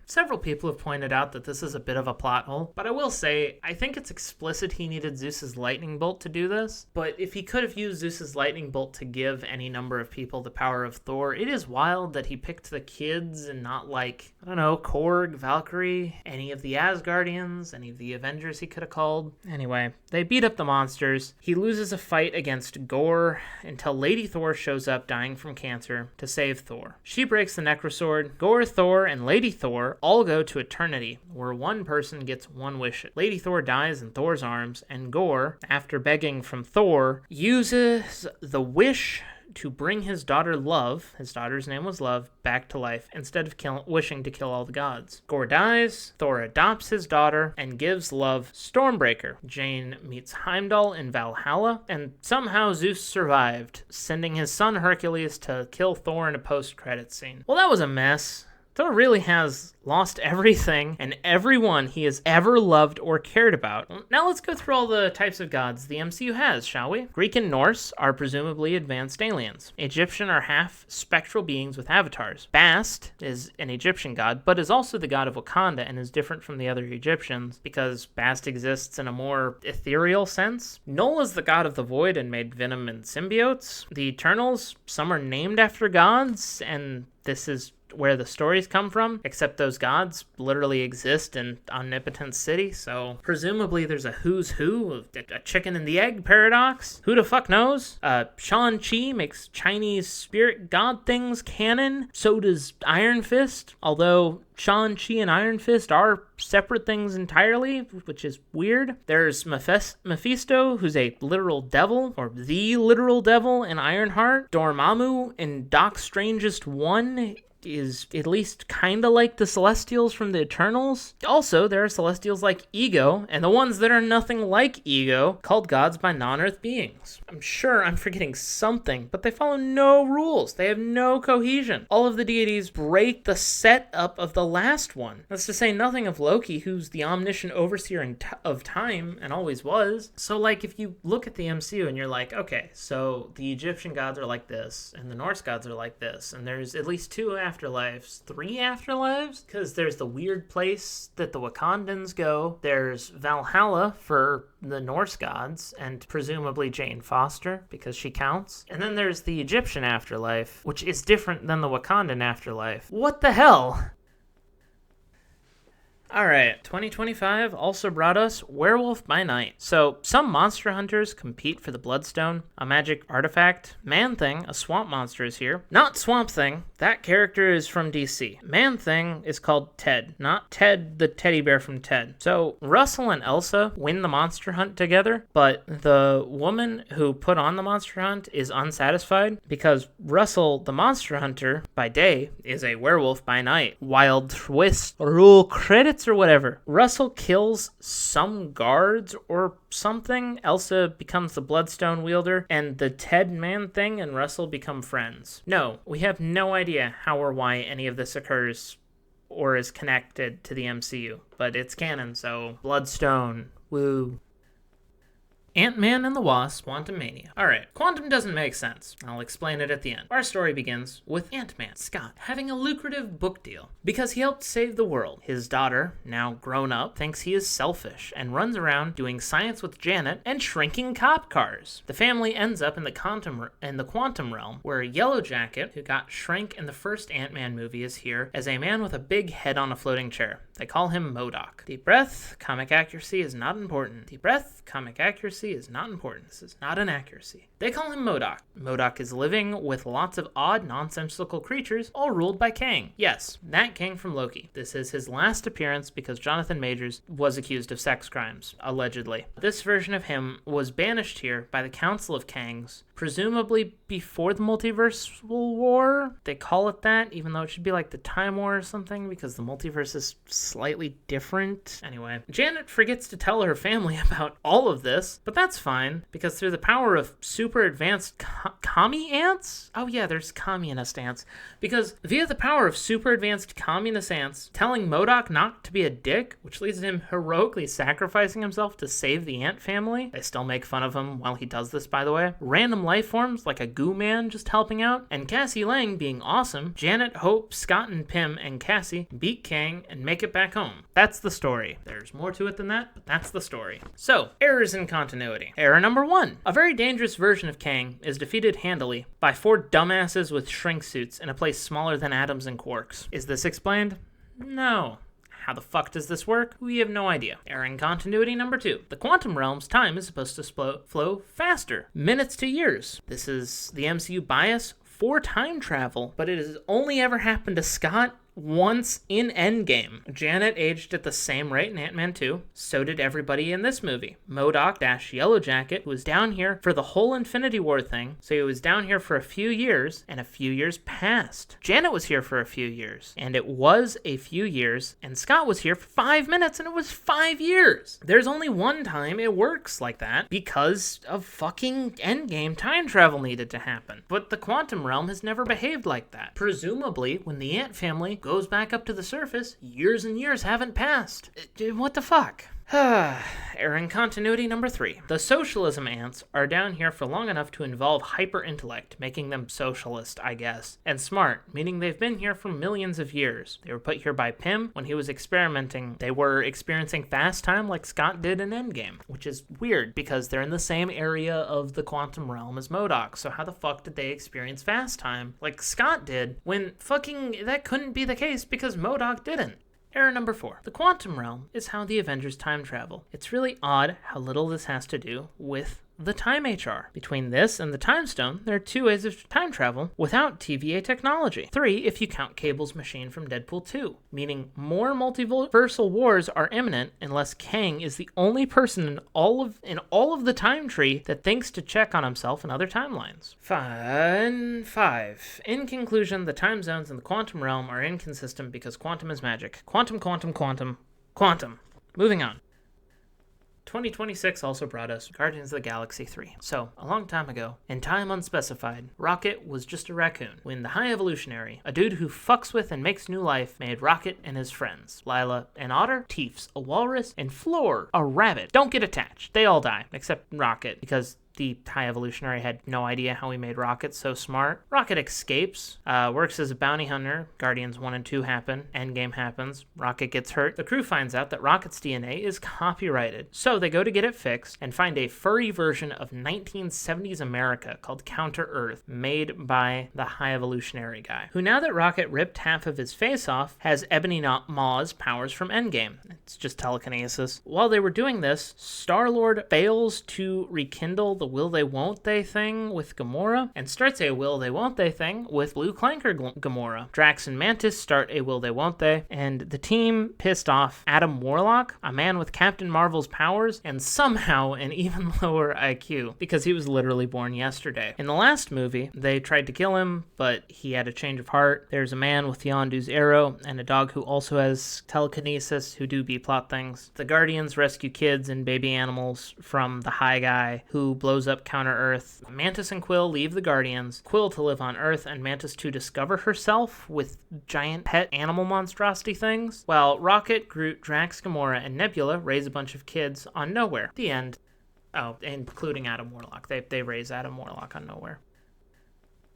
Several people have pointed out that this is a bit of a plot hole, but I will say, I think it's explicit he needed Zeus's lightning bolt to do this, but if he could have used Zeus's lightning bolt to give any number of people the power of Thor, it is wild that he picked the kids and not Korg, Valkyrie, any of the Asgardians, any of the Avengers he could have called. Anyway, they beat up the monsters. He loses a fight against Gore until Lady Thor shows up dying from cancer to save Thor. She breaks the Necrosword. Gore, Thor, and Lady Thor all go to eternity, where one person gets one wish. Lady Thor dies in Thor's arms, and Gore, after begging from Thor, uses the wish to bring his daughter's name was Love, back to life instead of wishing to kill all the gods. Gorr dies, Thor adopts his daughter, and gives Love Stormbreaker. Jane meets Heimdall in Valhalla, and somehow Zeus survived, sending his son Hercules to kill Thor in a post-credits scene. Well, that was a mess. Thor really has lost everything and everyone he has ever loved or cared about. Now let's go through all the types of gods the MCU has, shall we? Greek and Norse are presumably advanced aliens. Egyptian are half spectral beings with avatars. Bast is an Egyptian god, but is also the god of Wakanda and is different from the other Egyptians because Bast exists in a more ethereal sense. Null is the god of the void and made venom and symbiotes. The Eternals, some are named after gods, and this is where the stories come from, except those gods literally exist in Omnipotent City, so presumably there's a who's who, a chicken and the egg paradox. Who the fuck knows? Shang-Chi makes Chinese spirit god things canon, so does Iron Fist, although Shang-Chi and Iron Fist are separate things entirely, which is weird. There's Mephisto, who's a literal devil, or the literal devil in Ironheart. Dormammu in Doc Strangest 1 is at least kinda like the Celestials from the Eternals. Also, there are Celestials like Ego, and the ones that are nothing like Ego, called gods by non-Earth beings. I'm sure I'm forgetting something, but they follow no rules. They have no cohesion. All of the deities break the setup of the last one. That's to say nothing of Loki, who's the omniscient overseer of time, and always was. So, like, if you look at the MCU and you're like, okay, so the Egyptian gods are like this, and the Norse gods are like this, and there's at least 2 afterlives, 3 afterlives, because there's the weird place that the Wakandans go. There's Valhalla for the Norse gods, and presumably Jane Foster, because she counts. And then there's the Egyptian afterlife, which is different than the Wakandan afterlife. What the hell? Alright, 2025 also brought us Werewolf by Night. So, some monster hunters compete for the Bloodstone, a magic artifact. Man-Thing, a swamp monster, is here. Not Swamp Thing, that character is from DC. Man-Thing is called Ted, not Ted the teddy bear from Ted. So, Russell and Elsa win the monster hunt together, but the woman who put on the monster hunt is unsatisfied because Russell, the monster hunter, by day, is a werewolf by night. Wild twist, roll credits or whatever. Russell kills some guards or something. Elsa becomes the Bloodstone wielder, and the Ted Man-Thing and Russell become friends. No, we have no idea how or why any of this occurs or is connected to the MCU, but it's canon, so Bloodstone, woo. Ant-Man and the Wasp, Quantumania. Alright, Quantum doesn't make sense. I'll explain it at the end. Our story begins with Ant-Man, Scott, having a lucrative book deal because he helped save the world. His daughter, now grown up, thinks he is selfish and runs around doing science with Janet and shrinking cop cars. The family ends up in the quantum realm, where Yellow Jacket, who got Shrink in the first Ant-Man movie, is here as a man with a big head on a floating chair. They call him MODOK. Deep breath, comic accuracy is not important. Deep breath, comic accuracy is not important. This is not an accuracy. They call him MODOK. MODOK is living with lots of odd, nonsensical creatures, all ruled by Kang. Yes, that Kang from Loki. This is his last appearance because Jonathan Majors was accused of sex crimes, allegedly. This version of him was banished here by the Council of Kangs, presumably before the Multiversal War. They call it that, even though it should be like the Time War or something, because the multiverse is slightly different. Anyway, Janet forgets to tell her family about all of this, but that's fine, because through the power of super advanced commie ants? Oh yeah, there's communist ants. Because via the power of super advanced communist ants, telling MODOK not to be a dick, which leads to him heroically sacrificing himself to save the ant family. They still make fun of him while he does this, by the way. Random life forms like a goo man just helping out, and Cassie Lang being awesome. Janet, Hope, Scott, and Pym and Cassie beat Kang and make it back home. That's the story. There's more to it than that, but that's the story. So, errors in continuity. Error number 1. A very dangerous version of Kang is defeated handily by 4 dumbasses with shrink suits in a place smaller than atoms and quarks. Is this explained? No. How the fuck does this work? We have no idea. Error in continuity number 2. The quantum realm's time is supposed to flow faster. Minutes to years. This is the MCU bias for time travel, but it has only ever happened to Scott once in Endgame, Janet aged at the same rate in Ant-Man 2. So did everybody in this movie. MODOK-Yellowjacket was down here for the whole Infinity War thing, so he was down here for a few years, and a few years passed. Janet was here for a few years, and it was a few years, and Scott was here for 5 minutes, and it was 5 years. There's only one time it works like that, because of fucking Endgame time travel needed to happen. But the quantum realm has never behaved like that. Presumably, when the Ant family goes back up to the surface, years and years haven't passed. What the fuck? Error in continuity number 3. The socialism ants are down here for long enough to involve hyper-intellect, making them socialist, I guess, and smart, meaning they've been here for millions of years. They were put here by Pym when he was experimenting. They were experiencing fast time like Scott did in Endgame, which is weird because they're in the same area of the quantum realm as MODOK, so how the fuck did they experience fast time like Scott did when fucking that couldn't be the case because MODOK didn't? Error number 4. The quantum realm is how the Avengers time travel. It's really odd how little this has to do with the time HR. Between this and the time stone, there are 2 ways of time travel without TVA technology. 3 if you count Cable's machine from Deadpool 2, meaning more multiversal wars are imminent unless Kang is the only person in all of the time tree that thinks to check on himself in other timelines. 5. In conclusion, the time zones in the quantum realm are inconsistent because quantum is magic. Quantum. Moving on. 2026 also brought us Guardians of the Galaxy 3. So, a long time ago, in time unspecified, Rocket was just a raccoon when the High Evolutionary, a dude who fucks with and makes new life, made Rocket and his friends. Lila, an otter, Teefs, a walrus, and Floor, a rabbit. Don't get attached. They all die, except Rocket, because the High Evolutionary had no idea how he made Rocket so smart. Rocket escapes, works as a bounty hunter. Guardians 1 and 2 happen. Endgame happens. Rocket gets hurt. The crew finds out that Rocket's DNA is copyrighted. So they go to get it fixed and find a furry version of 1970s America called Counter-Earth, made by the High Evolutionary guy, who now that Rocket ripped half of his face off, has Ebony Maw's powers from Endgame. It's just telekinesis. While they were doing this, Star-Lord fails to rekindle the will they won't they thing with Gamora and starts a will they won't they thing with Blue Clanker Gamora. Drax and Mantis start a will they won't they, and the team pissed off Adam Warlock, a man with Captain Marvel's powers and somehow an even lower IQ because he was literally born yesterday. In the last movie, they tried to kill him, but he had a change of heart. There's a man with Yondu's arrow and a dog who also has telekinesis who do B-plot things. The Guardians rescue kids and baby animals from the High Guy who blows up Counter-Earth. Mantis and Quill leave the Guardians, Quill to live on Earth and Mantis to discover herself with giant pet animal monstrosity things, while Rocket, Groot, Drax, Gamora, and Nebula raise a bunch of kids on Nowhere. The end. Oh, including Adam Warlock. They raise Adam Warlock on Nowhere.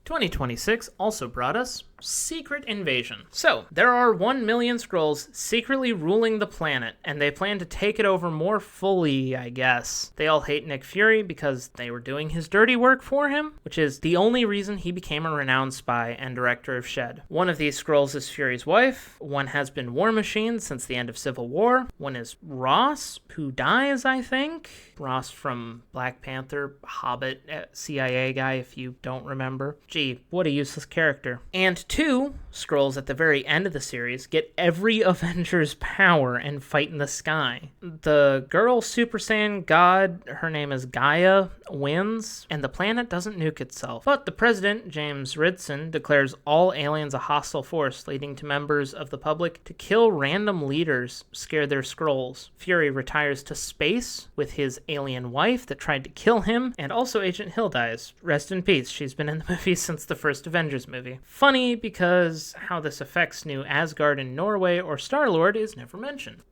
2026 also brought us Secret Invasion. So, there are 1 million Skrulls secretly ruling the planet, and they plan to take it over more fully, I guess. They all hate Nick Fury because they were doing his dirty work for him, which is the only reason he became a renowned spy and director of SHIELD. One of these Skrulls is Fury's wife, one has been War Machine since the end of Civil War, one is Ross, who dies, I think. Ross from Black Panther, Hobbit, CIA guy, if you don't remember. Gee, what a useless character. And 2 Skrulls at the very end of the series get every Avenger's power and fight in the sky. The girl Super Saiyan God, her name is Gaia, wins, and the planet doesn't nuke itself. But the president, James Ridson, declares all aliens a hostile force, leading to members of the public to kill random leaders, scare their Skrulls. Fury retires to space with his alien wife that tried to kill him, and also Agent Hill dies. Rest in peace, she's been in the movie since the first Avengers movie. Funny because how this affects New Asgard in Norway or Star-Lord is never mentioned.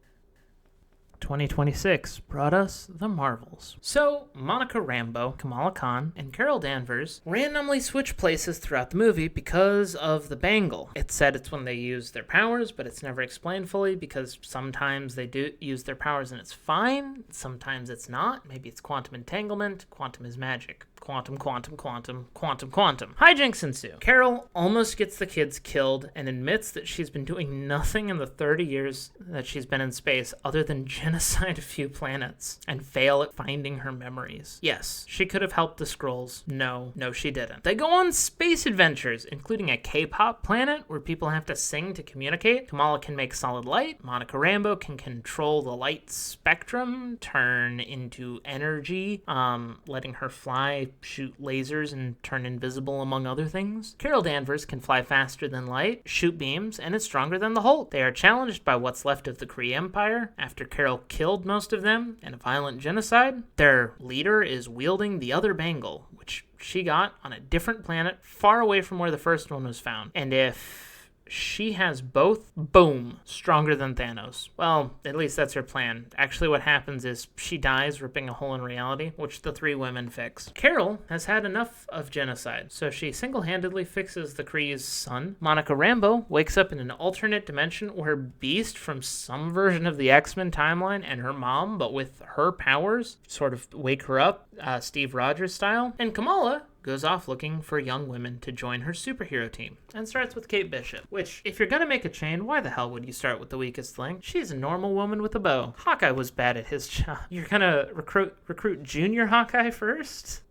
2026 brought us the Marvels. So, Monica Rambeau, Kamala Khan, and Carol Danvers randomly switch places throughout the movie because of the bangle. It's said it's when they use their powers, but it's never explained fully because sometimes they do use their powers and it's fine, sometimes it's not. Maybe it's quantum entanglement, quantum is magic. quantum, quantum, quantum, quantum, quantum. Hijinks ensue. Carol almost gets the kids killed and admits that she's been doing nothing in the 30 years that she's been in space other than genocide a few planets and fail at finding her memories. Yes, she could have helped the Skrulls. No, she didn't. They go on space adventures, including a K-pop planet where people have to sing to communicate. Kamala can make solid light. Monica Rambeau can control the light spectrum, turn into energy, letting her fly, shoot lasers, and turn invisible, among other things. Carol Danvers can fly faster than light, shoot beams, and is stronger than the Hulk. They are challenged by what's left of the Kree Empire after Carol killed most of them in a violent genocide. Their leader is wielding the other bangle, which she got on a different planet far away from where the first one was found. And if she has both, boom, stronger than Thanos. Well, at least that's her plan. Actually, what happens is she dies, ripping a hole in reality, which the three women fix. Carol has had enough of genocide, so she single-handedly fixes the Kree's son. Monica Rambeau wakes up in an alternate dimension where Beast from some version of the X-Men timeline and her mom, but with her powers, sort of wake her up, Steve Rogers style. And Kamala goes off looking for young women to join her superhero team, and starts with Kate Bishop, which, if you're gonna make a chain, why the hell would you start with the weakest link? She's a normal woman with a bow. Hawkeye was bad at his job. You're gonna recruit junior Hawkeye first?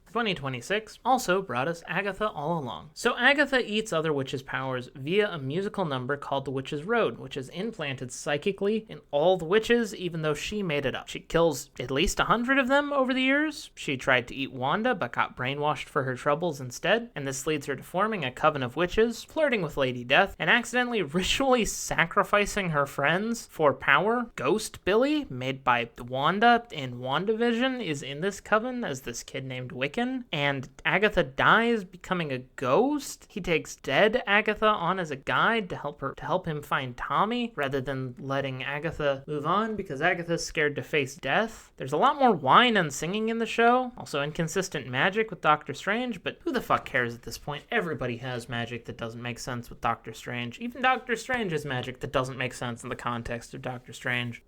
2026 also brought us Agatha all along. So Agatha eats other witches' powers via a musical number called The Witch's Road, which is implanted psychically in all the witches, even though she made it up. She kills at least 100 of them over the years. She tried to eat Wanda, but got brainwashed for her troubles instead, and this leads her to forming a coven of witches, flirting with Lady Death, and accidentally ritually sacrificing her friends for power. Ghost Billy, made by Wanda in WandaVision, is in this coven as this kid named Wiccan. And Agatha dies becoming a ghost. He takes dead Agatha on as a guide to help him find Tommy, rather than letting Agatha move on because Agatha's scared to face death. There's a lot more wine and singing in the show, also inconsistent magic with Doctor Strange, but who the fuck cares at this point? Everybody has magic that doesn't make sense with Doctor Strange. Even Doctor Strange has magic that doesn't make sense in the context of Doctor Strange.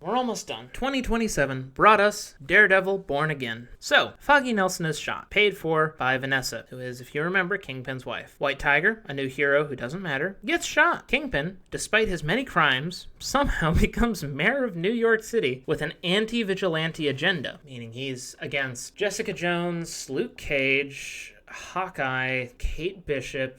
We're almost done. 2027 brought us Daredevil Born Again. So, Foggy Nelson is shot, paid for by Vanessa, who is, if you remember, Kingpin's wife. White Tiger, a new hero who doesn't matter, gets shot. Kingpin, despite his many crimes, somehow becomes mayor of New York City with an anti-vigilante agenda, meaning he's against Jessica Jones, Luke Cage, Hawkeye, Kate Bishop,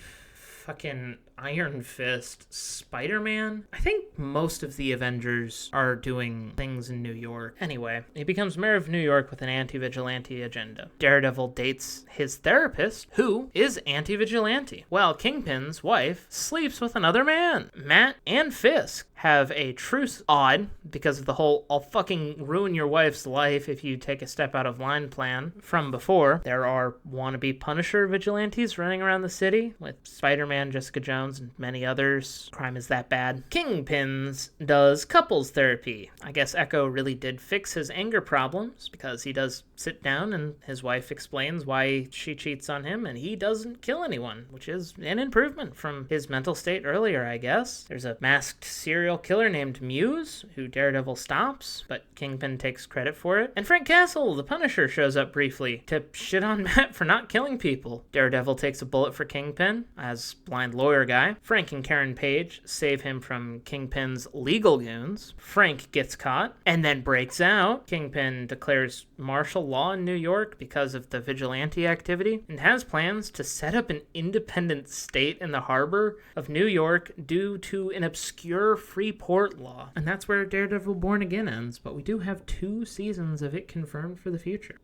fucking Iron Fist, Spider-Man. I think most of the Avengers are doing things in New York. Anyway, he becomes mayor of New York with an anti-vigilante agenda. Daredevil dates his therapist, who is anti-vigilante, while Kingpin's wife sleeps with another man. Matt and Fisk have a truce, odd, because of the whole I'll fucking ruin your wife's life if you take a step out of line plan from before. There are wannabe Punisher vigilantes running around the city with Spider-Man, Jessica Jones, and many others. Crime is that bad. Kingpin's does couples therapy. I guess Echo really did fix his anger problems, because he does sit down and his wife explains why she cheats on him and he doesn't kill anyone, which is an improvement from his mental state earlier, I guess. There's a masked serial killer named Muse, who Daredevil stops, but Kingpin takes credit for it. And Frank Castle, the Punisher, shows up briefly to shit on Matt for not killing people. Daredevil takes a bullet for Kingpin as blind lawyer guy. Frank and Karen Page save him from Kingpin's legal goons. Frank gets caught and then breaks out. Kingpin declares martial law in New York because of the vigilante activity and has plans to set up an independent state in the harbor of New York due to an obscure free port law. And that's where Daredevil Born Again ends, but we do have 2 seasons of it confirmed for the future.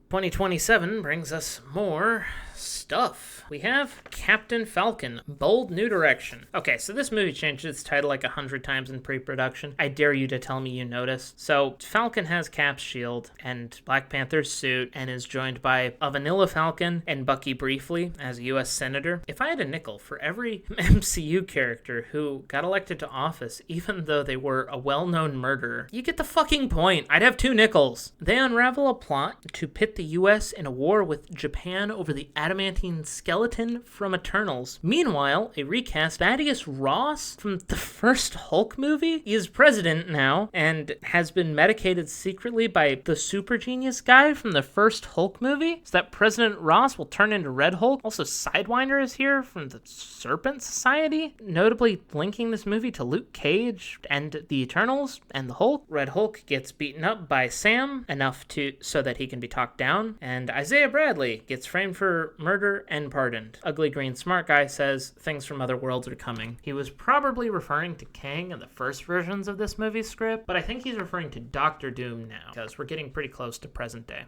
2027 brings us more stuff. We have Captain Falcon, Bold New Direction. Okay, so this movie changed its title like 100 times in pre-production. I dare you to tell me you noticed. So Falcon has Cap's shield and Black Panther's suit and is joined by a vanilla Falcon and Bucky briefly as a U.S. Senator. If I had a nickel for every MCU character who got elected to office, even though they were a well-known murderer, you get the fucking point. I'd have 2 nickels. They unravel a plot to pit the the U.S. in a war with Japan over the adamantine skeleton from Eternals. Meanwhile, a recast Thaddeus Ross from the first Hulk movie is president now and has been medicated secretly by the super genius guy from the first Hulk movie, so that President Ross will turn into Red Hulk. Also, Sidewinder is here from the Serpent Society, notably linking this movie to Luke Cage and the Eternals and the Hulk. Red Hulk gets beaten up by Sam enough so that he can be talked down, and Isaiah Bradley gets framed for murder and pardoned. Ugly Green Smart Guy says things from other worlds are coming. He was probably referring to Kang in the first versions of this movie's script, but I think he's referring to Doctor Doom now, because we're getting pretty close to present day.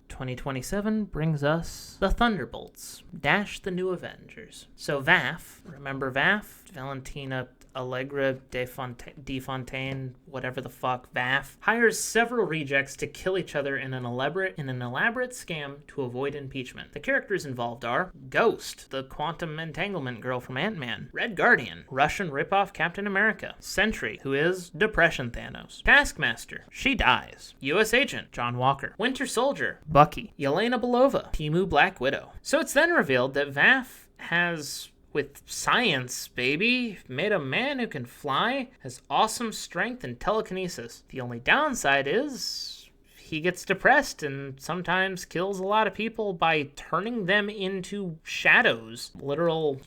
2027 brings us the Thunderbolts, the New Avengers. So VAF, remember VAF? Valentina Allegra de Fontaine, whatever the fuck, VAF, hires several rejects to kill each other in an elaborate scam to avoid impeachment. The characters involved are Ghost, the quantum entanglement girl from Ant-Man, Red Guardian, Russian ripoff Captain America, Sentry, who is Depression Thanos, Taskmaster, she dies, U.S. Agent, John Walker, Winter Soldier, Bucky, Yelena Belova, Timu Black Widow. So it's then revealed that VAF has, with science, baby, made a man who can fly, has awesome strength and telekinesis. The only downside is he gets depressed and sometimes kills a lot of people by turning them into shadows. Literal,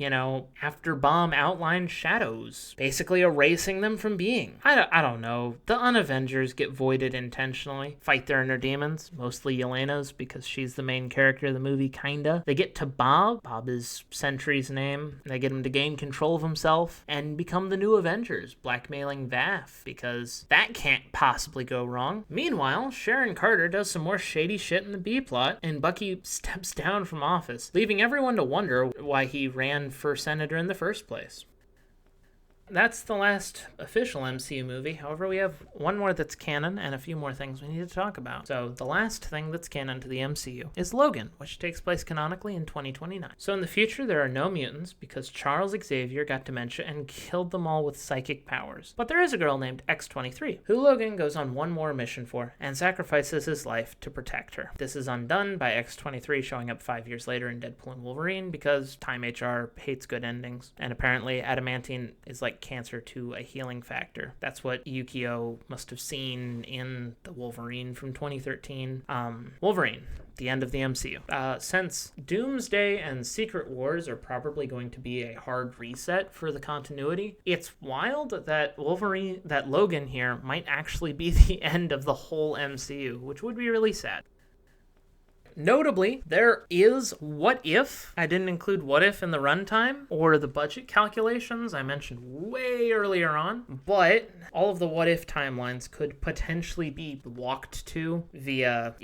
after bomb outlined shadows. Basically erasing them from being. I don't know. The Unavengers get voided intentionally. Fight their inner demons. Mostly Yelena's because she's the main character of the movie, kinda. They get to Bob. Bob is Sentry's name. They get him to gain control of himself and become the New Avengers, blackmailing VAF because that can't possibly go wrong. Meanwhile, Sharon Carter does some more shady shit in the B-plot, and Bucky steps down from office, leaving everyone to wonder why he ran for senator in the first place. That's the last official MCU movie. However, we have one more that's canon and a few more things we need to talk about. So the last thing that's canon to the MCU is Logan, which takes place canonically in 2029. So in the future, there are no mutants because Charles Xavier got dementia and killed them all with psychic powers. But there is a girl named X-23, who Logan goes on one more mission for and sacrifices his life to protect her. This is undone by X-23 showing up 5 years later in Deadpool and Wolverine because Time HR hates good endings. And apparently adamantine is like cancer to a healing factor. That's what Yukio must have seen in the Wolverine from 2013. Wolverine, the end of the MCU. Since Doomsday and Secret Wars are probably going to be a hard reset for the continuity, it's wild that Logan here might actually be the end of the whole MCU, which would be really sad. Notably, there is What If. I didn't include What If in the runtime or the budget calculations I mentioned way earlier on, but all of the What If timelines could potentially be walked to via,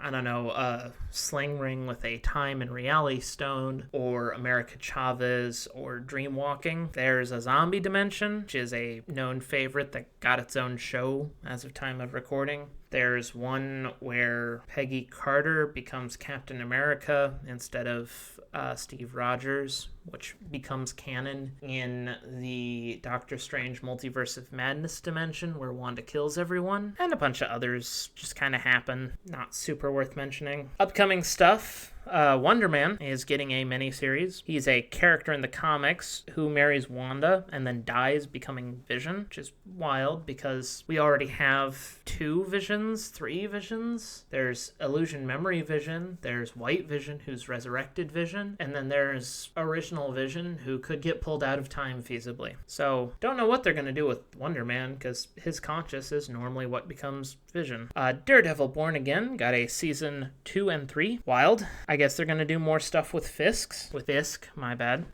a sling ring with a time and reality stone, or America Chavez, or dreamwalking. There's a zombie dimension, which is a known favorite that got its own show as of time of recording. There's one where Peggy Carter becomes Captain America instead of Steve Rogers, which becomes canon in the Doctor Strange Multiverse of Madness dimension where Wanda kills everyone, and a bunch of others just kind of happen, not super worth mentioning. Upcoming stuff. Wonder Man is getting a miniseries. He's a character in the comics who marries Wanda and then dies becoming Vision, which is wild because we already have 2 Visions, 3 Visions. There's Illusion Memory Vision, there's White Vision who's resurrected Vision, and then there's Original Vision who could get pulled out of time feasibly. So don't know what they're going to do with Wonder Man because his conscious is normally what becomes Vision. Daredevil Born Again got a season 2 and 3. Wild. I guess they're going to do more stuff with Fisk.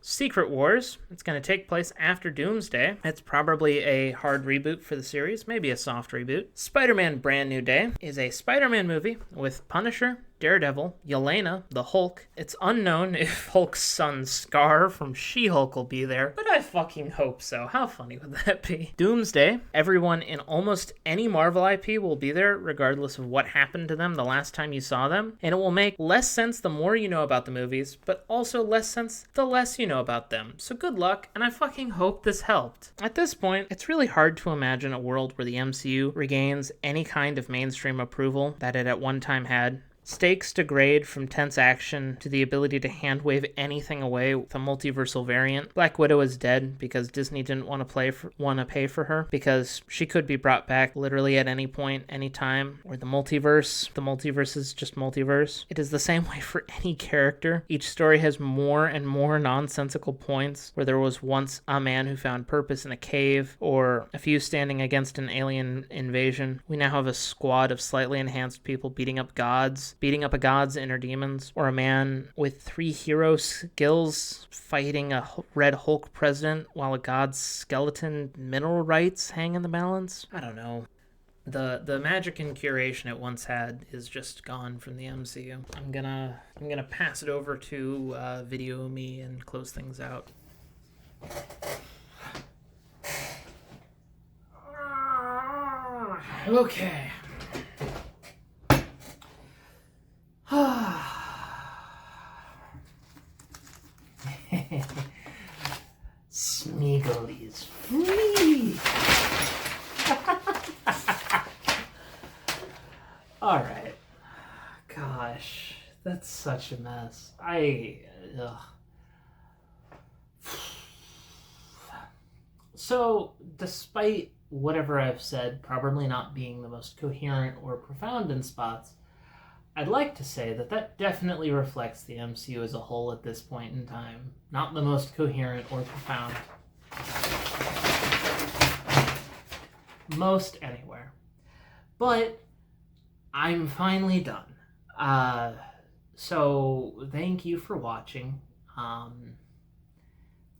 Secret Wars. It's going to take place after Doomsday. It's probably a hard reboot for the series, maybe a soft reboot. Spider-Man Brand New Day is a Spider-Man movie with Punisher, Daredevil, Yelena, the Hulk. It's unknown if Hulk's son Scar from She-Hulk will be there, but I fucking hope so. How funny would that be? Doomsday, everyone in almost any Marvel IP will be there, regardless of what happened to them the last time you saw them, and it will make less sense the more you know about the movies, but also less sense the less you know about them. So good luck, and I fucking hope this helped. At this point, it's really hard to imagine a world where the MCU regains any kind of mainstream approval that it at one time had. Stakes degrade from tense action to the ability to hand-wave anything away with a multiversal variant. Black Widow is dead because Disney didn't want to pay for her, because she could be brought back literally at any point, any time. Or the multiverse is just multiverse. It is the same way for any character. Each story has more and more nonsensical points, where there was once a man who found purpose in a cave, or a few standing against an alien invasion. We now have a squad of slightly enhanced people beating up a god's inner demons, or a man with 3 hero skills fighting a Red Hulk president while a god's skeleton mineral rights hang in the balance. I don't know. The magic and curation it once had is just gone from the MCU. I'm gonna pass it over to Video Me and close things out. Okay. Smeagol is free. All right. Gosh, that's such a mess. So, despite whatever I've said probably not being the most coherent or profound in spots, I'd like to say that definitely reflects the MCU as a whole at this point in time. Not the most coherent or profound. Most anywhere. But I'm finally done. So thank you for watching.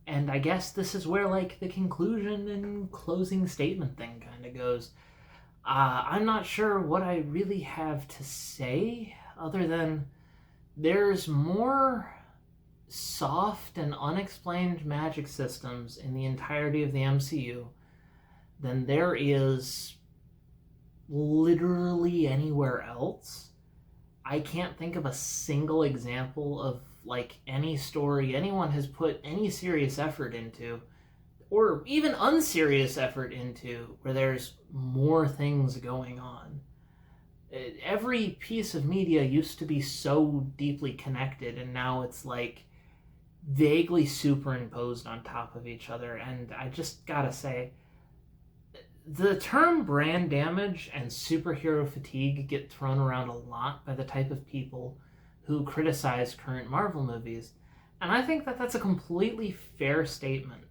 And I guess this is where the conclusion and closing statement thing kind of goes. I'm not sure what I really have to say other than there's more soft and unexplained magic systems in the entirety of the MCU than there is literally anywhere else. I can't think of a single example of any story anyone has put any serious effort into, or even unserious effort into, where there's more things going on. Every piece of media used to be so deeply connected, and now it's vaguely superimposed on top of each other. And I just gotta say, the term brand damage and superhero fatigue get thrown around a lot by the type of people who criticize current Marvel movies, and I think that that's a completely fair statement.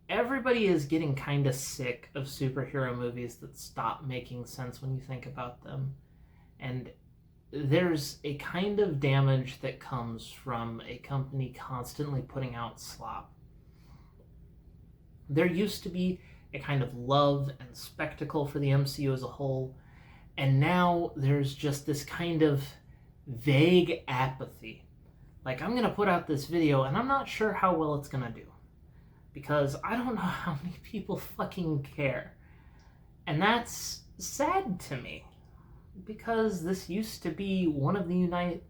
Everybody is getting kind of sick of superhero movies that stop making sense when you think about them. And there's a kind of damage that comes from a company constantly putting out slop. There used to be a kind of love and spectacle for the MCU as a whole, and now there's just this kind of vague apathy. I'm going to put out this video, and I'm not sure how well it's going to do, because I don't know how many people fucking care. And that's sad to me, because this used to be one of the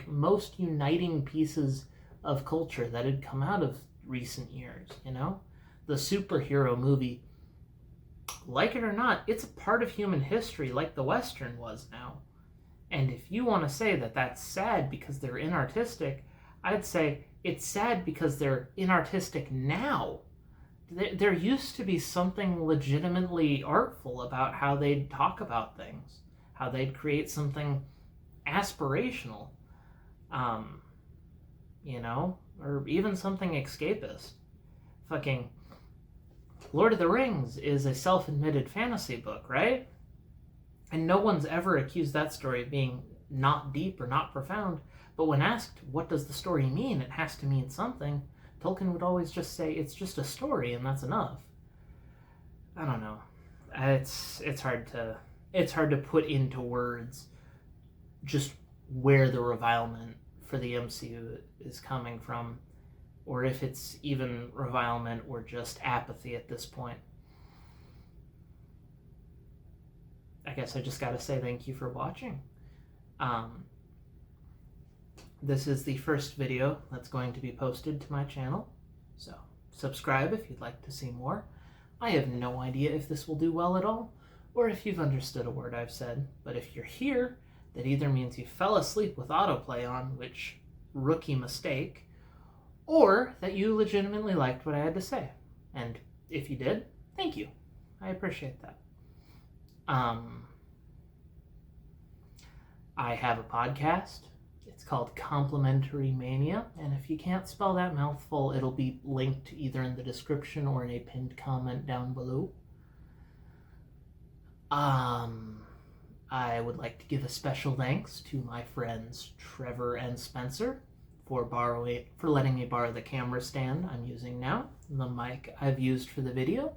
most uniting pieces of culture that had come out of recent years, The superhero movie, like it or not, it's a part of human history like the Western was now. And if you want to say that that's sad because they're inartistic, I'd say it's sad because they're inartistic now. There used to be something legitimately artful about how they'd talk about things, how they'd create something aspirational, or even something escapist. Fucking Lord of the Rings is a self-admitted fantasy book, right? And no one's ever accused that story of being not deep or not profound. But when asked, what does the story mean? It has to mean something. Tolkien would always just say, it's just a story, and that's enough. I don't know. It's hard to put into words just where the revilement for the MCU is coming from, or if it's even revilement or just apathy at this point. I guess I just gotta say thank you for watching. This is the first video that's going to be posted to my channel, so subscribe if you'd like to see more. I have no idea if this will do well at all, or if you've understood a word I've said, but if you're here, that either means you fell asleep with autoplay on, which rookie mistake, or that you legitimately liked what I had to say. And if you did, thank you. I appreciate that. I have a podcast. It's called Complimentary Mania, and if you can't spell that mouthful, it'll be linked either in the description or in a pinned comment down below. I would like to give a special thanks to my friends Trevor and Spencer for letting me borrow the camera stand I'm using now, the mic I've used for the video.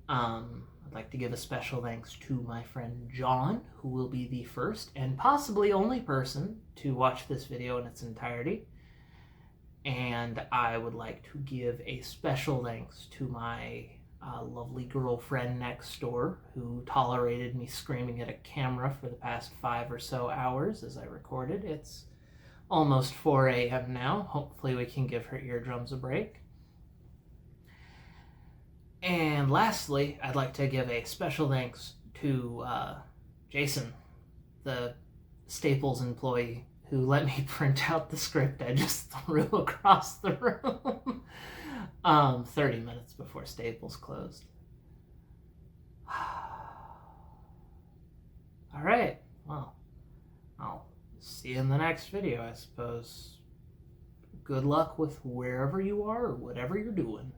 I'd like to give a special thanks to my friend John, who will be the first and possibly only person to watch this video in its entirety. And I would like to give a special thanks to my lovely girlfriend next door, who tolerated me screaming at a camera for the past 5 or so hours as I recorded. It's almost 4 a.m. now. Hopefully we can give her eardrums a break. And lastly, I'd like to give a special thanks to Jason, the Staples employee, who let me print out the script I just threw across the room 30 minutes before Staples closed. All right, well, I'll see you in the next video, I suppose. Good luck with wherever you are or whatever you're doing.